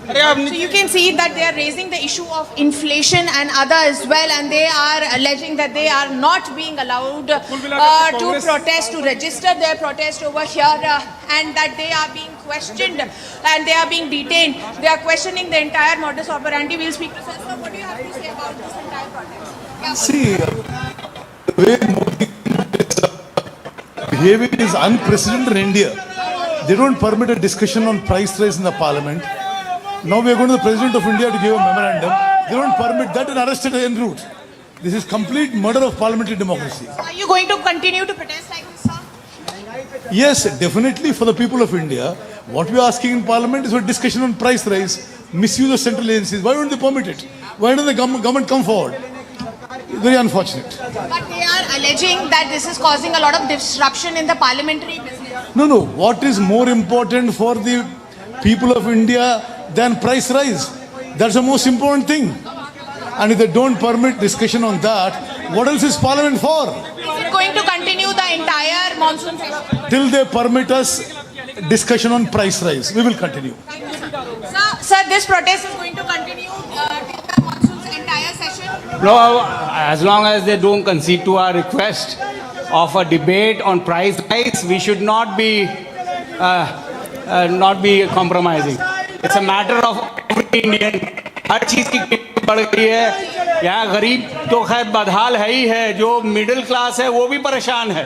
you can see that they are raising the issue of inflation and other as well, and they are alleging that they are not being allowed to protest, to register their protest over here, and that they are being questioned and they are being detained. They are questioning the entire modus operandi. We'll speak to Sir. So what do you have to say about this entire protest?
See, the way Modi behavior is unprecedented in India. They don't permit a discussion on price rise in the Parliament. Now we are going to the President of India to give a memorandum. They don't permit that and arrested en route. This is complete murder of parliamentary democracy.
Are you going to continue to protest like this, sir?
Yes, definitely for the people of India. What we are asking in Parliament is for discussion on price rise, misuse of central agencies. Why don't they permit it? Why don't the government come forward? Very unfortunate.
But they are alleging that this is causing a lot of disruption in the parliamentary business.
No. What is more important for the people of India than price rise? That's the most important thing. And if they don't permit discussion on that, what else is Parliament for?
Is it going to continue the entire monsoon session?
Till they permit us discussion on price rise, we will continue.
Sir, this protest is going to continue till the monsoon's entire session?
No, as long as they don't concede to our request of a debate on price rise, we should not be compromising. It's a matter of every Indian. हर चीज की कीमत बढ़ गई है. यहाँ गरीब तो खैर बदहाल है ही है, जो मिडिल क्लास है वो भी परेशान है.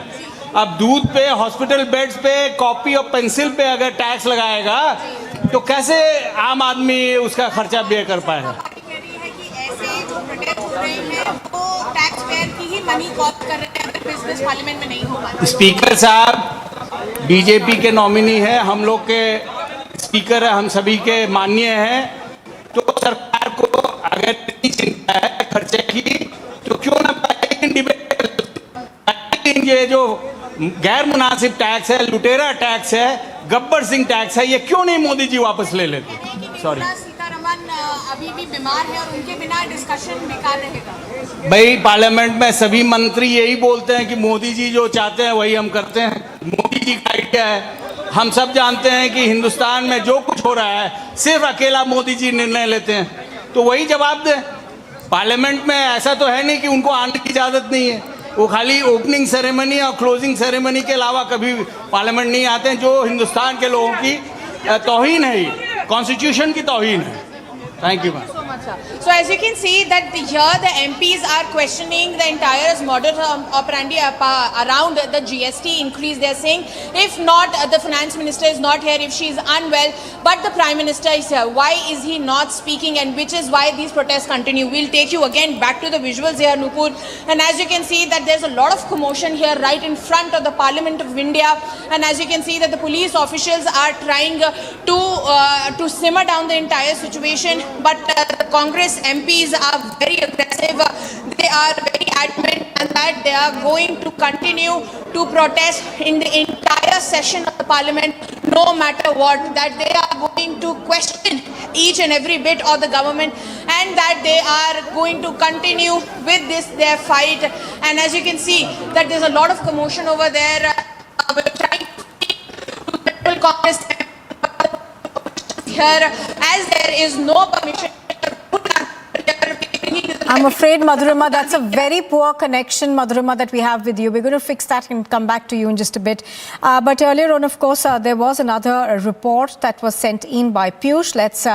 अब दूध पे, हॉस्पिटल बेड्स पे, कॉपी और पेंसिल पे अगर टैक्स लगाएगा तो कैसे आम आदमी उसका खर्चा बेयर कर पाएगा? स्पीकर साहब बीजेपी के नॉमिनी है, हम लोग के स्पीकर है, हम सभी के माननीय हैं. तो सरकार को अगर इतनी चिंता है खर्चे की तो क्यों ना डिबेट, ये जो गैर मुनासिब टैक्स है, लुटेरा टैक्स है, गब्बर सिंह टैक्स है, ये क्यों नहीं मोदी जी वापस ले लेते? सॉरी,
सीतारमण अभी भी बीमार है और उनके बिना डिस्कशन बेकार रहेगा.
भाई पार्लियामेंट में सभी मंत्री यही बोलते हैं कि मोदी जी जो चाहते हैं वही हम करते हैं. मोदी जी का आइडिया है. हम सब जानते हैं कि हिंदुस्तान में जो कुछ हो रहा है सिर्फ अकेला मोदी जी निर्णय लेते हैं. तो वही जवाब दें. पार्लियामेंट में ऐसा तो है नहीं कि उनको आने की इजाज़त नहीं है. वो खाली ओपनिंग सेरेमनी और क्लोजिंग सेरेमनी के अलावा कभी पार्लियामेंट नहीं आते हैं, जो हिंदुस्तान के लोगों की तौहीन है, कॉन्स्टिट्यूशन की तौहीन है. Thank you, ma'am.
So much, sir. So as you can see that here the MPs are questioning the entire modus operandi around the GST increase. They are saying if not the finance minister is not here, if she is unwell, but the prime minister is here, why is he not speaking? And which is why these protests continue. We'll take you again back to the visuals here, Nupur. And as you can see that there's a lot of commotion here right in front of the Parliament of India. And as you can see that the police officials are trying to simmer down the entire situation. But the Congress MPs are very aggressive. They are very adamant and that they are going to continue to protest in the entire session of the Parliament, no matter what. That they are going to question each and every bit of the government, and that they are going to continue with their fight. And as you can see, that there's a lot of commotion over there. We're trying to speak to the Congress here, as there is no permission.
I'm afraid, Madhurima, that's a very poor connection, Madhurima, that we have with you. We're going to fix that and come back to you in just a bit. But earlier on, of course, there was another report that was sent in by Piyush. Let's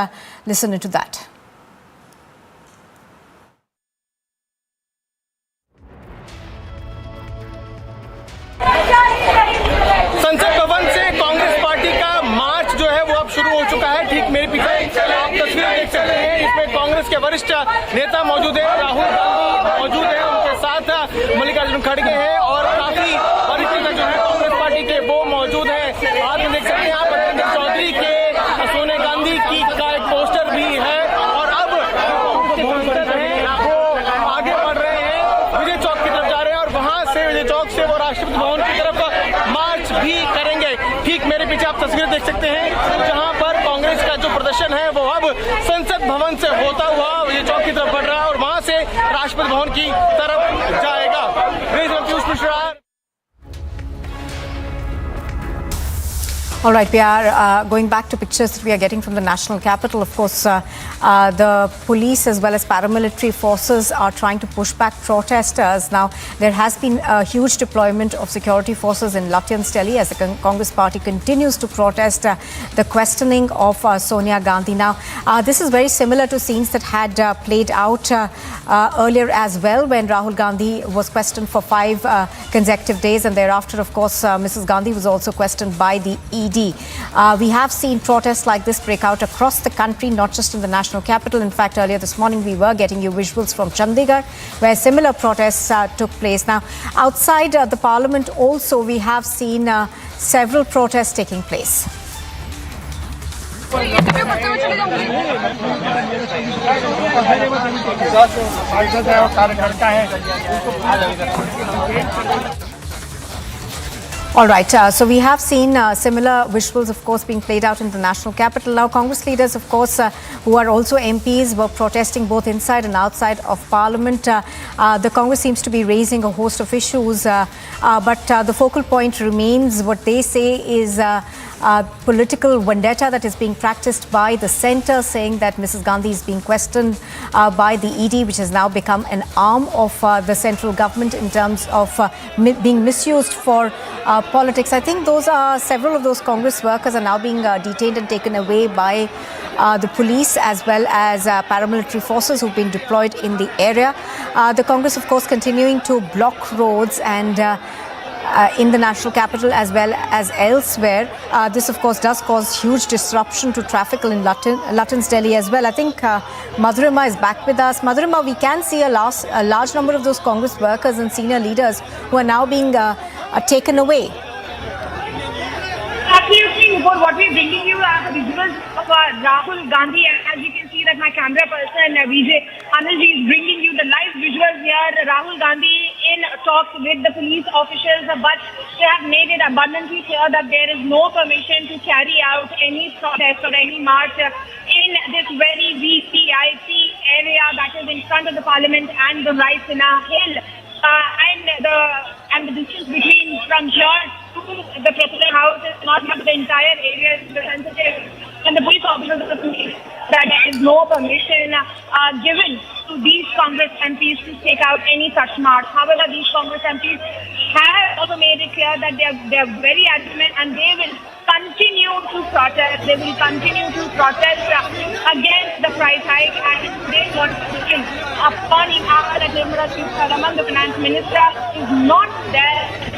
listen into that.
संसद भवन से Congress party का मार्च जो है वो अब शुरू हो चुका है. ठीक मेरे पीछे आप तस्वीर देख सकते हैं. इसमें कांग्रेस के वरिष्ठ नेता मौजूद है, राहुल गांधी मौजूद है, उनके साथ मल्लिकार्जुन खड़गे हैं और काफी वरिष्ठ जो है कांग्रेस पार्टी के वो मौजूद है. आप देख सकते हैं यहाँ पर चौधरी के सोनिया गांधी की का एक पोस्टर भी है. और अब वो आगे बढ़ रहे हैं, विजय चौक की तरफ जा रहे हैं और वहां से विजय चौक से वो राष्ट्रपति भवन की तरफ मार्च भी करेंगे. ठीक मेरे पीछे आप तस्वीर देख सकते हैं जहां पर कांग्रेस का जो प्रदर्शन है वो अब संसद भवन से होता हुआ विजय चौक की तरफ बढ़ रहा है और वहां से राष्ट्रपति भवन की तरफ जाएगा.
All right, we are going back to pictures that we are getting from the national capital. Of course, the police as well as paramilitary forces are trying to push back protesters. Now, there has been a huge deployment of security forces in Lutyens, Delhi, as the Congress party continues to protest the questioning of Sonia Gandhi. Now, this is very similar to scenes that had played out earlier as well, when Rahul Gandhi was questioned for 5 consecutive days, and thereafter, of course, Mrs. Gandhi was also questioned by the ED. ED. We have seen protests like this break out across the country, not just in the national capital. In fact, earlier this morning, we were getting you visuals from Chandigarh, where similar protests took place. Now, outside the Parliament also, we have seen several protests taking place. All right, so we have seen similar visuals, of course, being played out in the national capital. Now, Congress leaders, of course, who are also MPs, were protesting both inside and outside of Parliament. The Congress seems to be raising a host of issues, but the focal point remains what they say is political vendetta that is being practiced by the centre, saying that Mrs. Gandhi is being questioned by the ED, which has now become an arm of the central government in terms of being misused for politics. I think those are several of those Congress workers are now being detained and taken away by the police as well as paramilitary forces who've been deployed in the area. The Congress, of course, continuing to block roads and in the national capital as well as elsewhere. This, of course, does cause huge disruption to traffic in Lutyens, Delhi as well. I think Madhurima is back with us. Madhurima, we can see a large number of those Congress workers and senior leaders who are now being taken away.
Absolutely, Nupur. What we're bringing you are the visuals of Rahul Gandhi, and as you can see that my camera person Vijay Mallya is bringing you the live visuals here. Rahul Gandhi in talks with the police officials, but they have made it abundantly clear that there is no permission to carry out any protest or any march in this very VIP area that is in front of the Parliament and the Rice in a hill. And the distance between from here to the President House is not much. The entire area is sensitive, and the police officers of the police that there is no permission given to these Congress MPs to take out any such march. However, these Congress MPs have also made it clear that they are very adamant and they will continue to protest. They will continue to protest against the price hike, and they want to upon that Neeraj Chopra, the finance minister, is not there.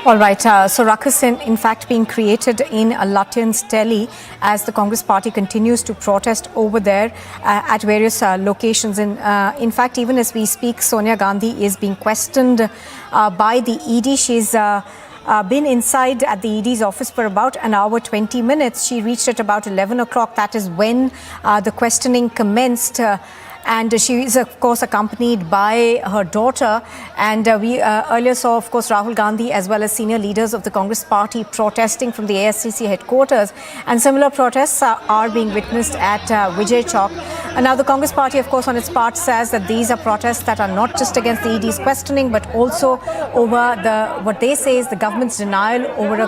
All right, so ruckus in fact being created in Lutyens, Delhi, as the Congress party continues to protest over there at various locations. In fact, even as we speak, Sonia Gandhi is being questioned by the ED. She's been inside at the ED's office for about an hour, 20 minutes. She reached at about 11 o'clock. That is when the questioning commenced. And she is, of course, accompanied by her daughter. And we earlier saw, of course, Rahul Gandhi as well as senior leaders of the Congress party protesting from the AICC headquarters. And similar protests are being witnessed at Vijay Chowk. And now the Congress party, of course, on its part says that these are protests that are not just against the ED's questioning, but also over what they say is the government's denial over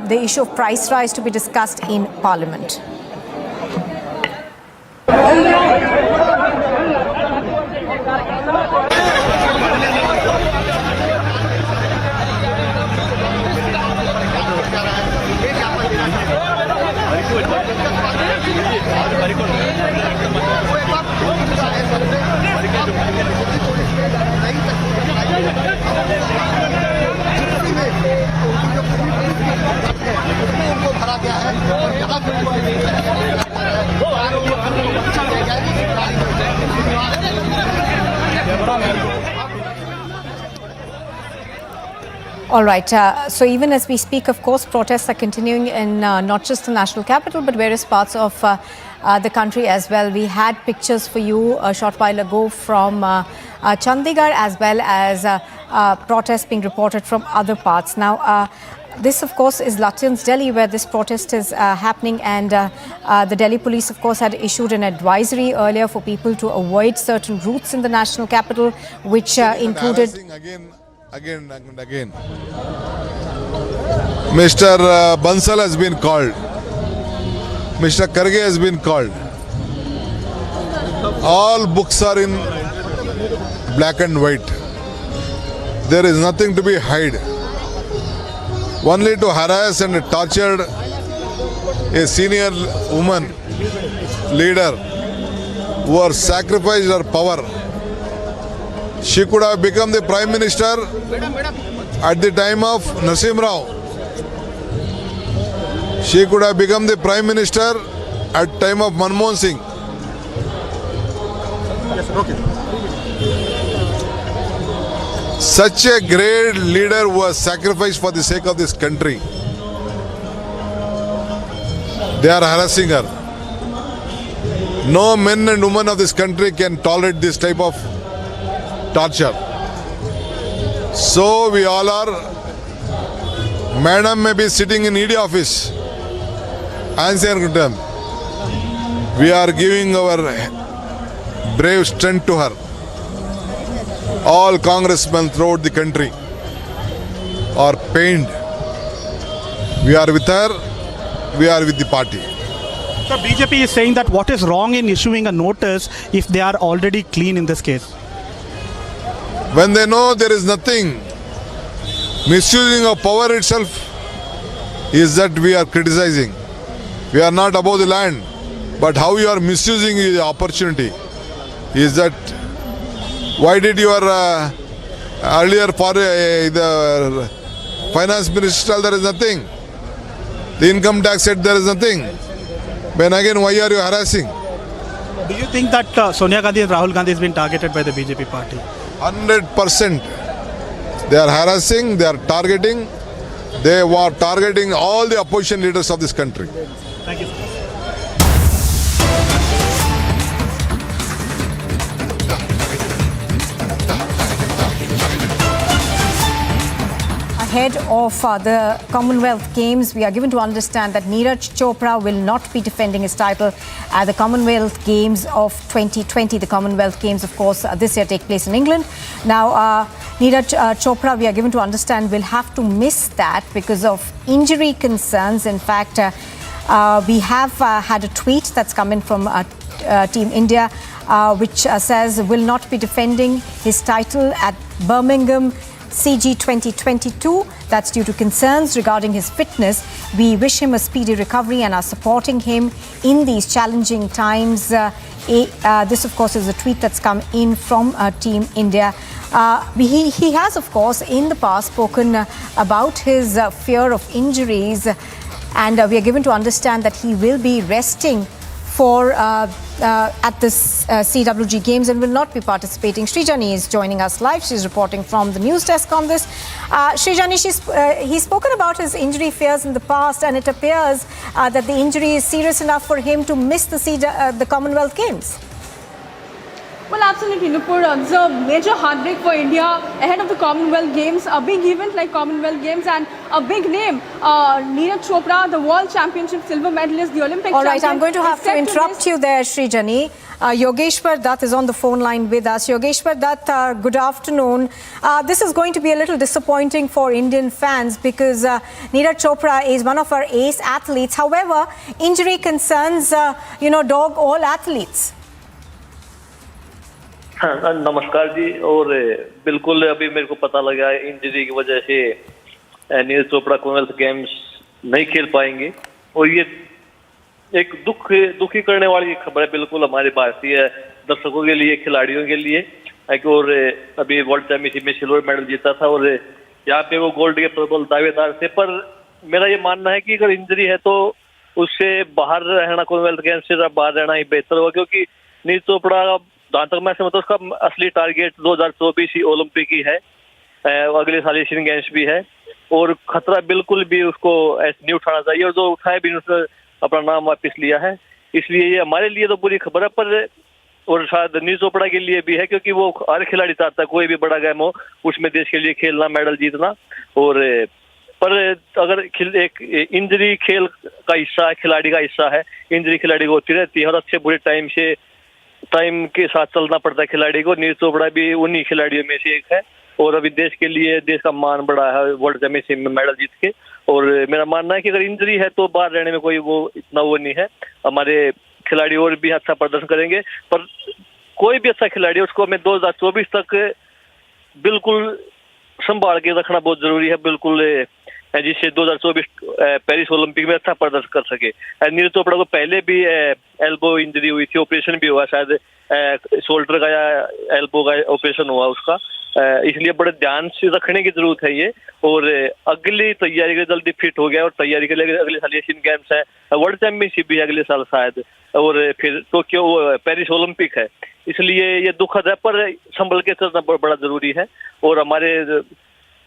the issue of price rise to be discussed in Parliament. All right. So even as we speak, of course, protests are continuing in not just the national capital, but various parts of the country as well. We had pictures for you a short while ago from Chandigarh, as well as protests being reported from other parts. Now, this, of course, is Lutyens, Delhi, where this protest is happening, and the Delhi police, of course, had issued an advisory earlier for people to avoid certain routes in the national capital, which included...
Again and again. Mr. Bansal has been called. Mr. Kargil has been called. All books are in black and white. There is nothing to be hide. Only to harass and torture a senior woman leader who has sacrificed her power. She could have become the Prime Minister at the time of Nasim Rao. She could have become the Prime Minister at time of Manmohan Singh. Such a great leader who was sacrificed for the sake of this country. They are harassing her. No men and women of this country can tolerate this type of torture. So we all are. Madam may be sitting in ED office. Answer to them. We are giving our brave strength to her. All congressmen throughout the country are pained. We are with her. We are with the party.
So BJP is saying that what is wrong in issuing a notice if they are already clean in this case?
When they know there is nothing, misusing of power itself is that we are criticizing. We are not above the land, but how you are misusing the opportunity is that. Why did your earlier the finance minister tell there is nothing? The income tax said there is nothing. Then again, why are you harassing?
Do you think that Sonia Gandhi and Rahul Gandhi has been targeted by the BJP party?
100%. They are harassing, they are targeting. They were targeting all the opposition leaders of this country.
Thank you.
Ahead of the Commonwealth Games, we are given to understand that Neeraj Chopra will not be defending his title at the Commonwealth Games of 2020. The Commonwealth Games, of course, this year take place in England. Now, Neeraj Chopra, we are given to understand, will have to miss that because of injury concerns. In fact, we have had a tweet that's come in from Team India, which says will not be defending his title at Birmingham CG 2022. That's due to concerns regarding his fitness. We wish him a speedy recovery and are supporting him in these challenging times. This, of course, is a tweet that's come in from Team India. He has, of course, in the past spoken about his fear of injuries, and we are given to understand that he will be resting for at this CWG Games and will not be participating. Srijani is joining us live. She's reporting from the news desk on this. Srijani, he's spoken about his injury fears in the past, and it appears that the injury is serious enough for him to miss the Commonwealth Games.
Well, absolutely, Nupur. It's a major heartbreak for India ahead of the Commonwealth Games, a big event like Commonwealth Games, and a big name, Neeraj Chopra, the World Championship silver medalist, the Olympic champion.
All right, I'm going to have to interrupt you there, Srijani. Yogeshwar Dutt is on the phone line with us. Yogeshwar Dutt, good afternoon. This is going to be a little disappointing for Indian fans because Neeraj Chopra is one of our ace athletes. However, injury concerns, dog all athletes.
नमस्कार जी। और बिल्कुल अभी मेरे को पता लगा है injury की वजह से नीरज चोपड़ा कॉमनवेल्थ गेम्स नहीं खेल पाएंगे, और ये एक दुखी करने वाली खबर है बिल्कुल हमारे भारतीय दर्शकों के लिए, खिलाड़ियों के लिए। और अभी वर्ल्ड चैंपियनशिप में सिल्वर मेडल जीता था और यहाँ पे वो गोल्ड के प्रबल दावेदार थे, पर मेरा ये मानना है कि अगर इंजरी है तो उससे बाहर रहना, कॉमनवेल्थ गेम्स से बाहर रहना ही बेहतर होगा, क्योंकि नीरज चोपड़ा जहाँ तक मैं समझता हूँ उसका असली टारगेट 2024 ही ओलंपिक ही है, अगले साल एशियन गेम्स भी है, और खतरा बिल्कुल भी उसको ऐसे नहीं उठाना चाहिए, और जो उठाए भी उसने अपना नाम वापस लिया है। इसलिए ये हमारे लिए तो बुरी खबर है, पर और शायद नीरज चोपड़ा के लिए भी है, क्योंकि वो हर खिलाड़ी चाहता है कोई भी बड़ा गेम हो उसमें देश के लिए खेलना, मेडल जीतना। और पर अगर एक इंजरी खेल का हिस्सा है, खिलाड़ी का हिस्सा है, इंजरी खिलाड़ी को होती रहती है और अच्छे बुरे टाइम के साथ चलना पड़ता है खिलाड़ी को। नीरज चोपड़ा भी उन्हीं खिलाड़ियों में से एक है, और अभी देश के लिए देश का मान बढ़ा है वर्ल्ड चैंपियनशिप में मेडल जीत के। और मेरा मानना है कि अगर इंजरी है तो बाहर रहने में कोई वो इतना वो नहीं है, हमारे खिलाड़ी और भी अच्छा प्रदर्शन करेंगे। पर कोई भी अच्छा खिलाड़ी उसको हमें 2024 तक बिल्कुल संभाल के रखना बहुत जरूरी है, बिल्कुल, जिससे 2024 पेरिस ओलंपिक में अच्छा प्रदर्शन कर सके। नीरज चोपड़ा को पहले भी एल्बो इंजरी हुई थी, ऑपरेशन भी हुआ, शायद शोल्डर का या एल्बो का ऑपरेशन हुआ उसका, इसलिए बड़े ध्यान से रखने की जरूरत है ये। और अगली तैयारी के लिए जल्दी फिट हो गया, और तैयारी के लिए अगले साल एशियन गेम्स है, वर्ल्ड चैंपियनशिप भी है अगले साल शायद, और फिर टोक्यो पेरिस ओलंपिक है। इसलिए ये दुखद है, पर संभल के चलना बड़ा जरूरी है। और हमारे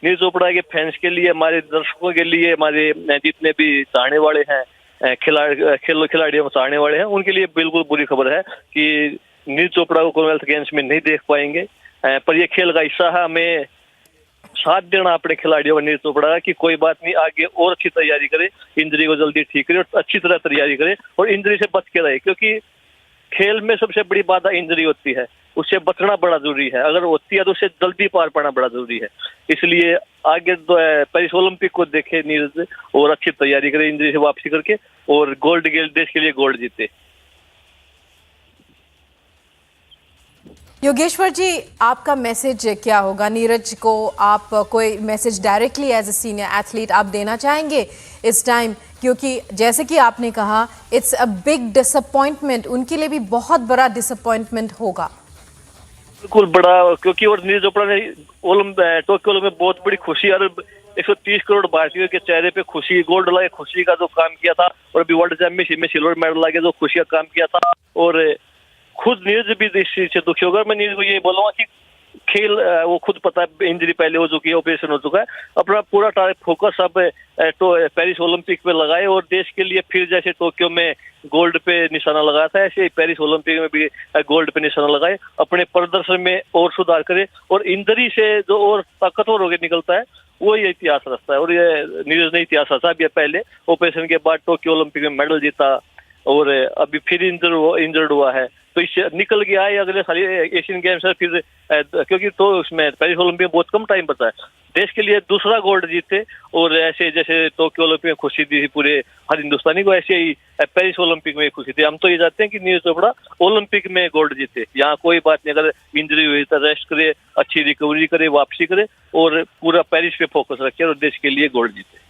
नीरज चोपड़ा के फैंस के लिए, हमारे दर्शकों के लिए, हमारे जितने भी चाहने वाले हैं, खिलाड़ियों में चाहने वाले हैं, उनके लिए बिल्कुल बुरी खबर है कि नीरज चोपड़ा को कॉमनवेल्थ गेम्स में नहीं देख पाएंगे। पर ये खेल का हिस्सा है, हमें साथ देना अपने खिलाड़ियों का, नीरज चोपड़ा का, कि कोई बात नहीं, आगे और अच्छी तैयारी करे, इंजरी को जल्दी ठीक करे और अच्छी तरह तैयारी करे और इंजरी से बच के रहे, क्योंकि खेल में सबसे बड़ी बात इंजरी होती है, उससे बचना बड़ा जरूरी है। अगर होती है तो उससे जल्दी पार पाना बड़ा जरूरी है। इसलिए आगे पेरिस ओलंपिक को देखे नीरज और अच्छी तैयारी करे इंजरी से वापसी करके, और गोल्ड देश के लिए गोल्ड जीते।
योगेश्वर जी, आपका मैसेज क्या होगा नीरज को? आप कोई message directly as a senior athlete आप देना चाहेंगे इस टाइम? क्योंकि जैसे कि आपने कहा, इट्स अ बिग डिसअपॉइंटमेंट, उनके लिए भी बहुत बड़ा डिसअपॉइंटमेंट होगा।
बिल्कुल बड़ा, क्योंकि और नीरज चोपड़ा ने टोक्यो में बहुत बड़ी खुशी, और 130 करोड़ भारतीयों के चेहरे पे खुशी, गोल्ड लाके खुशी का जो काम किया था, और अभी वर्ल्ड चैंपियनशिप में सिल्वर मेडल लाके जो खुशी का काम किया था, और खुद नीरज भी इस चीज से दुखी होगा। मैं नीरज को ये बोलूंगा कि खेल वो खुद पता है, इंजरी पहले हो चुकी है, ऑपरेशन हो चुका है, अपना पूरा फोकस अब पेरिस ओलंपिक पे लगाए, और देश के लिए फिर जैसे टोक्यो में गोल्ड पे निशाना लगाया था, ऐसे पेरिस ओलंपिक में भी गोल्ड पे निशाना लगाए, अपने प्रदर्शन में और सुधार करे, और इंजरी से जो और ताकतवर होकर निकलता है वो ये इतिहास रचता है। और ये नीरज ने इतिहास रचा, अभी पहले ऑपरेशन के बाद टोक्यो ओलंपिक में मेडल जीता, और अभी फिर इंजर्ड हुआ है, तो इससे निकल गया है। अगले साल एशियन गेम्स है फिर, क्योंकि तो उसमें पेरिस ओलंपिक में बहुत कम टाइम बचा है, देश के लिए दूसरा गोल्ड जीते, और ऐसे जैसे टोक्यो ओलंपिक में खुशी दी थी पूरे हर हिंदुस्तानी को, ऐसे ही पेरिस ओलंपिक में खुशी थी। हम तो ये चाहते हैं कि नीरज चोपड़ा ओलंपिक में गोल्ड जीते, यहाँ कोई बात नहीं, अगर इंजरी हुई तो रेस्ट करे, अच्छी रिकवरी करे, वापसी करे, और पूरा पेरिस पे फोकस रखे और देश के लिए गोल्ड जीते।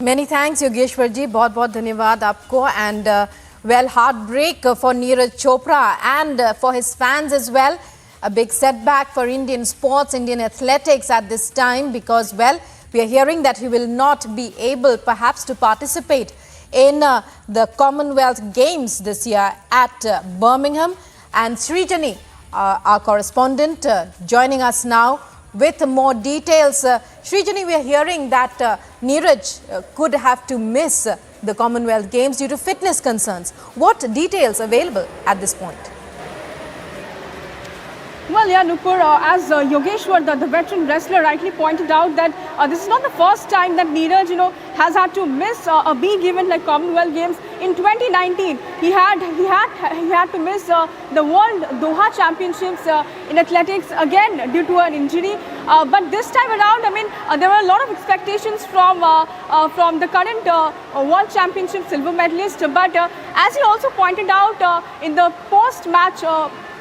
Many thanks, Yogeshwar ji. बहुत बहुत धन्यवाद आपको. And well, heartbreak for Neeraj Chopra and for his fans as well. A big setback for Indian sports, Indian athletics at this time, because well, we are hearing that he will not be able perhaps to participate in the Commonwealth Games this year at Birmingham. And Srijani, our correspondent, joining us now with more details. Srijani, we are hearing that Neeraj could have to miss the Commonwealth Games due to fitness concerns. What details available at this point?
Well, yeah, Nupur, as Yogeshwar, the veteran wrestler, rightly pointed out that this is not the first time that Neeraj, has had to miss a big event like Commonwealth Games. In 2019, he had to miss the World Doha Championships in athletics again due to an injury. But this time around, I mean, there were a lot of expectations from the current World Championship silver medalist. But as he also pointed out in the post-match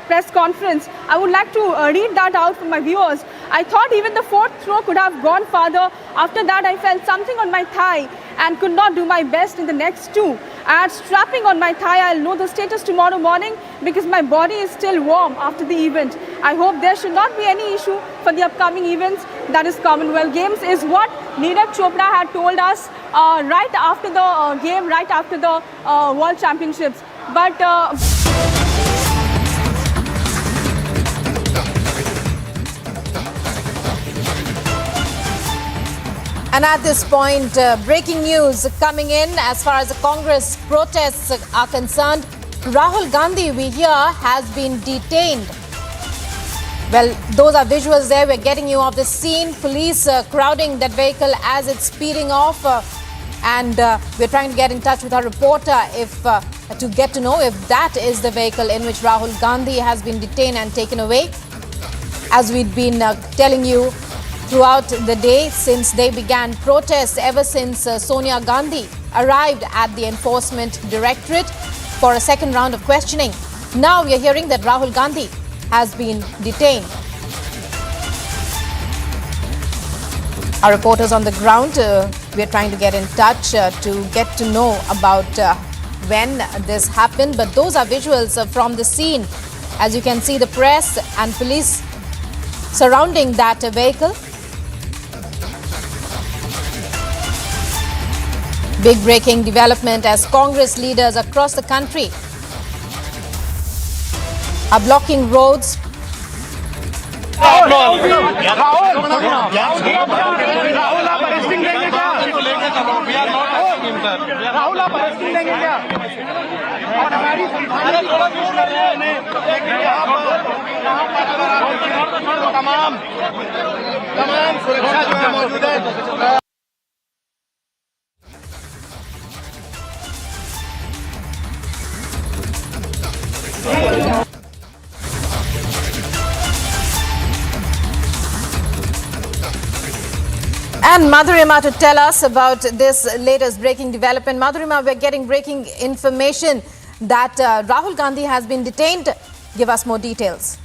press conference, I would like to read that out for my viewers. I thought even the fourth throw could have gone farther. After that, I felt something on my thigh and could not do my best in the next two. I had strapping on my thigh. I'll know the status tomorrow morning because my body is still warm after the event. I hope there should not be any issue for the upcoming events, that is Commonwealth Games, is what Neeraj Chopra had told us right after the game, right after the World Championships. But
And at this point, breaking news coming in as far as the Congress protests are concerned. Rahul Gandhi, we hear, has been detained. Well, those are visuals there. We're getting you off the scene. Police crowding that vehicle as it's speeding off. And we're trying to get in touch with our reporter to get to know if that is the vehicle in which Rahul Gandhi has been detained and taken away. As we've been telling you throughout the day since they began protests, ever since Sonia Gandhi arrived at the Enforcement Directorate for a second round of questioning. Now we are hearing that Rahul Gandhi has been detained. Our reporters on the ground, we are trying to get in touch to get to know about when this happened. But those are visuals from the scene. As you can see, the press and police surrounding that vehicle. Big breaking development as Congress leaders across the country are blocking roads. And Madhurima to tell us about this latest breaking development. Madhurima, we're getting breaking information that Rahul Gandhi has been detained. Give us more details.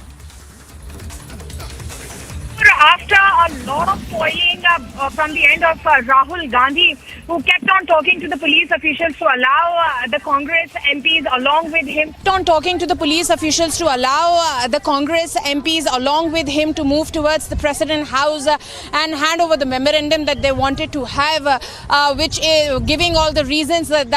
After a lot of toiling from the end of Rahul Gandhi, who kept on talking to the police officials to allow the Congress MPs along with him.
To move towards the President House and hand over the memorandum that they wanted to have, which is giving all the reasons that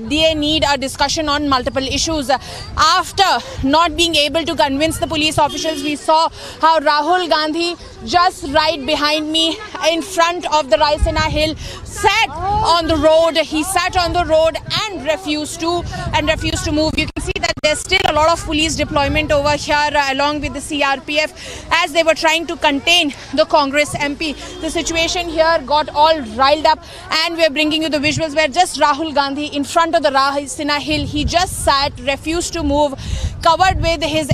they need a discussion on multiple issues. After not being able to convince the police officials, we saw how Rahul Gandhi, just right behind me in front of the Raisina Hill, sat on the road. He sat on the road and refused to move. You can see that there's still a lot of police deployment over here along with the CRPF as they were trying to contain the Congress MP. The situation here got all riled up, and we're bringing you the visuals where just Rahul Gandhi in front of the Raisina Hill, he just sat, refused to move, covered with his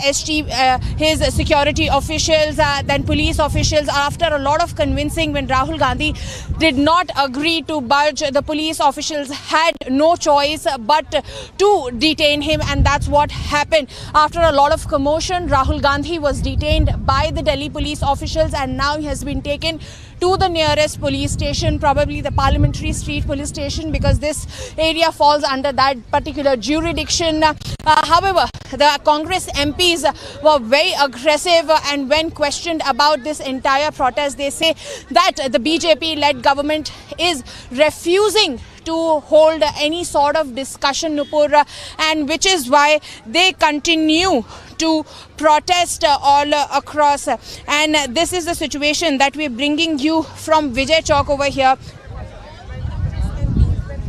his security officials, then police officials. After a lot of convincing, when Rahul Gandhi did not agree to budge, the police officials had no choice but to detain him, and that's what happened. After a lot of commotion, Rahul Gandhi was detained by the Delhi police officials, and now he has been taken to the nearest police station, probably the Parliamentary Street police station, because this area falls under that particular jurisdiction. However, the Congress MPs were very aggressive, and when questioned about this entire protest, they say that the BJP-led government is refusing to hold any sort of discussion, Nupur, and which is why they continue to protest all across. And this is the situation that we're bringing you from Vijay Chowk over here.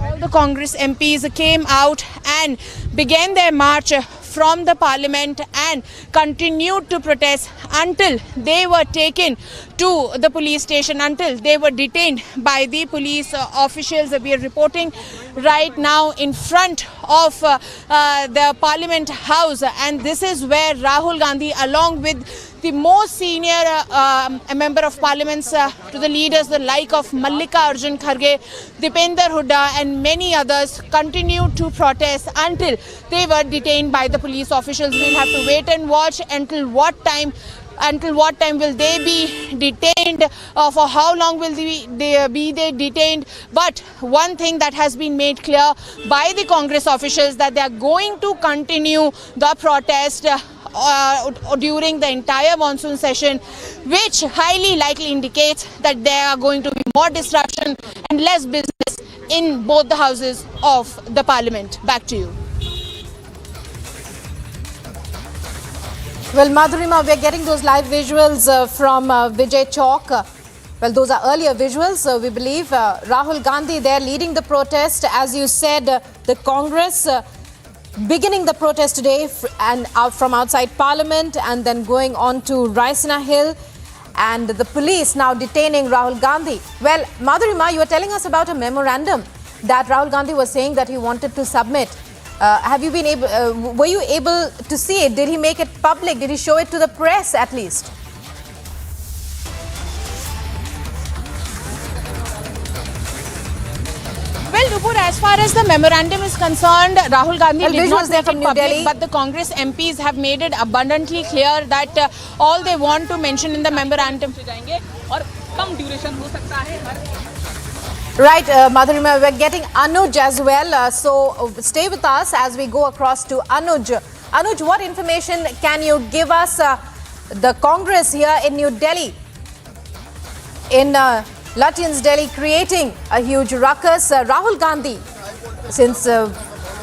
All the Congress MPs came out and began their march from the parliament and continued to protest until they were taken to the police station, until they were detained by the police officials. We are reporting right now in front of the Parliament House, and this is where Rahul Gandhi, along with the most senior member of parliaments to the leaders, the like of Mallikarjun Kharge, Dipender Hooda and many others, continued to protest until they were detained by the police officials. We'll have to wait and watch until what time will they be detained, for how long will they be detained. But one thing that has been made clear by the Congress officials, that they are going to continue the protest during the entire monsoon session, which highly likely indicates that there are going to be more disruption and less business in both the houses of the parliament. Back to you.
Well, Madhurima, we're getting those live visuals from Vijay Chowk. Well, those are earlier visuals, we believe. Rahul Gandhi there leading the protest. As you said, the Congress beginning the protest today and out from outside Parliament and then going on to Raisina Hill, and the police now detaining Rahul Gandhi. Well, Madhurima, you were telling us about a memorandum that Rahul Gandhi was saying that he wanted to submit. Have you been able? Were you able to see it? Did he make it public? Did he show it to the press at least?
Well, Nupur, as far as the memorandum is concerned, Rahul Gandhi did not make it public, but the Congress MPs have made it abundantly clear that all they want to mention in the memorandum.
Right, Madhurima, we're getting Anuj as well. So stay with us as we go across to Anuj. Anuj, what information can you give us? The Congress here in New Delhi, in Lutyens Delhi, creating a huge ruckus. Rahul Gandhi, since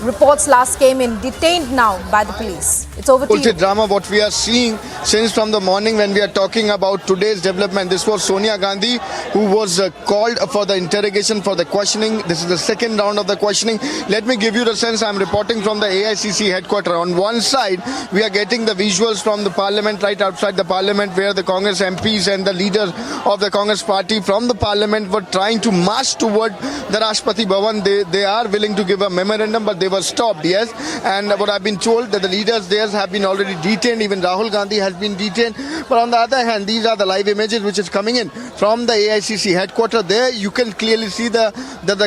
reports last came in, detained now by the police. It's over to you.
Drama, what we are seeing since from the morning when we are talking about today's development. This was Sonia Gandhi who was called for the interrogation, for the questioning. This is the second round of the questioning. Let me give you the sense. I'm reporting from the AICC headquarters. On one side, we are getting the visuals from the Parliament, right outside the Parliament, where the Congress MPs and the leaders of the Congress party from the Parliament were trying to march toward the Rashtrapati Bhavan. They are willing to give a memorandum, but they were stopped, yes. And what I've been told that the leaders there have been already detained. Even Rahul Gandhi has been detained. But on the other hand, these are the live images which is coming in from the AICC headquarters. There you can clearly see the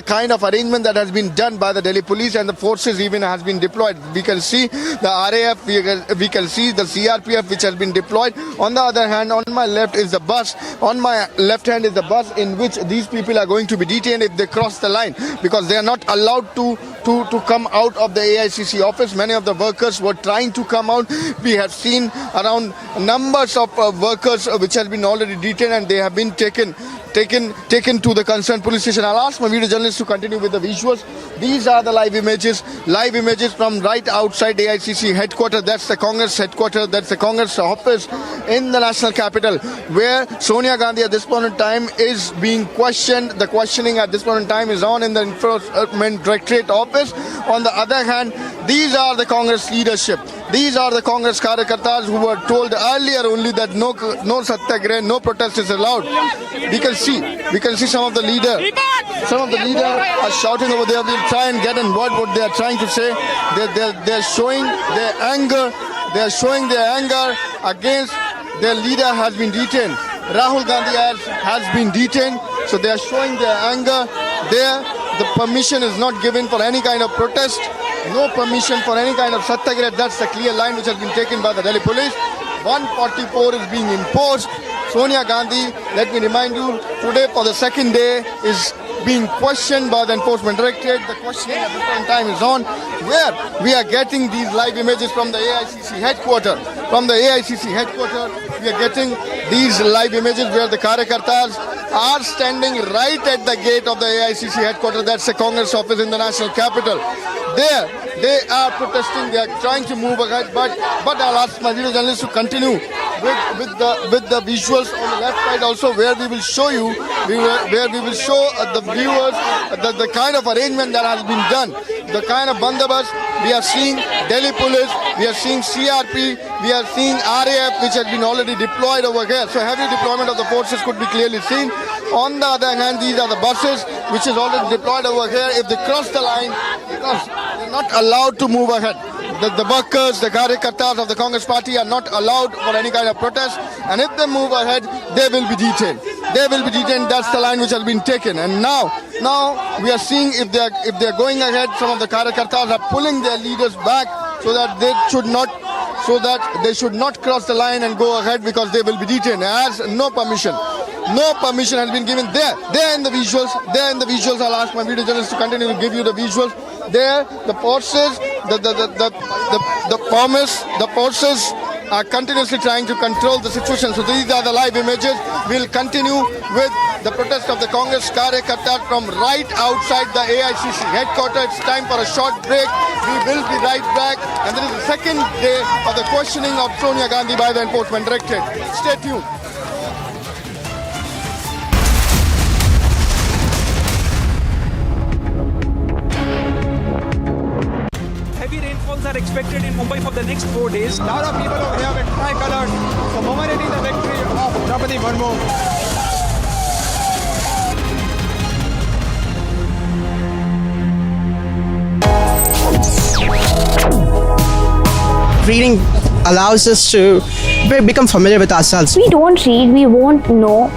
kind of arrangement that has been done by the Delhi police, and the forces even has been deployed. We can see the RAF, we can see the CRPF which has been deployed. On the other hand, on my left is the bus. On my left hand is the bus in which these people are going to be detained if they cross the line, because they are not allowed to come out of the AICC office. Many of the workers were trying to come out. We have seen around numbers of workers which have been already detained, and they have been taken to the concerned police station. I'll ask my video journalist to continue with the visuals. These are the live images from right outside AICC headquarters. That's the Congress headquarters. That's the Congress office in the national capital, where Sonia Gandhi at this point in time is being questioned. The questioning at this point in time is on in the Enforcement Directorate office. On the other hand, these are the Congress leadership. These are the Congress Karyakartas who were told earlier only that no satyagraha, no protest is allowed. We can see some of the leaders are shouting over there. We'll try and get in what they are trying to say. They're showing their anger. They're showing their anger against their leader has been detained. Rahul Gandhi has been detained. So they are showing their anger there. The permission is not given for any kind of protest. No permission for any kind of satyagraha. That's the clear line which has been taken by the Delhi police. 144 is being imposed. Sonia Gandhi, let me remind you, today for the second day is being questioned by the Enforcement Directorate. The questioning at this point in time is on, where we are getting these live images from the AICC headquarters. From the AICC headquarters, we are getting these live images where the Karyakartas are standing right at the gate of the AICC headquarters. That's the Congress office in the national capital. There, they are protesting. They are trying to move ahead. But I'll ask my video journalist to continue with the visuals on the left side also, where we will show you, where we will show the viewers the kind of arrangement that has been done, the kind of bandobast. We are seeing Delhi police, we are seeing CRP, we are seeing RAF, which has been already deployed over here. So heavy deployment of the forces could be clearly seen. On the other hand, these are the buses which is already deployed over here. If they cross the line, because they're not allowed to move ahead. The workers, the Karyakartas of the Congress party are not allowed for any kind of protest, and if they move ahead, they will be detained. They will be detained. That's the line which has been taken. And now we are seeing if they are going ahead, some of the Karyakartas are pulling their leaders back so that they should not cross the line and go ahead, because they will be detained. As no permission has been given. There in the visuals. I'll ask my video journalist to continue to give you the visuals. There, the forces, the forces are continuously trying to control the situation. So these are the live images. We'll continue with the protest of the Congress Karyakarta from right outside the AICC headquarters. It's time for a short break. We will be right back. And this is the second day of the questioning of Sonia Gandhi by the Enforcement Directorate. Stay tuned.
Heavy rainfalls are expected in Mumbai for the next 4 days.
A lot of people over here with tricolors commemorating the victory of Draupadi Murmu.
Reading allows us to become familiar with ourselves.
We don't read, we won't know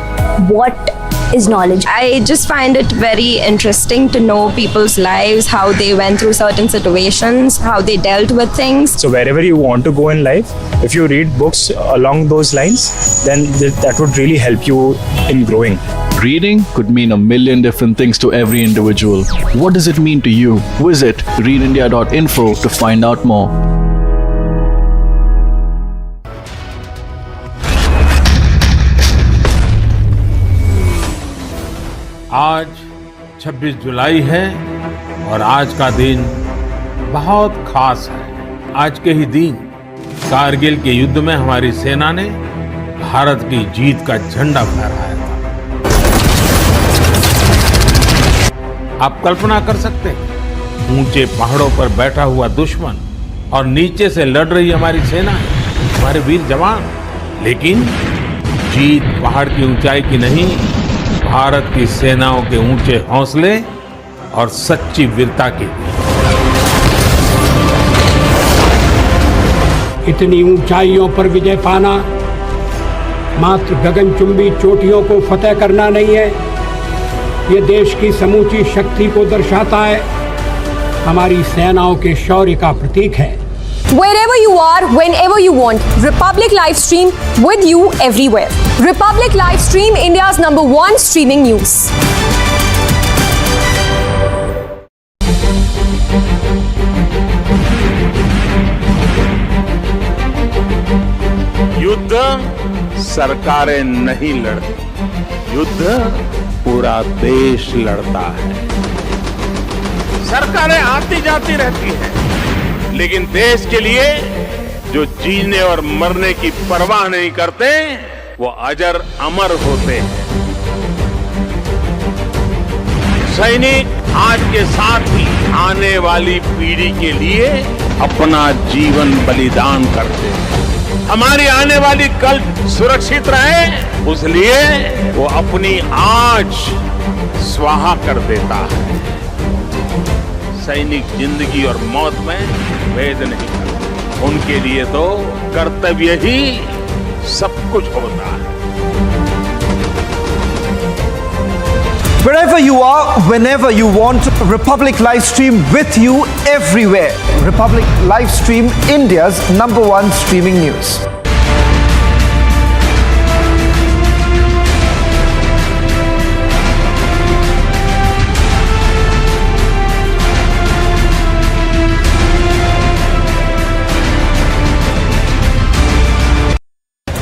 what is knowledge. I just find it very interesting to know people's lives, how they went through certain situations, how they dealt with things.
So wherever you want to go in life, if you read books along those lines, then that would really help you in growing.
Reading could mean a million different things to every individual. What does it mean to you? Visit readindia.info to find out more.
आज 26 जुलाई है और आज का दिन बहुत खास है। आज के ही दिन कारगिल के युद्ध में हमारी सेना ने भारत की जीत का झंडा फहराया था। आप कल्पना कर सकते हैं, ऊंचे पहाड़ों पर बैठा हुआ दुश्मन और नीचे से लड़ रही हमारी सेना, हमारे वीर जवान। लेकिन जीत पहाड़ की ऊंचाई की नहीं, भारत की सेनाओं के ऊंचे हौसले और सच्ची वीरता की।
इतनी ऊंचाइयों पर विजय पाना मात्र गगनचुंबी चोटियों को फतेह करना नहीं है, ये देश की समूची शक्ति को दर्शाता है, हमारी सेनाओं के शौर्य का प्रतीक है।
Wherever you are, whenever you want, Republic live stream with you everywhere. Republic live stream, India's #1 streaming news.
युद्ध सरकारें नहीं लड़ती, युद्ध पूरा देश लड़ता है। सरकारें आती जाती रहती हैं, लेकिन देश के लिए जो जीने और मरने की परवाह नहीं करते, वो अजर अमर होते हैं। सैनिक आज के साथ ही आने वाली पीढ़ी के लिए अपना जीवन बलिदान करते हैं। हमारी आने वाली कल सुरक्षित रहे, उसलिए वो अपनी आज स्वाहा कर देता है। सैनिक जिंदगी और मौत में भेद नहीं करते, उनके लिए तो कर्तव्य ही सब कुछ होता है।
Wherever you are, whenever you want, Republic live stream with you everywhere. Republic live stream, India's #1 streaming news.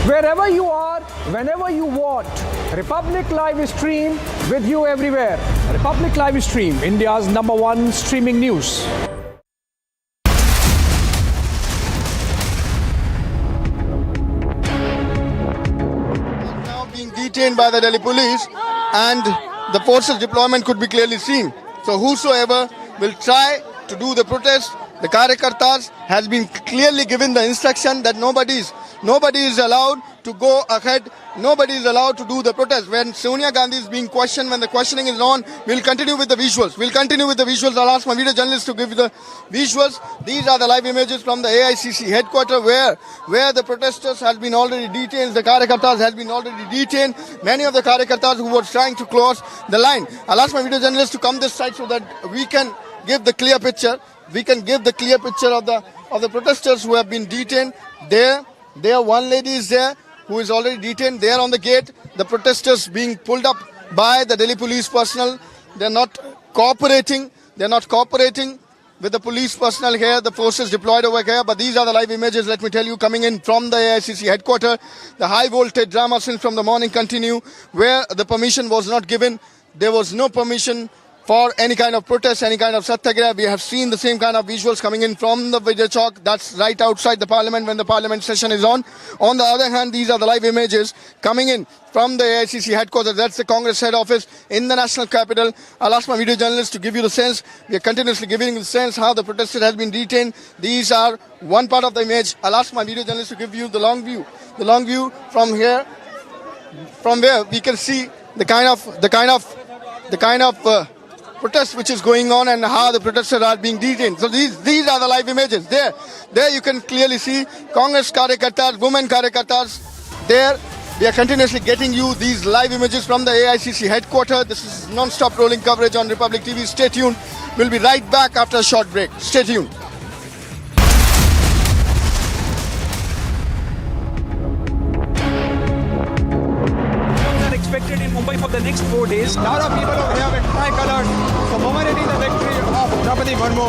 Wherever you are, whenever you want, Republic live stream with you everywhere. Republic live stream, India's #1 streaming news.
Now being detained by the Delhi police, and the forces deployment could be clearly seen. So whosoever will try to do the protest, the Karyakartas has been clearly given the instruction that nobody is allowed to go ahead, nobody is allowed to do the protest. When Sonia Gandhi is being questioned, when the questioning is on, we'll continue with the visuals. I'll ask my video journalist to give the visuals. These are the live images from the AICC headquarters where the protesters has been already detained, the Karyakartas has been already detained. Many of the Karyakartas who were trying to cross the line. I'll ask my video journalist to come this side so that we can give the clear picture. We can give the clear picture of the protesters who have been detained. There one lady is there who is already detained there on the gate. The protesters being pulled up by the Delhi police personnel. They're not cooperating. with the police personnel here, the forces deployed over here. But these are the live images, let me tell you, coming in from the AICC headquarters. The high voltage drama since from the morning continue, where the permission was not given. There was no permission for any kind of protest, any kind of satyagraha. We have seen the same kind of visuals coming in from the Vijay Chowk. That's right outside the parliament when the parliament session is on. On the other hand, these are the live images coming in from the AICC headquarters. That's the Congress head office in the national capital. I'll ask my video journalist to give you the sense. We are continuously giving you the sense how the protesters have been detained. These are one part of the image. I'll ask my video journalist to give you the long view. The long view from here, from where we can see the kind of protest which is going on and how the protesters are being detained. So these are the live images. There you can clearly see Congress karyakartas, women karyakartas. There we are continuously getting you these live images from the AICC headquarters. This is non-stop rolling coverage on Republic TV. Stay tuned. We'll be right back after a short break. Stay tuned.
Expected in Mumbai for the next 4 days.
A lot of people over here with tricolors commemorating the victory of Draupadi Murmu.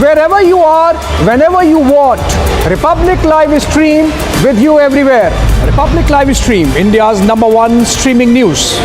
Wherever you are, whenever you want, Republic Live Stream with you everywhere. Republic Live Stream, India's #1 streaming news.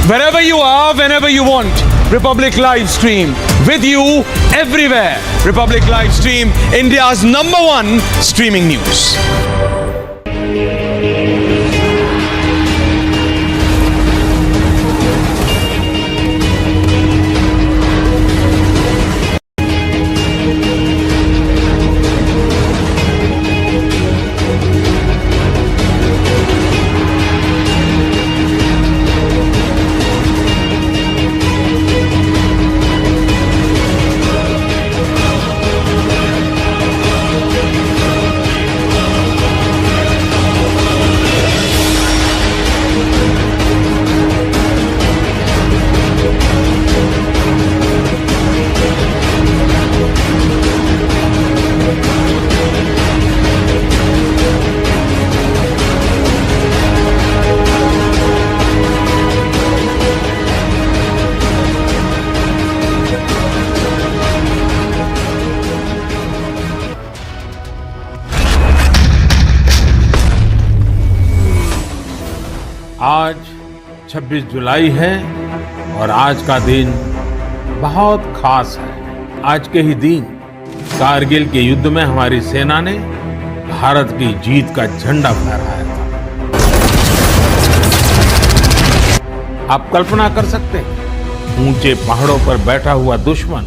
Wherever you are, whenever you want, Republic Live Stream with you everywhere. Republic Live Stream, India's #1 streaming news.
आज 26 जुलाई है और आज का दिन बहुत खास है। आज के ही दिन कारगिल के युद्ध में हमारी सेना ने भारत की जीत का झंडा फहराया था। आप कल्पना कर सकते हैं, ऊंचे पहाड़ों पर बैठा हुआ दुश्मन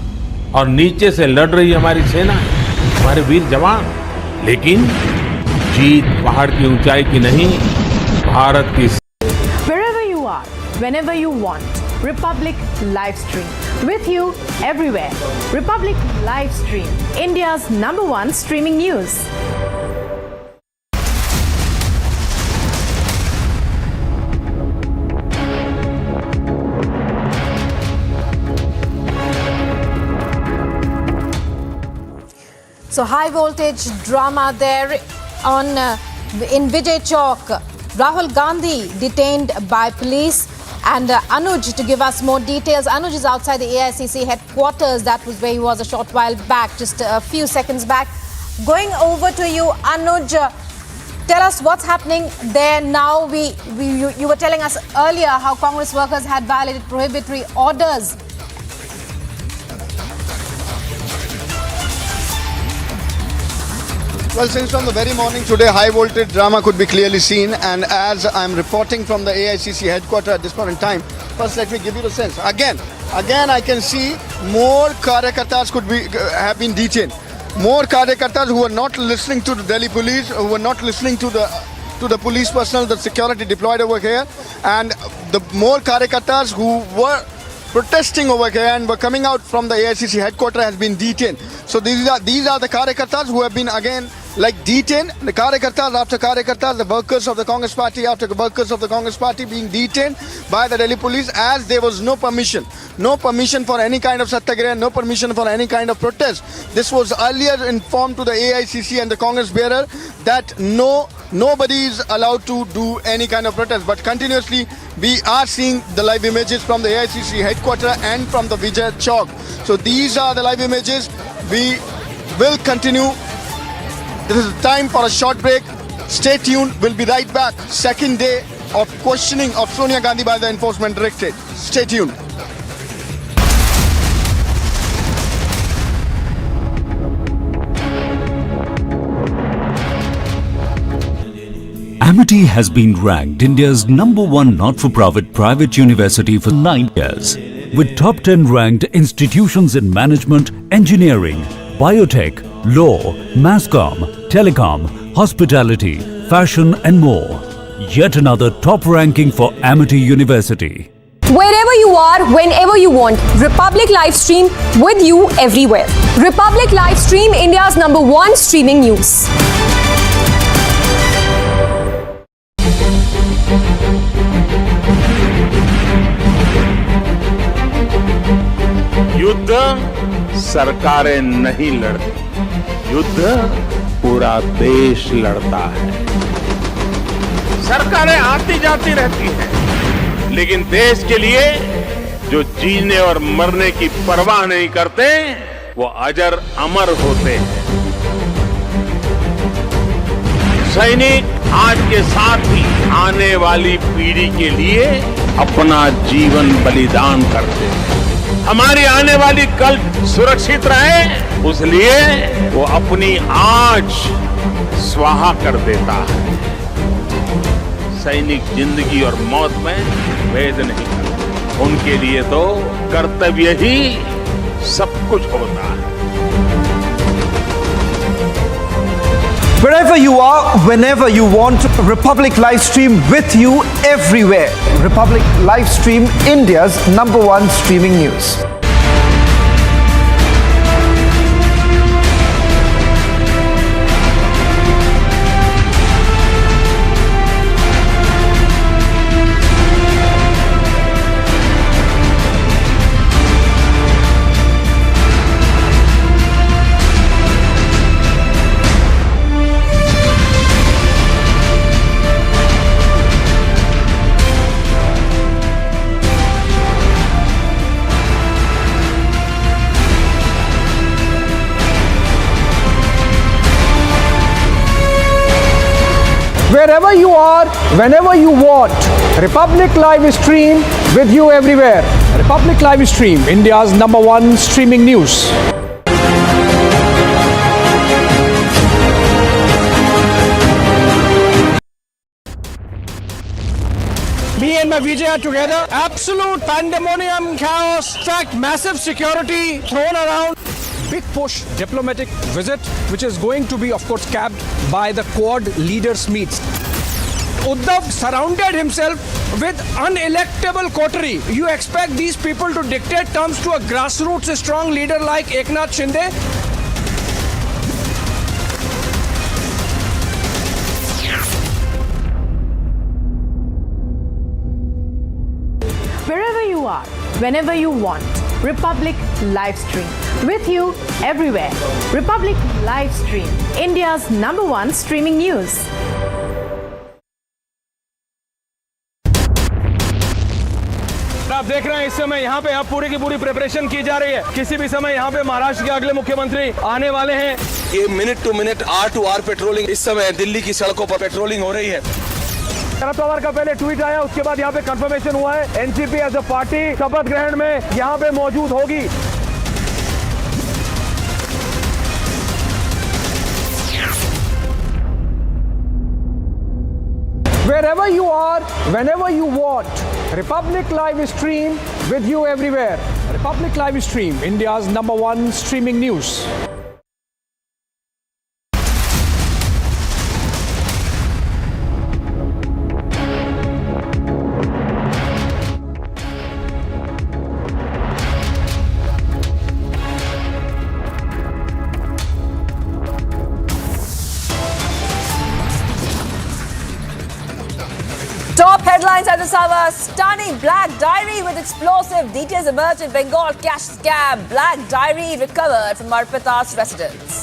और नीचे से लड़ रही हमारी सेना, हमारे वीर जवान, लेकिन जीत पहाड़ की ऊंचाई की नहीं, भारत की।
Whenever you want, Republic Live Stream with you everywhere. Republic Live Stream, India's #1 streaming news.
So high voltage drama there on in Vijay Chowk. Rahul Gandhi detained by police. And Anuj, to give us more details, Anuj is outside the AICC headquarters. That was where he was a short while back, just a few seconds back. Going over to you, Anuj,
tell us what's happening there now. You were telling us earlier how Congress workers had violated prohibitory orders.
Well, since from the very morning today, high voltage drama could be clearly seen, and as I'm reporting from the AICC headquarters at this point in time, first let me give you the sense. Again, I can see more Karyakartas have been detained. More Karyakartas who are not listening to the Delhi police, who are not listening to the police personnel, the security deployed over here, and the more Karyakartas who were protesting over here and were coming out from the AICC headquarters has been detained. So these are the Karyakartas who have been again detained. The Karyakartas after Karyakartas, the workers of the Congress party after the workers of the Congress party being detained by the Delhi police as there was no permission for any kind of satyagraha, no permission for any kind of protest. This was earlier informed to the AICC and the Congress bearer that nobody is allowed to do any kind of protest. But continuously we are seeing the live images from the AICC headquarters and from the Vijay Chowk. So these are the live images. We will continue. This is time for a short break. Stay tuned. We'll be right back. Second day of questioning of Sonia Gandhi by the Enforcement Directorate. Stay tuned.
Amity has been ranked India's #1 not-for-profit private university for 9 years, with top 10 ranked institutions in management, engineering, biotech, law, masscom, telecom, hospitality, fashion and more. Yet another top ranking for Amity University.
Wherever you are, whenever you want, Republic Livestream with you everywhere. Republic Livestream, India's #1 streaming news.
युद्ध सरकारें नहीं लड़ती, युद्ध पूरा देश लड़ता है। सरकारें आती जाती रहती हैं, लेकिन देश के लिए जो जीने और मरने की परवाह नहीं करते, वो अजर अमर होते हैं। सैनिक आज के साथ ही आने वाली पीढ़ी के लिए अपना जीवन बलिदान करते हैं। हमारी आने वाली कल सुरक्षित रहे, उसलिए वो अपनी आज स्वाहा कर देता है। सैनिक जिंदगी और मौत में भेद नहीं करते, उनके लिए तो कर्तव्य ही सब कुछ होता है।
Wherever you are, whenever you want, Republic Livestream with you everywhere. Republic Livestream, India's #1 streaming news.
Wherever you are, whenever you want, Republic Live Stream with you everywhere. Republic Live Stream, India's #1 streaming news. Me and my Vijay are together. Absolute pandemonium, chaos, tracked, massive security thrown around. Big push diplomatic visit, which is going to be, of course, capped by the Quad leaders meets. Uddhav surrounded himself with unelectable coterie. You expect these people to dictate terms to a grassroots strong leader like Eknath Shinde?
Wherever you are, whenever you want, Republic Livestream with you everywhere. Republic Livestream, India's #1 streaming news.
आप देख रहे हैं इस समय यहाँ पे अब पूरी की पूरी प्रिपरेशन की जा रही है। किसी भी समय यहाँ पे महाराष्ट्र के अगले मुख्यमंत्री आने वाले हैं।
ये minute to minute R to R patrolling इस समय दिल्ली की सड़कों पर पेट्रोलिंग हो रही है।
शरद पवार का पहले ट्वीट आया, उसके बाद यहाँ पे कंफर्मेशन हुआ है। एनसीपी एज अ पार्टी शपथ ग्रहण में यहाँ पे मौजूद होगी। Wherever you are, whenever you want, Republic Live Stream with you everywhere. Republic Live Stream, India's #1 streaming news.
Top headlines at this hour. Stunning black diary with explosive details emerged in Bengal cash scam. Black diary recovered from Arpita's residence.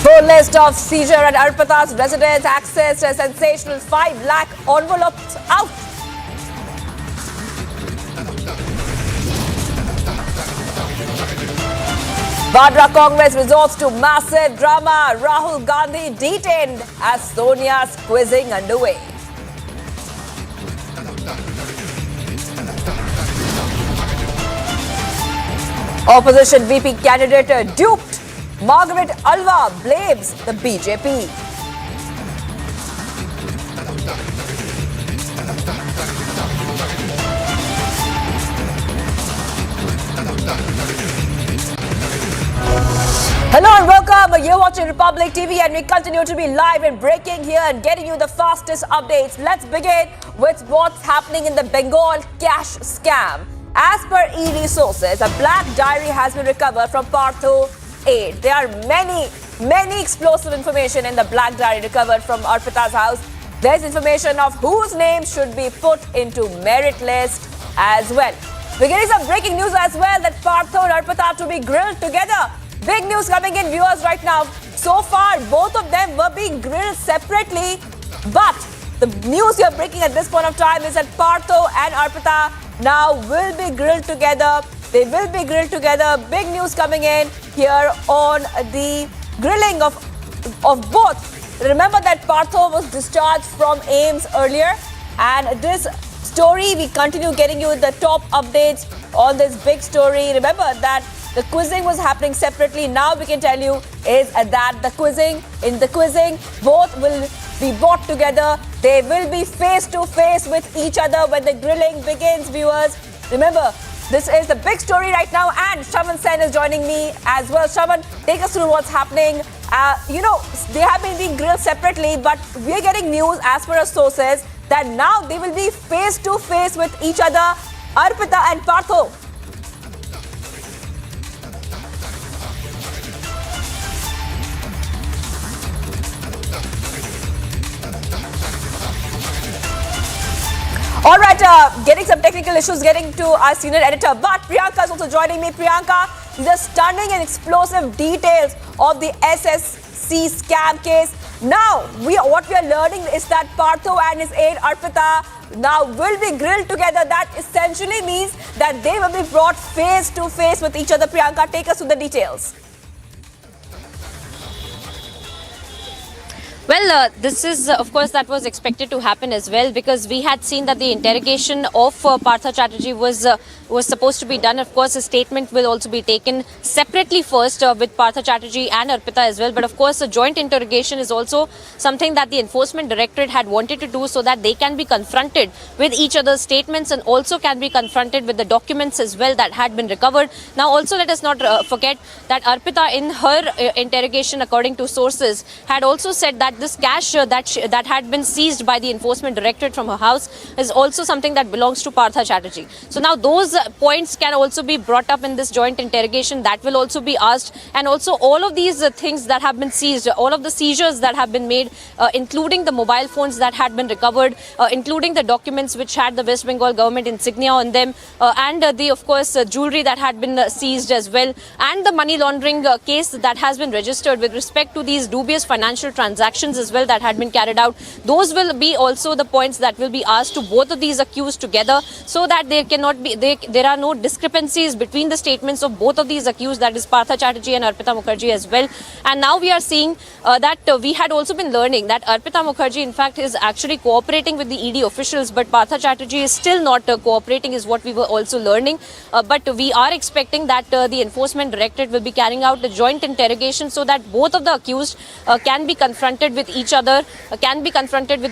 Full list of seizure at Arpita's residence. Accessed a sensational 5 lakh envelopes out. Vadra Congress resorts to massive drama. Rahul Gandhi detained as Sonia's quizzing underway. Opposition VP candidate duped. Margaret Alva blames the BJP. Hello and welcome. You're watching Republic TV and we continue to be live and breaking here and getting you the fastest updates. Let's begin with what's happening in the Bengal cash scam. As per ED sources, a black diary has been recovered from Partho 8. There are many explosive information in the black diary recovered from Arpita's house. There's information of whose name should be put into merit list as well. We're getting some breaking news as well that Partho and Arpita to be grilled together. Big news coming in, viewers, right now. So far, both of them were being grilled separately. But the news you're breaking at this point of time is that Partho and Arpita now will be grilled together. They will be grilled together. Big news coming in here on the grilling of both. Remember that Partho was discharged from AIIMS earlier. And this story, we continue getting you the top updates on this big story. Remember that the quizzing was happening separately. Now we can tell you is that in the quizzing, both will be brought together. They will be face to face with each other when the grilling begins, viewers. Remember, this is the big story right now, and Shravan Sen is joining me as well. Shravan, take us through what's happening. They have been being grilled separately, but we're getting news as per our sources that now they will be face to face with each other, Arpita and Partho. All right, getting some technical issues, getting to our senior editor, but Priyanka is also joining me. Priyanka, these are stunning and explosive details of the SSC scam case. Now, what we are learning is that Partho and his aide Arpita now will be grilled together. That essentially means that they will be brought face to face with each other. Priyanka, take us through the details.
Well, this is, of course, that was expected to happen as well, because we had seen that the interrogation of Partha Chatterjee was supposed to be done. Of course, a statement will also be taken separately first with Partha Chatterjee and Arpita as well. But of course, a joint interrogation is also something that the Enforcement Directorate had wanted to do so that they can be confronted with each other's statements and also can be confronted with the documents as well that had been recovered. Now, also let us not forget that Arpita in her interrogation, according to sources, had also said that this cash that had been seized by the Enforcement Directorate from her house is also something that belongs to Partha Chatterjee. So now those points can also be brought up in this joint interrogation. That will also be asked. And also all of these things that have been seized, all of the seizures that have been made, including the mobile phones that had been recovered, including the documents which had the West Bengal government insignia on them, and the, of course, jewelry that had been seized as well, and the money laundering case that has been registered with respect to these dubious financial transactions as well that had been carried out. Those will be also the points that will be asked to both of these accused together, so that there cannot be there are no discrepancies between the statements of both of these accused, that is Partha Chatterjee and Arpita Mukherjee as well. And now we are seeing that we had also been learning that Arpita Mukherjee in fact is actually cooperating with the ED officials, but Partha Chatterjee is still not cooperating, is what we were also learning. But we are expecting that the Enforcement Directorate will be carrying out a joint interrogation so that both of the accused can be confronted with each other,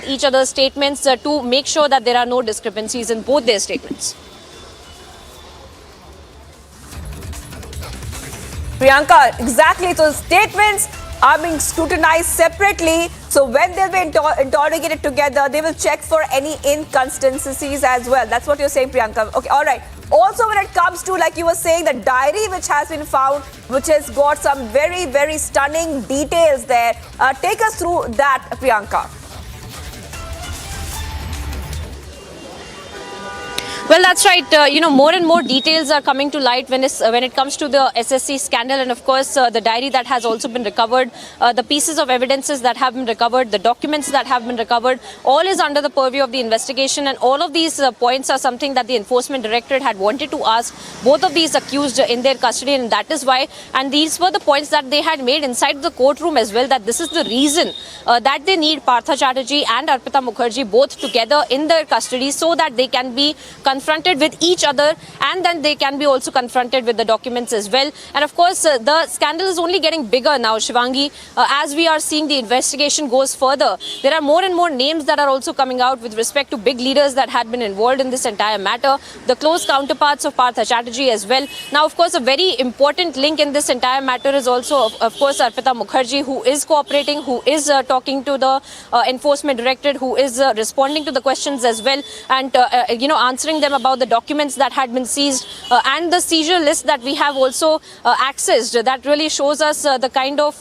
each other's statements to make sure that there are no discrepancies in both their statements.
Priyanka, exactly. So statements are being scrutinized separately. So when they'll be interrogated together, they will check for any inconsistencies as well. That's what you're saying, Priyanka. Okay, all right. Also, when it comes to, like you were saying, the diary which has been found, which has got some very, very stunning details there. Take us through that, Priyanka.
Well, that's right. More and more details are coming to light when it comes to the SSC scandal, and of course the diary that has also been recovered, the pieces of evidences that have been recovered, the documents that have been recovered, all is under the purview of the investigation, and all of these points are something that the Enforcement Directorate had wanted to ask both of these accused in their custody, and that is why, and these were the points that they had made inside the courtroom as well, that this is the reason that they need Partha Chatterjee and Arpita Mukherjee both together in their custody, so that they can be confronted with each other, and then they can be also confronted with the documents as well. And of course, the scandal is only getting bigger now, Shivangi. As we are seeing the investigation goes further, there are more and more names that are also coming out with respect to big leaders that had been involved in this entire matter, the close counterparts of Partha Chatterjee as well. Now, of course, a very important link in this entire matter is also, of course, Arpita Mukherjee, who is cooperating, who is talking to the Enforcement Directorate, who is responding to the questions as well, and answering them about the documents that had been seized, and the seizure list that we have also accessed, that really shows us the kind of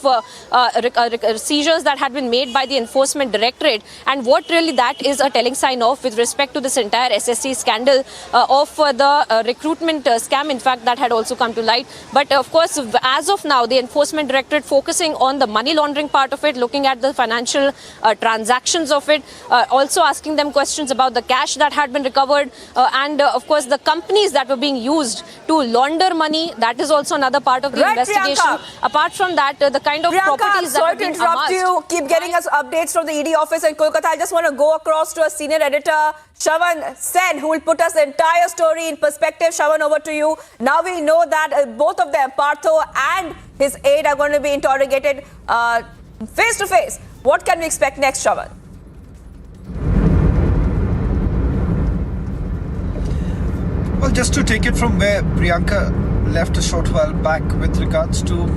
seizures that had been made by the Enforcement Directorate, and what really that is a telling sign of with respect to this entire SSC scandal of the recruitment scam, in fact, that had also come to light. But of course, as of now, the Enforcement Directorate focusing on the money laundering part of it, looking at the financial transactions of it, also asking them questions about the cash that had been recovered, and of course the companies that were being used to launder money. That is also another part of the investigation.
Priyanka.
Apart from that, the kind of properties that have been amassed.
Sorry to interrupt you. Keep getting us updates from the ED office in Kolkata. I just want to go across to a senior editor, Shravan Sen, who will put us the entire story in perspective. Shravan, over to you. Now we know that both of them, Partho and his aide, are going to be interrogated face to face. What can we expect next, Shravan?
Well, just to take it from where Priyanka left a short while back with regards to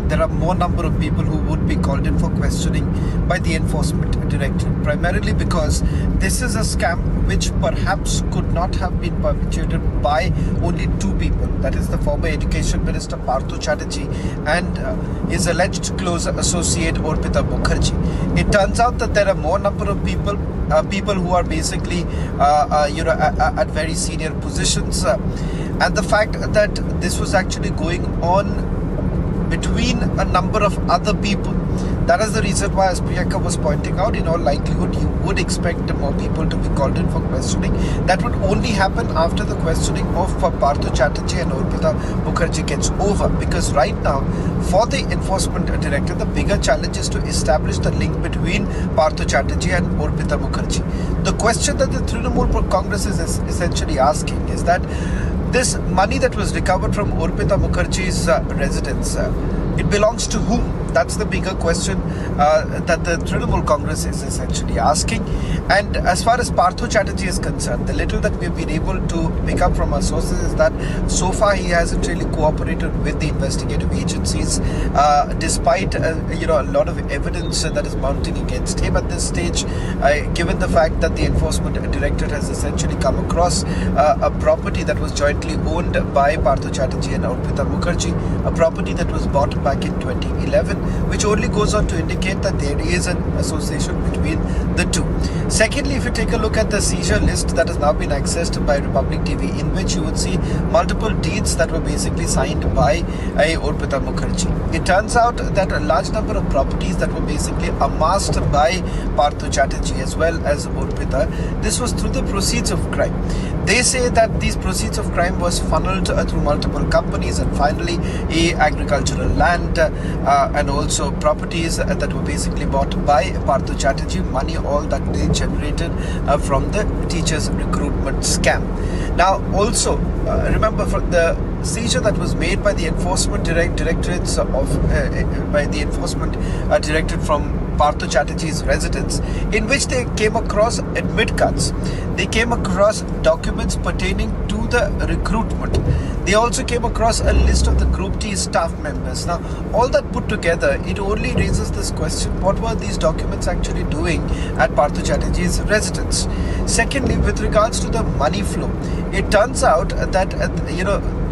there are more number of people who would be called in for questioning by the Enforcement Directorate, primarily because this is a scam which perhaps could not have been perpetrated by only two people, that is the former Education Minister Partha Chatterjee and his alleged close associate Arpita Mukherjee. It turns out that there are more number of people who are basically at very senior positions, and the fact that this was actually going on between a number of other people. That is the reason why, as Priyanka was pointing out, in all likelihood you would expect more people to be called in for questioning. That would only happen after the questioning of Partha Chatterjee and Arpita Mukherjee gets over, because right now for the Enforcement Director the bigger challenge is to establish the link between Partha Chatterjee and Arpita Mukherjee. The question that the Trinamool Congress is essentially asking is that this money that was recovered from Arpita Mukherjee's residence, It belongs to whom? That's the bigger question that the Trinamool Congress is essentially asking. And as far as Partho Chatterjee is concerned, the little that we've been able to pick up from our sources is that so far he hasn't really cooperated with the investigative agencies, despite a lot of evidence that is mounting against him at this stage. Given the fact that the Enforcement Directorate has essentially come across a property that was jointly owned by Partho Chatterjee and Arpita Mukherjee, a property that was bought back in 2011, which only goes on to indicate that there is an association between the two. Secondly, if you take a look at the seizure list that has now been accessed by Republic TV, in which you would see multiple deeds that were basically signed by Arpita Mukherjee. It turns out that a large number of properties that were basically amassed by Partho Chatterjee as well as Arpita, this was through the proceeds of crime. They say that these proceeds of crime was funneled through multiple companies and finally agricultural land and also properties that were basically bought by Partho Chatterjee, money all that they generated from the teachers recruitment scam. Now also remember, for the seizure that was made by the enforcement directorates by the enforcement directorate from Partho Chatterjee's residence, in which they came across admit cards. They came across documents pertaining to the recruitment. They also came across a list of the Group T staff members. Now, all that put together, it only raises this question: what were these documents actually doing at Partho Chatterjee's residence? Secondly, with regards to the money flow, it turns out that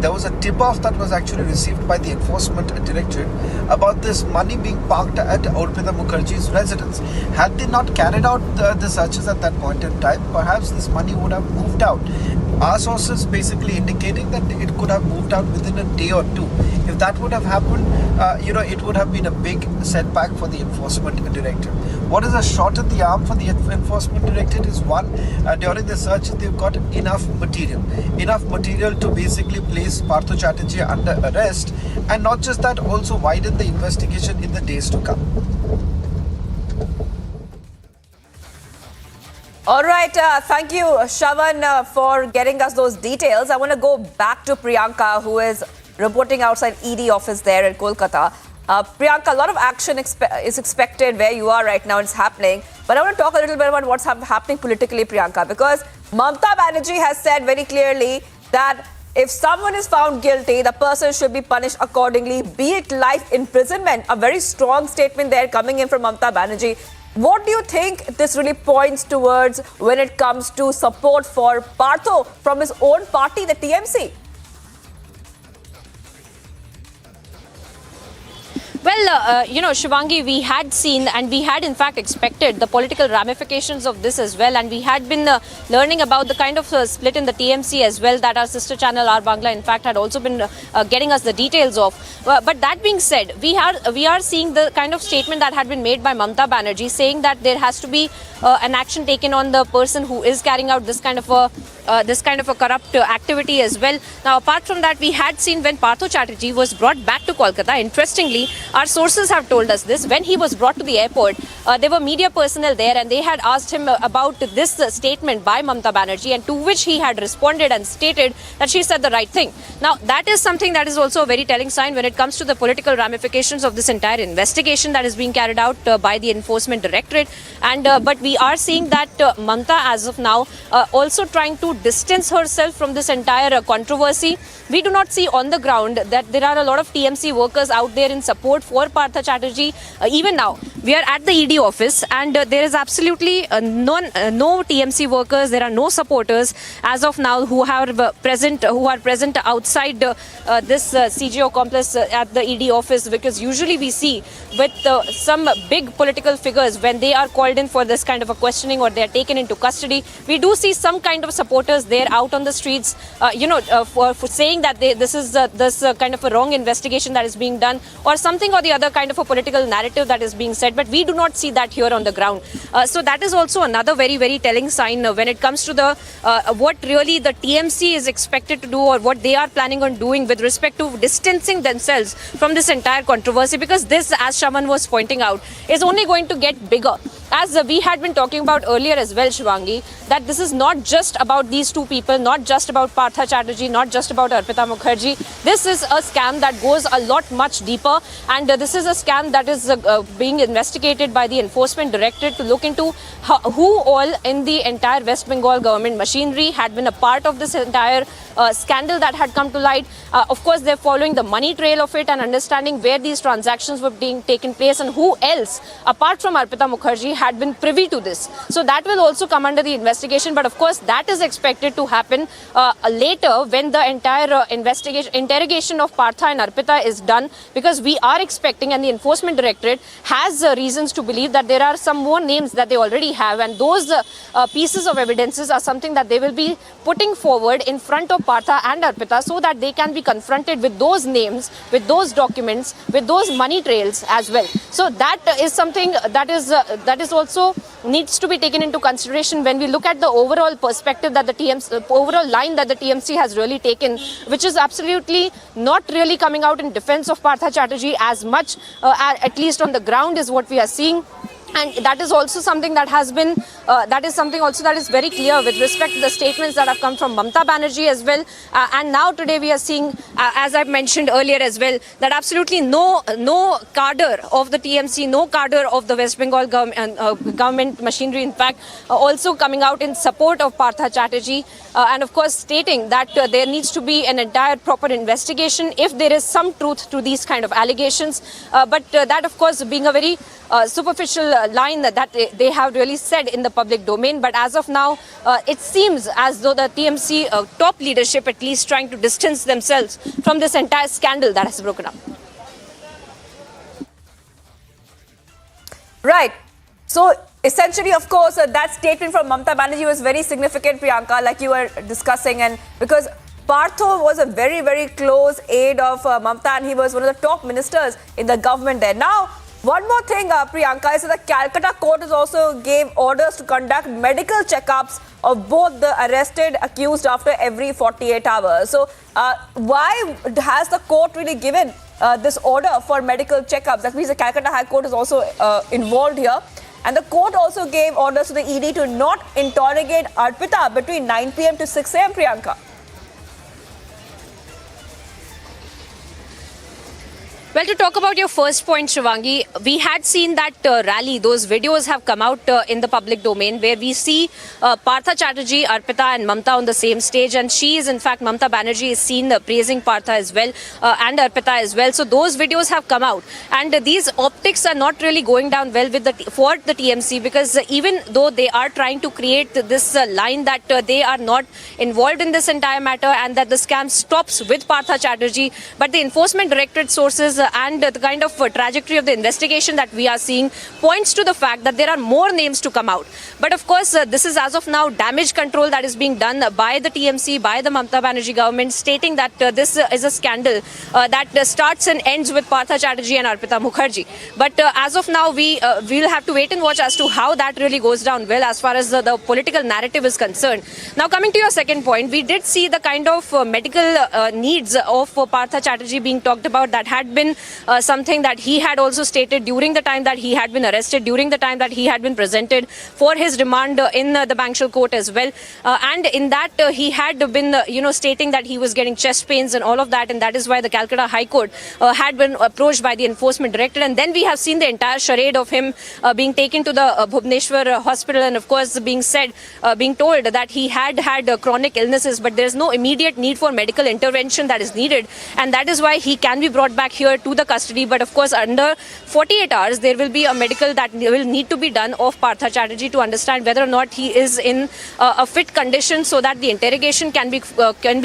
there was a tip-off that was actually received by the Enforcement Directorate about this money being parked at Arpita Mukherjee's residence. Had they not carried out the searches at that point in time, perhaps this money would have moved out. Our sources basically indicating that it could have moved out within a day or two. If that would have happened, it would have been a big setback for the Enforcement Directorate. What is a shot in the arm for the Enforcement Directorate is one, during the searches they've got enough material to basically place Partho Chatterjee under arrest, and not just that, also widen the investigation in the days to come.
All right, thank you, Shravan, for getting us those details. I want to go back to Priyanka, who is reporting outside ED office there in Kolkata. Priyanka, a lot of action is expected where you are right now. It's happening. But I want to talk a little bit about what's happening politically, Priyanka, because Mamata Banerjee has said very clearly that if someone is found guilty, the person should be punished accordingly, be it life imprisonment. A very strong statement there coming in from Mamata Banerjee. What do you think this really points towards when it comes to support for Partho from his own party, the TMC?
Well, Shivangi, we had seen and we had in fact expected the political ramifications of this as well. And we had been learning about the kind of split in the TMC as well that our sister channel, Our Bangla, in fact, had also been getting us the details of. But that being said, we are seeing the kind of statement that had been made by Mamata Banerjee saying that there has to be an action taken on the person who is carrying out this kind of a corrupt activity as well. Now, apart from that, we had seen when Partho Chatterjee was brought back to Kolkata, interestingly, our sources have told us this. When he was brought to the airport, there were media personnel there and they had asked him about this statement by Mamata Banerjee, and to which he had responded and stated that she said the right thing. Now, that is something that is also a very telling sign when it comes to the political ramifications of this entire investigation that is being carried out by the Enforcement Directorate. And but we are seeing that Mamata, as of now, also trying to distance herself from this entire controversy. We do not see on the ground that there are a lot of TMC workers out there in support for Partho Chatterjee. Even now, we are at the ED office and there is absolutely no TMC workers. There are no supporters as of now who are present outside this CGO complex at the ED office, because usually we see with some big political figures, when they are called in for this kind of a questioning or they are taken into custody, we do see some kind of supporters there out on the streets, for saying that this is kind of a wrong investigation that is being done, or something or the other kind of a political narrative that is being said. But we do not see that here on the ground. So that is also another very, very telling sign when it comes to the what really the TMC is expected to do, or what they are planning on doing with respect to distancing themselves from this entire controversy, because this, as Shravan was pointing out, is only going to get bigger. as we had been talking about earlier as well, Shivangi, that this is not just about these two people, not just about Partha Chatterjee, not just about Arpita Mukherjee. This is a scam that goes a lot much deeper, and this is a scam that is being investigated by the Enforcement Directorate to look into who all in the entire West Bengal government machinery had been a part of this entire scandal that had come to light. Of course, they're following the money trail of it and understanding where these transactions were being taken place and who else, apart from Arpita Mukherjee, had been privy to this. So that will also come under the investigation. But of course, that is expected to happen later when the entire interrogation of Partha and Arpita is done, because we are expecting, and the Enforcement Directorate has reasons to believe that there are some more names that they already have, and those pieces of evidences are something that they will be putting forward in front of Partha and Arpita so that they can be confronted with those names, with those documents, with those money trails as well. So that is something that is also needs to be taken into consideration when we look at the overall perspective that the TMC, overall line that the TMC has really taken, which is absolutely not really coming out in defense of Partha Chatterjee as much, at least on the ground, is what we are seeing. And that is also something that has been, that is very clear with respect to the statements that have come from Mamata Banerjee as well. And now today we are seeing, as I mentioned earlier as well, that absolutely no cadre of the TMC, no cadre of the West Bengal government machinery, in fact, also coming out in support of Partha Chatterjee. And of course stating that there needs to be an entire proper investigation if there is some truth to these kind of allegations. But that of course being a very superficial line that they have really said in the public domain. But as of now, it seems as though the TMC top leadership at least trying to distance themselves from this entire scandal that has broken up.
Right. So essentially, of course, that statement from Mamata Banerjee was very significant, Priyanka, like you were discussing, and because Partho was a very, very close aide of Mamata, and he was one of the top ministers in the government there. Now, one more thing, Priyanka, is that the Calcutta court has also gave orders to conduct medical checkups of both the arrested accused after every 48 hours. So, why has the court really given this order for medical checkups? That means the Calcutta High Court is also involved here. And the court also gave orders to the ED to not interrogate Arpita between 9 p.m. to 6 a.m., Priyanka.
Well, to talk about your first point, Shivangi, we had seen that rally. Those videos have come out in the public domain where we see Partha Chatterjee, Arpita and Mamata on the same stage. And she is, in fact, Mamata Banerjee is seen praising Partha as well and Arpita as well. So those videos have come out. And these optics are not really going down well with for the TMC, because even though they are trying to create this line that they are not involved in this entire matter and that the scam stops with Partha Chatterjee, but the Enforcement Directorate sources and the kind of trajectory of the investigation that we are seeing points to the fact that there are more names to come out. But of course, this is as of now damage control that is being done by the TMC, by the Mamata Banerjee government, stating that this is a scandal that starts and ends with Partha Chatterjee and Arpita Mukherjee. But as of now, we will have to wait and watch as to how that really goes down well as far as the political narrative is concerned. Now, coming to your second point, we did see the kind of medical needs of Partha Chatterjee being talked about that had been something that he had also stated during the time that he had been arrested, during the time that he had been presented for his remand in the Bangalore court as well. And in that he had been, stating that he was getting chest pains and all of that. And that is why the Calcutta High Court had been approached by the Enforcement Directorate. And then we have seen the entire charade of him being taken to the Bhubaneswar hospital and, of course, being told that he had chronic illnesses, but there is no immediate need for medical intervention that is needed. And that is why he can be brought back here to the custody. But of course, under 48 hours, there will be a medical that will need to be done of Partha Chatterjee to understand whether or not he is in a fit condition so that the interrogation can be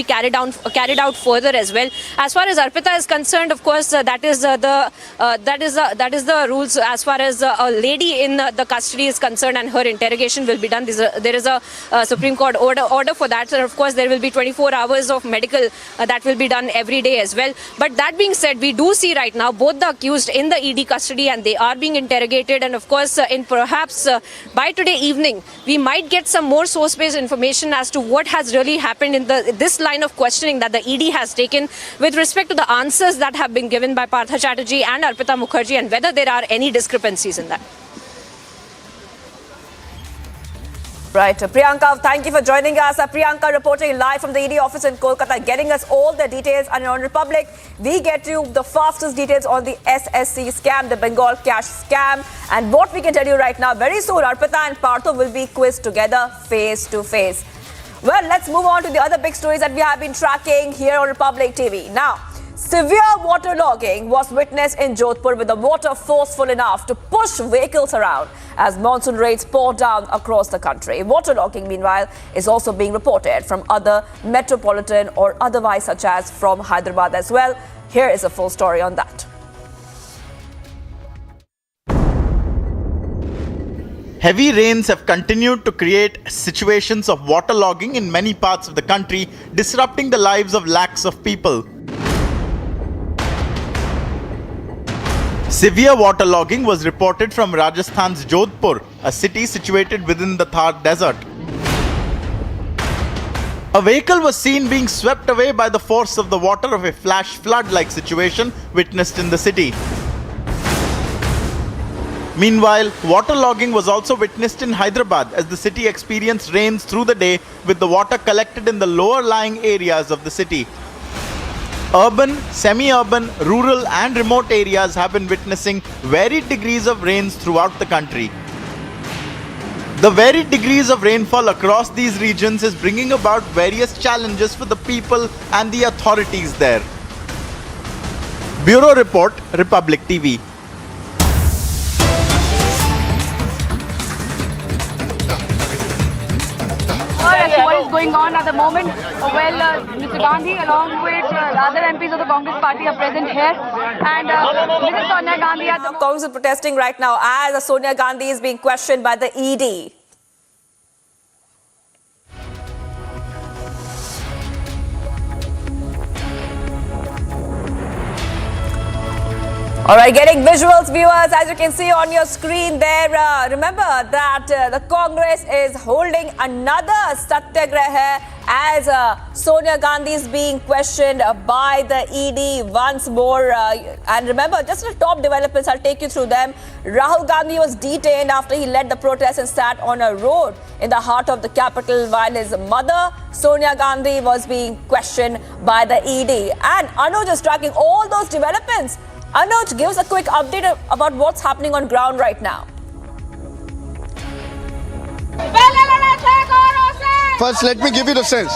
carried out further as well. As far as Arpita is concerned, of course, that is the rules as far as a lady in the custody is concerned, and her interrogation will be done. There is a Supreme Court order for that. So of course, there will be 24 hours of medical that will be done every day as well. But that being said, we do see right now both the accused in the ED custody and they are being interrogated. And of course, perhaps by today evening, we might get some more source-based information as to what has really happened in this line of questioning that the ED has taken with respect to the answers that have been given by Partha Chatterjee and Arpita Mukherjee, and whether there are any discrepancies in that.
Right. Priyanka, thank you for joining us. Priyanka reporting live from the ED office in Kolkata, getting us all the details. And on Republic, we get you the fastest details on the SSC scam, the Bengal cash scam. And what we can tell you right now, very soon, Arpita and Partho will be quizzed together face to face. Well, let's move on to the other big stories that we have been tracking here on Republic TV. Now, severe waterlogging was witnessed in Jodhpur with the water forceful enough to push vehicles around as monsoon rains pour down across the country. Waterlogging, meanwhile, is also being reported from other metropolitan or otherwise, such as from Hyderabad as well. Here is a full story on that.
Heavy rains have continued to create situations of waterlogging in many parts of the country, disrupting the lives of lakhs of people. Severe waterlogging was reported from Rajasthan's Jodhpur, a city situated within the Thar desert. A vehicle was seen being swept away by the force of the water of a flash flood-like situation witnessed in the city. Meanwhile, waterlogging was also witnessed in Hyderabad as the city experienced rains through the day with the water collected in the lower lying areas of the city. Urban, semi-urban, rural and remote areas have been witnessing varied degrees of rains throughout the country. The varied degrees of rainfall across these regions is bringing about various challenges for the people and the authorities there. Bureau Report, Republic TV.
What is going on at the moment? Well, Mr. Gandhi along with other MPs of the Congress party are present here, and Mrs. Sonia Gandhi at the
Congress is protesting right now as Sonia Gandhi is being questioned by the ED. All right, getting visuals, viewers, as you can see on your screen there. Remember that the Congress is holding another satyagraha as Sonia Gandhi is being questioned by the ED once more. And remember, just the top developments, I'll take you through them. Rahul Gandhi was detained after he led the protest and sat on a road in the heart of the capital, while his mother, Sonia Gandhi, was being questioned by the ED. And Anuj is tracking all those developments. Anuj, give us a quick update about what's happening on ground right now.
First, let me give you the sense.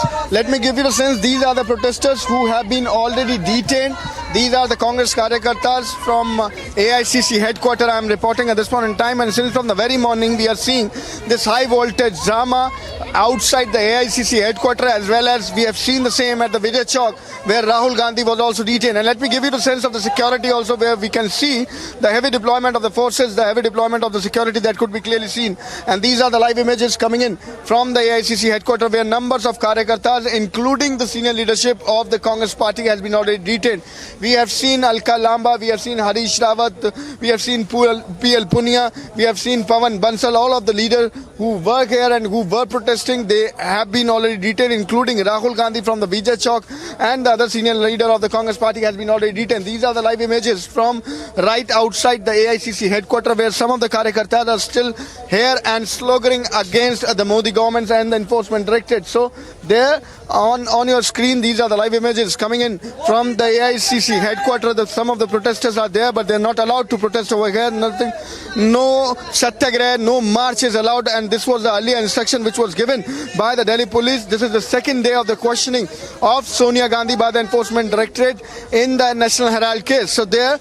These are the protesters who have been already detained. These are the Congress Karyakartas from AICC headquarters. I am reporting at this point in time, and since from the very morning we are seeing this high voltage drama outside the AICC headquarters, as well as we have seen the same at the Vijay Chowk, where Rahul Gandhi was also detained. And let me give you the sense of the security also, where we can see the heavy deployment of the forces, the heavy deployment of the security that could be clearly seen. And these are the live images coming in from the AICC headquarters, where numbers of Karyakartas, including the senior leadership of the Congress party, has been already detained. We have seen Alka Lamba, we have seen Harish Rawat, we have seen PL Punia, we have seen Pawan Bansal, all of the leaders who work here and who were protesting, they have been already detained, including Rahul Gandhi from the Vijay Chowk, and the other senior leader of the Congress party has been already detained. These are the live images from right outside the AICC headquarters, where some of the Karyakartas are still here and sloganing against the Modi government and the enforcement directorate. So there on your screen, these are the live images coming in from the AICC headquarters. Some of the protesters are there, but they're not allowed to protest over here. Nothing, no satyagraha, no march is allowed, and this was the earlier instruction which was given by the Delhi police. This is the second day of the questioning of Sonia Gandhi by the enforcement directorate in the National Herald case. So there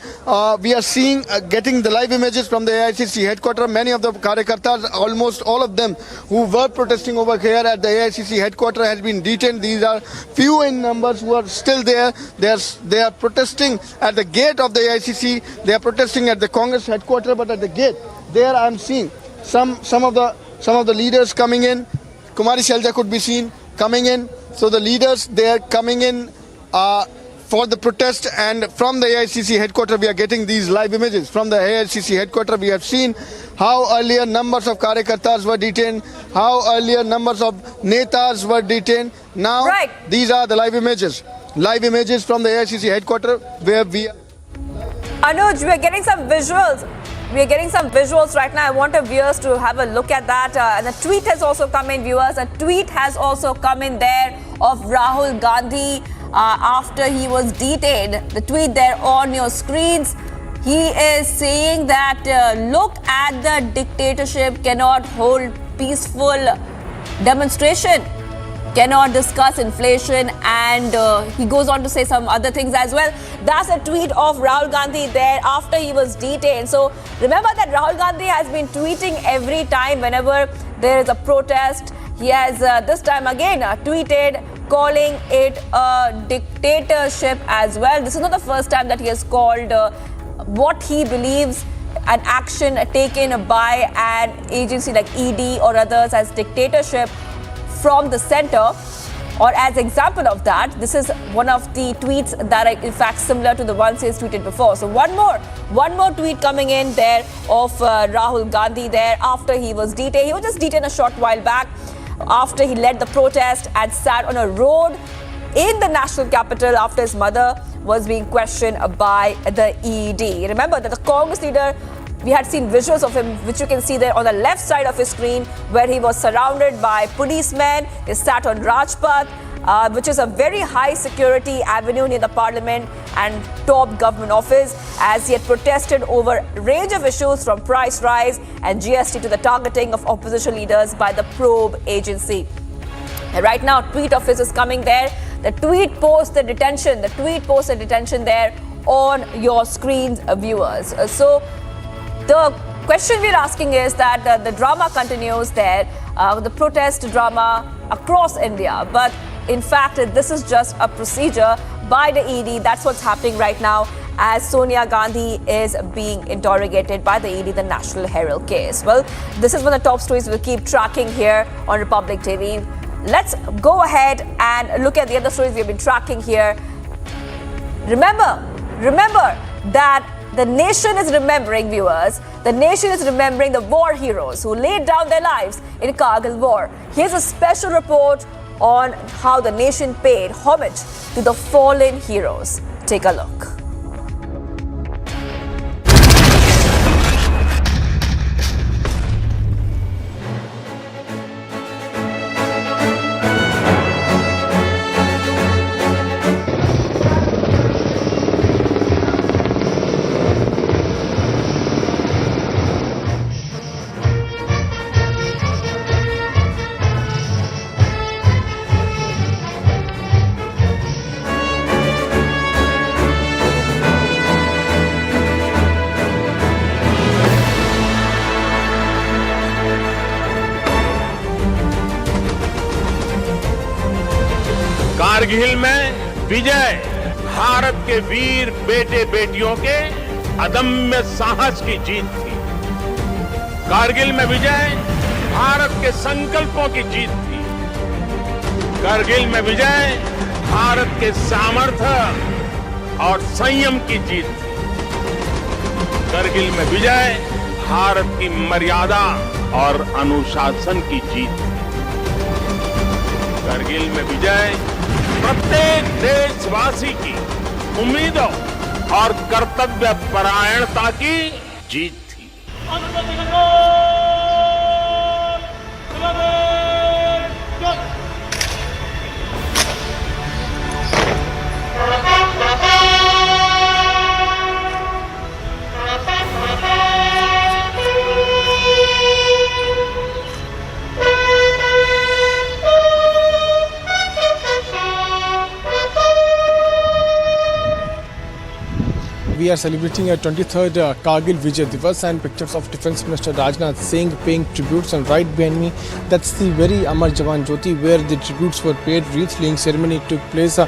we are seeing getting the live images from the AICC headquarters. Many of the Karyakartas, almost all of them who were protesting over here at the AICC headquarters, has been detained. These are few in numbers who are still there. They are protesting at the gate of the AICC. They are protesting at the Congress headquarters, but at the gate there I am seeing some of the leaders coming in. Kumari Shelja could be seen coming in. So the leaders, they are coming in for the protest, and from the AICC headquarters we are getting these live images. From the AICC headquarters we have seen how earlier numbers of Karyakartas were detained, how earlier numbers of Netas were detained. Now these are the live images from the AICC headquarters, where we are.
Anuj, we are getting some visuals We are getting some visuals right now. I want our viewers to have a look at that. And a tweet has also come in, viewers. A tweet has also come in there of Rahul Gandhi after he was detained. The tweet there on your screens. He is saying that look at the dictatorship cannot hold peaceful demonstration, cannot discuss inflation, and he goes on to say some other things as well. That's a tweet of Rahul Gandhi there after he was detained. So remember that Rahul Gandhi has been tweeting every time whenever there is a protest. He has this time again tweeted calling it a dictatorship as well. This is not the first time that he has called what he believes an action taken by an agency like ED or others as dictatorship from the center, or as example of that. This is one of the tweets that are in fact similar to the ones he has tweeted before. So one more tweet coming in there of Rahul Gandhi there after he was detained. He was just detained a short while back after he led the protest and sat on a road in the national capital after his mother was being questioned by the ED. Remember that the Congress leader, we had seen visuals of him, which you can see there on the left side of his screen, where he was surrounded by policemen. He sat on Rajpath, which is a very high security avenue near the Parliament and top government office, as he had protested over a range of issues from price rise and GST to the targeting of opposition leaders by the probe agency. And right now, tweet of his is coming there. The tweet posts the detention. The tweet posts the detention there on your screens, viewers. So the question we're asking is that the drama continues there, the protest drama across India. But in fact, this is just a procedure by the ED. That's what's happening right now as Sonia Gandhi is being interrogated by the ED, the National Herald case. Well, this is one of the top stories we'll keep tracking here on Republic TV. Let's go ahead and look at the other stories we've been tracking here. Remember that the nation is remembering, viewers. The nation is remembering the war heroes who laid down their lives in Kargil war. Here's a special report on how the nation paid homage to the fallen heroes. Take a look.
Kargil में विजय भारत के वीर बेटे बेटियों के अदम्य साहस की जीत थी। कारगिल में विजय भारत के संकल्पों की जीत थी। कारगिल में विजय भारत के सामर्थ्य और संयम की जीत थी। कारगिल में विजय भारत की मर्यादा और अनुशासन की जीत थी। कारगिल में विजय प्रत्येक देशवासी की उम्मीदों और कर्तव्य परायणता की जीत थी।
We are celebrating our 23rd Kargil Vijay Diwas, and pictures of Defence Minister Rajnath Singh paying tributes. And right behind me, that's the very Amar Jawan Jyoti where the tributes were paid. Wreath laying ceremony took place.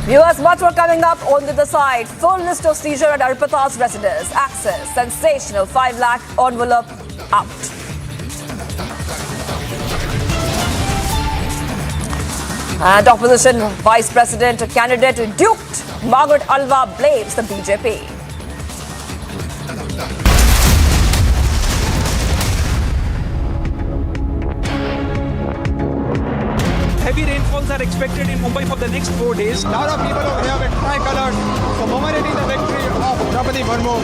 Viewers, much more coming up on the other side. Full list of seizure at Arpita's residence. Access. Sensational 5 lakh envelope out. And opposition vice president candidate duped. Margaret Alva blames the BJP.
Heavy rainfalls are expected in Mumbai for the next 4 days.
A lot of people over here with tricolors commemorating the victory of Draupadi Murmu.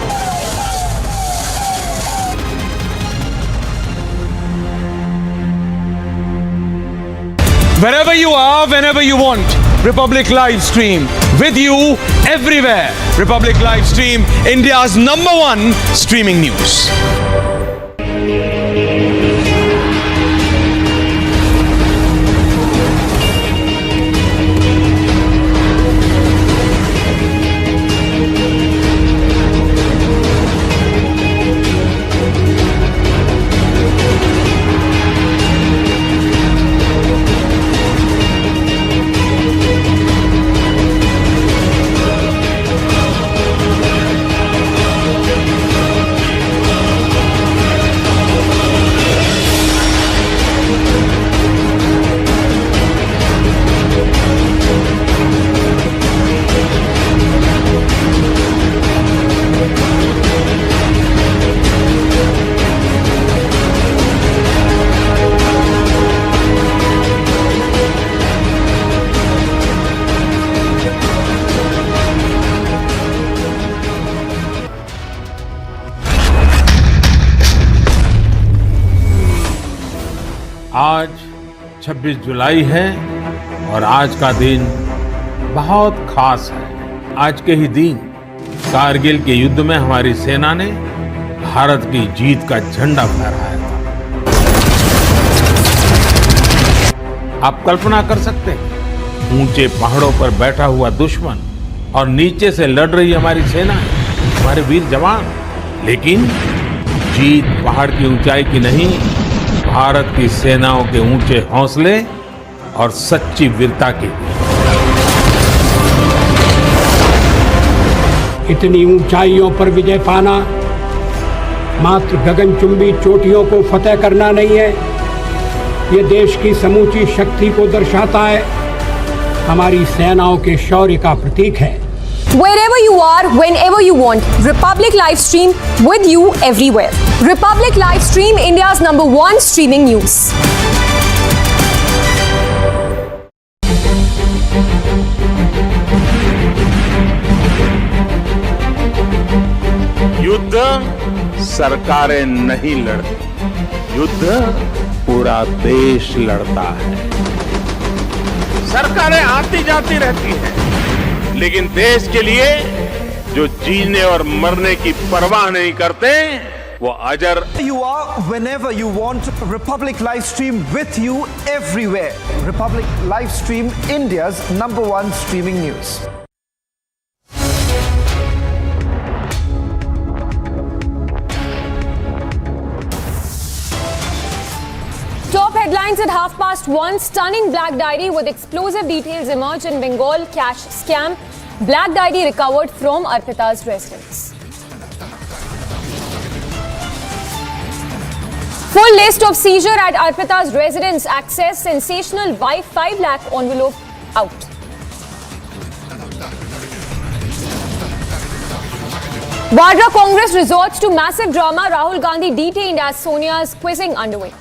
Wherever you are, whenever you want, Republic Live Stream. With you, everywhere. Republic Live Stream, India's #1 streaming news.
आज 26 जुलाई है और आज का दिन बहुत खास है। आज के ही दिन कारगिल के युद्ध में हमारी सेना ने भारत की जीत का झंडा फहराया था। आप कल्पना कर सकते हैं, ऊंचे पहाड़ों पर बैठा हुआ दुश्मन और नीचे से लड़ रही हमारी सेना, हमारे वीर जवान। लेकिन जीत पहाड़ की ऊंचाई की नहीं, भारत की सेनाओं के ऊंचे हौसले और सच्ची वीरता की।
इतनी ऊंचाइयों पर विजय पाना मात्र गगनचुंबी चोटियों को फतेह करना नहीं है, ये देश की समूची शक्ति को दर्शाता है, हमारी सेनाओं के शौर्य का प्रतीक है।
Wherever you are, whenever you want, Republic Live Stream with you everywhere. Republic Live Stream, India's #1 streaming news.
युद्ध सरकारें नहीं लड़ती, युद्ध पूरा देश लड़ता है। सरकारें आती जाती रहती हैं, लेकिन देश के लिए जो जीने और मरने की परवाह नहीं करते, वो अजर।
You are whenever you want. Republic Live Stream with you everywhere. Republic Live Stream, India's #1 streaming news.
Top headlines at 1:30. Stunning black diary with explosive details emerge in Bengal cash scam. Black diary recovered from Arpita's residence. Full list of seizure at Arpita's residence. Access. Sensational 5 lakh envelope out. Vadra Congress resorts to massive drama. Rahul Gandhi detained as Sonia's quizzing underway.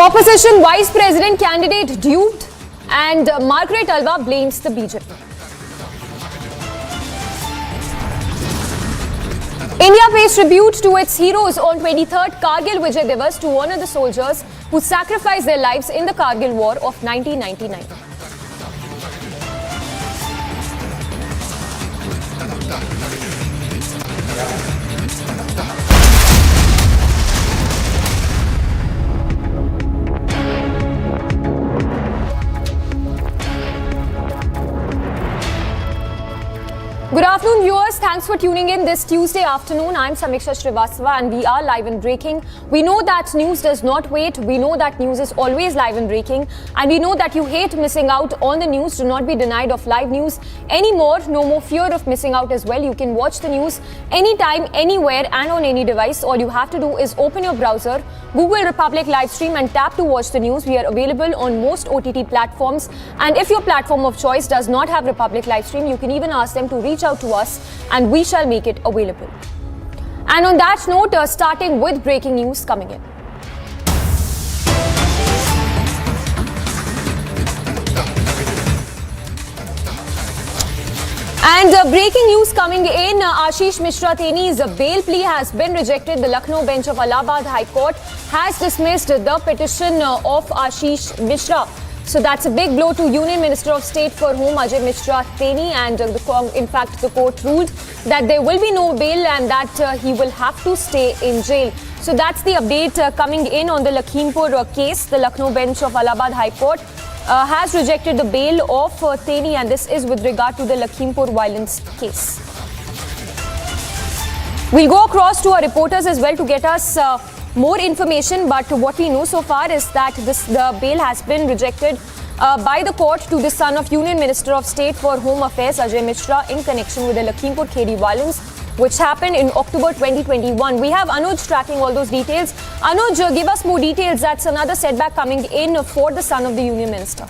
Opposition Vice President candidate duped, and Margaret Alva blames the BJP. India pays tribute to its heroes on 23rd Kargil Vijay Diwas to honor the soldiers who sacrificed their lives in the Kargil War of 1999. Good afternoon, viewers. Thanks for tuning in this Tuesday afternoon. I'm Samiksha Srivastava and we are live and breaking. We know that news does not wait. We know that news is always live and breaking. And we know that you hate missing out on the news. Do not be denied of live news anymore. No more fear of missing out as well. You can watch the news anytime, anywhere and on any device. All you have to do is open your browser, Google Republic Livestream and tap to watch the news. We are available on most OTT platforms. And if your platform of choice does not have Republic Livestream, you can even ask them to reach out to us and we shall make it available. And on that note, starting with breaking news coming in. And breaking news coming in, Ashish Mishra Teni's bail plea has been rejected. The Lucknow bench of Allahabad High Court has dismissed the petition of Ashish Mishra. So that's a big blow to Union Minister of State for Home Ajay Mishra Teni, and in fact the court ruled that there will be no bail and that he will have to stay in jail. So that's the update coming in on the Lakhimpur case. The Lucknow bench of Allahabad High Court has rejected the bail of Teni, and this is with regard to the Lakhimpur violence case. We'll go across to our reporters as well to get us more information, but what we know so far is that the bail has been rejected by the court to the son of Union Minister of State for Home Affairs Ajay Mishra in connection with the Lakhimpur KD violence which happened in October 2021. We have Anuj tracking all those details. Anuj, give us more details. That's another setback coming in for the son of the Union Minister.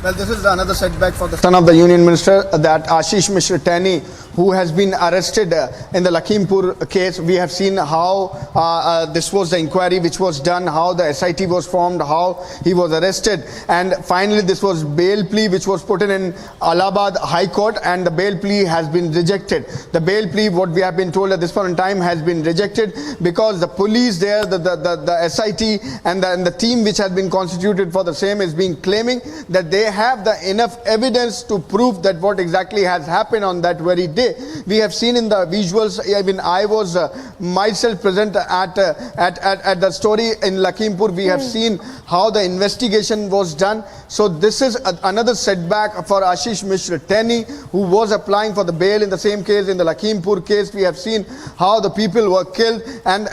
Well, this is another setback for the son of the Union Minister, that Ashish Mishra Teni, who has been arrested in the Lakhimpur case. We have seen how this was the inquiry which was done, how the SIT was formed, how he was arrested, and finally this was bail plea which was put in Allahabad High Court, and the bail plea has been rejected. The bail plea, what we have been told at this point in time, has been rejected because the police there, the SIT and the team which has been constituted for the same is being claiming that they have the enough evidence to prove that what exactly has happened on that very day. We have seen in the visuals, even I was myself present at the story in Lakhimpur. We have seen how the investigation was done. So this is another setback for Ashish Mishra Teni, who was applying for the bail in the same case. In the Lakhimpur case, we have seen how the people were killed and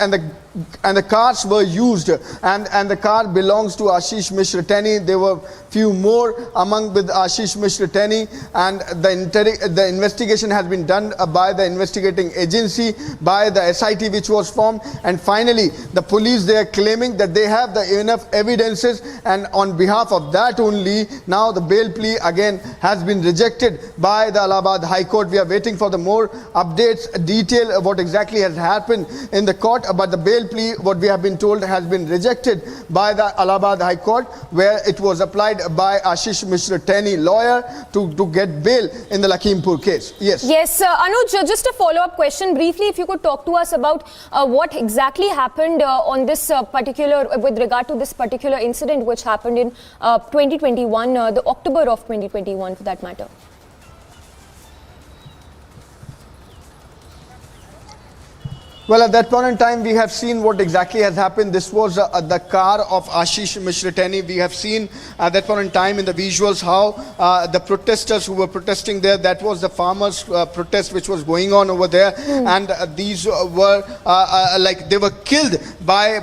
the cars were used, and the car belongs to Ashish Mishra Teni. There were few more among with Ashish Mishra Teni, and the investigation has been done by the investigating agency, by the SIT which was formed, and finally the police, they are claiming that they have the enough evidences, and on behalf of that only now the bail plea again has been rejected by the Allahabad High Court. We are waiting for the more updates, detail of what exactly has happened in the court, but the bail plea, what we have been told, has been rejected by the Allahabad High Court, where it was applied by Ashish Mishra Teni, lawyer, to get bail in the Lakhimpur case. Yes.
Yes, Anuj, just a follow-up question. Briefly, if you could talk to us about what exactly happened on this with regard to this particular incident which happened in 2021, the October of 2021 for that matter.
Well, at that point in time, we have seen what exactly has happened. This was the car of Ashish Mishra Teni. We have seen at that point in time in the visuals how the protesters who were protesting there, that was the farmers' protest which was going on over there. And these were like they were killed by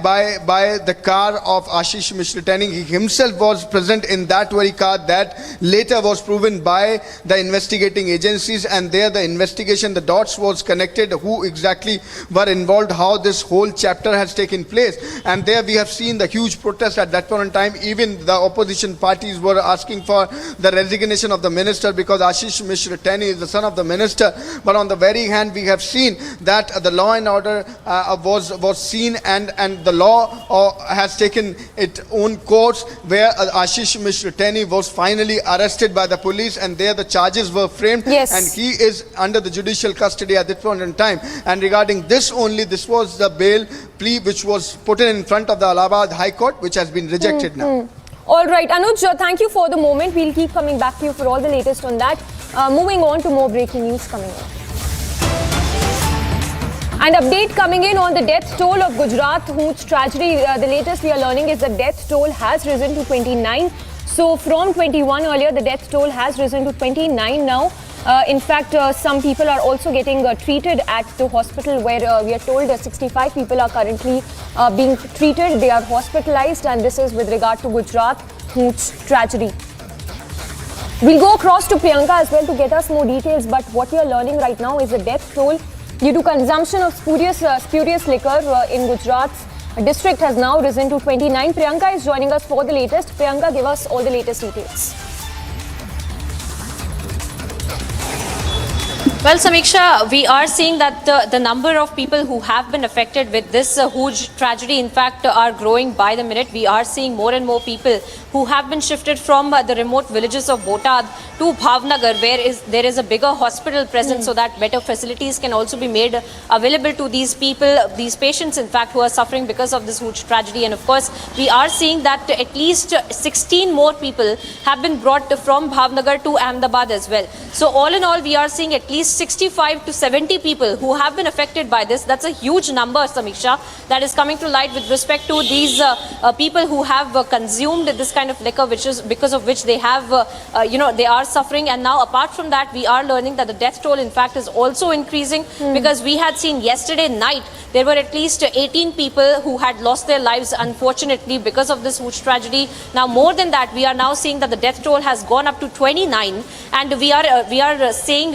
the car of Ashish Mishra Tani. He himself was present in that very car that later was proven by the investigating agencies, and there the investigation, the dots was connected, who exactly were involved, how this whole chapter has taken place. And there we have seen the huge protest at that point in time. Even the opposition parties were asking for the resignation of the minister, because Ashish Mishra Tani is the son of the minister. But on the very hand, we have seen that the law and order was seen, and the law has taken its own course, where Ashish Mishra Tani was finally arrested by the police, and there the charges were framed.
Yes.
And he is under the judicial custody at this point in time. And regarding this only, this was the bail plea which was put in front of the Allahabad High Court, which has been rejected now.
All right, Anuj, thank you for the moment. We'll keep coming back to you for all the latest on that. Moving on to more breaking news coming up. An update coming in on the death toll of Gujarat hooch tragedy. The latest we are learning is the death toll has risen to 29. So from 21 earlier, the death toll has risen to 29 now. In fact, some people are also getting treated at the hospital, where we are told 65 people are currently being treated. They are hospitalized, and this is with regard to Gujarat hooch tragedy. We'll go across to Priyanka as well to get us more details, but what we are learning right now is the death toll due to consumption of spurious liquor in Gujarat's district has now risen to 29. Priyanka is joining us for the latest. Priyanka, give us all the latest details.
Well, Samiksha, we are seeing that the number of people who have been affected with this huge tragedy, in fact, are growing by the minute. We are seeing more and more people who have been shifted from the remote villages of Botad to Bhavnagar, where there is a bigger hospital present, so that better facilities can also be made available to these people, these patients, in fact, who are suffering because of this huge tragedy. And of course, we are seeing that at least 16 more people have been brought from Bhavnagar to Ahmedabad as well. So all in all, we are seeing at least 65 to 70 people who have been affected by this. That's a huge number, Samiksha, that is coming to light with respect to these people who have consumed this kind of liquor, which is because of which they have, they are suffering. And now, apart from that, we are learning that the death toll, in fact, is also increasing, because we had seen yesterday night there were at least 18 people who had lost their lives, unfortunately, because of this huge tragedy. Now, more than that, we are now seeing that the death toll has gone up to 29, and we are saying,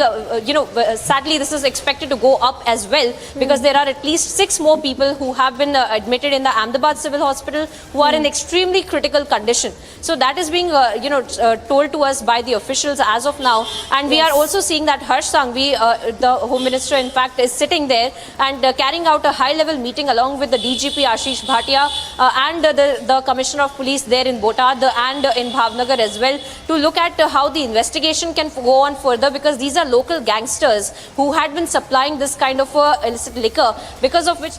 sadly, this is expected to go up as well, because there are at least 6 more people who have been admitted in the Ahmedabad Civil Hospital who are in extremely critical condition. So that is being, told to us by the officials as of now. And we are also seeing that Harsh Sanghvi, the Home Minister, in fact, is sitting there and carrying out a high-level meeting along with the DGP Ashish Bhatia and the Commissioner of Police there in Botad and in Bhavnagar as well, to look at how the investigation can go on further, because these are local gangsters who had been supplying this kind of illicit liquor, because of which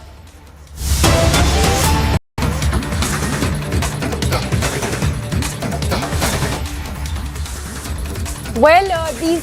these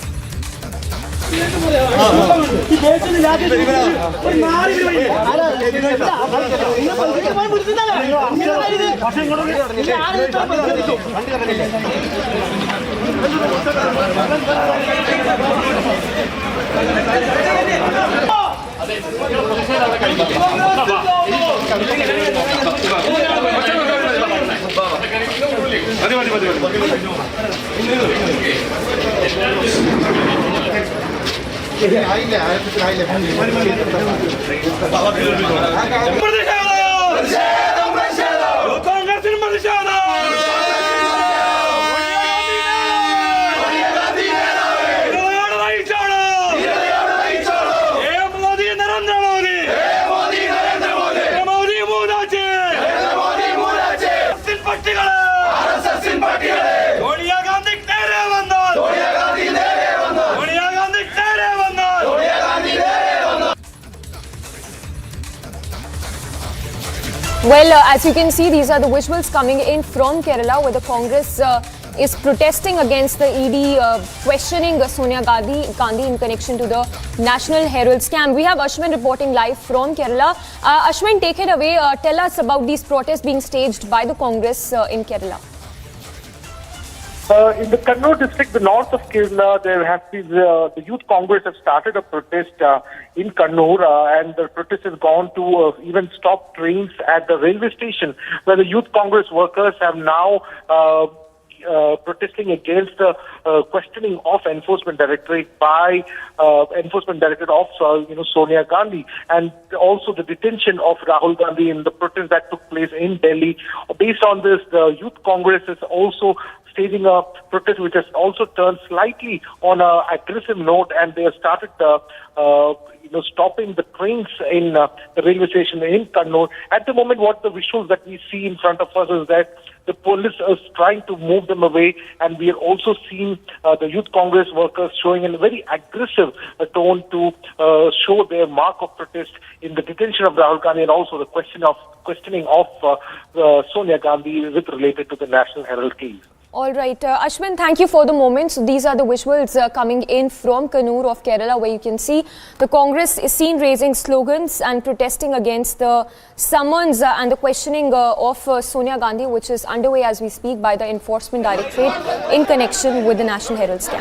as you can see, these are the visuals coming in from Kerala, where the Congress is protesting against the ED questioning Sonia Gandhi in connection to the National Herald scam. We have Ashwin reporting live from Kerala. Ashwin, take it away. Tell us about these protests being staged by the Congress in Kerala.
In the Kannur district, the north of Kerala, there has been the Youth Congress have started a protest in Kannur, and the protest has gone to even stop trains at the railway station, where the Youth Congress workers have now protesting against the questioning of Enforcement Directorate by Enforcement Directorate of Sonia Gandhi, and also the detention of Rahul Gandhi in the protest that took place in Delhi. Based on this, the Youth Congress is also staging a protest which has also turned slightly on an aggressive note, and they have started stopping the trains in the railway station in Kannur. At the moment, what the visuals that we see in front of us is that the police is trying to move them away, and we are also seeing the Youth Congress workers showing a very aggressive tone to show their mark of protest in the detention of Rahul Gandhi and also the questioning of Sonia Gandhi with related to the National Herald case.
All right, Ashwin, thank you for the moment. So these are the visuals coming in from Kannur of Kerala, where you can see the Congress is seen raising slogans and protesting against the summons and the questioning of Sonia Gandhi, which is underway as we speak by the Enforcement Directorate in connection with the National Herald scam.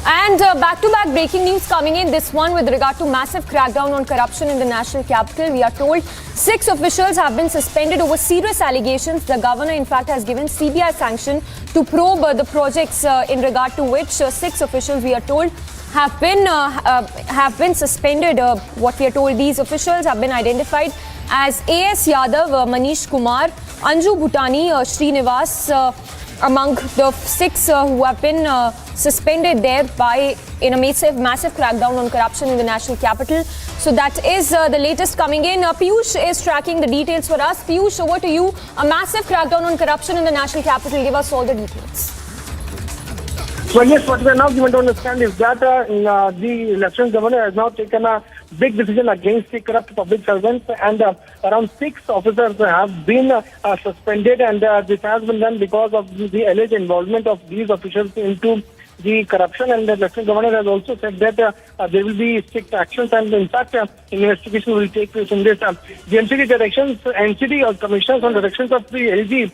And back-to-back breaking news coming in, this one with regard to massive crackdown on corruption in the national capital. We are told 6 officials have been suspended over serious allegations. The governor, in fact, has given CBI sanction to probe the projects in regard to which 6 officials, we are told, have been suspended. What we are told, these officials have been identified as A.S. Yadav, Manish Kumar, Anju Bhutani, Srinivas, among the 6 who have been suspended there in a massive crackdown on corruption in the national capital. So that is the latest coming in. Piyush is tracking the details for us. Piyush, over to you. A massive crackdown on corruption in the national capital. Give us all the details.
Well, yes, what we are now given to understand is that the Lieutenant Governor has now taken a big decision against the corrupt public servants, and around 6 officers have been suspended, and this has been done because of the alleged involvement of these officials into the corruption. And the Lieutenant Governor has also said that there will be strict actions, and in fact, investigation will take place in this. The NCT directions, NCT or commissioners on directions of the LG,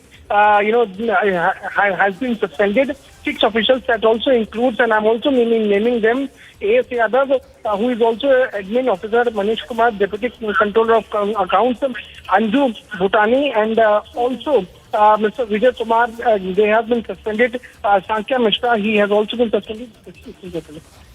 has been suspended. 6 officials, that also includes, and I'm also naming them, A.S. Yadav, who is also admin officer, Manish Kumar, deputy controller of accounts, Anju Bhutani, and also Mr. Vijay Kumar, they have been suspended. Sankhya Mishra, he has also been suspended.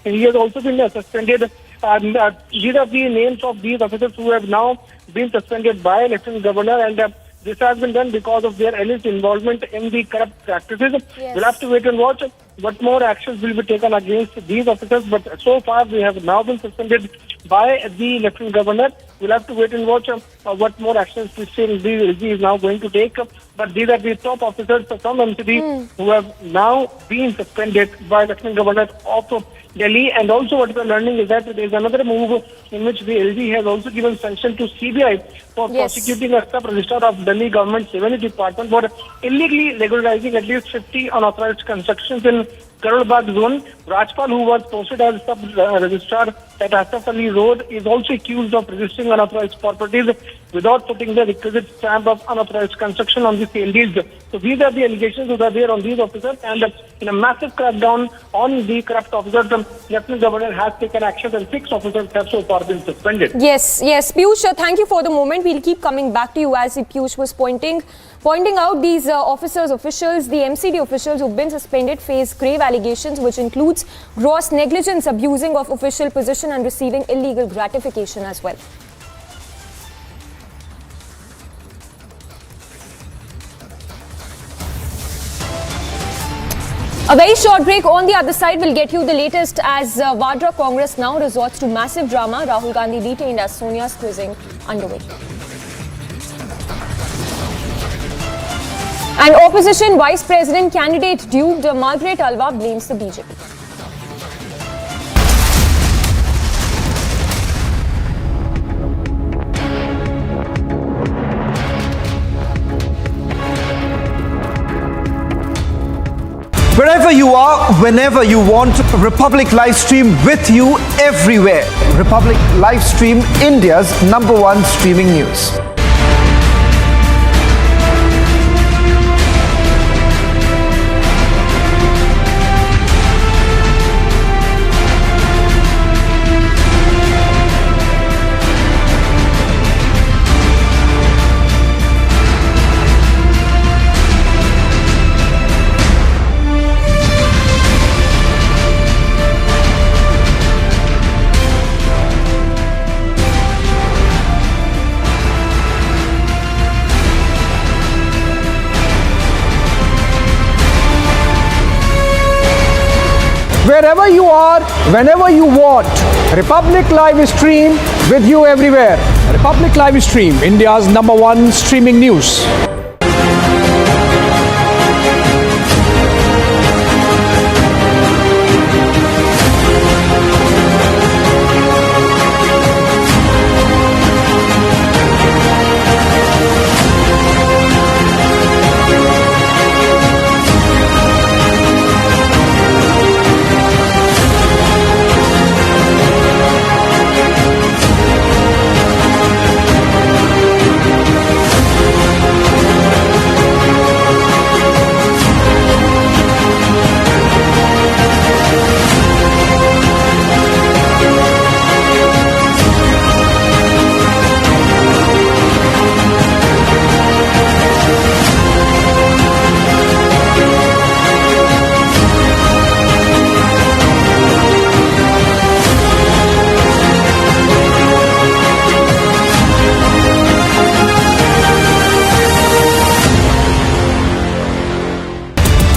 He has also been suspended. These are the names of these officers who have now been suspended by Lieutenant Governor, and this has been done because of their alleged involvement in the corrupt practices. Yes. We'll have to wait and watch what more actions will be taken against these officers. But so far, they have now been suspended by the Lieutenant Governor. We'll have to wait and watch what more actions the LG is now going to take. But these are the top officers from MCD who have now been suspended by Lieutenant Governor of Delhi. And also what we are learning is that there is another move in which the LG has also given sanction to CBI for prosecuting a sub-registrar of Delhi Government Revenue Department for illegally regularizing at least 50 unauthorized constructions in Karol Bagh zone. Rajpal, who was posted as sub-registrar at Asaf Ali Road, is also accused of registering unauthorized properties without putting the requisite stamp of unauthorized construction on the sale deeds. So these are the allegations that are there on these officers, and in a massive crackdown on the corrupt officers, the Lieutenant Governor has taken action, and 6 officers have so far been suspended.
Yes. Piyush, thank you for the moment. We'll keep coming back to you as Piyush was pointing out these officials, the MCD officials who've been suspended face grave allegations, which includes gross negligence, abusing of official position and receiving illegal gratification as well. A very short break. On the other side, we'll get you the latest as Vadra Congress now resorts to massive drama. Rahul Gandhi detained as Sonia's quizzing underway. And opposition vice president candidate duped, Margaret Alva blames the BJP.
Wherever you are, whenever you want, Republic Livestream with you everywhere. Republic Livestream, India's #1 streaming news.
Wherever you are, whenever you want, Republic Live Stream with you everywhere. Republic Live Stream, India's #1 streaming news.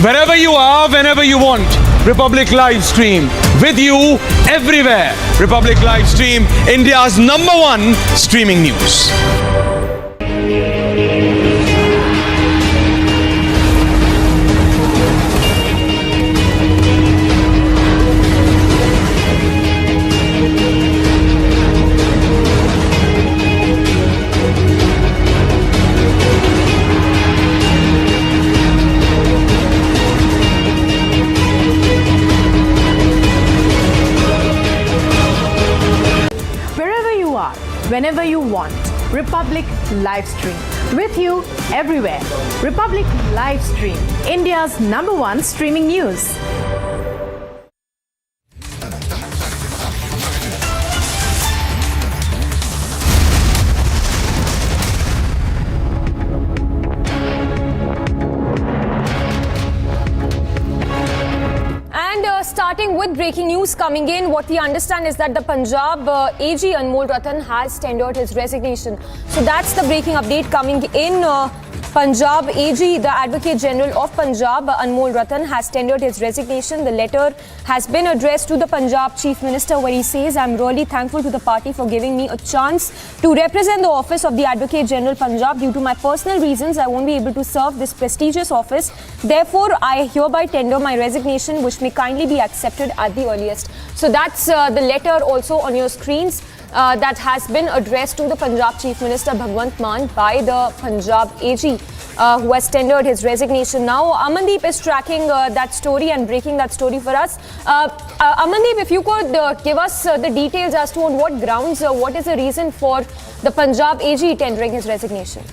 Wherever you are, whenever you want, Republic Live Stream with you everywhere. Republic Live Stream, India's #1 streaming news.
Whenever you want, Republic Livestream with you everywhere. Republic Livestream, India's #1 streaming news.
Starting with breaking news coming in, what we understand is that the Punjab AG Anmol Ratan has tendered his resignation. So that's the breaking update coming in. Punjab AG, the Advocate General of Punjab, Anmol Ratan, has tendered his resignation. The letter has been addressed to the Punjab Chief Minister, where he says, "I'm really thankful to the party for giving me a chance to represent the office of the Advocate General Punjab. Due to my personal reasons, I won't be able to serve this prestigious office. Therefore, I hereby tender my resignation, which may kindly be accepted at the earliest." So that's the letter also on your screens. That has been addressed to the Punjab Chief Minister Bhagwant Mann by the Punjab AG, who has tendered his resignation. Now, Amandeep is tracking that story and breaking that story for us. Amandeep, if you could give us the details as to on what grounds, what is the reason for the Punjab AG tendering his resignation?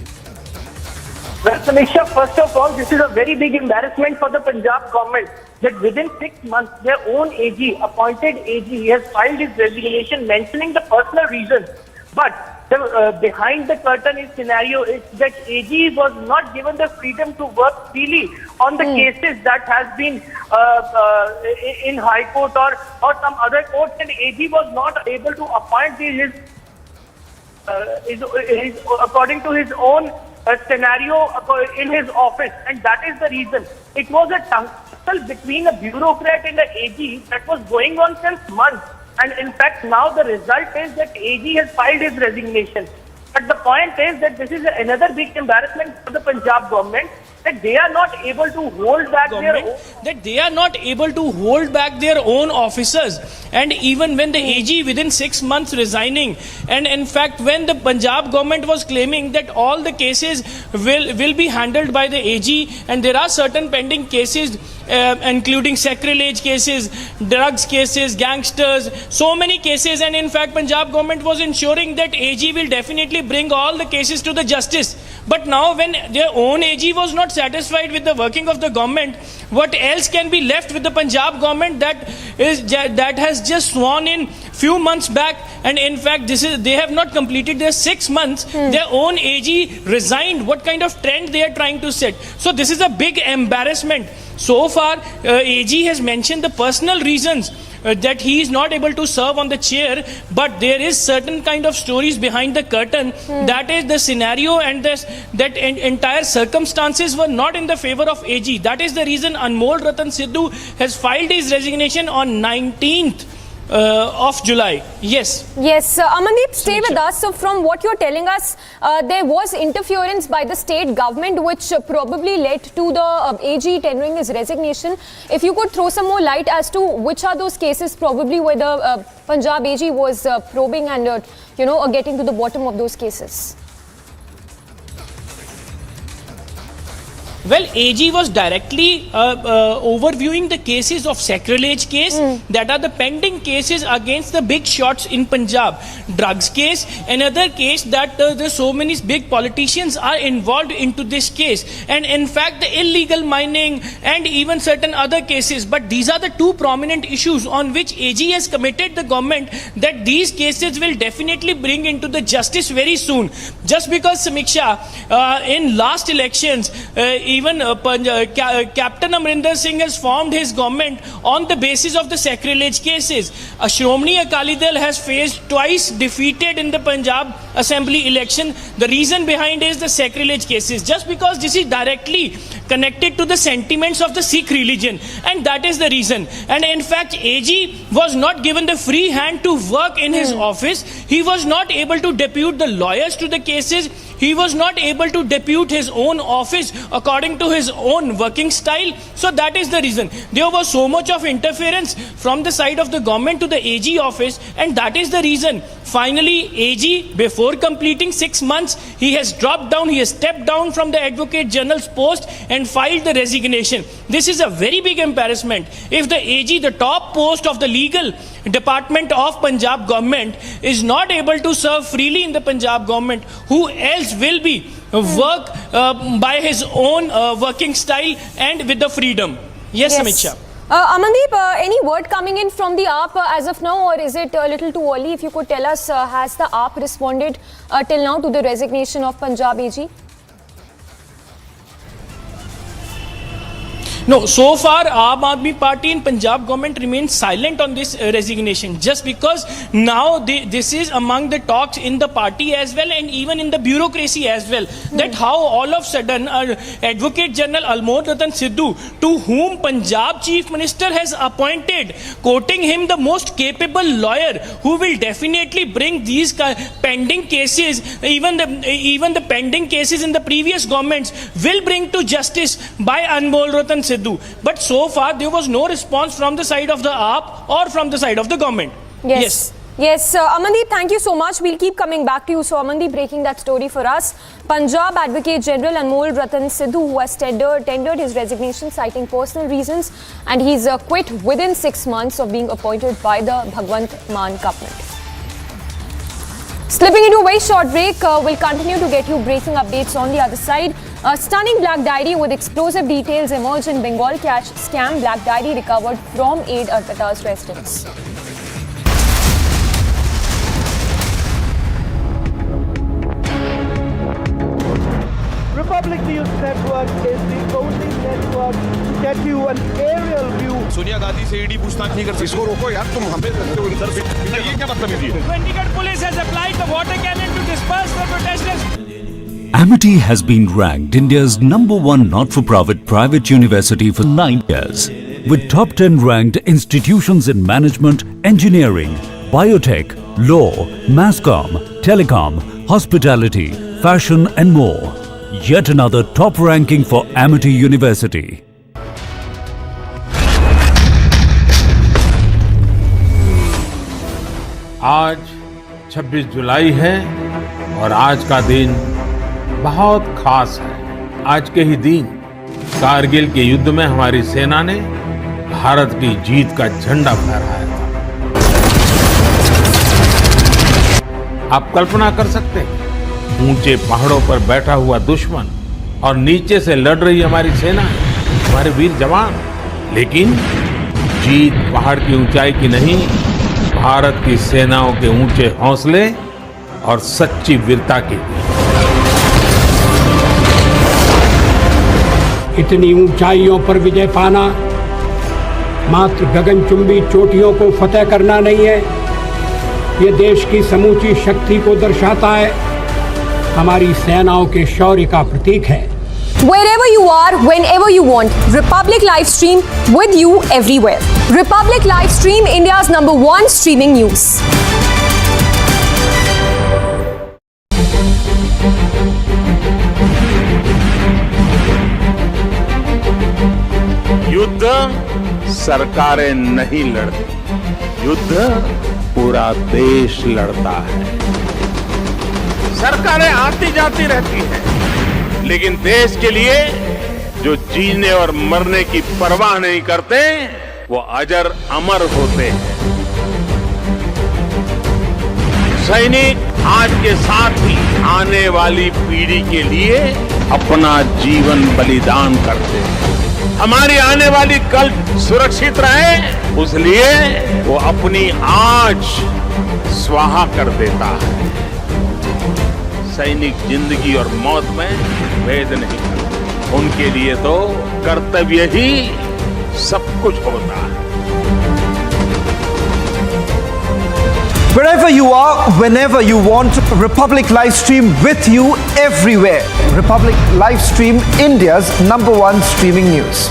Well, Samiksha, first of all, this is a very big embarrassment for the Punjab government that within 6 months, their own AG, appointed AG, has filed his resignation mentioning the personal reasons. But the behind the curtain scenario is that AG was not given the freedom to work freely on the cases that has been in High Court or some other courts, and AG was not able to appoint his according to his own scenario in his office, and that is the reason. It was a tussle between a bureaucrat and the AG that was going on since months. And in fact, now the result is that AG has filed his resignation. But the point is that this is another big embarrassment for the Punjab government, that they are not able to hold back
their own officers. And even when the AG within 6 months resigning, and in fact when the Punjab government was claiming that all the cases will be handled by the AG, and there are certain pending cases including sacrilege cases, drugs cases, gangsters, so many cases, and in fact Punjab government was ensuring that AG will definitely bring all the cases to the justice. But now when their own AG was not satisfied with the working of the government, what else can be left with the Punjab government that has just sworn in few months back, and in fact they have not completed their 6 months. Their own AG resigned. What kind of trend they are trying to set? So this is a big embarrassment. So far, AG has mentioned the personal reasons that he is not able to serve on the chair, but there is certain kind of stories behind the curtain. That is the scenario, and that entire circumstances were not in the favor of AG. That is the reason Anmol Ratan Sidhu has filed his resignation on 19th of July. Yes.
Yes, Amandeep, stay with us. So from what you're telling us, there was interference by the state government which probably led to the AG tendering his resignation. If you could throw some more light as to which are those cases probably where the Punjab AG was probing and getting to the bottom of those cases.
Well, AG was directly overviewing the cases of sacrilege case that are the pending cases against the big shots in Punjab. Drugs case, another case that there's so many big politicians are involved into this case. And in fact, the illegal mining and even certain other cases. But these are the two prominent issues on which AG has committed the government that these cases will definitely bring into the justice very soon. Just because, Samiksha, in last elections, even Captain Amrinder Singh has formed his government on the basis of the sacrilege cases. Shromani Akali Dal has faced twice defeated in the Punjab Assembly election. The reason behind is the sacrilege cases, just because this is directly connected to the sentiments of the Sikh religion, and that is the reason. And in fact, AG was not given the free hand to work in his office. He was not able to depute the lawyers to the cases. He was not able to depute his own office according to his own working style. So that is the reason. There was so much of interference from the side of the government to the AG office, and that is the reason. Finally, AG, before completing 6 months, he has dropped down, he has stepped down from the Advocate General's post and filed the resignation. This is a very big embarrassment. If the AG, the top post of the legal department of Punjab government, is not able to serve freely in the Punjab government, who else will be work by his own working style and with the freedom? Yes, Samiksha.
Amandeep, any word coming in from the AAP as of now, or is it a little too early? If you could tell us, has the AAP responded till now to the resignation of Punjab AG?
No, so far Aam Aadmi Party in Punjab government remains silent on this resignation, just because now this is among the talks in the party as well, and even in the bureaucracy as well, that how all of a sudden Advocate General Anmol Ratan Sidhu, to whom Punjab Chief Minister has appointed, quoting him the most capable lawyer who will definitely bring these pending cases, even the pending cases in the previous governments, will bring to justice by Anmol Ratan Sidhu. But so far there was no response from the side of the AAP or from the side of the government.
Yes. Amandeep, thank you so much. We'll keep coming back to you. So Amandeep breaking that story for us. Punjab Advocate General Anmol Ratan Sidhu, who has tendered his resignation citing personal reasons, and he's quit within 6 months of being appointed by the Bhagwant Mann government. Slipping into a very short break, we'll continue to get you breaking updates on the other side. A stunning black diary with explosive details emerged in Bengal cash scam. Black diary recovered from Aid Arpita's residence.
Republic News Network is the only network to get you an aerial view.
Sonia Gandhi से ED पूछताछ नहीं कर सकती। इसको रोको यार, तुम हमें रखते हो सर। ये क्या मतलब है?
Chandigarh police has applied the water cannon to disperse the protesters.
Amity has been ranked India's #1 not-for-profit private university for 9 years, with top 10 ranked institutions in management, engineering, biotech, law, mass comm, telecom, hospitality, fashion and more. Yet another top ranking for Amity University.
आज 26 जुलाई है और आज का दिन बहुत खास है। आज के ही दिन कारगिल के युद्ध में हमारी सेना ने भारत की जीत का झंडा फहराया था। आप कल्पना कर सकते हैं, ऊंचे पहाड़ों पर बैठा हुआ दुश्मन और नीचे से लड़ रही हमारी सेना, हमारे वीर जवान। लेकिन जीत पहाड़ की ऊंचाई की नहीं, भारत की सेनाओं के ऊंचे हौसले और सच्ची वीरता की।
इतनी ऊंचाइयों पर विजय पाना मात्र गगनचुंबी चोटियों को फतेह करना नहीं है, ये देश की समूची शक्ति को दर्शाता है, हमारी सेनाओं के शौर्य का प्रतीक है।
Wherever you are, whenever you want, Republic live stream with you everywhere. Republic live stream, India's #1 streaming news.
युद्ध सरकारें नहीं लड़ती, युद्ध पूरा देश लड़ता है। सरकारें आती जाती रहती हैं, लेकिन देश के लिए जो जीने और मरने की परवाह नहीं करते, वो अजर अमर होते हैं। सैनिक आज के साथ ही आने वाली पीढ़ी के लिए अपना जीवन बलिदान करते हैं। हमारी आने वाली कल सुरक्षित रहे, उसलिए वो अपनी आज स्वाहा कर देता है। सैनिक जिंदगी और मौत में भेद नहीं करते, उनके लिए तो कर्तव्य ही सब कुछ होता है।
Wherever you are, whenever you want, Republic live stream with you everywhere. Republic live stream, India's #1 streaming news.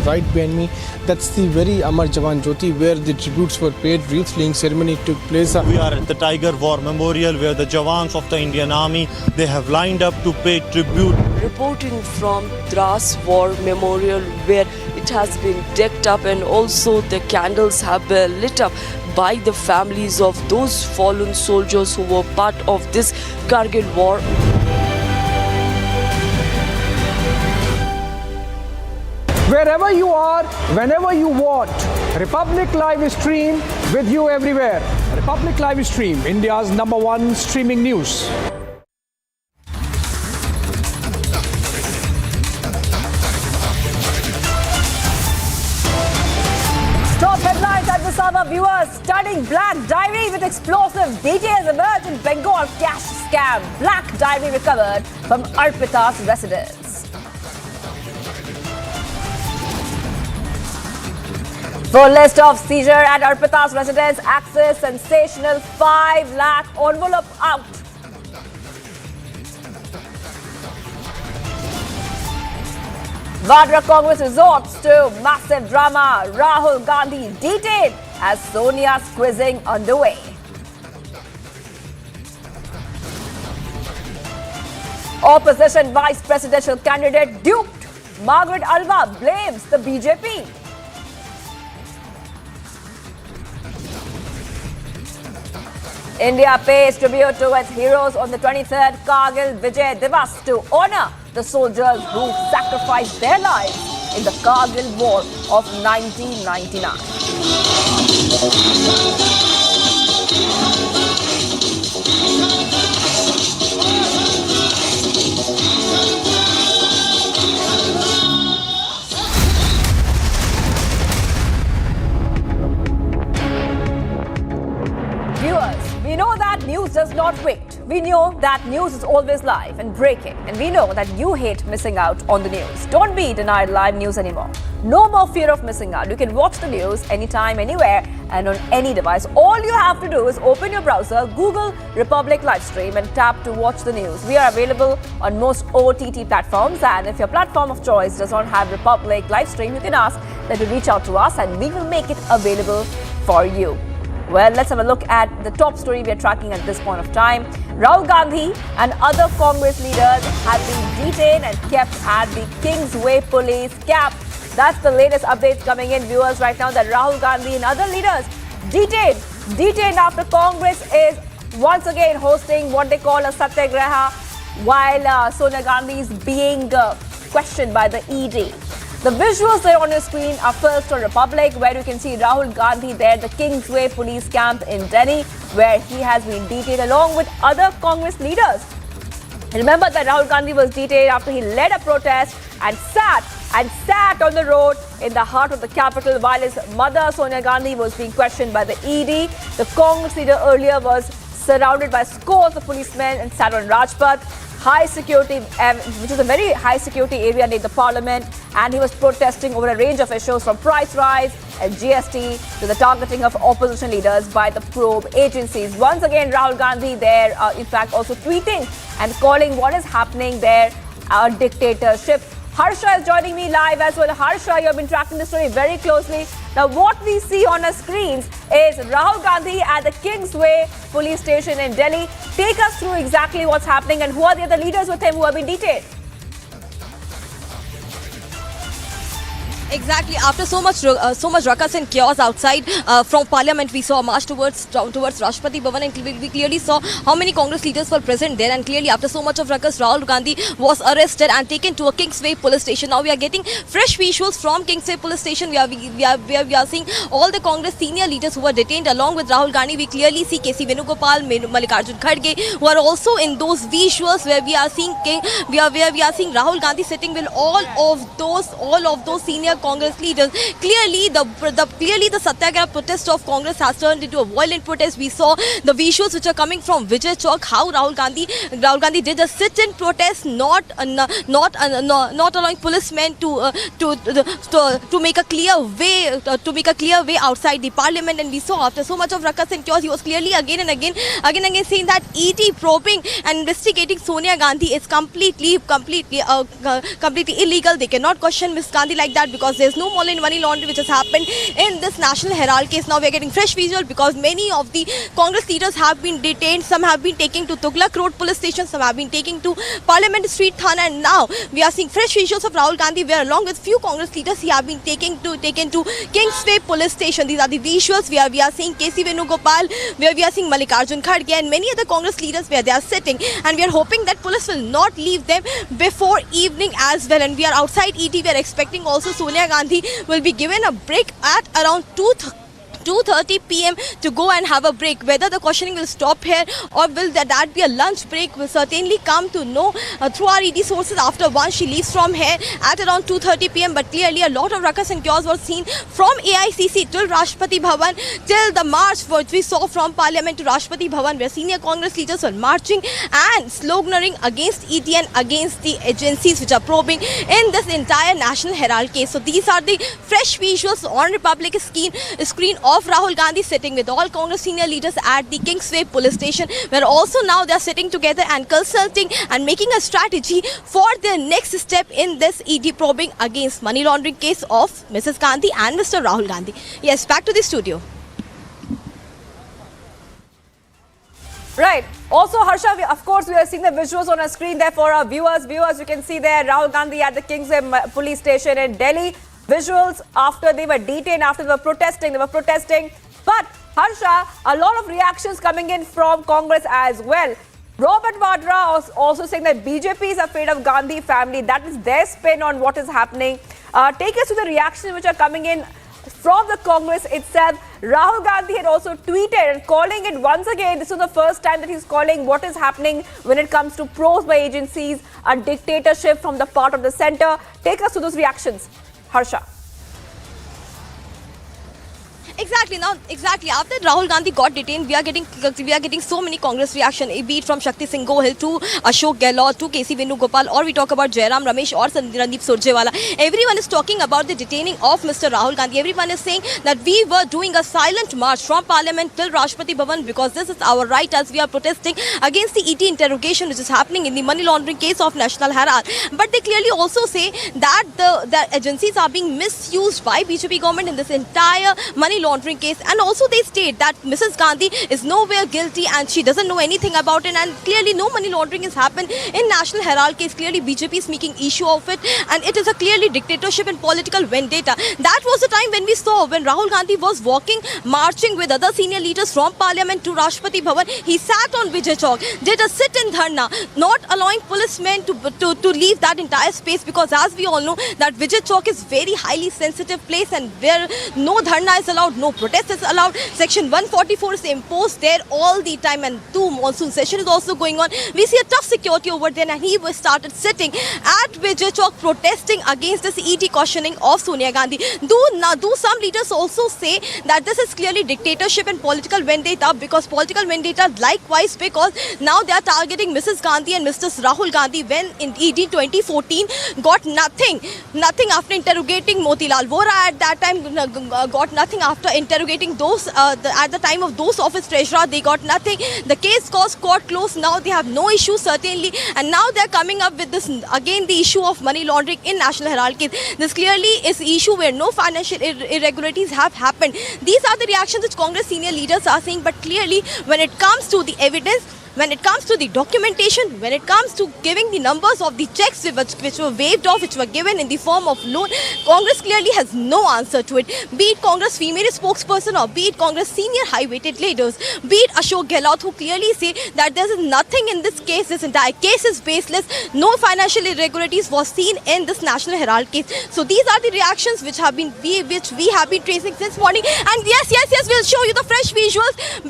Right behind me, that's the very Amar Jawan Jyoti where the tributes were paid. Wreath laying ceremony took place.
We are at the Tiger War Memorial where the Jawans of the Indian Army, they have lined up to pay tribute.
Reporting from Drass War Memorial where it has been decked up and also the candles have been lit up by the families of those fallen soldiers who were part of this Kargil War.
Wherever you are, whenever you want, Republic live stream with you everywhere. Republic live stream, India's #1 streaming news.
Top headlines at this hour, viewers. Stunning black diary with explosive details emerge in Bengal cash scam. Black diary recovered from Arpita's residence. Full list of seizure at Arpita's residence. Access sensational 5 lakh envelope out. Vadra Congress resorts to massive drama. Rahul Gandhi detained as Sonia's quizzing underway. Opposition vice presidential candidate duped. Margaret Alva blames the BJP. India pays tribute to its heroes on the 23rd. Kargil Vijay Diwas to honor the soldiers who sacrificed their lives in the Kargil War of 1999. We know that news does not wait. We know that news is always live and breaking. And we know that you hate missing out on the news. Don't be denied live news anymore. No more fear of missing out. You can watch the news anytime, anywhere, and on any device. All you have to do is open your browser, Google Republic Livestream, and tap to watch the news. We are available on most OTT platforms. And if your platform of choice does not have Republic Livestream, you can ask that you reach out to us and we will make it available for you. Well, let's have a look at the top story we are tracking at this point of time. Rahul Gandhi and other Congress leaders have been detained and kept at the Kingsway police camp. That's the latest updates coming in, viewers, right now, that Rahul Gandhi and other leaders detained after Congress is once again hosting what they call a satyagraha while Sonia Gandhi is being questioned by the ED. The visuals there on your screen are first on Republic, where you can see Rahul Gandhi there at the Kingsway police camp in Delhi, where he has been detained along with other Congress leaders. Remember that Rahul Gandhi was detained after he led a protest and sat on the road in the heart of the capital while his mother Sonia Gandhi was being questioned by the ED. The Congress leader earlier was surrounded by scores of policemen and sat on Rajpath, high security, which is a very high security area near the Parliament, and he was protesting over a range of issues from price rise and GST to the targeting of opposition leaders by the probe agencies. Once again, Rahul Gandhi there, in fact, also tweeting and calling what is happening there a dictatorship. Harsha is joining me live as well. Harsha, you have been tracking the story very closely. Now, what we see on our screens is Rahul Gandhi at the Kingsway police station in Delhi. Take us through exactly what's happening and who are the other leaders with him who have been detained.
Exactly. After so much ruckus and chaos outside from Parliament, we saw a march towards Rashtrapati Bhavan, and we clearly saw how many Congress leaders were present there. And clearly, after so much of ruckus, Rahul Gandhi was arrested and taken to a Kingsway police station. Now we are getting fresh visuals from Kingsway police station. We are seeing all the Congress senior leaders who were detained along with Rahul Gandhi. We clearly see K.C. Venugopal, Mallikarjun Kharge, who are also in those visuals where we are seeing Rahul Gandhi sitting with all of those senior Congress leaders. Clearly, the Satyagraha protest of Congress has turned into a violent protest. We saw the visuals which are coming from Vijay Chowk, how Rahul Gandhi did a sit-in protest, not allowing policemen to make a clear way outside the Parliament. And we saw after so much of ruckus and chaos, he was clearly again and again saying that ED probing and investigating Sonia Gandhi is completely illegal. They cannot question Ms. Gandhi like that because there's no money laundering which has happened in this National Herald case. Now we are getting fresh visual because many of the Congress leaders have been detained. Some have been taken to Tughlaq Road police station. Some have been taken to Parliament Street Thana. And now we are seeing fresh visuals of Rahul Gandhi where along with few Congress leaders he have been taken to Kingsway police station. These are the visuals. We are seeing K.C. Venugopal, where we are seeing Mallikarjun Kharge and many other Congress leaders where they are sitting. And we are hoping that police will not leave them before evening as well. And we are outside ED. We are expecting also Sonia Gandhi will be given a break at around 2:30 p.m. to go and have a break. Whether the questioning will stop here or will that be a lunch break, will certainly come to know through our ED sources after once she leaves from here at around 2:30 p.m. But clearly a lot of ruckus and chaos was seen from AICC till Rashtrapati Bhavan, till the march which we saw from Parliament to Rashtrapati Bhavan, where senior Congress leaders were marching and sloganeering against ED and against the agencies which are probing in this entire National Herald case. So these are the fresh visuals on Republic screen of Rahul Gandhi sitting with all Congress senior leaders at the Kingsway police station, where also now they are sitting together and consulting and making a strategy for their next step in this ED probing against money laundering case of Mrs. Gandhi and Mr. Rahul Gandhi. Yes, back to the studio.
Right. Also, Harsha, of course, we are seeing the visuals on our screen there for our viewers. Viewers, you can see there Rahul Gandhi at the Kingsway police station in Delhi. Visuals after they were detained, after they were protesting. But, Harsha, a lot of reactions coming in from Congress as well. Robert Vadra also saying that BJP is afraid of Gandhi family. That is their spin on what is happening. Take us to the reactions which are coming in from the Congress itself. Rahul Gandhi had also tweeted and calling it once again. This is the first time that he's calling what is happening when it comes to probes by agencies, a dictatorship from the part of the centre. Take us to those reactions, Harsha.
Exactly. After Rahul Gandhi got detained, we are getting so many Congress reaction, be it from Shakti Singh Gohil to Ashok Gehlot to KC Venugopal, or we talk about Jairam Ramesh or Randeep Surjewala. Everyone is talking about the detaining of Mr. Rahul Gandhi. Everyone is saying that we were doing a silent march from Parliament till Rashtrapati Bhavan because this is our right as we are protesting against the ED interrogation which is happening in the money laundering case of National Herald. But they clearly also say that the agencies are being misused by BJP government in this entire money laundering case, and also they state that Mrs. Gandhi is nowhere guilty and she doesn't know anything about it, and clearly no money laundering has happened in National Herald case. Clearly BJP is making issue of it, and it is a clearly dictatorship and political vendetta. That was the time when we saw when Rahul Gandhi was marching with other senior leaders from Parliament to Rashtrapati Bhavan. He sat on Vijay Chowk, did a sit-in dharna, not allowing policemen to leave that entire space, because as we all know that Vijay Chowk is very highly sensitive place and where no dharna is allowed, no protest is allowed. Section 144 is imposed there all the time, and the monsoon session is also going on. We see a tough security over there, and he started sitting at Vijay Chowk protesting against this ED cautioning of Sonia Gandhi. Do some leaders also say that this is clearly dictatorship and political vendetta, because political vendetta likewise because now they are targeting Mrs. Gandhi and Mr. Rahul Gandhi when in ED 2014 got nothing after interrogating Motilal Vora at that time, got nothing after interrogating those at the time of those office treasurer, they got nothing. The case was court closed. Now they have no issue certainly, and now they are coming up with this again, the issue of money laundering in National Herald case. This clearly is the issue where no financial irregularities have happened. These are the reactions which Congress senior leaders are saying, but clearly when it comes to the evidence, when it comes to the documentation, when it comes to giving the numbers of the checks which were waived off, which were given in the form of loan, Congress clearly has no answer to it. Be it Congress female spokesperson or be it Congress senior high-weighted leaders, be it Ashok Gehlot, who clearly say that there is nothing in this case, this entire case is baseless, no financial irregularities was seen in this National Herald case. So these are the reactions which we have been tracing since morning. And yes, we'll show you the fresh visuals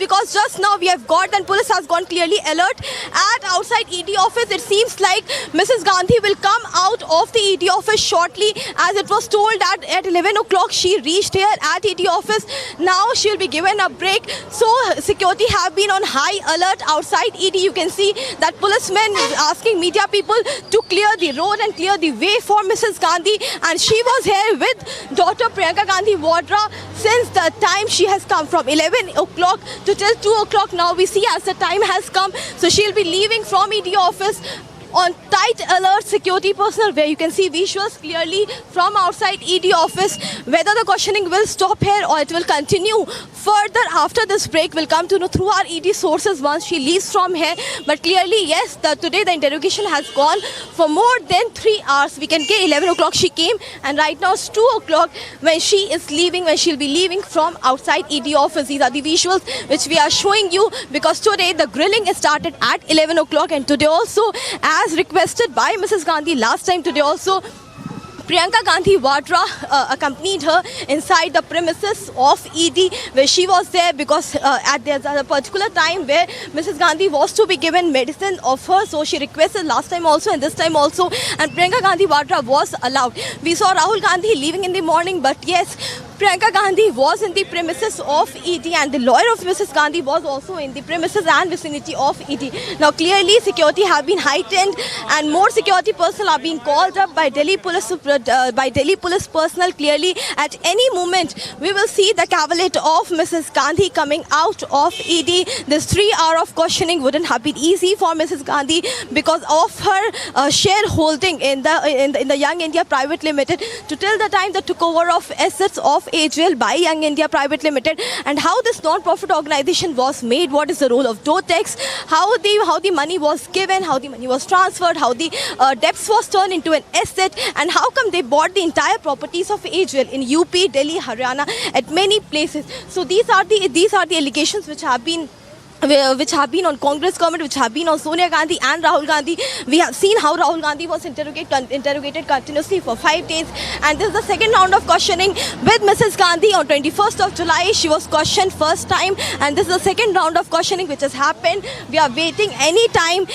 because just now we have got, and police has gone clearly alert at outside ED office. It seems like Mrs. Gandhi will come out of the ED office shortly, as it was told that at 11 o'clock she reached here at ED office. Now she'll be given a break. So security have been on high alert outside ED. You can see that policemen is asking media people to clear the road and clear the way for Mrs. Gandhi, and she was here with daughter Priyanka Gandhi Vadra since the time she has come from 11 o'clock to till 2 o'clock. Now we see as the time has come, so she'll be leaving from ED office on tight alert security personnel, where you can see visuals clearly from outside ED office. Whether the questioning will stop here or it will continue further after this break, will come to know through our ED sources once she leaves from here. But clearly, yes, today the interrogation has gone for more than 3 hours. We can get 11 o'clock she came, and right now it's 2 o'clock when she is leaving, when she'll be leaving from outside ED office. These are the visuals which we are showing you, because today the grilling is started at 11 o'clock, and today also, as requested by Mrs. Gandhi last time, today also Priyanka Gandhi Vadra accompanied her inside the premises of ED, where she was there because at a particular time where Mrs. Gandhi was to be given medicine of her, so she requested last time also and this time also, and Priyanka Gandhi Vadra was allowed. We saw Rahul Gandhi leaving in the morning, but yes, Priyanka Gandhi was in the premises of ED, and the lawyer of Mrs. Gandhi was also in the premises and vicinity of ED. Now clearly security have been heightened, and more security personnel are being called up by Delhi police personnel. Clearly at any moment we will see the cavalcade of Mrs. Gandhi coming out of ED. This 3 hour of questioning wouldn't have been easy for Mrs. Gandhi because of her shareholding in the Young India Private Limited, to till the time that took over of assets of AGL by Young India Private Limited, and how this non-profit organization was made, what is the role of Dotex, how the money was given, how the money was transferred, how the debts was turned into an asset, and how come they bought the entire properties of AGL in UP, Delhi, Haryana, at many places. So these are the allegations which have been which have been on Congress government, which have been on Sonia Gandhi and Rahul Gandhi. We have seen how Rahul Gandhi was interrogated continuously for 5 days, and this is the second round of questioning with Mrs. Gandhi on 21st of July. She was questioned first time, and this is the second round of questioning which has happened. We are waiting anytime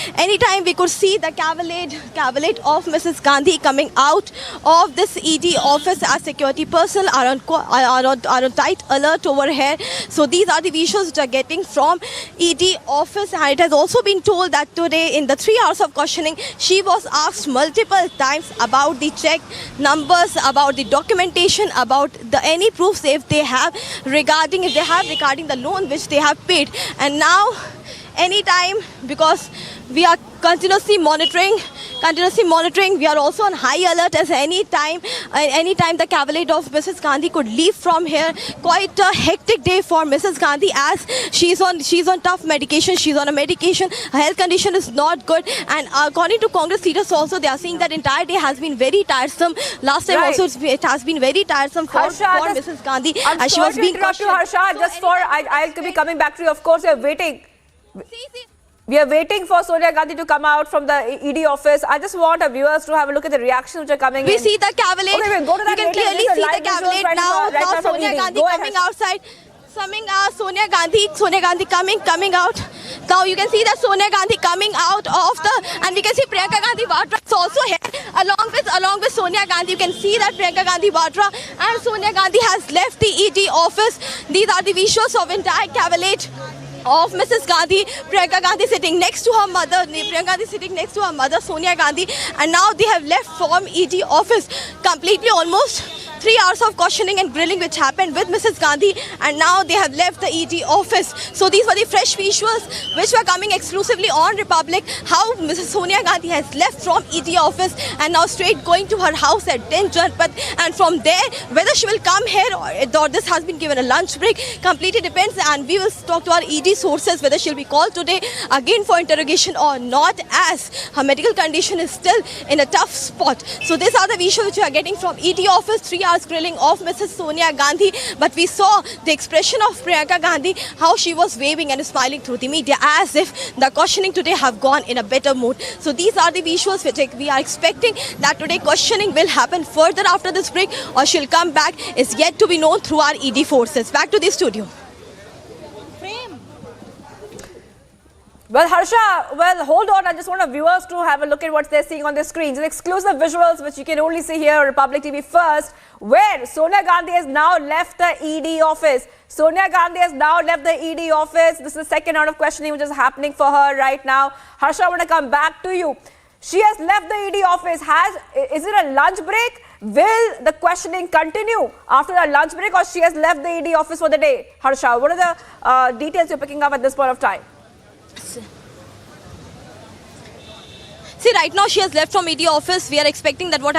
we could see the cavalcade of Mrs. Gandhi coming out of this ED office, as security personnel are on tight alert over here. So these are the visuals which are getting from ED office, and it has also been told that today in the 3 hours of questioning, she was asked multiple times about the check numbers, about the documentation, about any proofs if they have regarding the loan which they have paid. And now anytime, because we are continuously monitoring, we are also on high alert, as any time the cavalcade of Mrs. Gandhi could leave from here. Quite a hectic day for Mrs. Gandhi, as she's on tough medication. She's on a medication. Her health condition is not good, and according to Congress leaders also, they are saying that entire day has been very tiresome. Last time also it has been very tiresome for Mrs. Gandhi, as she was being questioned.
Harsha, I'll be coming back to you. Of course, we are waiting. We are waiting for Sonia Gandhi to come out from the ED office. I just want our viewers to have a look at the reactions which are coming in.
We see the cavalcade.
Okay, we'll go to that.
You can clearly see the cavalcade now. Now Sonia Gandhi coming outside. Sonia Gandhi coming out. Now you can see that Sonia Gandhi coming out of and we can see Priyanka Gandhi Vadra is also here along with Sonia Gandhi. You can see that Priyanka Gandhi Vadra and Sonia Gandhi has left the ED office. These are the visuals of entire cavalcade of Mrs. Gandhi. Priyanka Gandhi sitting next to her mother, Sonia Gandhi, and now they have left from ED office completely. Almost 3 hours of questioning and grilling which happened with Mrs. Gandhi, and now they have left the ED office. So these were the fresh visuals which were coming exclusively on Republic, how Mrs. Sonia Gandhi has left from ED office and now straight going to her house at detention. And from there, whether she will come here or this has been given a lunch break completely depends, and we will talk to our ED sources whether she'll be called today again for interrogation or not, as her medical condition is still in a tough spot. So these are the visuals which we are getting from ED office. 3 hours grilling of Mrs. Sonia Gandhi, but we saw the expression of Priyanka Gandhi, how she was waving and smiling through the media as if the questioning today have gone in a better mood. So these are the visuals which we are expecting that today questioning will happen further after this break, or she'll come back is yet to be known through our ED forces. Back to the studio.
Well, Harsha, hold on. I just want our viewers to have a look at what they're seeing on the screens. The exclusive visuals, which you can only see here on Republic TV first, where Sonia Gandhi has now left the ED office. Sonia Gandhi has now left the ED office. This is the second round of questioning which is happening for her right now. Harsha, I want to come back to you. She has left the ED office. Is it a lunch break? Will the questioning continue after the lunch break, or she has left the ED office for the day? Harsha, what are the details you're picking up at this point of time?
See, right now she has left from ED office. We are expecting that what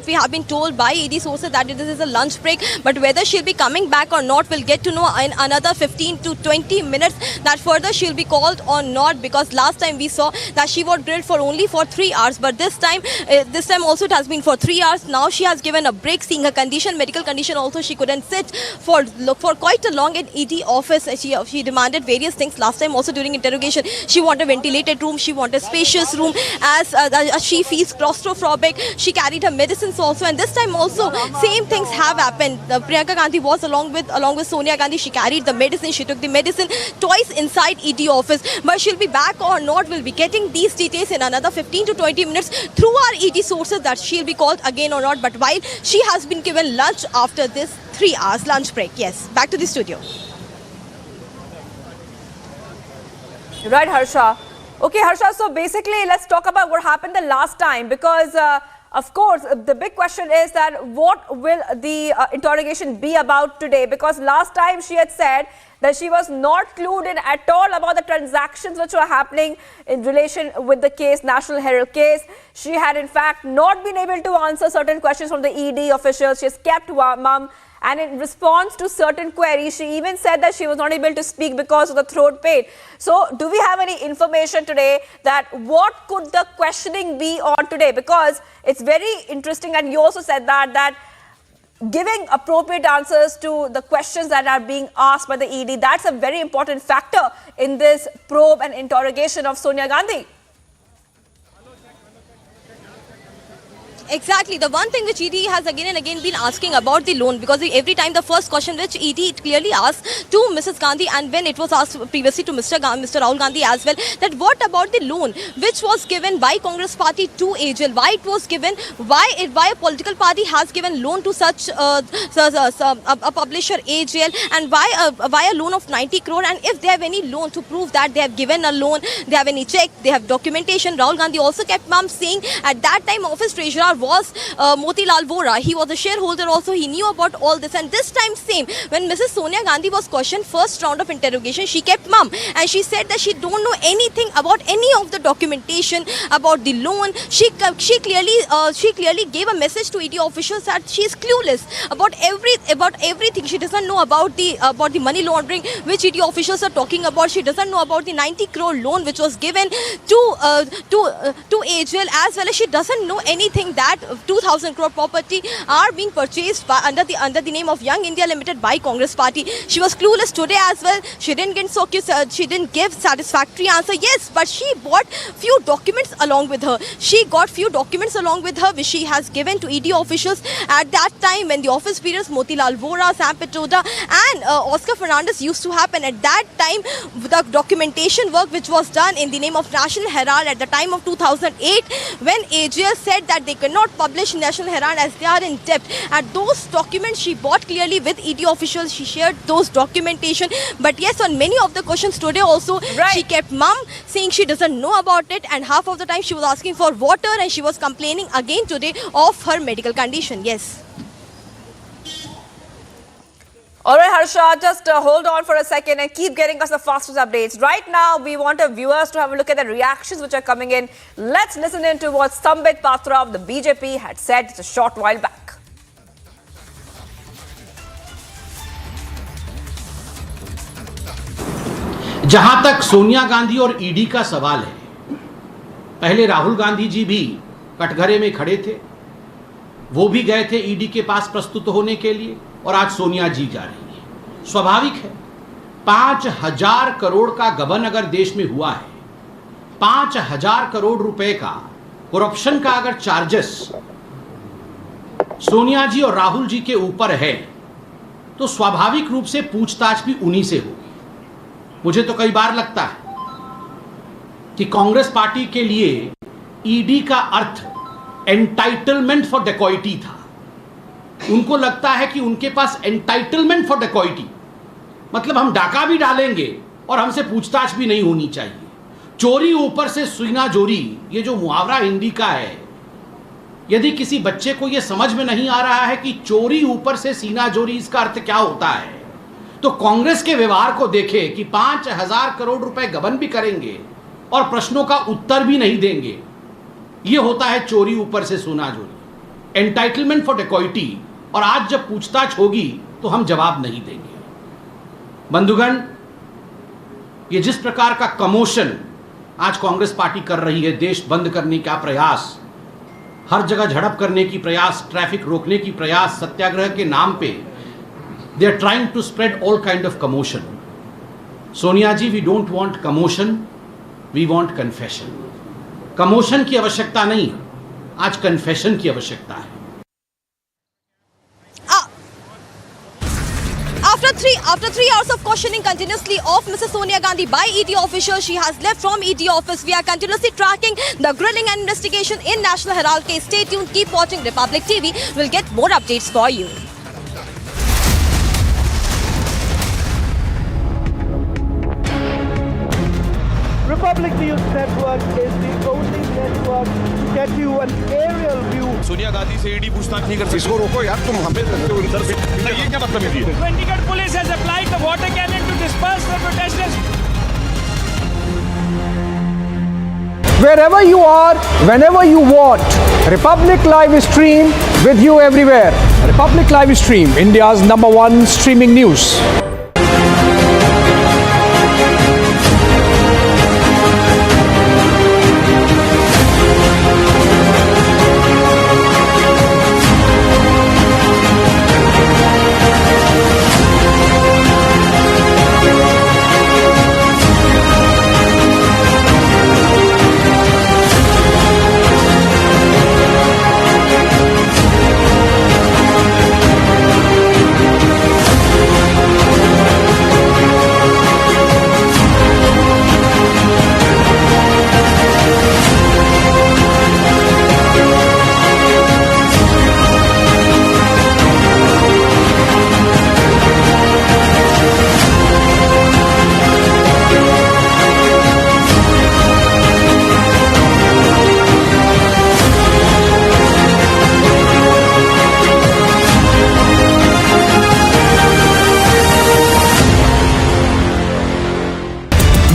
we have been told by ED sources that this is a lunch break, but whether she'll be coming back or not, we'll get to know in another 15 to 20 minutes that further she'll be called or not, because last time we saw that she was grilled for only 3 hours, but this time also it has been for 3 hours. Now she has given a break, seeing her condition, medical condition also. She couldn't sit for quite a long in ED office. She demanded various things last time also during interrogation. She wanted a ventilated room, she wanted a spacious room, as she feels claustrophobic. She carried her medicines also, and this time also same things have happened. Priyanka Gandhi was along with Sonia Gandhi. She carried the medicine, she took the medicine twice inside ED office, but she'll be back or not, we'll be getting these details in another 15 to 20 minutes through our ED sources, that she'll be called again or not. But while she has been given lunch after this 3 hours lunch break. Yes, back to the studio.
Right, Harsha. Okay, Harsha, so basically let's talk about what happened the last time, because of course the big question is that what will the interrogation be about today, because last time she had said that she was not clued in at all about the transactions which were happening in relation with the case, National Herald case. She had in fact not been able to answer certain questions from the ED officials. She has kept mum. And in response to certain queries, she even said that she was not able to speak because of the throat pain. So do we have any information today that what could the questioning be on today? Because it's very interesting, and you also said that giving appropriate answers to the questions that are being asked by the ED. That's a very important factor in this probe and interrogation of Sonia Gandhi.
Exactly. The one thing which ED has again and again been asking about the loan, because every time the first question which ED clearly asked to Mrs. Gandhi, and when it was asked previously to Mr. Rahul Gandhi as well, that what about the loan which was given by Congress party to AGL, why it was given, why a political party has given loan to such a publisher AGL, and why a loan of 90 crore, and if they have any loan to prove that they have given a loan, they have any check, they have documentation. Rahul Gandhi also kept mum saying at that time office treasurer was Motilal Vora. He was a shareholder also. He knew about all this. And this time same, when Mrs. Sonia Gandhi was questioned first round of interrogation, she kept mum and she said that she don't know anything about any of the documentation about the loan. She clearly gave a message to ED officials that she is clueless about everything. She doesn't know about the money laundering which ED officials are talking about. She doesn't know about the 90 crore loan which was given to AGL, as well as she doesn't know anything that 2,000 crore property are being purchased by, under the name of Young India Limited by Congress party. She was clueless today as well. She didn't give satisfactory answer. Yes, but she bought few documents along with her. She got few documents along with her which she has given to ED officials at that time when the office periods Motilal Vora, Sam Petoda and Oscar Fernandez used to happen. At that time, the documentation work which was done in the name of National Herald at the time of 2008, when AGL said that they cannot publish National Herald as they are in debt. At those documents she bought clearly with ED officials. She shared those documentation. But yes, on many of the questions today also, she kept mum saying she doesn't know about it, and half of the time she was asking for water and she was complaining again today of her medical condition. Yes.
All right, Harsha, just hold on for a second and keep getting us the fastest updates. Right now, we want our viewers to have a look at the reactions which are coming in. Let's listen in to what Sambit Patra of the BJP had said just a short while back.
जहां तक सोनिया गांधी और ED का सवाल है, पहले राहुल गांधी जी भी कटघरे में खड़े थे, वो भी गए थे ईडी के पास प्रस्तुत होने के लिए, और आज सोनिया जी जा रही है। स्वाभाविक है, 5,000 करोड़ का गबन अगर देश में हुआ है, 5,000 करोड़ रुपए का करप्शन का अगर चार्जेस सोनिया जी और राहुल जी के ऊपर है, तो स्वाभाविक रूप से पूछताछ भी उन्हीं से होगी। मुझे तो कई बार लगता है कि कांग्रेस पार्टी के लिए ईडी का अर्थ एंटाइटलमेंट फॉर डेकॉइटी था। उनको लगता है कि उनके पास एंटाइटलमेंट फॉर डेकॉइटी मतलब हम डाका भी डालेंगे और हमसे पूछताछ भी नहीं होनी चाहिए। चोरी ऊपर से सीना जोरी, ये जो मुहावरा हिंदी का है, यदि किसी बच्चे को यह समझ में नहीं आ रहा है कि चोरी ऊपर से सीना जोरी इसका अर्थ क्या होता है, तो कांग्रेस के व्यवहार को देखे कि 5,000 करोड़ रुपए गबन भी करेंगे और प्रश्नों का उत्तर भी नहीं देंगे। यह होता है चोरी ऊपर से सोना जोरी, एंटाइटलमेंट फॉर डेकॉइटी। और आज जब पूछताछ होगी तो हम जवाब नहीं देंगे। बंधुगण, ये जिस प्रकार का कमोशन आज कांग्रेस पार्टी कर रही है, देश बंद करने का प्रयास, हर जगह झड़प करने की प्रयास, ट्रैफिक रोकने की प्रयास, सत्याग्रह के नाम पे they are trying to spread all kind of commotion. Sonia ji, we don't want commotion, we want confession. Commotion की आवश्यकता नहीं, आज कन्फेशन की आवश्यकता है।
After three hours of questioning continuously of Mrs. Sonia Gandhi by ED officials, she has left from ED office. We are continuously tracking the grilling and investigation in National Herald case. Stay tuned, keep watching Republic TV. We'll get more updates for you.
Republic News Network is the only network to get you an aerial view.
Sonia Gandhi से ED पूछताछ नहीं कर सकती। इसको रोको यार, तुम हमें रखते हो इधर से। ये क्या मतलब है?
Chandigarh police has applied the water cannon to disperse the protesters.
Wherever you are, whenever you want, Republic Live Stream with you everywhere. Republic Live Stream, India's #1 streaming news.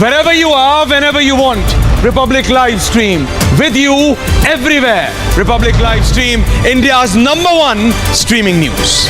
Wherever you are, whenever you want. Republic Live Stream. With you everywhere. Republic Live Stream, India's #1 streaming news.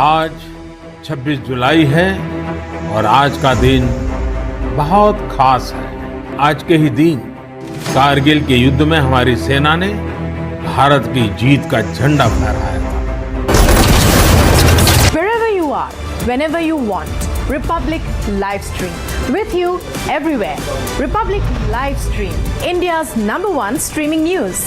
आज 26 जुलाई है और आज का दिन बहुत खास है। आज के ही दिन कारगिल के युद्ध में हमारी सेना ने भारत की जीत का झंडा फहराया था।
Wherever you are, whenever you want, Republic Live Stream. With you everywhere. Republic Live Stream, India's #1 streaming news.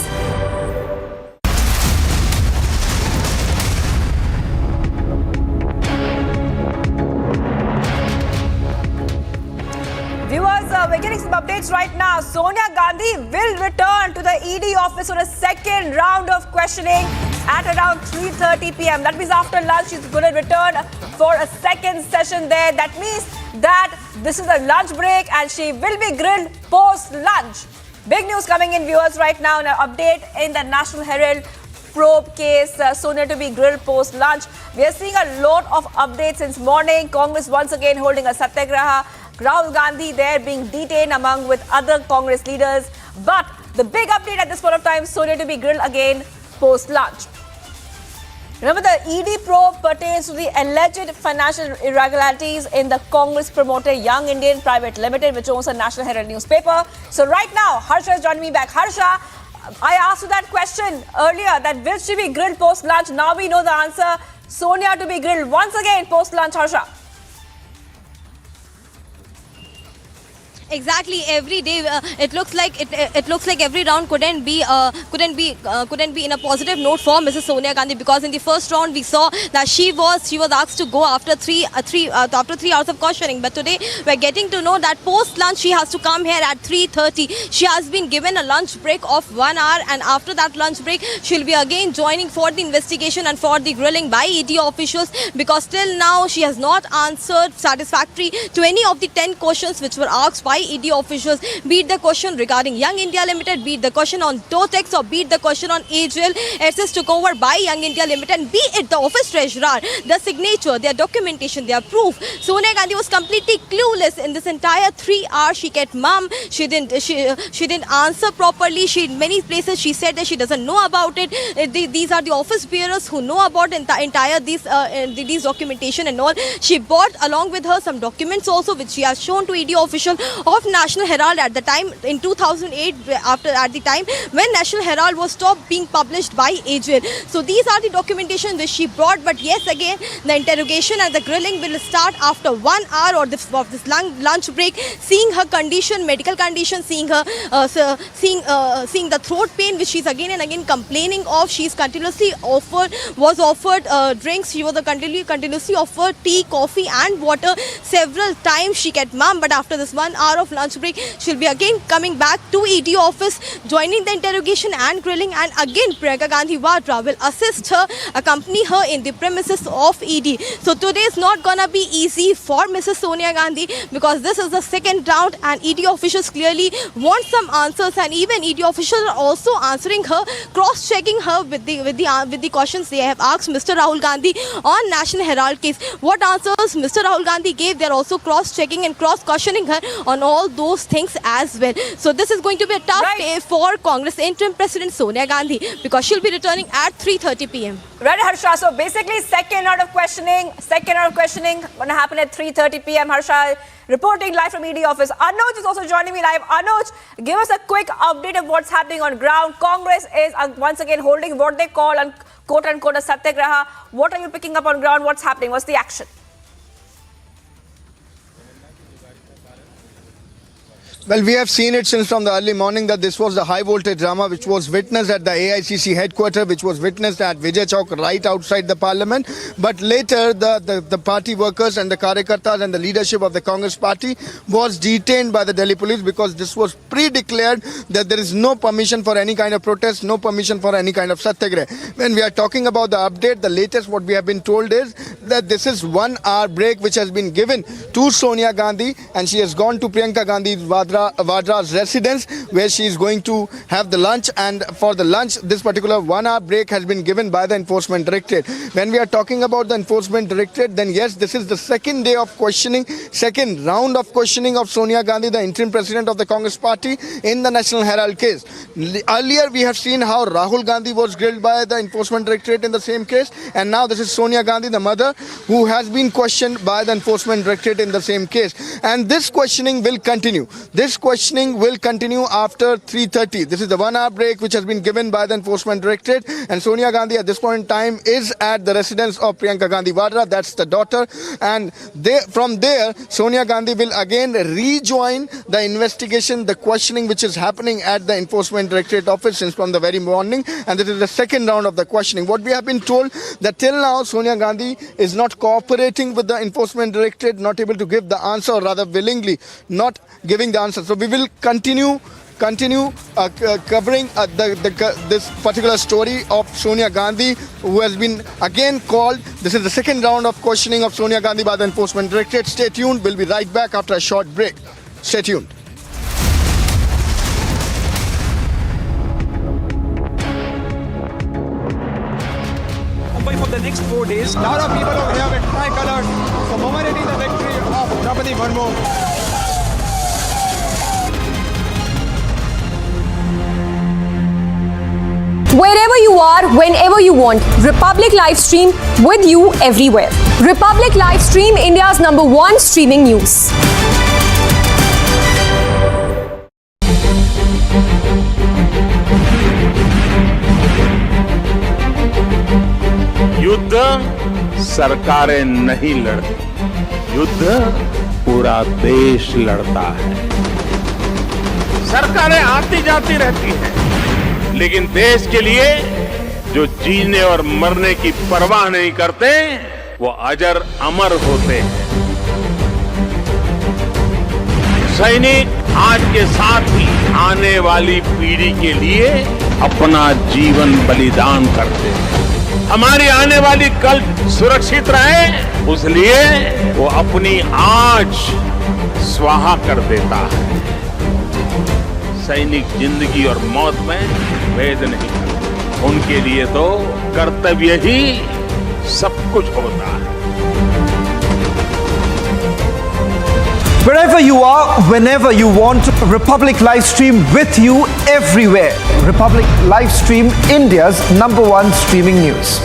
Viewers, we're getting some updates right now. Sonia Gandhi will return to the ED office for a second round of questioning at around 3:30 p.m. That means after lunch, she's going to return for a second session there. That means that this is a lunch break and she will be grilled post-lunch. Big news coming in, viewers, right now. An update in the National Herald probe case, Sonia to be grilled post-lunch. We are seeing a lot of updates since morning. Congress once again holding a satyagraha. Rahul Gandhi there being detained along with other Congress leaders. But the big update at this point of time, Sonia to be grilled again post-lunch. Remember, the ED probe pertains to the alleged financial irregularities in the Congress-promoted Young Indian Private Limited, which owns a National Herald newspaper. So right now, Harsha is joining me back. Harsha, I asked you that question earlier, that will she be grilled post-lunch? Now we know the answer. Sonia to be grilled once again post-lunch, Harsha.
Exactly, every day it looks like every round couldn't be in a positive note for Mrs. Sonia Gandhi, because in the first round we saw that she was asked to go after three hours of questioning. But today we're getting to know that post lunch she has to come here at 3:30. She has been given a lunch break of 1 hour, and after that lunch break she'll be again joining for the investigation and for the grilling by ED officials, because till now she has not answered satisfactory to any of the 10 questions which were asked by ED officials, be it the question regarding Young India Limited, be it the question on Totex, or be it the question on AGL assets took over by Young India Limited, and be it the office treasurer, the signature, their documentation, their proof. Sonia Gandhi was completely clueless in this entire 3 hours. She kept mum. She didn't answer properly. Many places she said that she doesn't know about it. These are the office bearers who know about the entire these documentation and all. She brought along with her some documents also, which she has shown to ED official of National Herald at the time in 2008, at the time when National Herald was stopped being published by AGL. So these are the documentation which she brought. But yes, again, the interrogation and the grilling will start after 1 hour of this lunch break. Seeing her condition, medical condition, seeing her seeing the throat pain which she's again and again complaining of. She's continuously offered drinks. She was continuously offered tea, coffee and water several times. She kept mum, but after this 1 hour of lunch break, she'll be again coming back to ED office, joining the interrogation and grilling, and again Priyanka Gandhi Vadra will assist her, accompany her in the premises of ED. So today is not gonna be easy for Mrs. Sonia Gandhi, because this is the second round and ED officials clearly want some answers, and even ED officials are also answering her, cross-checking her with the questions they have asked Mr. Rahul Gandhi on National Herald case. What answers Mr. Rahul Gandhi gave, they're also cross-checking and cross-questioning her on all those things as well. So this is going to be a tough day for Congress interim president Sonia Gandhi, because she'll be returning at 3:30 p.m.
Right, Harsha. So basically, second round of questioning going to happen at 3:30 p.m. Harsha, reporting live from ED office. Anuj is also joining me live. Anuj, give us a quick update of what's happening on ground. Congress is once again holding what they call quote unquote a satyagraha. What are you picking up on ground? What's happening? What's the action?
Well, we have seen it since from the early morning that this was the high voltage drama which was witnessed at the AICC headquarters, which was witnessed at Vijay Chowk right outside the parliament. But later the party workers and the Karyakartas and the leadership of the Congress party was detained by the Delhi police, because this was pre-declared that there is no permission for any kind of protest, no permission for any kind of satyagraha. When we are talking about the update, the latest what we have been told is that this is 1 hour break which has been given to Sonia Gandhi, and she has gone to Priyanka Gandhi's Vadra's residence, where she is going to have the lunch, and for the lunch this particular 1 hour break has been given by the Enforcement Directorate. When we are talking about the Enforcement Directorate, then yes, this is the second day of questioning, second round of questioning of Sonia Gandhi, the interim president of the Congress party, in the National Herald case. Earlier we have seen how Rahul Gandhi was grilled by the Enforcement Directorate in the same case, and now this is Sonia Gandhi, the mother, who has been questioned by the Enforcement Directorate in the same case. And this questioning will continue. This questioning will continue after 3:30. This is the 1 hour break which has been given by the Enforcement Directorate, and Sonia Gandhi at this point in time is at the residence of Priyanka Gandhi Vadra, that's the daughter, and from there Sonia Gandhi will again rejoin the investigation, the questioning which is happening at the Enforcement Directorate office since from the very morning, and this is the second round of the questioning. What we have been told that till now Sonia Gandhi is not cooperating with the Enforcement Directorate, not able to give the answer, or rather willingly not giving the answer. So we will continue covering this particular story of Sonia Gandhi, who has been again called. This is the second round of questioning of Sonia Gandhi by the Enforcement Directorate. Stay tuned. We'll be right back after a short break. Stay tuned.
Mumbai for the next 4 days. A lot of people over here with tricolors, commemorating the victory of Draupadi Murmu.
Wherever you are, whenever you want, Republic live stream with you everywhere. Republic live stream, India's #1 streaming news.
युद्ध सरकारें नहीं लड़ती, युद्ध पूरा देश लड़ता है। सरकारें आती जाती रहती हैं, लेकिन देश के लिए जो जीने और मरने की परवाह नहीं करते, वो अजर अमर होते हैं। सैनिक आज के साथ ही आने वाली पीढ़ी के लिए अपना जीवन बलिदान करते हैं। हमारी आने वाली कल सुरक्षित रहे, उसलिए वो अपनी आज स्वाहा कर देता है। सैनिक जिंदगी और मौत में भेद नहीं करते, उनके लिए तो कर्तव्य ही सब कुछ होता है।
Wherever you are, whenever you want, Republic live stream with you everywhere. Republic live stream, India's #1 streaming news.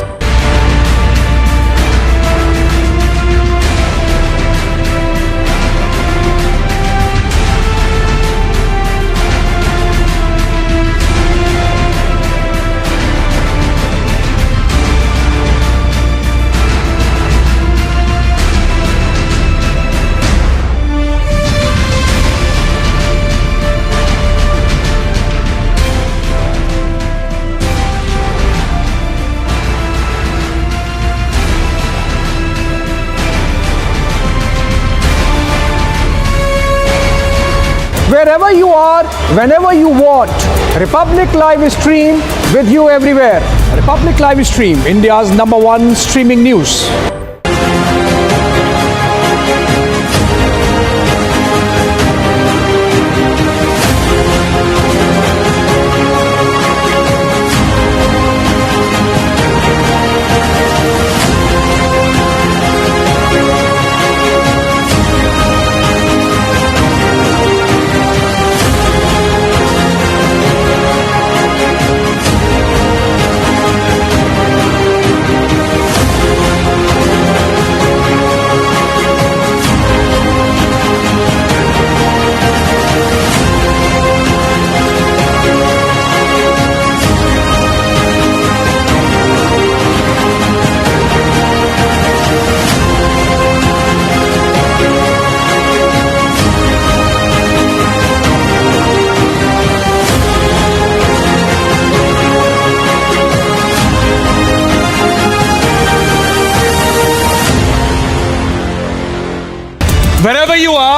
Wherever you are, whenever you want, Republic live stream with you everywhere.
Republic live stream, India's #1 streaming news.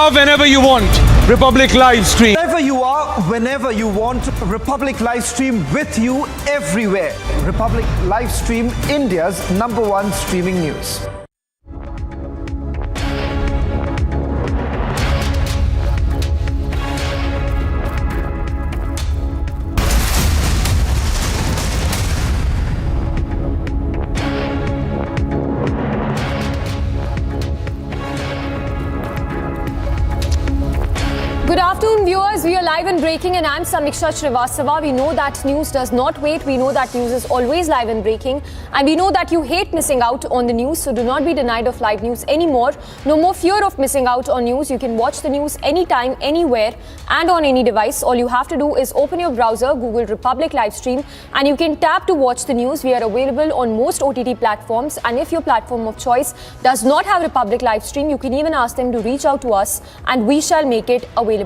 are, whenever you want, Republic live stream.
Wherever you are, whenever you want, Republic live stream with you everywhere. Republic live stream, India's #1 streaming news.
Good afternoon, viewers. We are live and breaking, and I'm Samiksha Srivastava. We know that news does not wait. We know that news is always live and breaking. And we know that you hate missing out on the news, so do not be denied of live news anymore. No more fear of missing out on news. You can watch the news anytime, anywhere, and on any device. All you have to do is open your browser, Google Republic Livestream, and you can tap to watch the news. We are available on most OTT platforms, and if your platform of choice does not have Republic Livestream, you can even ask them to reach out to us, and we shall make it available.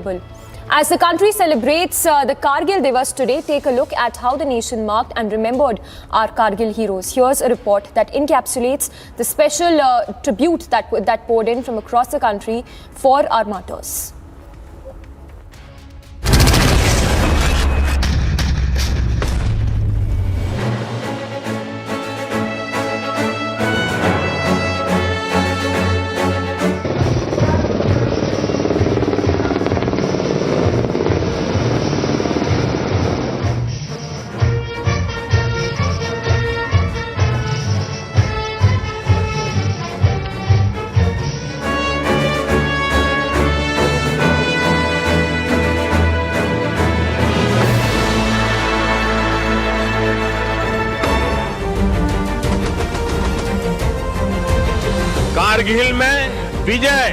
As the country celebrates the Kargil Diwas today, take a look at how the nation marked and remembered our Kargil heroes. Here's a report that encapsulates the special tribute that poured in from across the country for our martyrs.
Kargil में विजय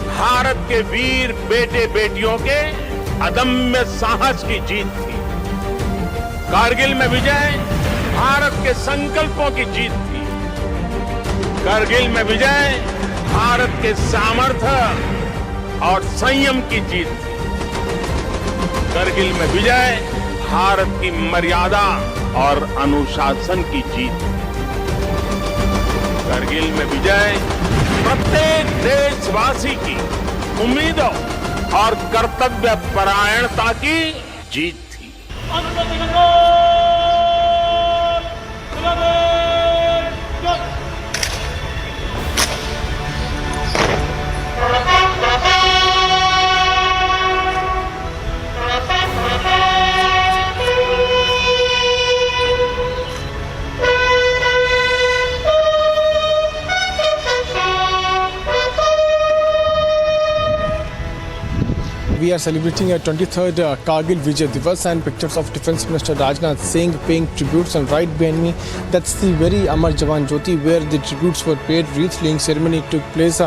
भारत के वीर बेटे बेटियों के अदम्य साहस की जीत थी। कारगिल में विजय भारत के संकल्पों की जीत थी। कारगिल में विजय भारत के सामर्थ्य और संयम की जीत थी। कारगिल में विजय भारत की मर्यादा और अनुशासन की जीत थी। कारगिल में विजय प्रत्येक देशवासी की उम्मीदों और कर्तव्य परायणता की जीत थी।
We are celebrating a 23rd Kargil Vijay Diwas, and pictures of Defence Minister Rajnath Singh paying tributes. And right behind me, that's the very Amar Jawan Jyoti where the tributes were paid. Wreath laying ceremony took place.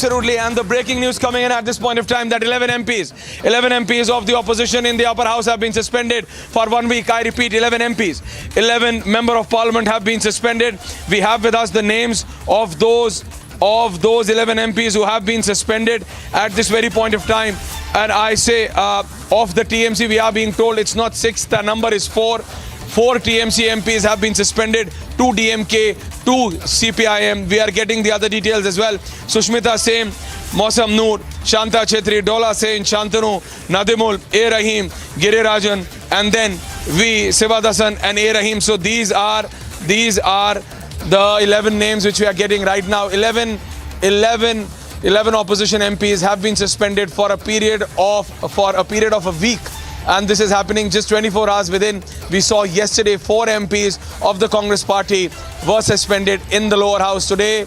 absolutely. And the breaking news coming in at this point of time that 11 MPs of the opposition in the upper house have been suspended for 1 week. I repeat, 11 MPs, 11 member of parliament have been suspended. We have with us the names of those 11 MPs who have been suspended at this very point of time. And I say of the TMC, we are being told it's not 6, the number is 4. 4 TMC MPs have been suspended, 2 DMK, 2 CPIM. We are getting the other details as well. Sushmita Sen, Mausam Noor, Shanta Chetri, Dola Sen, Shantanu, Nadimul, A. Rahim, Girirajan, and then V. Sivadasan and A. Rahim. So these are the 11 names which we are getting right now. 11 opposition MPs have been suspended for a period of a week. And this is happening just 24 hours within. We saw yesterday 4 MPs of the Congress party were suspended in the lower house. Today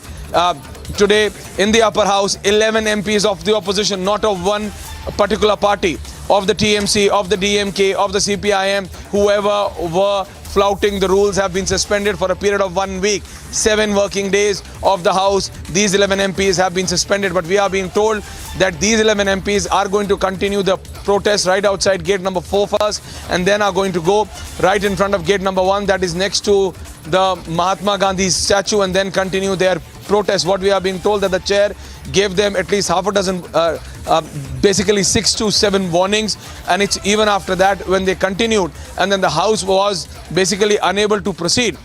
in the upper house, 11 MPs of the opposition, not of one particular party, of the TMC, of the DMK, of the CPIM, whoever were flouting the rules have been suspended for a period of 1 week. 7 working days of the house. These 11 MPs have been suspended, but we are being told that these 11 MPs are going to continue the protest right outside gate number 4 first, and then are going to go right in front of gate number 1, that is next to the Mahatma Gandhi statue, and then continue their protest. What we are being told that the chair gave them at least half a dozen, basically 6 to 7 warnings, and it's even after that when they continued, and then the house was basically unable to proceed.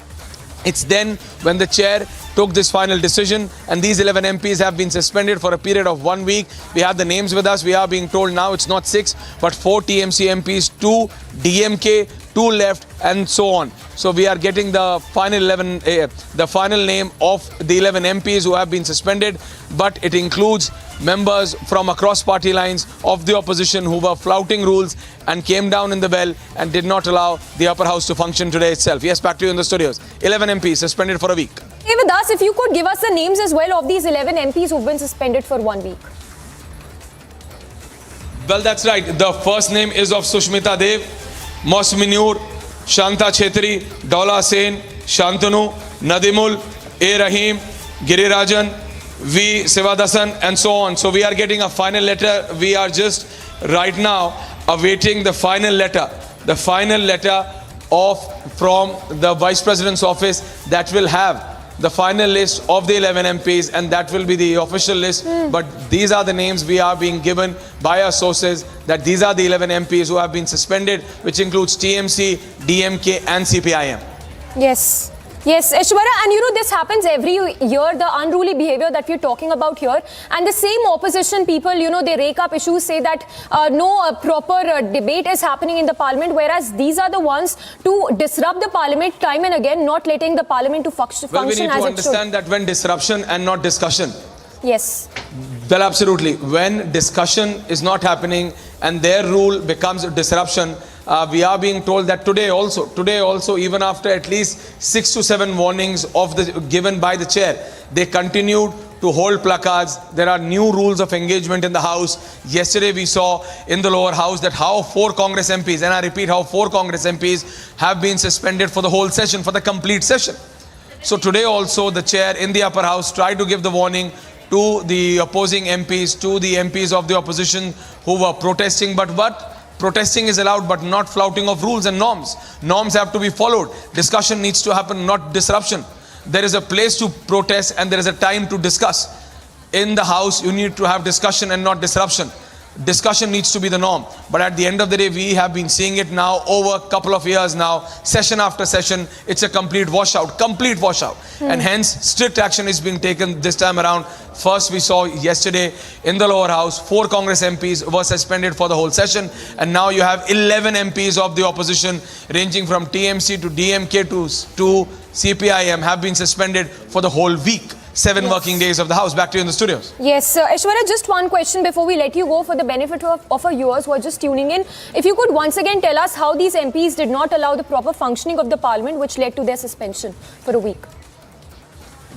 It's then when the chair took this final decision, and these 11 MPs have been suspended for a period of 1 week. We have the names with us. We are being told now it's not 6 but 4 TMC MPs, 2 DMK, 2 left, and so on. So we are getting the final name of the 11 MPs who have been suspended, but it includes members from across party lines of the opposition who were flouting rules and came down in the well and did not allow the upper house to function today itself. Yes, back to you in the studios. 11 MPs suspended for a week.
Stay with us. If you could give us the names as well of these 11 MPs who've been suspended for 1 week.
Well, that's right. The first name is of Sushmita Dev, Mausam, Shanta Chetri, Dola Sen, Shantanu, Nadimul, A. Rahim, Girirajan, V. Sivadasan, and so on. So we are getting a final letter. We are just right now awaiting the final letter. The final letter from the Vice President's office that will have the final list of the 11 MPs, and that will be the official list. But these are the names we are being given by our sources, that these are the 11 MPs who have been suspended, which includes TMC, DMK and CPIM.
Yes. Yes, Aishwarya, and this happens every year, the unruly behavior that we're talking about here. And the same opposition people, they rake up issues, say that no proper debate is happening in the parliament, whereas these are the ones to disrupt the parliament time and again, not letting the parliament to function as it should.
Well, we need to understand that when disruption and not discussion.
Yes.
Well, absolutely. When discussion is not happening and their rule becomes a disruption, we are being told that today also, even after at least 6 to 7 warnings given by the chair, they continued to hold placards. There are new rules of engagement in the house. Yesterday we saw in the lower house that how 4 Congress MPs, and I repeat, how 4 Congress MPs have been suspended for the whole session, for the complete session. So today also the chair in the upper house tried to give the warning to the opposing MPs, to the MPs of the opposition who were protesting, but protesting is allowed, but not flouting of rules and norms. Norms have to be followed. Discussion needs to happen, not disruption. There is a place to protest and there is a time to discuss. In the house, you need to have discussion and not disruption. Discussion needs to be the norm. But at the end of the day, we have been seeing it now over a couple of years now, session after session. It's a complete washout. And hence, strict action is being taken this time around. First, we saw yesterday in the lower house, 4 Congress MPs were suspended for the whole session. And now you have 11 MPs of the opposition, ranging from TMC to DMK to CPIM, have been suspended for the whole week. 7 working days of the house. Back to you in the studios.
Yes, Aishwarya, just one question before we let you go for the benefit of our viewers who are just tuning in. If you could once again tell us how these MPs did not allow the proper functioning of the parliament, which led to their suspension for a week.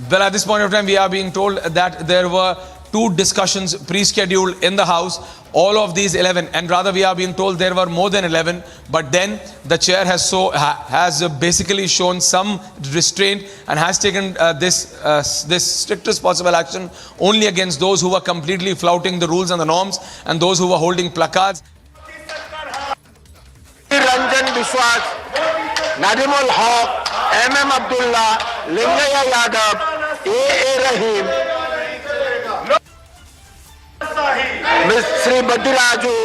Well, at this point of time, we are being told that there were 2 discussions pre-scheduled in the House. All of these 11, and rather we are being told there were more than 11, but then the chair has basically shown some restraint and has taken this strictest possible action only against those who were completely flouting the rules and the norms and those who were holding placards.
Ranjan Biswas, Nadimul Haq, MM Abdullah, Lingaya Yadav, A. Rahim, Miss Sri Badiraju,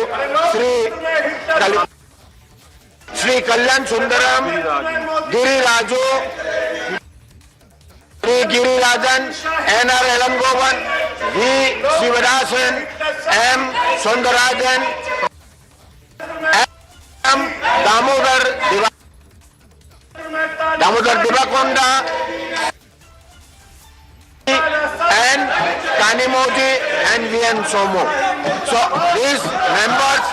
Sri Kalyan Sundaram, Giri Raju, Sri Giri Rajan, N.R. Elangovan, V. Sivadasan, M. Sundarajan, M. Damodar Divakonda, and Kanimoji and V.N. Somo. So these members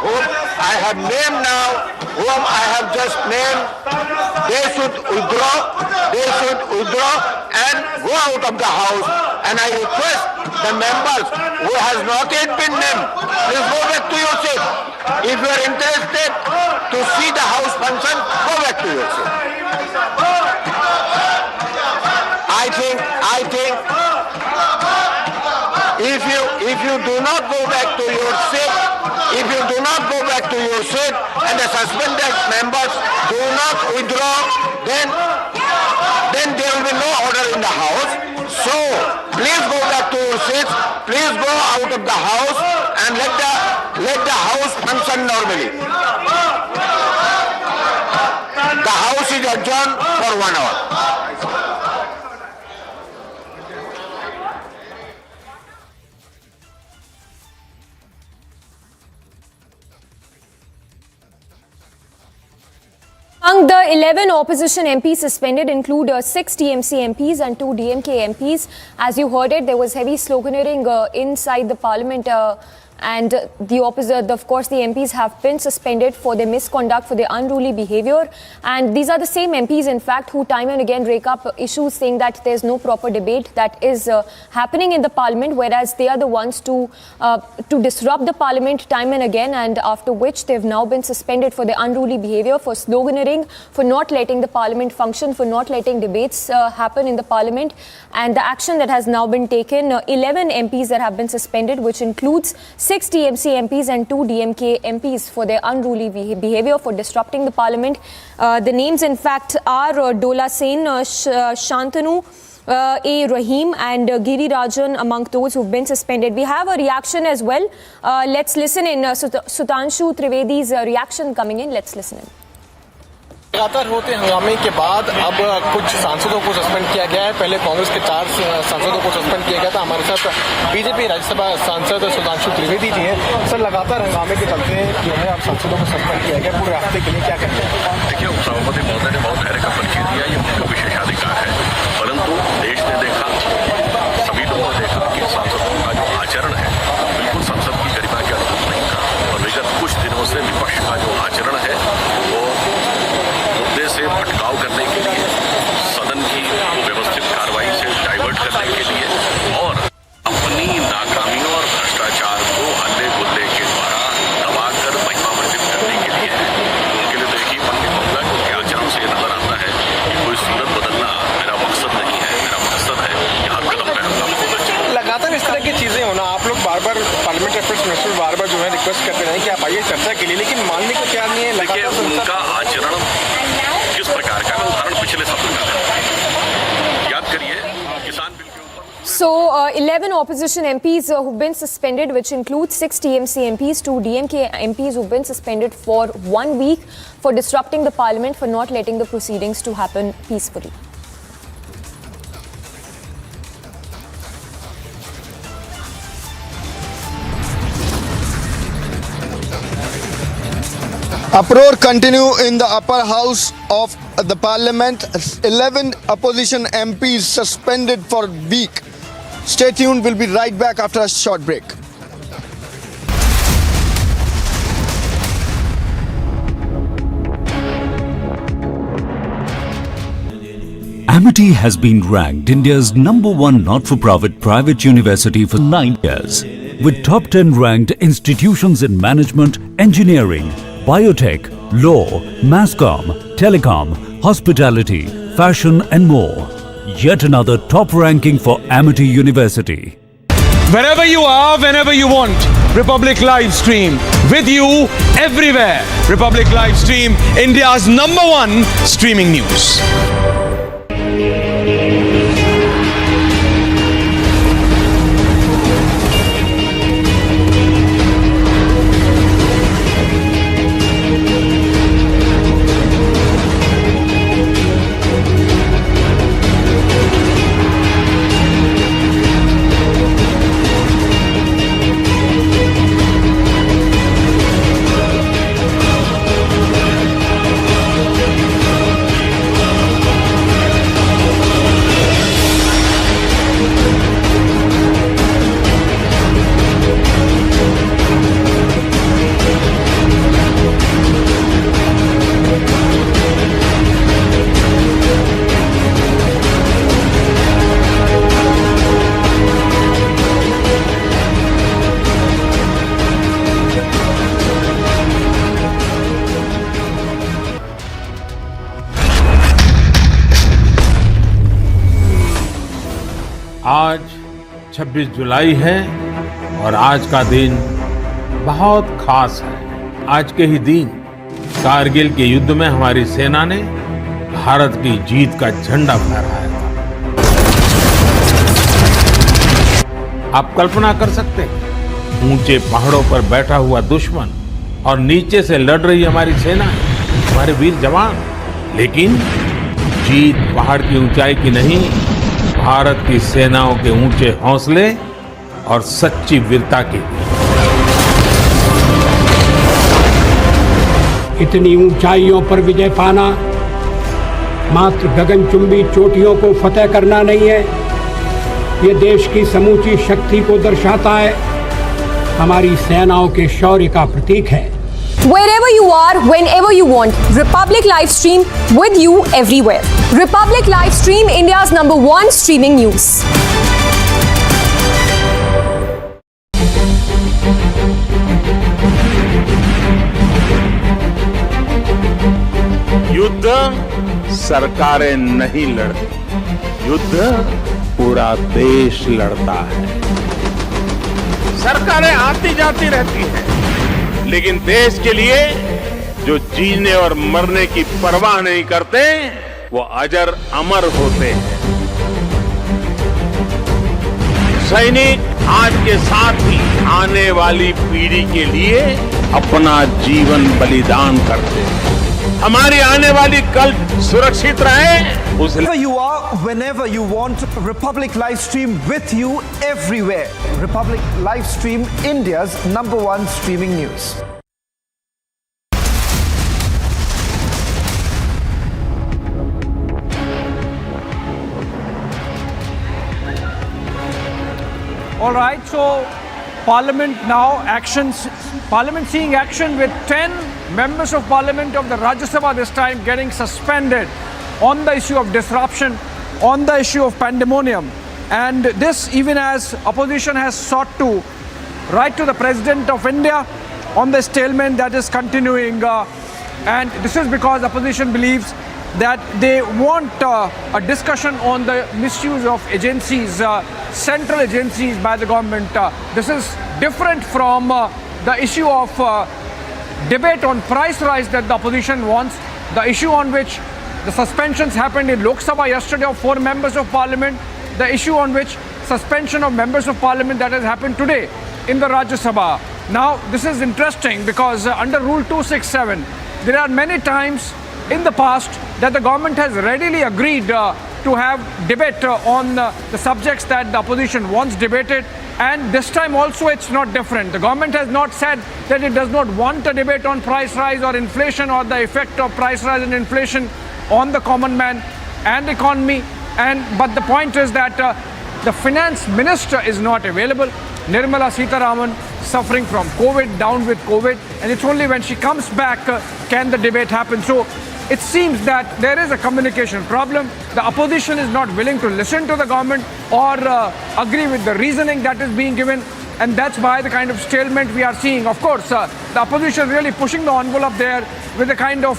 whom I have named now, whom I have just named, they should withdraw and go out of the House. And I request the members who has not yet been named, please go back to your seat. If you are interested to see the House function, go back to your seat. I think if you do not go back to your seat, and the suspended members do not withdraw, then there will be no order in the House. So please go back to your seats, please go out of the House and let the House function normally. The House is adjourned for 1 hour.
Among the 11 opposition MPs suspended include 6 TMC MPs and 2 DMK MPs. As you heard it, there was heavy sloganeering inside the parliament. And the opposite, of course, the MPs have been suspended for their misconduct, for their unruly behavior. And these are the same MPs, in fact, who time and again rake up issues saying that there's no proper debate that is happening in the parliament, whereas they are the ones to disrupt the parliament time and again, and after which they've now been suspended for their unruly behavior, for sloganeering, for not letting the parliament function, for not letting debates happen in the parliament. And the action that has now been taken, 11 MPs that have been suspended, which includes 6 TMC MPs and 2 DMK MPs for their unruly behavior, for disrupting the parliament. The names, in fact, are Dola Sen, Shantanu, A. Rahim and Giri Rajan among those who've been suspended. We have a reaction as well. Let's listen in. Sutanshu Trivedi's reaction coming in. Let's listen in.
लगातार होते हंगामे के बाद अब कुछ सांसदों को suspend किया गया है। पहले कांग्रेस के 4 सांसदों को सस्पेंड किया गया था। हमारे साथ बीजेपी राज्यसभा सांसद सुधांशु त्रिवेदी जी हैं। सर, लगातार हंगामे के चलते जो है अब सांसदों को सस्पेंड किया गया, पूरे हफ्ते के लिए क्या कहते हैं?
देखिए, उपसभापति महोदय ने बहुत धैर्य का परिचय दिया, ये उनका विशेषाधिकार है, परंतु देश ने देखा, सभी लोगों ने देखा कि सांसदों का जो आचरण है बिल्कुल संसद की गरिमा के अनुरूप नहीं था और विगत कुछ दिनों से विपक्ष का जो आचरण है वो से भटकाव करने के लिए, सदन की व्यवस्थित कार्रवाई से डाइवर्ट करने के लिए और अपनी नाकामियों और भ्रष्टाचार को हल्ले गुल्ले के द्वारा दबाकर महिमामंडित करने के लिए उनके लिए देखिए पन्ने कहूँगा कि आचरण से नजर आता है कि कोई सूरत बदलना मेरा मकसद नहीं है। मेरा मकसद है कि हर कदम पे हंगामा होना चाहिए।
लगातार इस तरह की चीजें होना, आप लोग बार बार पार्लियामेंट्री अफेयर्स मिनिस्टर बार बार जो है रिक्वेस्ट करते रहे कि आप आइए चर्चा के लिए, लेकिन मानने को तैयार नहीं है।
देखिए, उनका आचरण किस प्रकार का, मैं उदाहरण पिछले सत्र का याद करिए, किसान बिल के ऊपर।
So, 11 opposition MPs who've been suspended, which includes 6 TMC MPs, 2 DMK MPs who've been suspended for 1 week for disrupting the parliament, for not letting the proceedings to happen peacefully.
Uproar continue in the upper house of the parliament. 11 opposition MPs suspended for a week. Stay tuned, we'll be right back after a short break.
Amity has been ranked India's #1 not-for-profit private university for 9 years, with top 10 ranked institutions in management, engineering, biotech, law, mass comm, telecom, hospitality, fashion and more. Yet another top ranking for Amity University.
Wherever you are, whenever you want, Republic Live Stream. With you, everywhere. Republic Live Stream, India's #1 streaming news.
आज 26 जुलाई है और आज का दिन बहुत खास है। आज के ही दिन कारगिल के युद्ध में हमारी सेना ने भारत की जीत का झंडा फहराया था। आप कल्पना कर सकते हैं, ऊंचे पहाड़ों पर बैठा हुआ दुश्मन और नीचे से लड़ रही हमारी सेना, हमारे वीर जवान। लेकिन जीत पहाड़ की ऊंचाई की नहीं, भारत की सेनाओं के ऊंचे हौसले और सच्ची वीरता की।
इतनी ऊंचाइयों पर विजय पाना मात्र गगनचुंबी चोटियों को फतेह करना नहीं है, ये देश की समूची शक्ति को दर्शाता है, हमारी सेनाओं के शौर्य का प्रतीक है।
Wherever you are, whenever you want, Republic Live Stream with you everywhere. Republic Live Stream, India's #1 streaming news.
युद्ध सरकारें नहीं लड़ती, युद्ध पूरा देश लड़ता है। सरकारें आती जाती रहती हैं, लेकिन देश के लिए जो जीने और मरने की परवाह नहीं करते, वो अजर अमर होते हैं। सैनिक आज के साथ ही आने वाली पीढ़ी के लिए अपना जीवन बलिदान करते हैं। हमारी आने वाली कल सुरक्षित रहे।
Wherever you are, whenever you want, Republic Live Stream with you everywhere. Republic Live Stream, India's #1 streaming news.
All right, so Parliament now Parliament seeing action with 10 members of Parliament of the Rajya Sabha this time getting suspended on the issue of disruption, on the issue of pandemonium. And this even as opposition has sought to write to the President of India on the stalemate that is continuing. And this is because opposition believes that they want a discussion on the misuse of agencies, central agencies by the government. This is different from the issue of debate on price rise that the opposition wants, the issue on which the suspensions happened in Lok Sabha yesterday of 4 members of Parliament, the issue on which suspension of members of Parliament that has happened today in the Rajya Sabha. Now, this is interesting because under Rule 267, there are many times in the past that the government has readily agreed to have debate on the subjects that the opposition wants debated, and this time also it's not different. The government has not said that it does not want a debate on price rise or inflation or the effect of price rise and inflation on the common man and economy, but the point is that the finance minister is not available. Nirmala Sitharaman suffering from COVID, down with COVID, and it's only when she comes back can the debate happen. So it seems that there is a communication problem. The opposition is not willing to listen to the government or agree with the reasoning that is being given. And that's why the kind of stalemate we are seeing. Of course, the opposition really pushing the envelope there with the kind of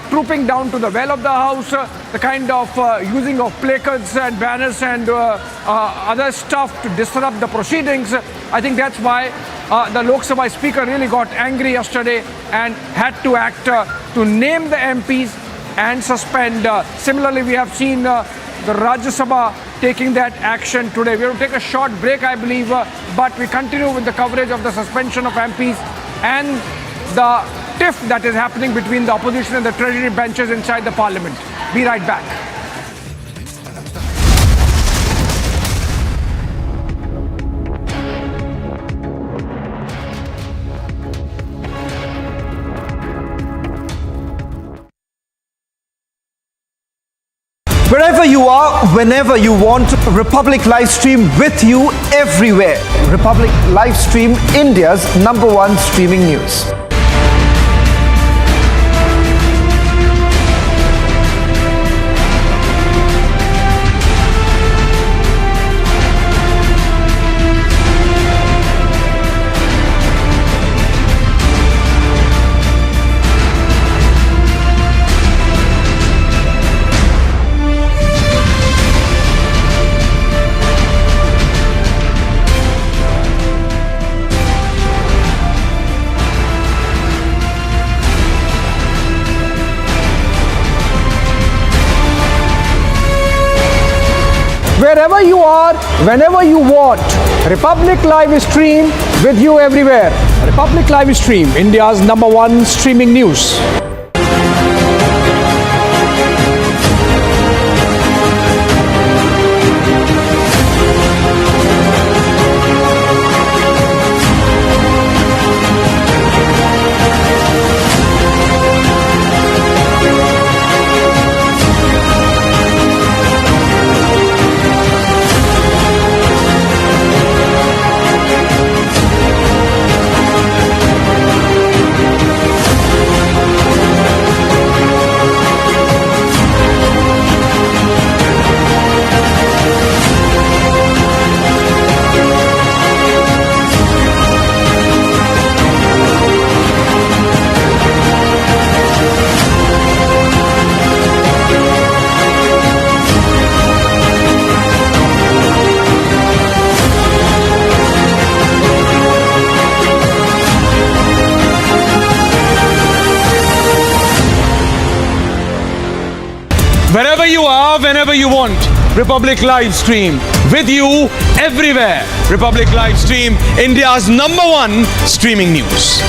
trooping down to the well of the house, the kind of using of placards and banners and other stuff to disrupt the proceedings. I think that's why the Lok Sabha Speaker really got angry yesterday and had to act to name the MPs and suspend. Similarly, we have seen the Rajya Sabha taking that action today. We will take a short break, I believe, but we continue with the coverage of the suspension of MPs and the tiff that is happening between the opposition and the treasury benches inside the parliament. Be right back.
Wherever you are, whenever you want, Republic live stream with you everywhere. Republic live stream, India's #1 streaming news.
Wherever you are, whenever you want, Republic Live Stream with you everywhere. Republic Live Stream, India's #1 streaming news.
Wherever you are, whenever you want, Republic Live Stream with you everywhere. Republic Live Stream, India's #1 streaming news.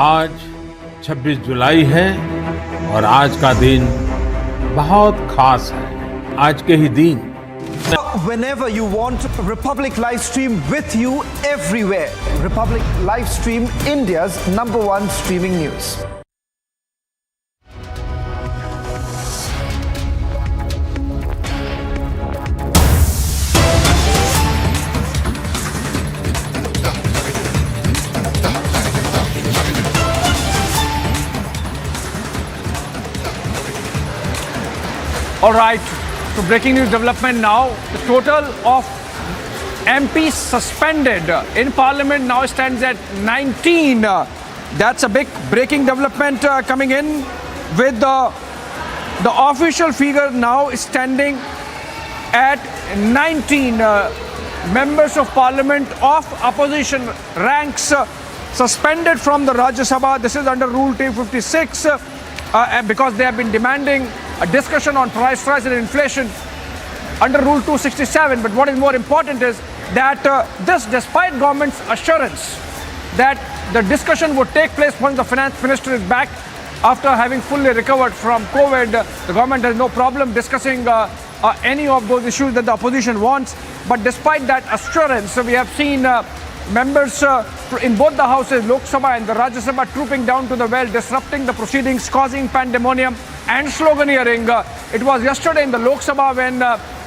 आज 26 जुलाई है और आज का दिन बहुत खास है। आज के ही दिन
Whenever you want, Republic live stream with you everywhere. Republic live stream, India's #1 streaming news.
All right, so breaking news development now. The total of MPs suspended in Parliament now stands at 19. That's a big breaking development coming in, with the official figure now standing at 19 members of parliament of opposition ranks suspended from the Rajya Sabha. This is under Rule 256 because they have been demanding a discussion on price rise and inflation under Rule 267. But what is more important is that this, despite government's assurance that the discussion would take place once the finance minister is back after having fully recovered from COVID, the government has no problem discussing any of those issues that the opposition wants. But despite that assurance, we have seen members in both the houses, Lok Sabha and the Rajya Sabha, trooping down to the well, disrupting the proceedings, causing pandemonium and sloganeering. It was yesterday in the Lok Sabha when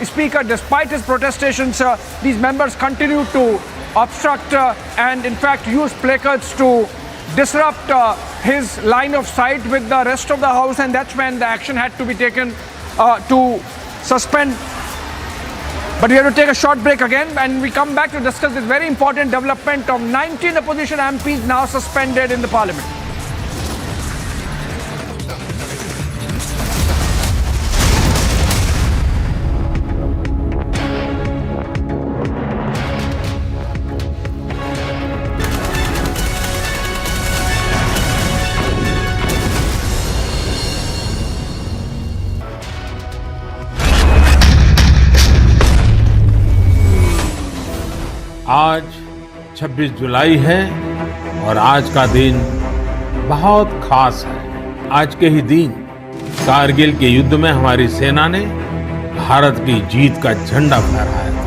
Speaker, despite his protestations, these members continued to obstruct and in fact use placards to disrupt his line of sight with the rest of the house, and that's when the action had to be taken to suspend. But we have to take a short break again, and we come back to discuss this very important development of 19 opposition MPs now suspended in the parliament.
आज 26 जुलाई है और आज का दिन बहुत खास है। आज के ही दिन कारगिल के युद्ध में हमारी सेना ने भारत की जीत का झंडा फहराया था।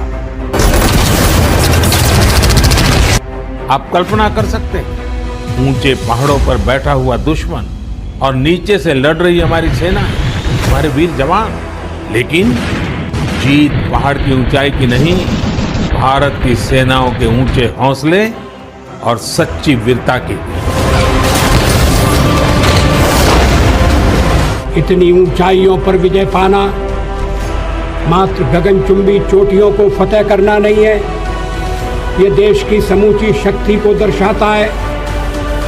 आप कल्पना कर सकते हैं, ऊंचे पहाड़ों पर बैठा हुआ दुश्मन और नीचे से लड़ रही हमारी सेना, हमारे वीर जवान। लेकिन जीत पहाड़ की ऊंचाई की नहीं, भारत की सेनाओं के ऊंचे हौसले और सच्ची वीरता की।
इतनी ऊंचाइयों पर विजय पाना मात्र गगनचुंबी चोटियों को फतेह करना नहीं है, ये देश की समूची शक्ति को दर्शाता है,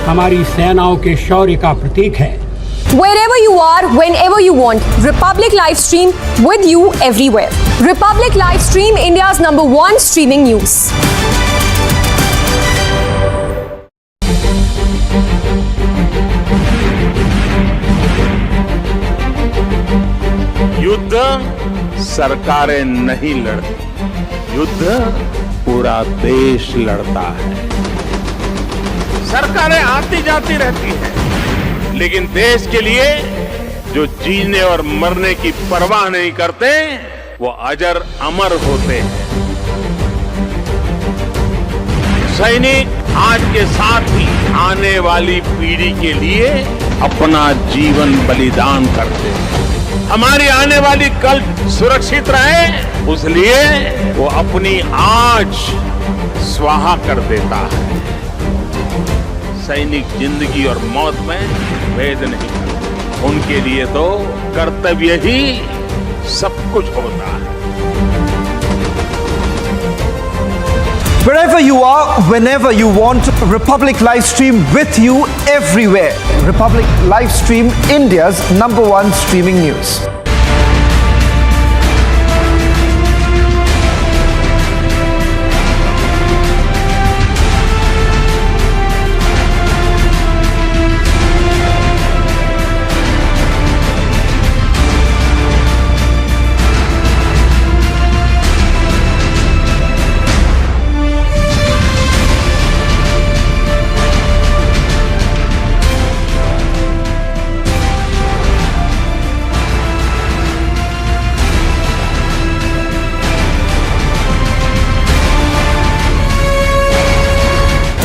हमारी सेनाओं के शौर्य का प्रतीक है।
Wherever you are, whenever you want, Republic live stream with you everywhere. Republic live stream, India's #1 streaming news.
युद्ध सरकारें नहीं लड़ती, युद्ध पूरा देश लड़ता है। सरकारें आती जाती रहती हैं, लेकिन देश के लिए जो जीने और मरने की परवाह नहीं करते, वो अजर अमर होते हैं। सैनिक आज के साथ ही आने वाली पीढ़ी के लिए अपना जीवन बलिदान करते हैं। हमारी आने वाली कल सुरक्षित रहे, उसलिए वो अपनी आज स्वाहा कर देता है। सैनिक जिंदगी और मौत में भेद नहीं करते, उनके लिए तो कर्तव्य ही सब कुछ होता है।
Wherever you are, whenever you want, Republic live stream with you everywhere. Republic live stream, India's #1 streaming news.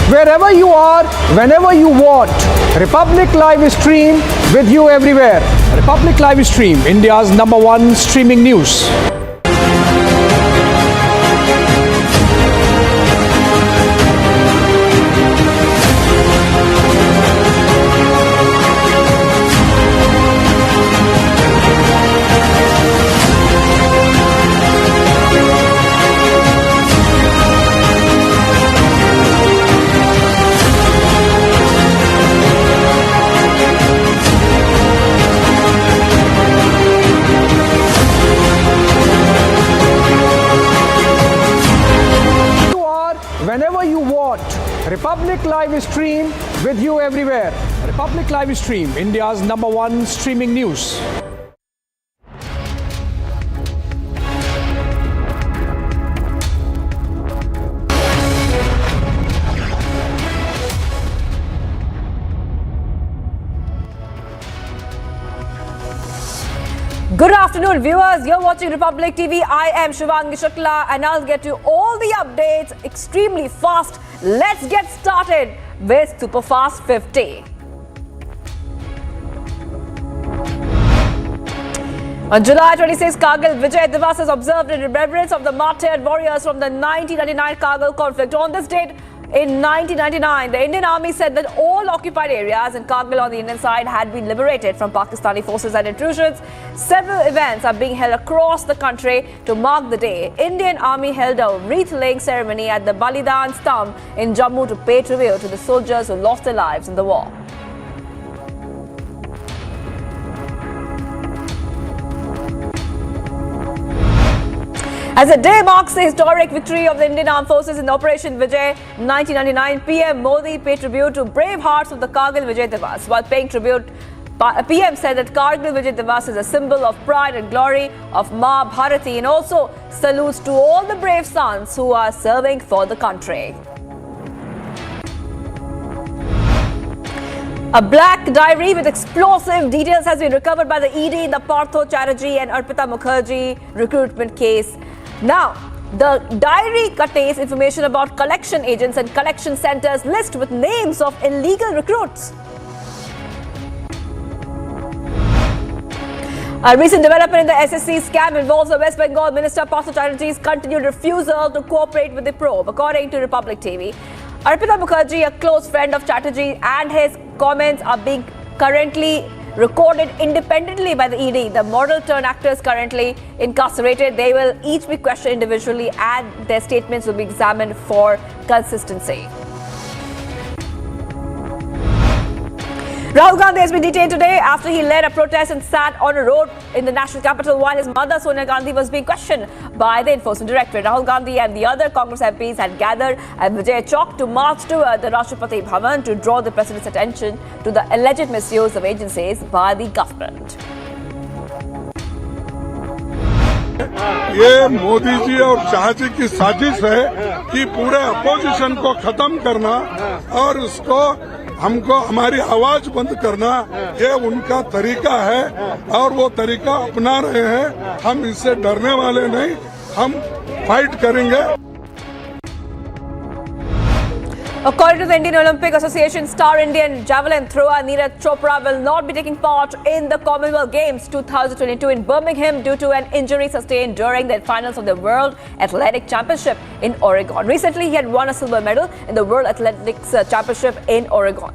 Wherever you are, whenever you want, Republic live stream with you everywhere.
Republic live stream, India's #1 streaming news. whenever you want. Republic Live Stream with you everywhere. Republic Live Stream, India's #1 streaming news.
Good afternoon, viewers. You're watching Republic TV. I am Shivangi Shukla and I'll get you all the updates extremely fast. Let's get started with Superfast 50. On July 26, Kargil Vijay Diwas is observed in remembrance of the martyred warriors from the 1999 Kargil conflict. On this date, in 1999, the Indian Army said that all occupied areas in Kargil on the Indian side had been liberated from Pakistani forces and intrusions. Several events are being held across the country to mark the day. Indian Army held a wreath-laying ceremony at the Balidan Stamp in Jammu to pay tribute to the soldiers who lost their lives in the war. As the day marks the historic victory of the Indian Armed Forces in Operation Vijay 1999, PM Modi paid tribute to brave hearts of the Kargil Vijay Diwas. While paying tribute, PM said that Kargil Vijay Diwas is a symbol of pride and glory of Ma Bharati and also salutes to all the brave sons who are serving for the country. A black diary with explosive details has been recovered by the ED in the Partho Chatterjee and Arpita Mukherjee recruitment case. Now, the diary contains information about collection agents and collection centers list with names of illegal recruits. A recent development in the SSC scam involves the West Bengal Minister Partho Chatterjee's continued refusal to cooperate with the probe, according to Republic TV. Arpita Mukherjee, a close friend of Chatterjee, and his comments are being currently recorded independently by the ED. The model-turned actors currently incarcerated, they will each be questioned individually and their statements will be examined for consistency. Rahul Gandhi has been detained today after he led a protest and sat on a road in the national capital while his mother Sonia Gandhi was being questioned by the Enforcement Directorate. Rahul Gandhi and the other Congress MPs had gathered at Vijay Chowk to march toward the Rashtrapati Bhavan to draw the President's attention to the alleged misuse of agencies by the government.
ये मोदी जी और शाह जी की साजिश है कि पूरे opposition को खत्म करना और उसको हमको हमारी आवाज बंद करना, ये उनका तरीका है और वो तरीका अपना रहे हैं। हम इससे डरने वाले नहीं, हम फाइट करेंगे।
According to the Indian Olympic Association, star Indian javelin thrower Neeraj Chopra will not be taking part in the Commonwealth Games 2022 in Birmingham due to an injury sustained during the finals of the World Athletic Championship in Oregon. Recently, he had won a silver medal in the World Athletics Championship in Oregon.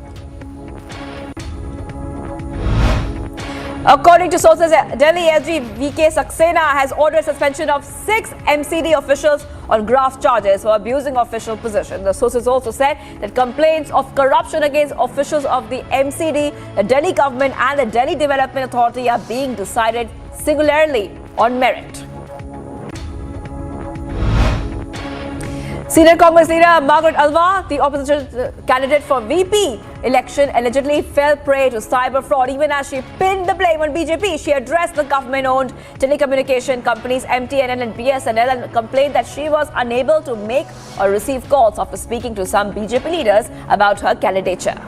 According to sources, Delhi SG VK Saxena has ordered suspension of 6 MCD officials on graft charges for abusing official position. The sources also said that complaints of corruption against officials of the MCD, the Delhi government and the Delhi Development Authority are being decided singularly on merit. Senior Congress leader Margaret Alva, the opposition candidate for VP election, allegedly fell prey to cyber fraud. Even as she pinned the blame on BJP, she addressed the government-owned telecommunication companies MTNL and BSNL and complained that she was unable to make or receive calls after speaking to some BJP leaders about her candidature.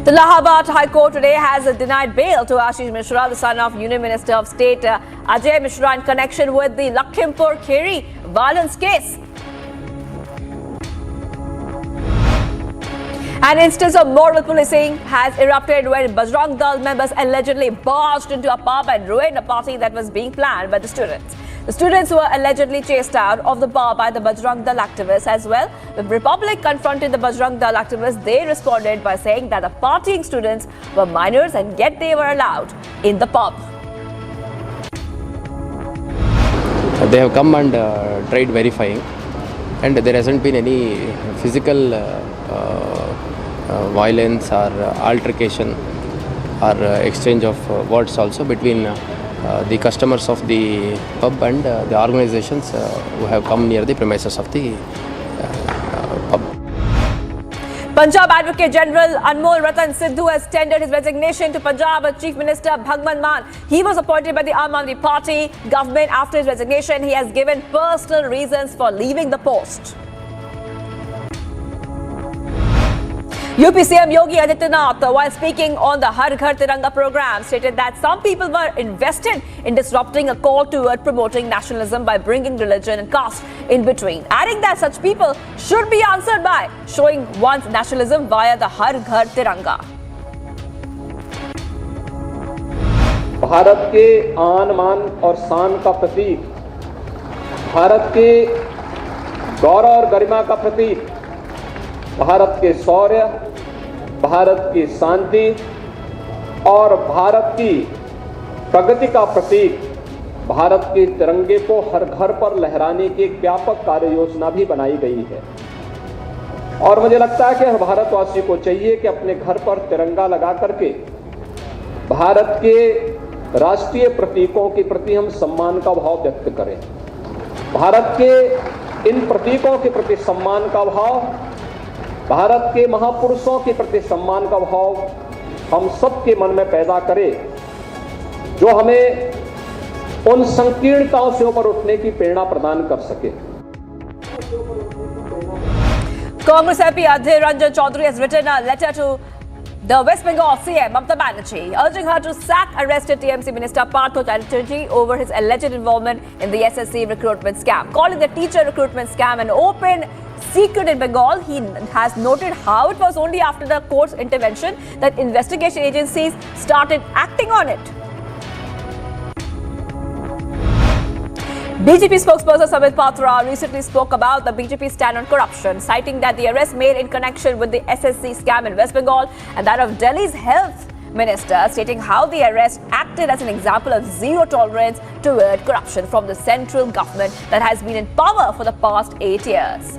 The Allahabad High Court today has denied bail to Ashish Mishra, the son of Union Minister of State Ajay Mishra, in connection with the Lakhimpur Kheri violence case. An instance of moral policing has erupted when Bajrang Dal members allegedly barged into a pub and ruined a party that was being planned by the students. The students were allegedly chased out of the bar by the Bajrang Dal activists as well. When Republic confronted the Bajrang Dal activists, they responded by saying that the partying students were minors and yet they were allowed in the pub.
They have come and tried verifying, and there hasn't been any physical violence or altercation or exchange of words also between the customers of the pub and the organizations who have come near the premises of the pub.
Punjab Advocate General Anmol Ratan Sidhu has tendered his resignation to Punjab Chief Minister Bhagwant Mann. He was appointed by the Aam Aadmi Party government. After his resignation, he has given personal reasons for leaving the post. UP CM Yogi Adityanath, while speaking on the Har Ghar Tiranga program, stated that some people were invested in disrupting a call toward promoting nationalism by bringing religion and caste in between, adding that such people should be answered by showing one's nationalism via the Har Ghar Tiranga.
Bharat के आन मान और शान का प्रतीक, भारत के गौरव और गरिमा का प्रतीक, भारत के शौर्य, भारत की शांति और भारत की प्रगति का प्रतीक भारत के तिरंगे को हर घर पर लहराने की एक व्यापक कार्य योजना भी बनाई गई है। और मुझे लगता है कि हर भारतवासी को चाहिए कि अपने घर पर तिरंगा लगा करके भारत के राष्ट्रीय प्रतीकों के प्रति हम सम्मान का भाव व्यक्त करें। भारत के इन प्रतीकों के प्रति सम्मान का भाव, भारत के महापुरुषों के प्रति सम्मान का भाव हम सबके मन में पैदा करें, जो हमें उन संकीर्णताओं से ऊपर उठने की प्रेरणा प्रदान कर सके।
Congress MP Adhir Ranjan Chaudhary has written a letter to the West Bengal CM Mamata Banerjee, urging her to sack arrested TMC Minister Partho Chatterjee over his alleged involvement in the SSC recruitment scam. Calling the teacher recruitment scam an open secret in Bengal, he has noted how it was only after the court's intervention that investigation agencies started acting on it. BJP spokesperson Samit Patra recently spoke about the BJP stand on corruption, citing that the arrest made in connection with the SSC scam in West Bengal and that of Delhi's health minister, stating how the arrest acted as an example of zero tolerance toward corruption from the central government that has been in power for the past 8 years.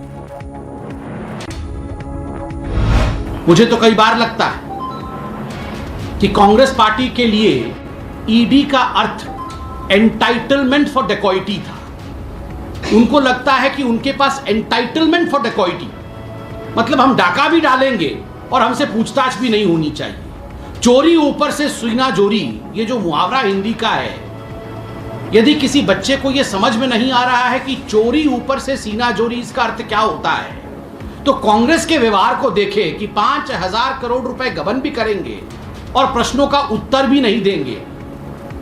मुझे तो कई बार लगता है कि Congress party के लिए ED का अर्थ entitlement for dacoity था। उनको लगता है कि उनके पास एंटाइटलमेंट फॉर डेकॉइटी मतलब हम डाका भी डालेंगे और हमसे पूछताछ भी नहीं होनी चाहिए। चोरी ऊपर से सीना जोरी, ये जो मुहावरा हिंदी का है, यदि किसी बच्चे को ये समझ में नहीं आ रहा है कि चोरी ऊपर से सीना जोरी इसका अर्थ क्या होता है, तो कांग्रेस के व्यवहार को देखें कि 5,000 करोड़ रुपए गबन भी करेंगे और प्रश्नों का उत्तर भी नहीं देंगे।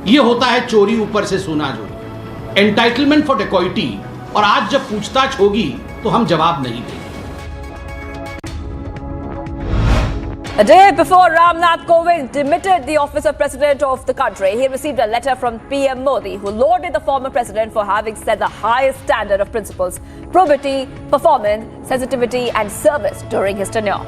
यह होता है चोरी ऊपर से सोना जोरी, एंटाइटलमेंट फॉर डेकॉइटी। और आज जब पूछताछ होगी तो हम जवाब नहीं देंगे।
A day before Ramnath Kovind demitted the office of president of the country, he received a letter from PM Modi, who lauded the former president for having set the highest standard of principles, probity, performance, sensitivity and service during his tenure.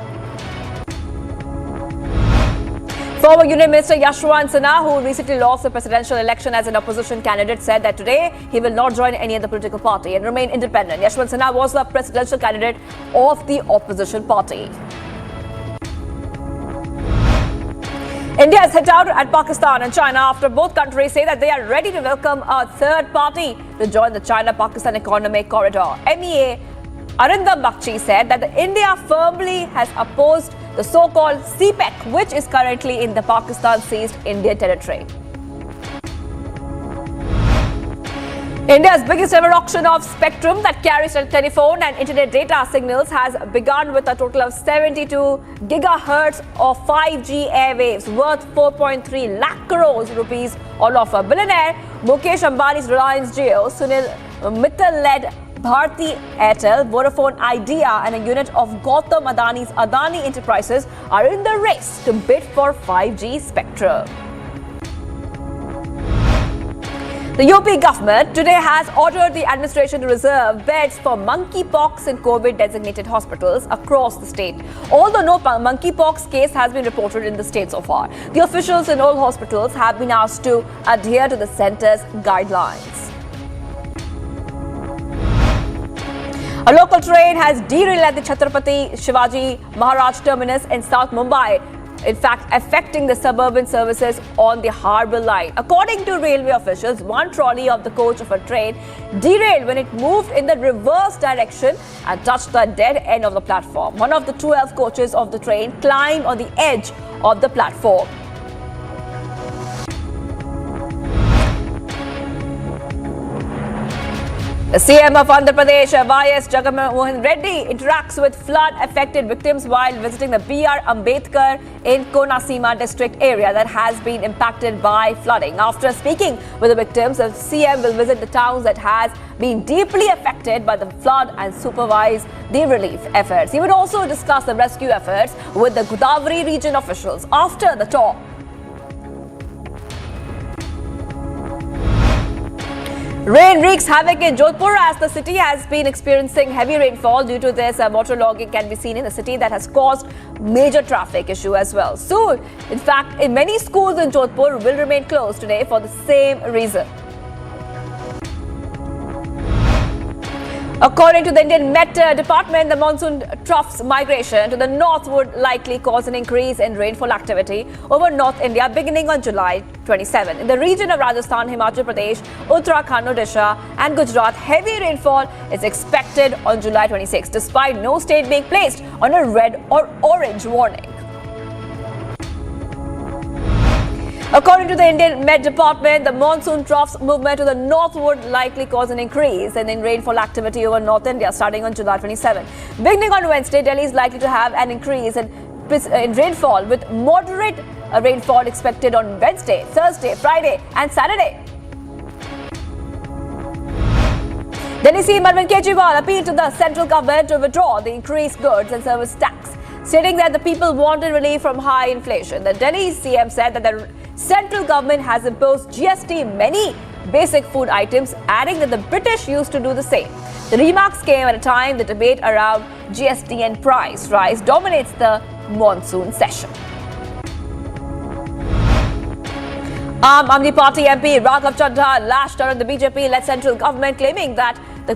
Former Union Minister Yashwant Sinha, who recently lost the presidential election as an opposition candidate, said that today he will not join any other political party and remain independent. Yashwant Sinha was the presidential candidate of the opposition party. India has hit out at Pakistan and China after both countries say that they are ready to welcome a third party to join the China-Pakistan Economic Corridor. MEA Arindam Bakshi said that India firmly has opposed the so-called CPEC, which is currently in the Pakistan-seized Indian territory. India's biggest ever auction of spectrum that carries telephone and internet data signals has begun with a total of 72 gigahertz of 5G airwaves worth 4.3 lakh crores rupees on offer. Billionaire Mukesh Ambani's Reliance Jio, Sunil Mittal-led Bharti Airtel, Vodafone Idea and a unit of Gautam Adani's Adani Enterprises are in the race to bid for 5G spectrum. The UP government today has ordered the administration to reserve beds for monkeypox in COVID-designated hospitals across the state. Although no monkeypox case has been reported in the state so far, the officials in all hospitals have been asked to adhere to the centre's guidelines. A local train has derailed at the Chhatrapati Shivaji Maharaj terminus in South Mumbai. in fact affecting the suburban services on the Harbour line. According to railway officials, one trolley of the coach of a train derailed when it moved in the reverse direction and touched the dead end of the platform. One of the 12 coaches of the train climbed on the edge of the platform. The CM of Andhra Pradesh, Y.S. Jagannath Reddy, interacts with flood-affected victims while visiting the B.R. Ambedkar in Konaseema district area that has been impacted by flooding. After speaking with the victims, the CM will visit the towns that has been deeply affected by the flood and supervise the relief efforts. He would also discuss the rescue efforts with the Godavari region officials after the tour. Rain wreaks havoc in Jodhpur as the city has been experiencing heavy rainfall. Due to this, waterlogging can be seen in the city that has caused major traffic issue as well. Soon, in fact, many schools in Jodhpur will remain closed today for the same reason. According to the Indian Met Department, the monsoon trough's migration to the north would likely cause an increase in rainfall activity over North India beginning on July 27. In the region of Rajasthan, Himachal Pradesh, Uttarakhand, Odisha and Gujarat, heavy rainfall is expected on July 26, despite no state being placed on a red or orange warning. According to the Indian Met Department, the monsoon trough's movement to the north would likely cause an increase in rainfall activity over North India starting on July 27. Beginning on Wednesday, Delhi is likely to have an increase in rainfall with moderate rainfall expected on Wednesday, Thursday, Friday and Saturday. Delhi CM Arvind Kejriwal appealed to the central government to withdraw the increased goods and service tax, stating that the people wanted relief from high inflation. The Delhi CM said that the central government has imposed GST many basic food items, adding that the British used to do the same. The remarks came at a time the debate around GST and price rise dominates the monsoon session. Aam Aadmi Party MP Raghav Chaddha lashed out at the BJP-led central government, claiming that the